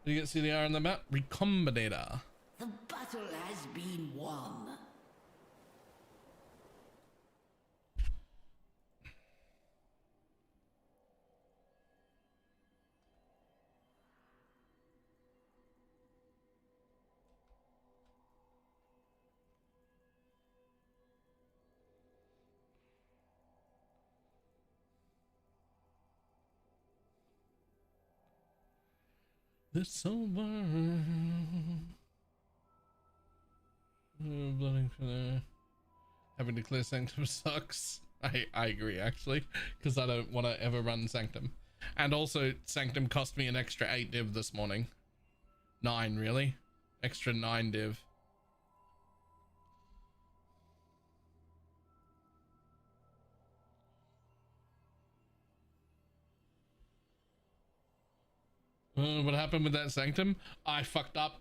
Speaker 11: Did you get CDR on the map? Recombinator.
Speaker 8: The battle has been won.
Speaker 11: This over. Blooding for there. Having to clear Sanctum sucks. I agree, actually, because I don't want to ever run Sanctum. And also, Sanctum cost me an extra 8 div this morning. 9, really? Extra 9 div. What happened with that Sanctum? I fucked up.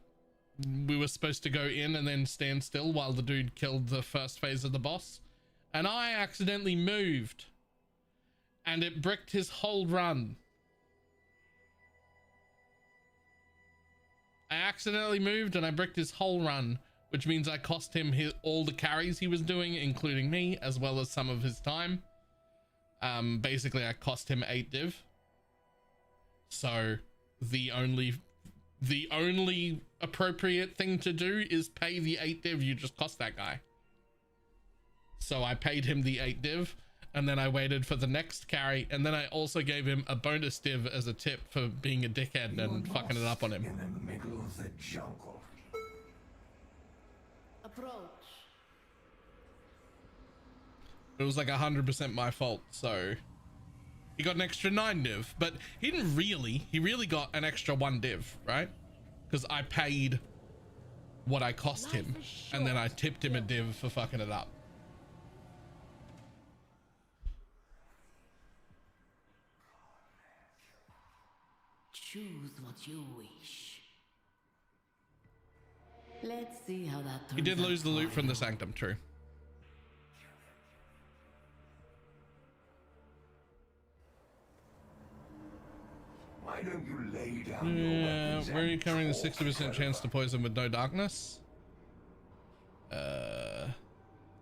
Speaker 11: We were supposed to go in and then stand still while the dude killed the first phase of the boss. And I accidentally moved. And it bricked his whole run. I accidentally moved and I bricked his whole run, which means I cost him all the carries he was doing, including me, as well as some of his time. Basically, I cost him 8 div. So the only appropriate thing to do is pay the 8 div you just cost that guy. So I paid him the 8 div, and then I waited for the next carry, and then I also gave him a bonus div as a tip for being a dickhead and fucking it up on him.
Speaker 14: In the middle of the jungle.
Speaker 8: Approach.
Speaker 11: It was like 100% my fault, so he got an extra 9 div, but he really got an extra 1 div, right? Because I paid what I cost him, and then I tipped him a div for fucking it up.
Speaker 8: Choose what you wish. Let's see how that turns out.
Speaker 11: He did lose the loot from the Sanctum, true.
Speaker 14: Why don't you lay down your weapons?
Speaker 11: Where are you covering the 60% chance to poison with no darkness?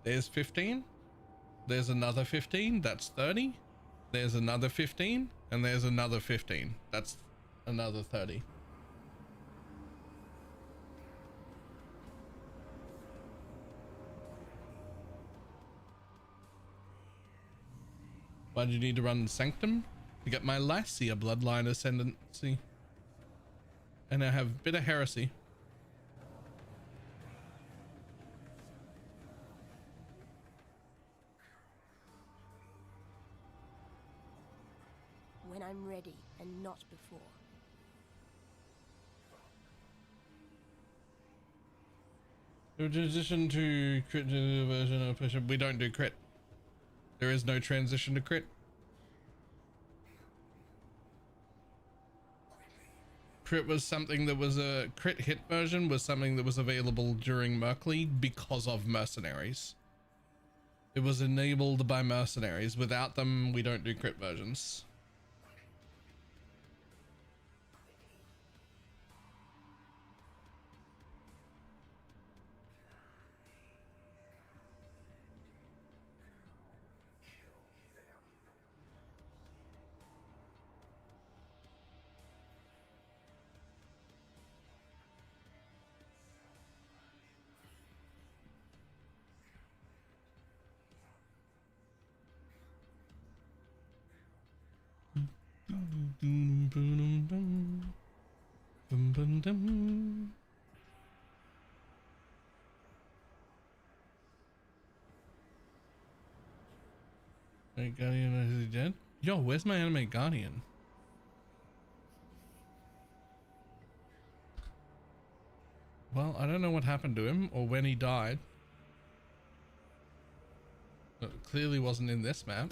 Speaker 11: There's 15. There's another 15. That's 30. There's another 15. And there's another 15. That's another 30. Why do you need to run Sanctum? To get my Lycia bloodline ascendancy. And I have Bitter Heresy.
Speaker 10: When I'm ready, and not before.
Speaker 11: In transition to crit version of push, we don't do crit. There is no transition to crit. Crit was something that was a crit hit version was something that was available during Merc League because of mercenaries. It was enabled by mercenaries. Without them, we don't do crit versions. Hey, Guardian, is he dead? Yo, where's my anime Guardian? Well, I don't know what happened to him or when he died. But it clearly wasn't in this map.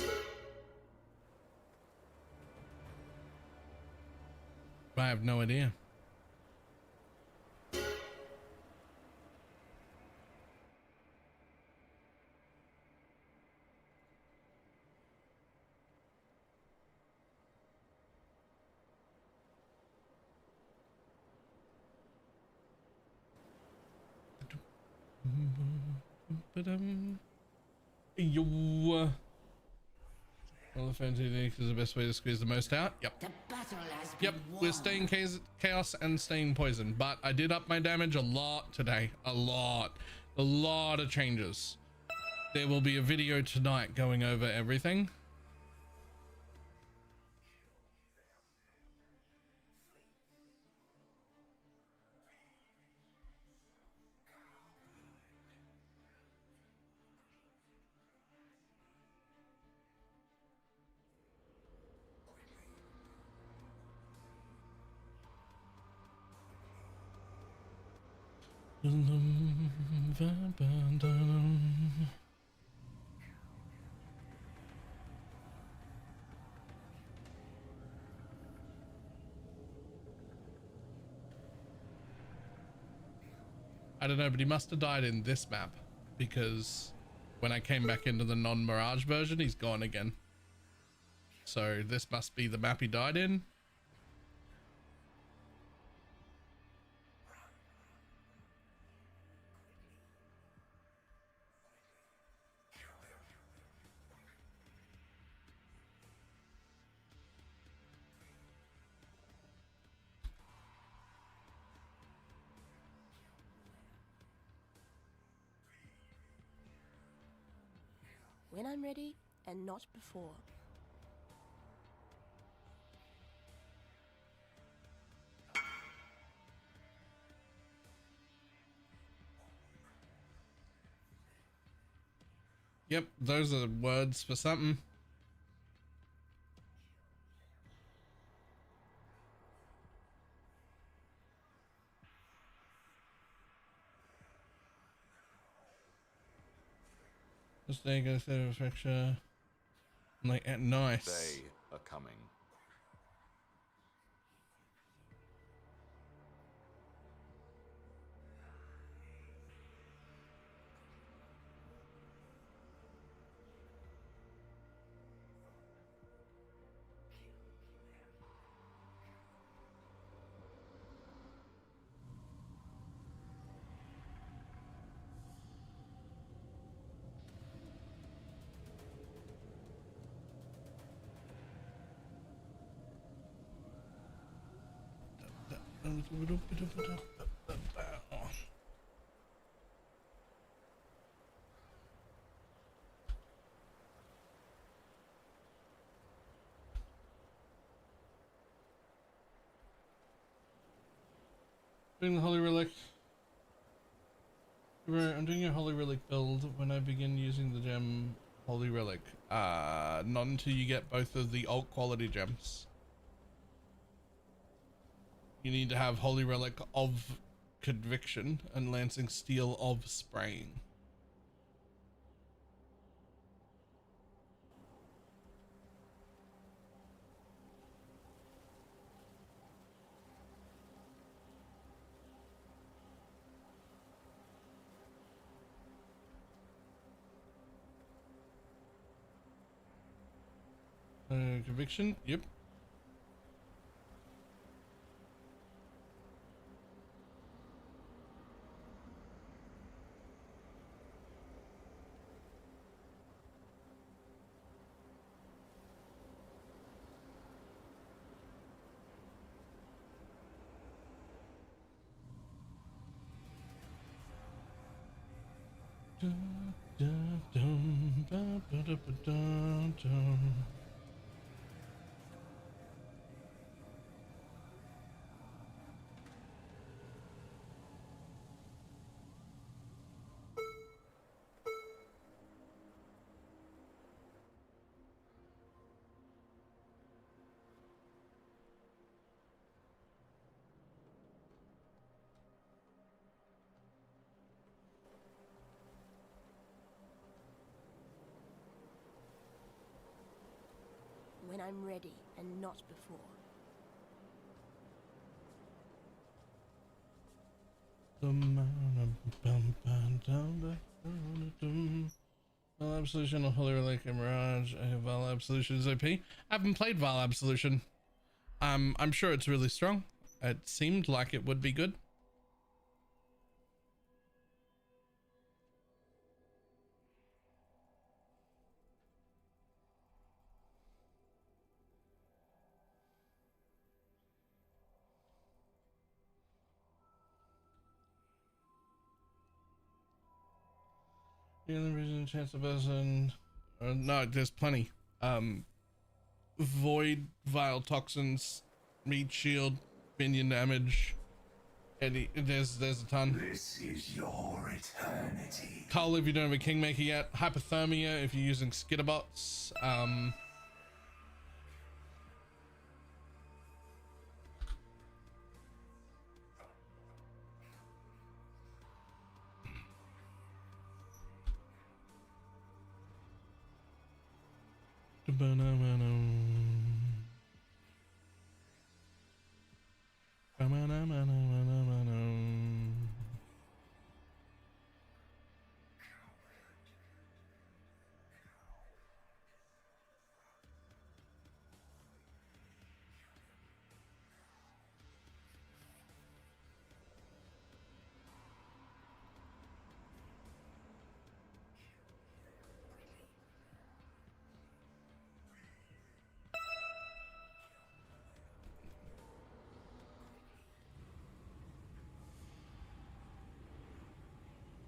Speaker 11: I have no idea. Yo. Well, the fancy is the best way to squeeze the most out. Yep. Yep. We're staying chaos and staying poison, but I did up my damage a lot today. A lot of changes. There will be a video tonight going over everything. I don't know, but he must have died in this map because when I came back into the non-Mirage version, he's gone again. So this must be the map he died in.
Speaker 10: When I'm ready, and not before.
Speaker 11: Yep, those are words for something. Just there, go through a picture. Like, nice.
Speaker 5: They are coming.
Speaker 11: Doing the Holy Relic. Right, I'm doing a Holy Relic build when I begin using the gem Holy Relic. Not until you get both of the alt quality gems. You need to have Holy Relic of Conviction and Lancing Steel of Spraying. Conviction, yep.
Speaker 10: When I'm ready, and not before.
Speaker 11: Val Absolution or Holy Relic and Mirage. Val Absolution is OP. I haven't played Val Absolution. I'm sure it's really strong. It seemed like it would be good. The only reason chance of person, no, there's plenty. Void, Vile Toxins, Meat Shield, Minion Damage. There's a ton.
Speaker 14: This is your eternity.
Speaker 11: Cull if you don't have a Kingmaker yet. Hypothermia if you're using Skitterbots.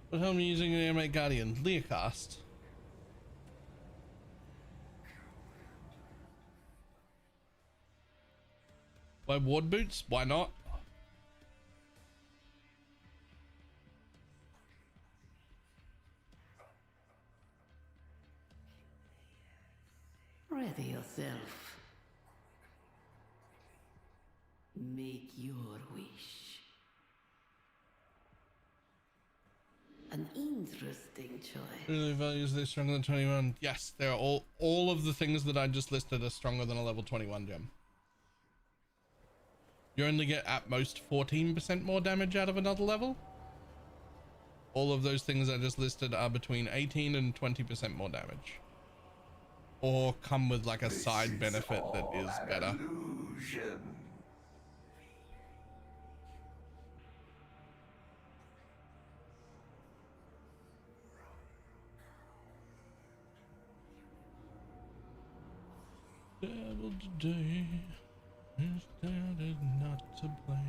Speaker 11: What hell am you using an Animate Guardian? Leocast. Why ward boots? Why not?
Speaker 8: Ready yourself. Make your wish. An interesting choice.
Speaker 11: Really values they stronger than 21. Yes, they're all of the things that I just listed are stronger than a level 21 gem. You only get at most 14% more damage out of another level. All of those things I just listed are between 18 and 20% more damage. Or come with like a side benefit that is better.
Speaker 14: Illusion.
Speaker 11: Devil today is doubted not to blame.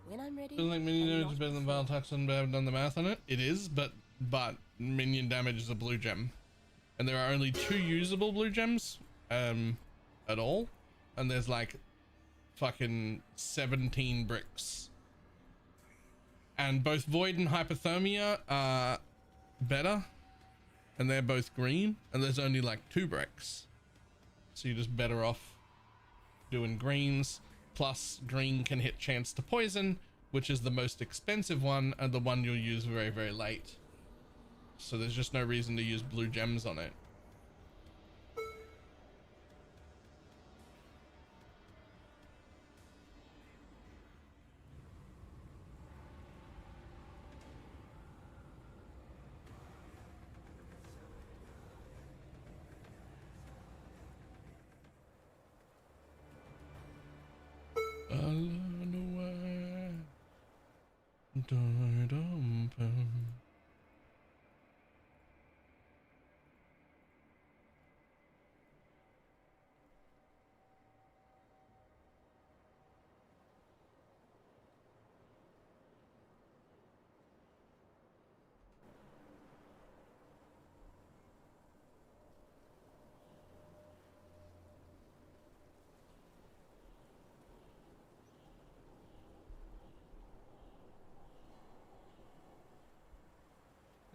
Speaker 10: When I'm ready.
Speaker 11: Feels like minion damage is better than Vile Toxin, but I haven't done the math on it. It is, but minion damage is a blue gem. And there are only 2 usable blue gems at all, and there's like fucking 17 bricks, and both void and hypothermia are better, and they're both green, and there's only like 2 bricks, so you're just better off doing greens. Plus green can hit chance to poison, which is the most expensive one and the one you'll use very, very late. So there's just no reason to use blue gems on it.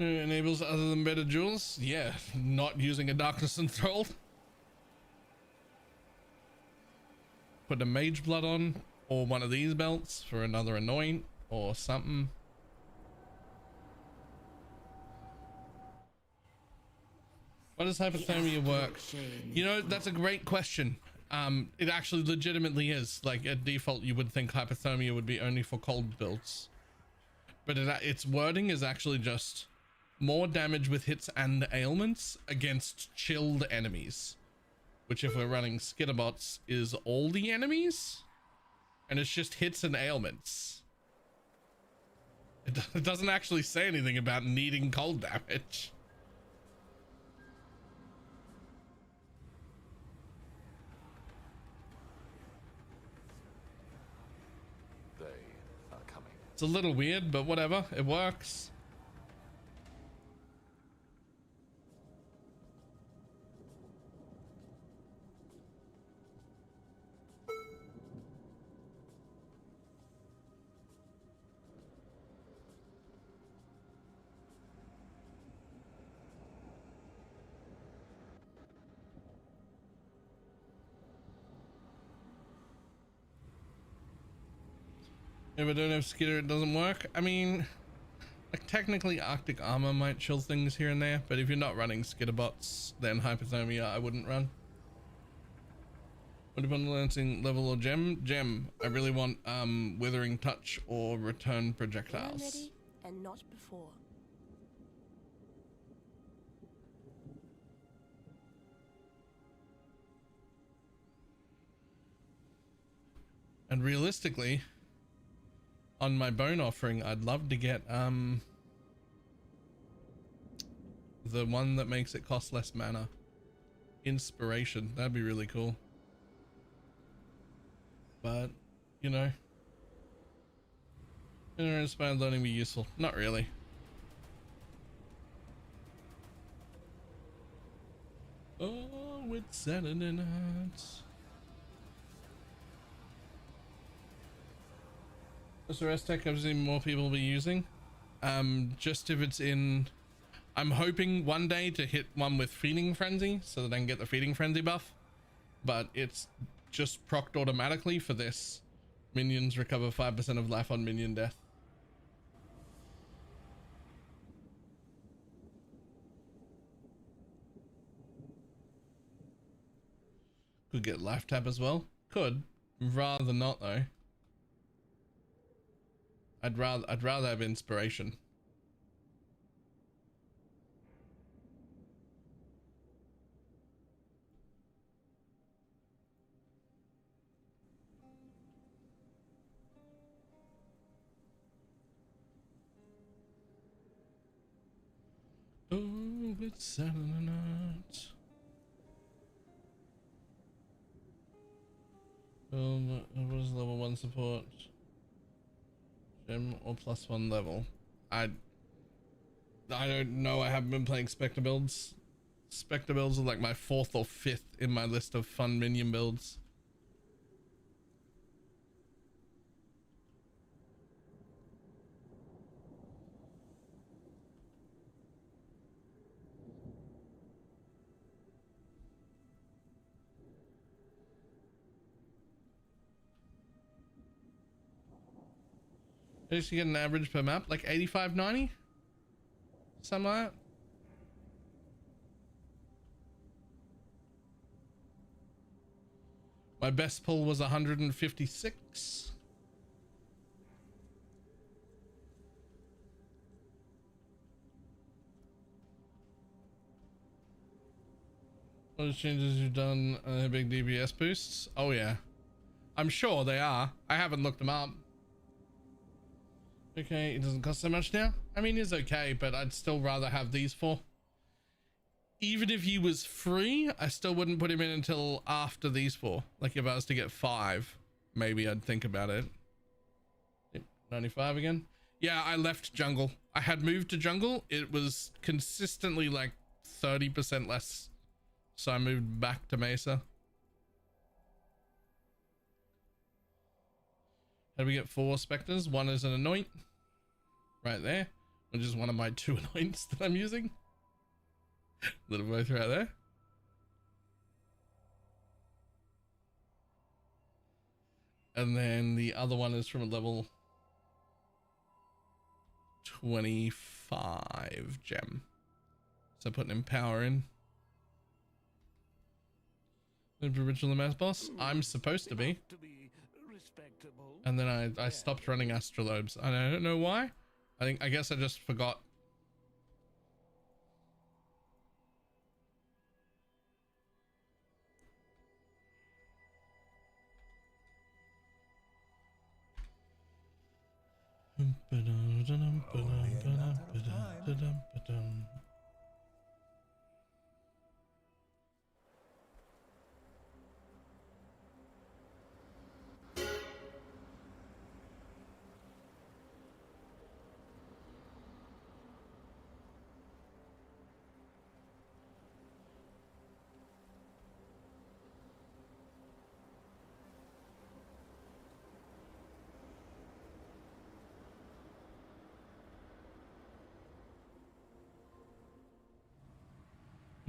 Speaker 11: Enables other than better jewels? Yeah, not using a darkness enthralled. Put a mage blood on, or one of these belts for another anoint, or something. Why does hypothermia work? You know, that's a great question. It actually legitimately is. Like, at default, you would think hypothermia would be only for cold builds. But its wording is actually just more damage with hits and ailments against chilled enemies. Which, if we're running skitterbots, is all the enemies? And it's just hits and ailments. It doesn't actually say anything about needing cold damage.
Speaker 5: They are coming.
Speaker 11: It's a little weird, but whatever. It works. If I don't have skitter, it doesn't work. I mean, like technically Arctic armor might chill things here and there, but if you're not running skitter bots, then hypothermia I wouldn't run. What about lancing level or gem? Gem. I really want withering touch or return projectiles.
Speaker 10: Ready and not before.
Speaker 11: And realistically, on my bone offering, I'd love to get the one that makes it cost less mana. Inspiration. That'd be really cool. But, you know, inspired learning be useful? Not really. Oh, it's Saturday night. So Restech I've seen more people will be using. Just if it's in, I'm hoping one day to hit one with Feeding Frenzy so that I can get the Feeding Frenzy buff, but it's just procced automatically for this. Minions recover 5% of life on minion death. Could get life tap as well. Could. Rather not though. I'd rather have inspiration. Oh, it's Saturday night. What is level 1 support? Gem or +1 level? I don't know. I haven't been playing Spectre builds. Spectre builds are like my 4th or 5th in my list of fun minion builds. I used to get an average per map, like 85, 90? Something like that. My best pull was 156. What changes you've done? Big DPS boosts? Oh yeah. I'm sure they are. I haven't looked them up. Okay, it doesn't cost so much now. I mean, it's okay, but I'd still rather have these four. Even if he was free, I still wouldn't put him in until after these four. Like if I was to get 5, maybe I'd think about it. 95 again. Yeah, I left jungle. I had moved to jungle. It was consistently like 30% less. So I moved back to Mesa. How do we get 4 specters? One is an anoint. Right there. Which is one of my 2 anoints that I'm using. Little both right there. And then the other one is from a level 25 gem. So putting Empower in. The original mass boss? I'm supposed to be. And then I stopped running astrolobes. And I don't know why. I guess I just forgot.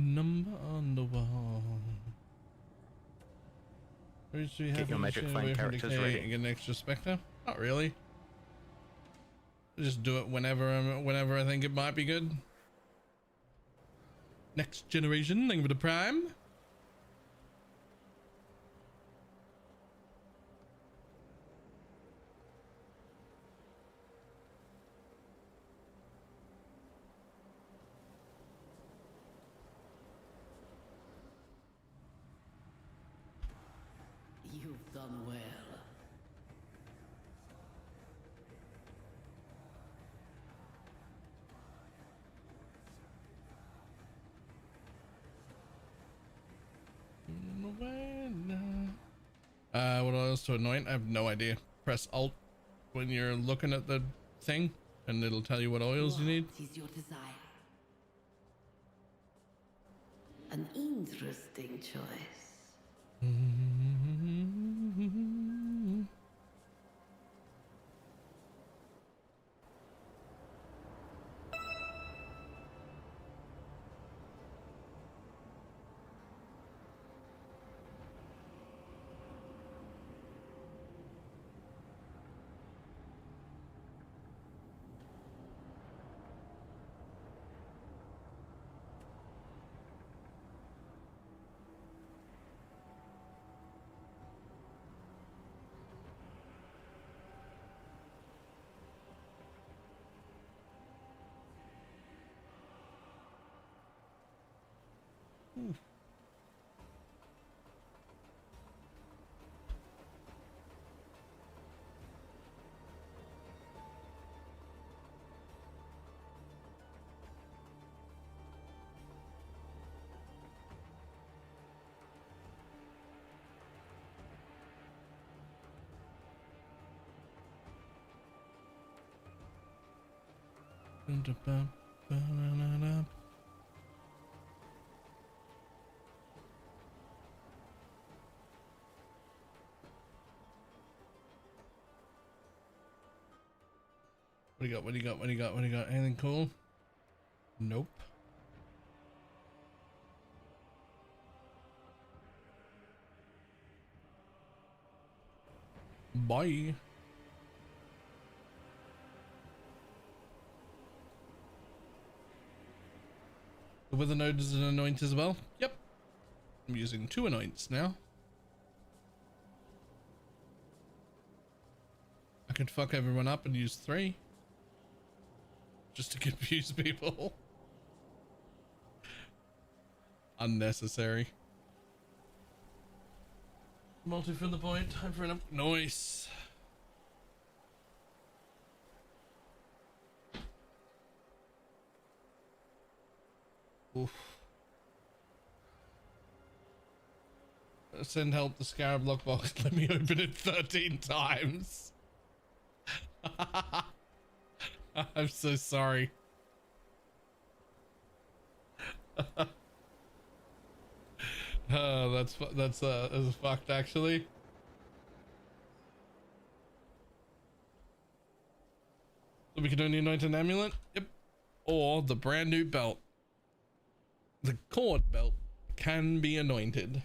Speaker 11: Number on the wall.
Speaker 4: Get your magic flame characters ready.
Speaker 11: Get an extra spectre? Not really. just do it whenever I think it might be good. Next generation, thank you for the prime.
Speaker 8: You've done well.
Speaker 11: What else to anoint? I have no idea. Press Alt when you're looking at the thing, and it'll tell you what oils you need.
Speaker 8: What is your desire? An interesting choice.
Speaker 11: What do you got? What do you got? What do you got? What do you got? Anything cool? Nope. Bye. The wither node is an anoint as well. Yep. I'm using 2 anoints now. I could fuck everyone up and use 3. Just to confuse people. Unnecessary. Multi for the point. Time for an noise. Oof. Send help the scarab lockbox. Let me open it 13 times. I'm so sorry. Oh, that's fucked actually. So we can only anoint an amulet? Yep. Or the brand new belt. The cord belt can be anointed.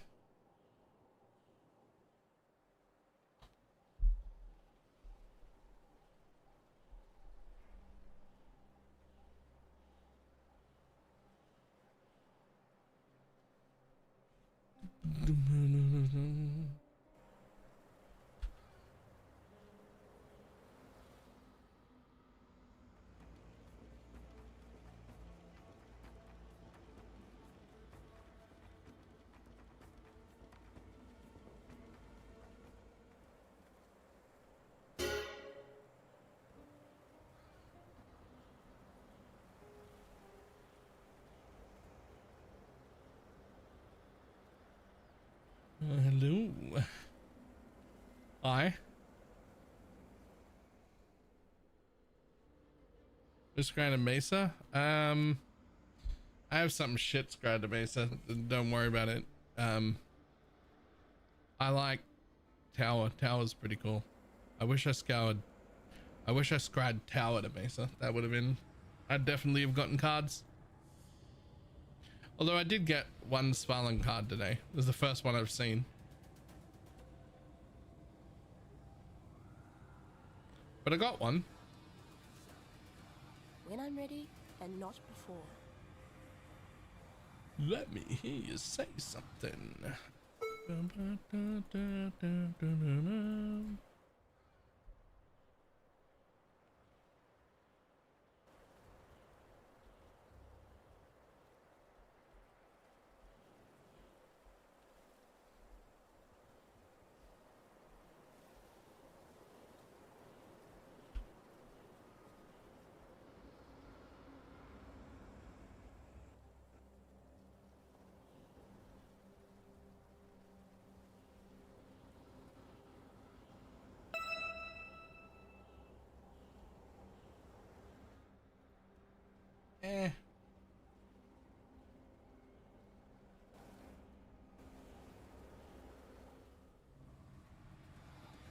Speaker 11: Hello. Hi. Just grind a mesa. I have something shit scribed to mesa. Don't worry about it. I like tower. Tower's pretty cool. I wish I scribed tower to mesa. That would have been. I'd definitely have gotten cards. Although I did get one Sparling card today. It was the first one I've seen. But I got one.
Speaker 10: when I'm ready and not before.
Speaker 11: Let me hear you say something.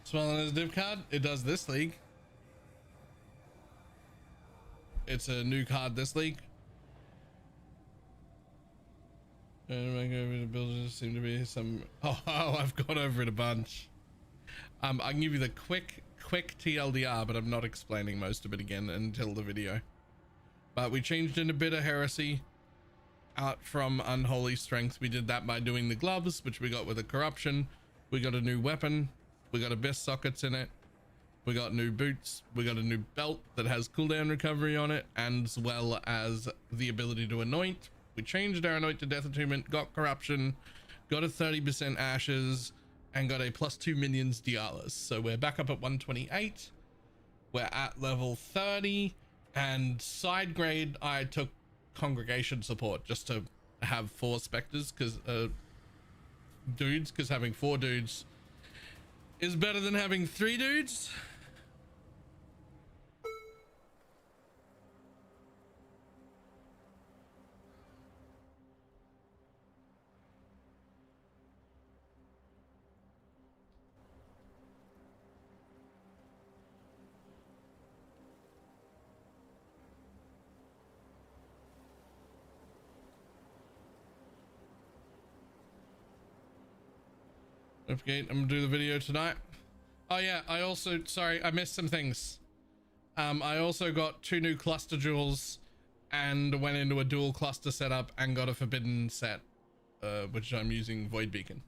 Speaker 11: Smelling as div card, it does this league. It's a new card this league. The builders seem to be some. Oh, I've gone over it a bunch. I can give you the quick TLDR, but I'm not explaining most of it again until the video. But we changed in a bit of heresy out from unholy strength. We did that by doing the gloves, which we got with a corruption. We got a new weapon. We got abyss sockets in it. We got new boots. We got a new belt that has cooldown recovery on it, and as well as the ability to anoint. We changed our anoint to death attunement, got corruption, got a 30% ashes, and got a +2 minions Dialas. So we're back up at 128. We're at level 30, and side grade I took congregation support just to have 4 specters, because dudes, because having 4 dudes is better than having 3 dudes. Don't forget, I'm gonna do the video tonight. Oh yeah, I also, sorry, I missed some things. I also got 2 new cluster jewels and went into a dual cluster setup and got a forbidden set, which I'm using Void Beacon.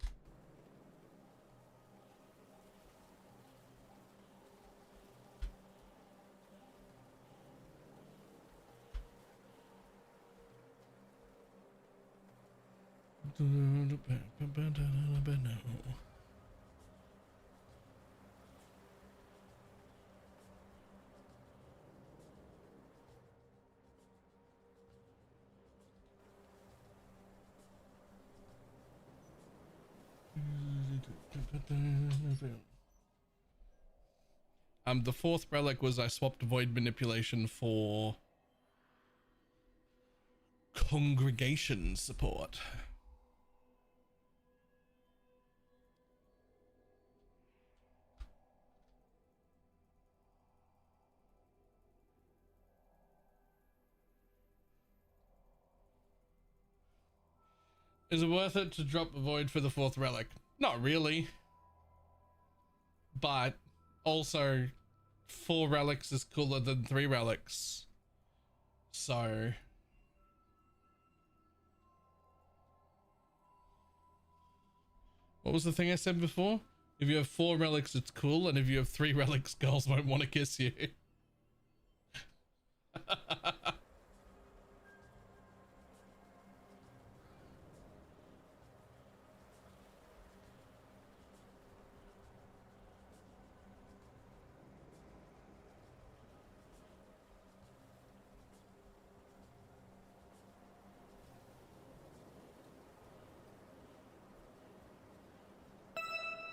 Speaker 11: The 4th relic was I swapped void manipulation for congregation support. Is it worth it to drop the void for the 4th relic? Not really. But also 4 relics is cooler than 3 relics. So what was the thing I said before? If you have 4 relics, it's cool, and if you have 3 relics, girls won't want to kiss you.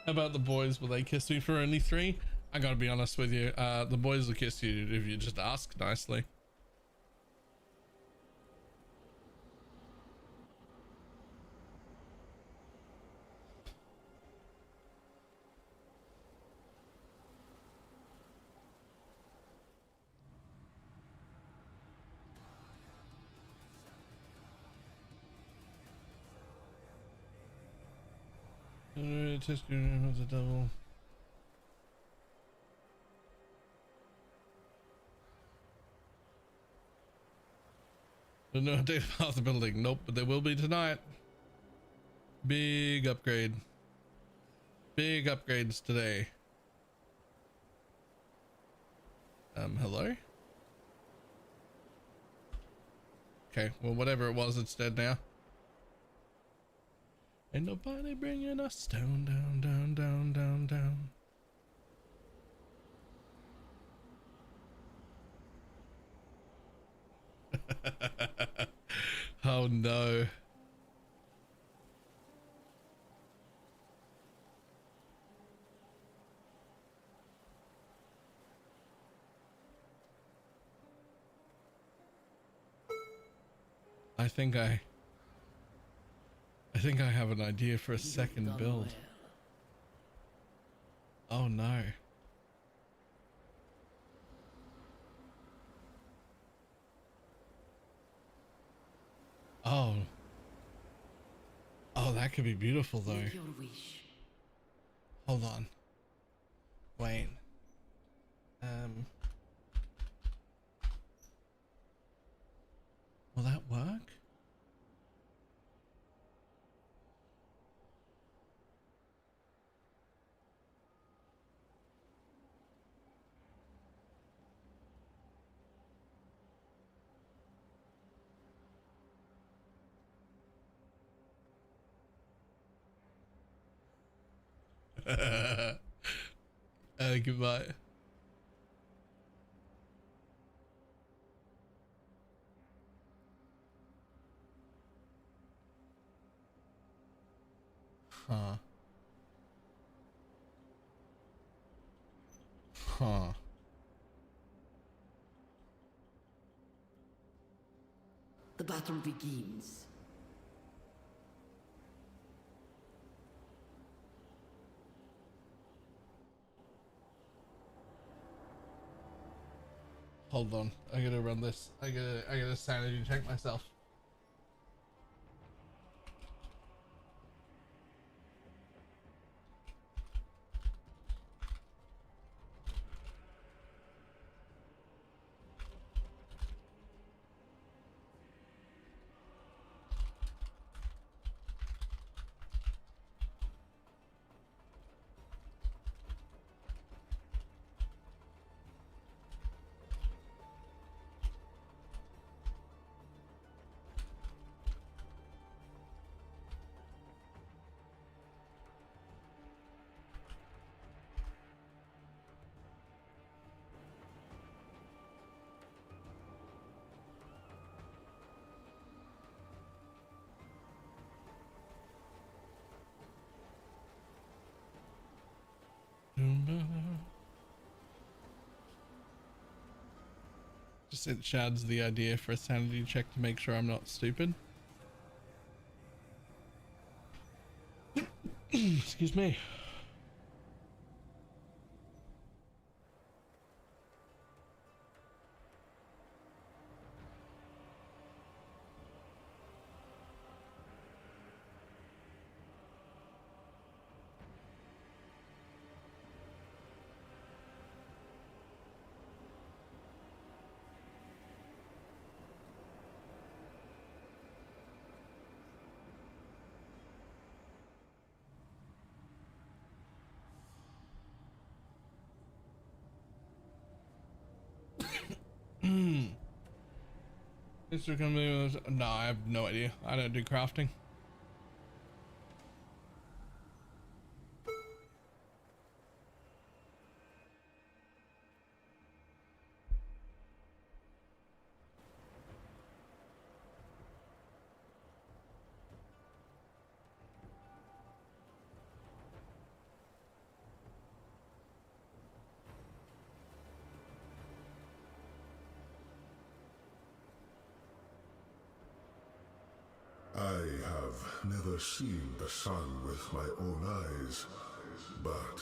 Speaker 11: How about the boys? Will they kiss me for only 3? I gotta be honest with you. The boys will kiss you if you just ask nicely. Test with the devil. No update about the building. Nope, but there will be tonight. Big upgrade. Big upgrades today. Hello? Okay, well, whatever it was, it's dead now. Ain't nobody bringing us down, down, down, down, down, down. Oh no. I think I have an idea for a second build. Oh no. Oh. Oh, that could be beautiful though. Hold on. Wait. Will that work? Goodbye. Huh. Huh.
Speaker 8: The battle begins.
Speaker 11: Hold on. I gotta run this. I gotta sanity check myself. Just sent Shads the idea for a sanity check to make sure I'm not stupid. Excuse me. Mr. Company was, no, I have no idea. I don't do crafting.
Speaker 14: I have never seen the sun with my own eyes, but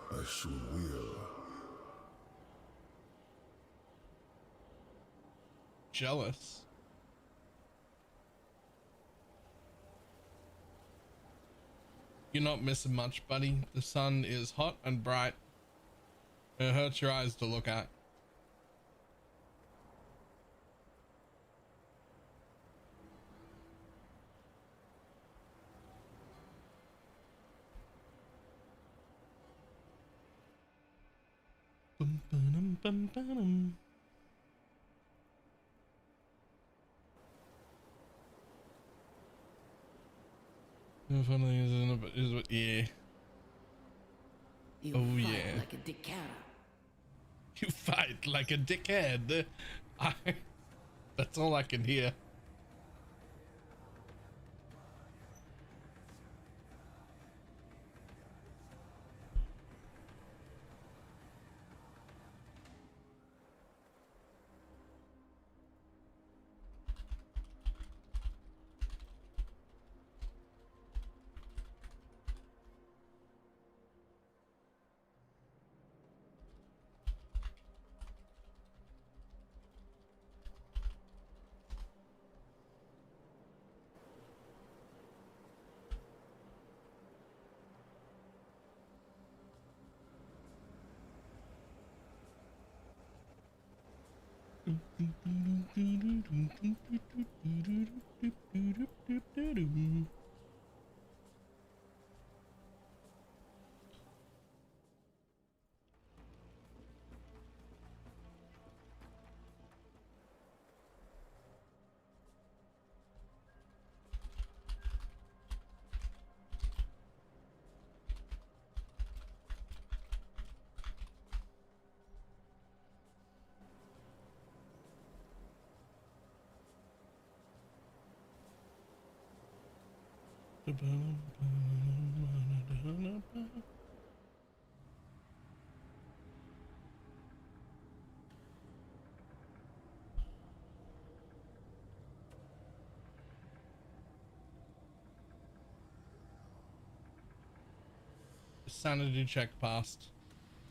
Speaker 14: I soon will.
Speaker 11: Jealous. You're not missing much, buddy. The sun is hot and bright. It hurts your eyes to look at. Yeah.
Speaker 8: You
Speaker 11: Oh
Speaker 8: fight
Speaker 11: yeah.
Speaker 8: like a dickhead.
Speaker 11: You fight like a dickhead. That's all I can hear. Sanity check passed.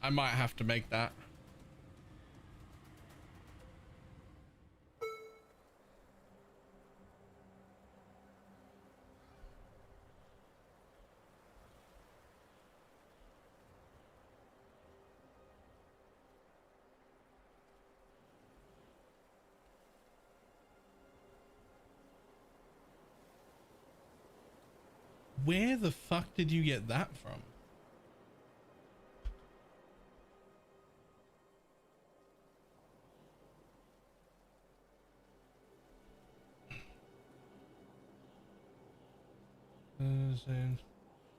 Speaker 11: I might have to make that. Where the fuck did you get that from?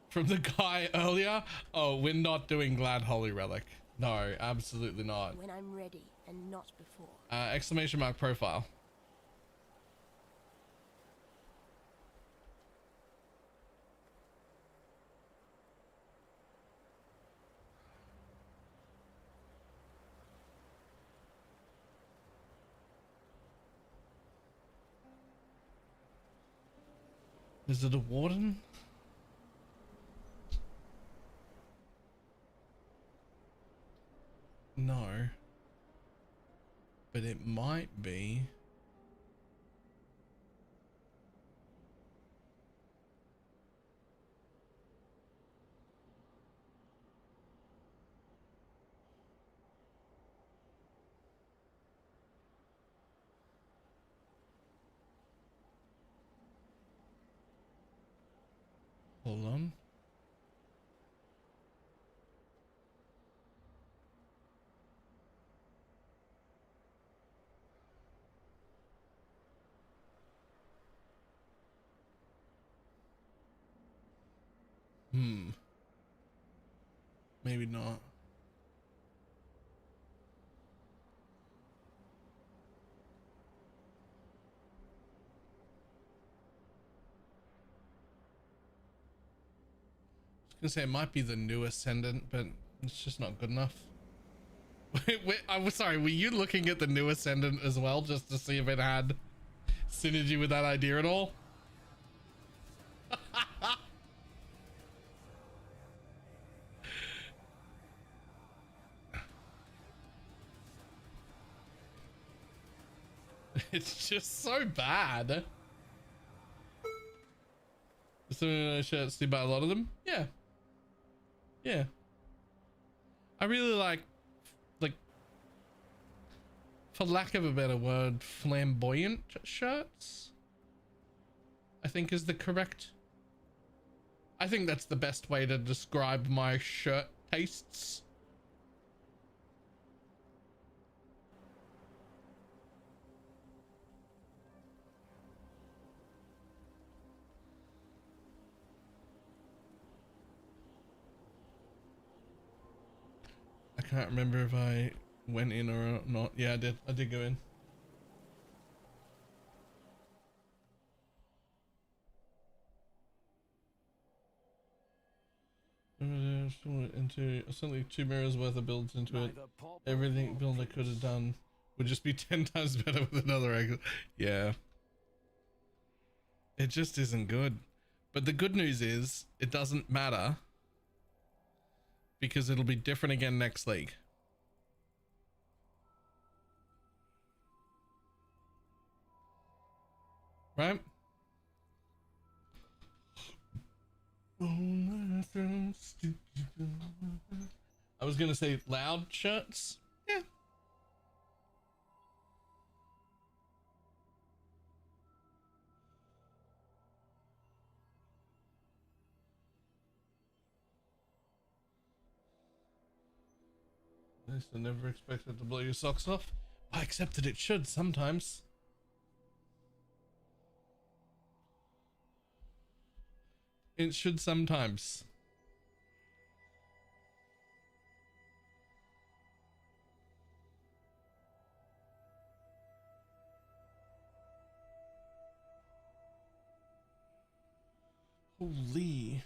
Speaker 11: From the guy earlier? Oh, we're not doing Glad Holy Relic. No, absolutely not.
Speaker 10: When I'm ready and not before.
Speaker 11: Exclamation mark profile. Is it a warden? No. But it might be. Hold on. Maybe not. I was gonna say it might be the new Ascendant, but it's just not good enough. Wait, I'm sorry, were you looking at the new Ascendant as well, just to see if it had synergy with that idea at all? It's just so bad. So shirts do buy a lot of them? Yeah. Yeah. I really like, for lack of a better word, flamboyant shirts, I think is the correct. I think that's the best way to describe my shirt tastes. can't remember if I went in or not. Yeah, I did go in. Into essentially 2 mirrors worth of builds into it. Everything builder could have done would just be 10 times better with another exit. Yeah. It just isn't good. But the good news is it doesn't matter because it'll be different again next league. Right? I was gonna say loud shirts. Yeah. I used to never expected to blow your socks off. I accepted it should sometimes. It should sometimes. Holy.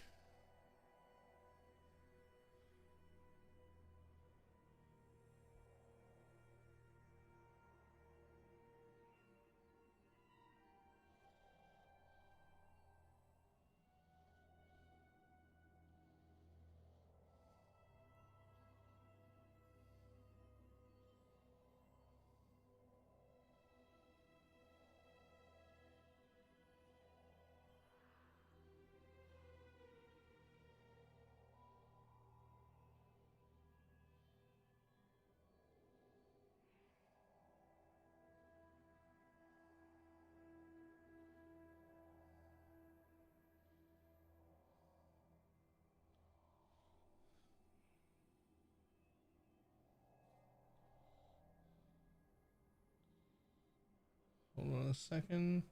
Speaker 11: Hold on a second.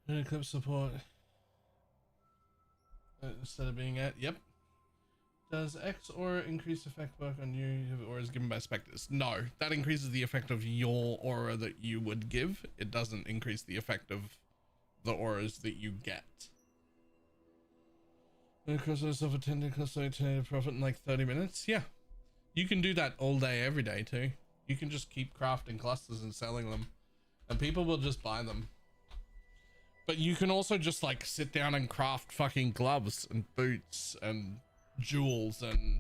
Speaker 11: Eclipse support. Instead of being at, yep. Does X aura increase effect work on you if aura is given by specters? No, that increases the effect of your aura that you would give. It doesn't increase the effect of the auras that you get. Because yourself a 10 cluster to profit in like 30 minutes. Yeah, you can do that all day, every day too. You can just keep crafting clusters and selling them, and people will just buy them. But you can also just like sit down and craft fucking gloves and boots and jewels and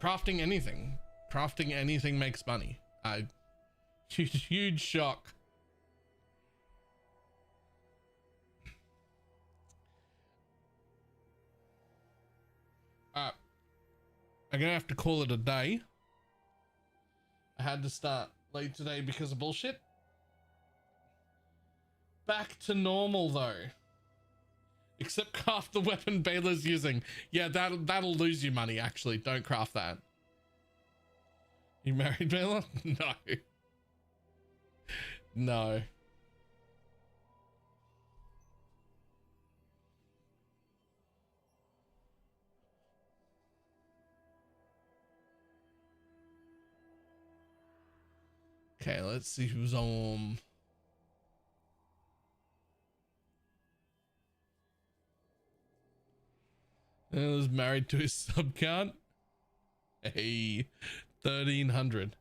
Speaker 11: crafting anything. Crafting anything makes money. Huge shock. I'm gonna have to call it a day. I had to start late today because of bullshit. Back to normal though. Except craft the weapon Baylor's using. Yeah, that'll lose you money actually. Don't craft that. You married, Baylor? No. No. Okay, let's see who's on. Was married to his sub count. Hey, 1300.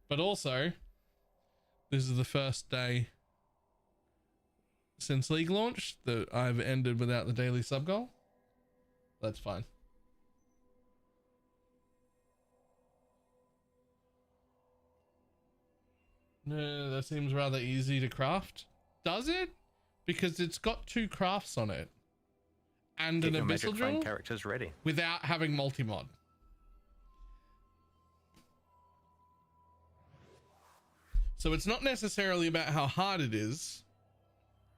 Speaker 11: But also, this is the first day since League launch that I've ended without the daily sub goal. That's fine. No, that seems rather easy to craft. Does it? because it's got 2 crafts on it and
Speaker 4: Get
Speaker 11: an
Speaker 4: your
Speaker 11: abyssal
Speaker 4: magic
Speaker 11: drill
Speaker 4: flame characters ready.
Speaker 11: without having multi-mod. So it's not necessarily about how hard it is,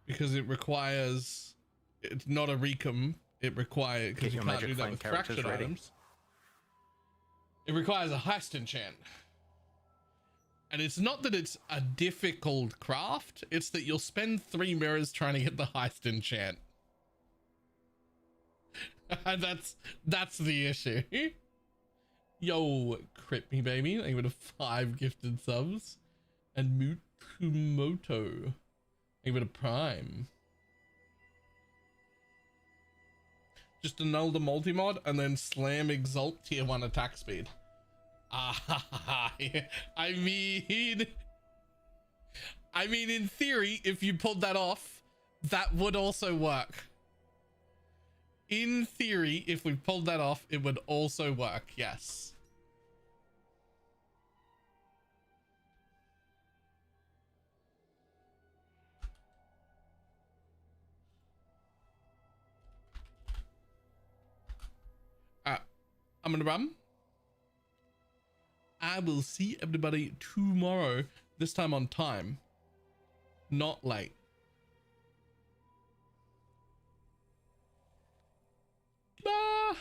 Speaker 11: because it requires, it's not a recom, it requires, because you can't do that with fractured items. It requires a heist enchant. And it's not that it's a difficult craft, it's that you'll spend 3 mirrors trying to get the heist enchant. that's the issue. Yo, crit me baby, thank you for the 5 gifted subs. And Mutumoto, thank you for the prime. Just annul the multi-mod and then slam Exalt tier 1 attack speed. I mean, in theory, if you pulled that off, that would also work. In theory, if we pulled that off, it would also work, yes. I'm gonna run. I will see everybody tomorrow, this time on time, not late. Bye.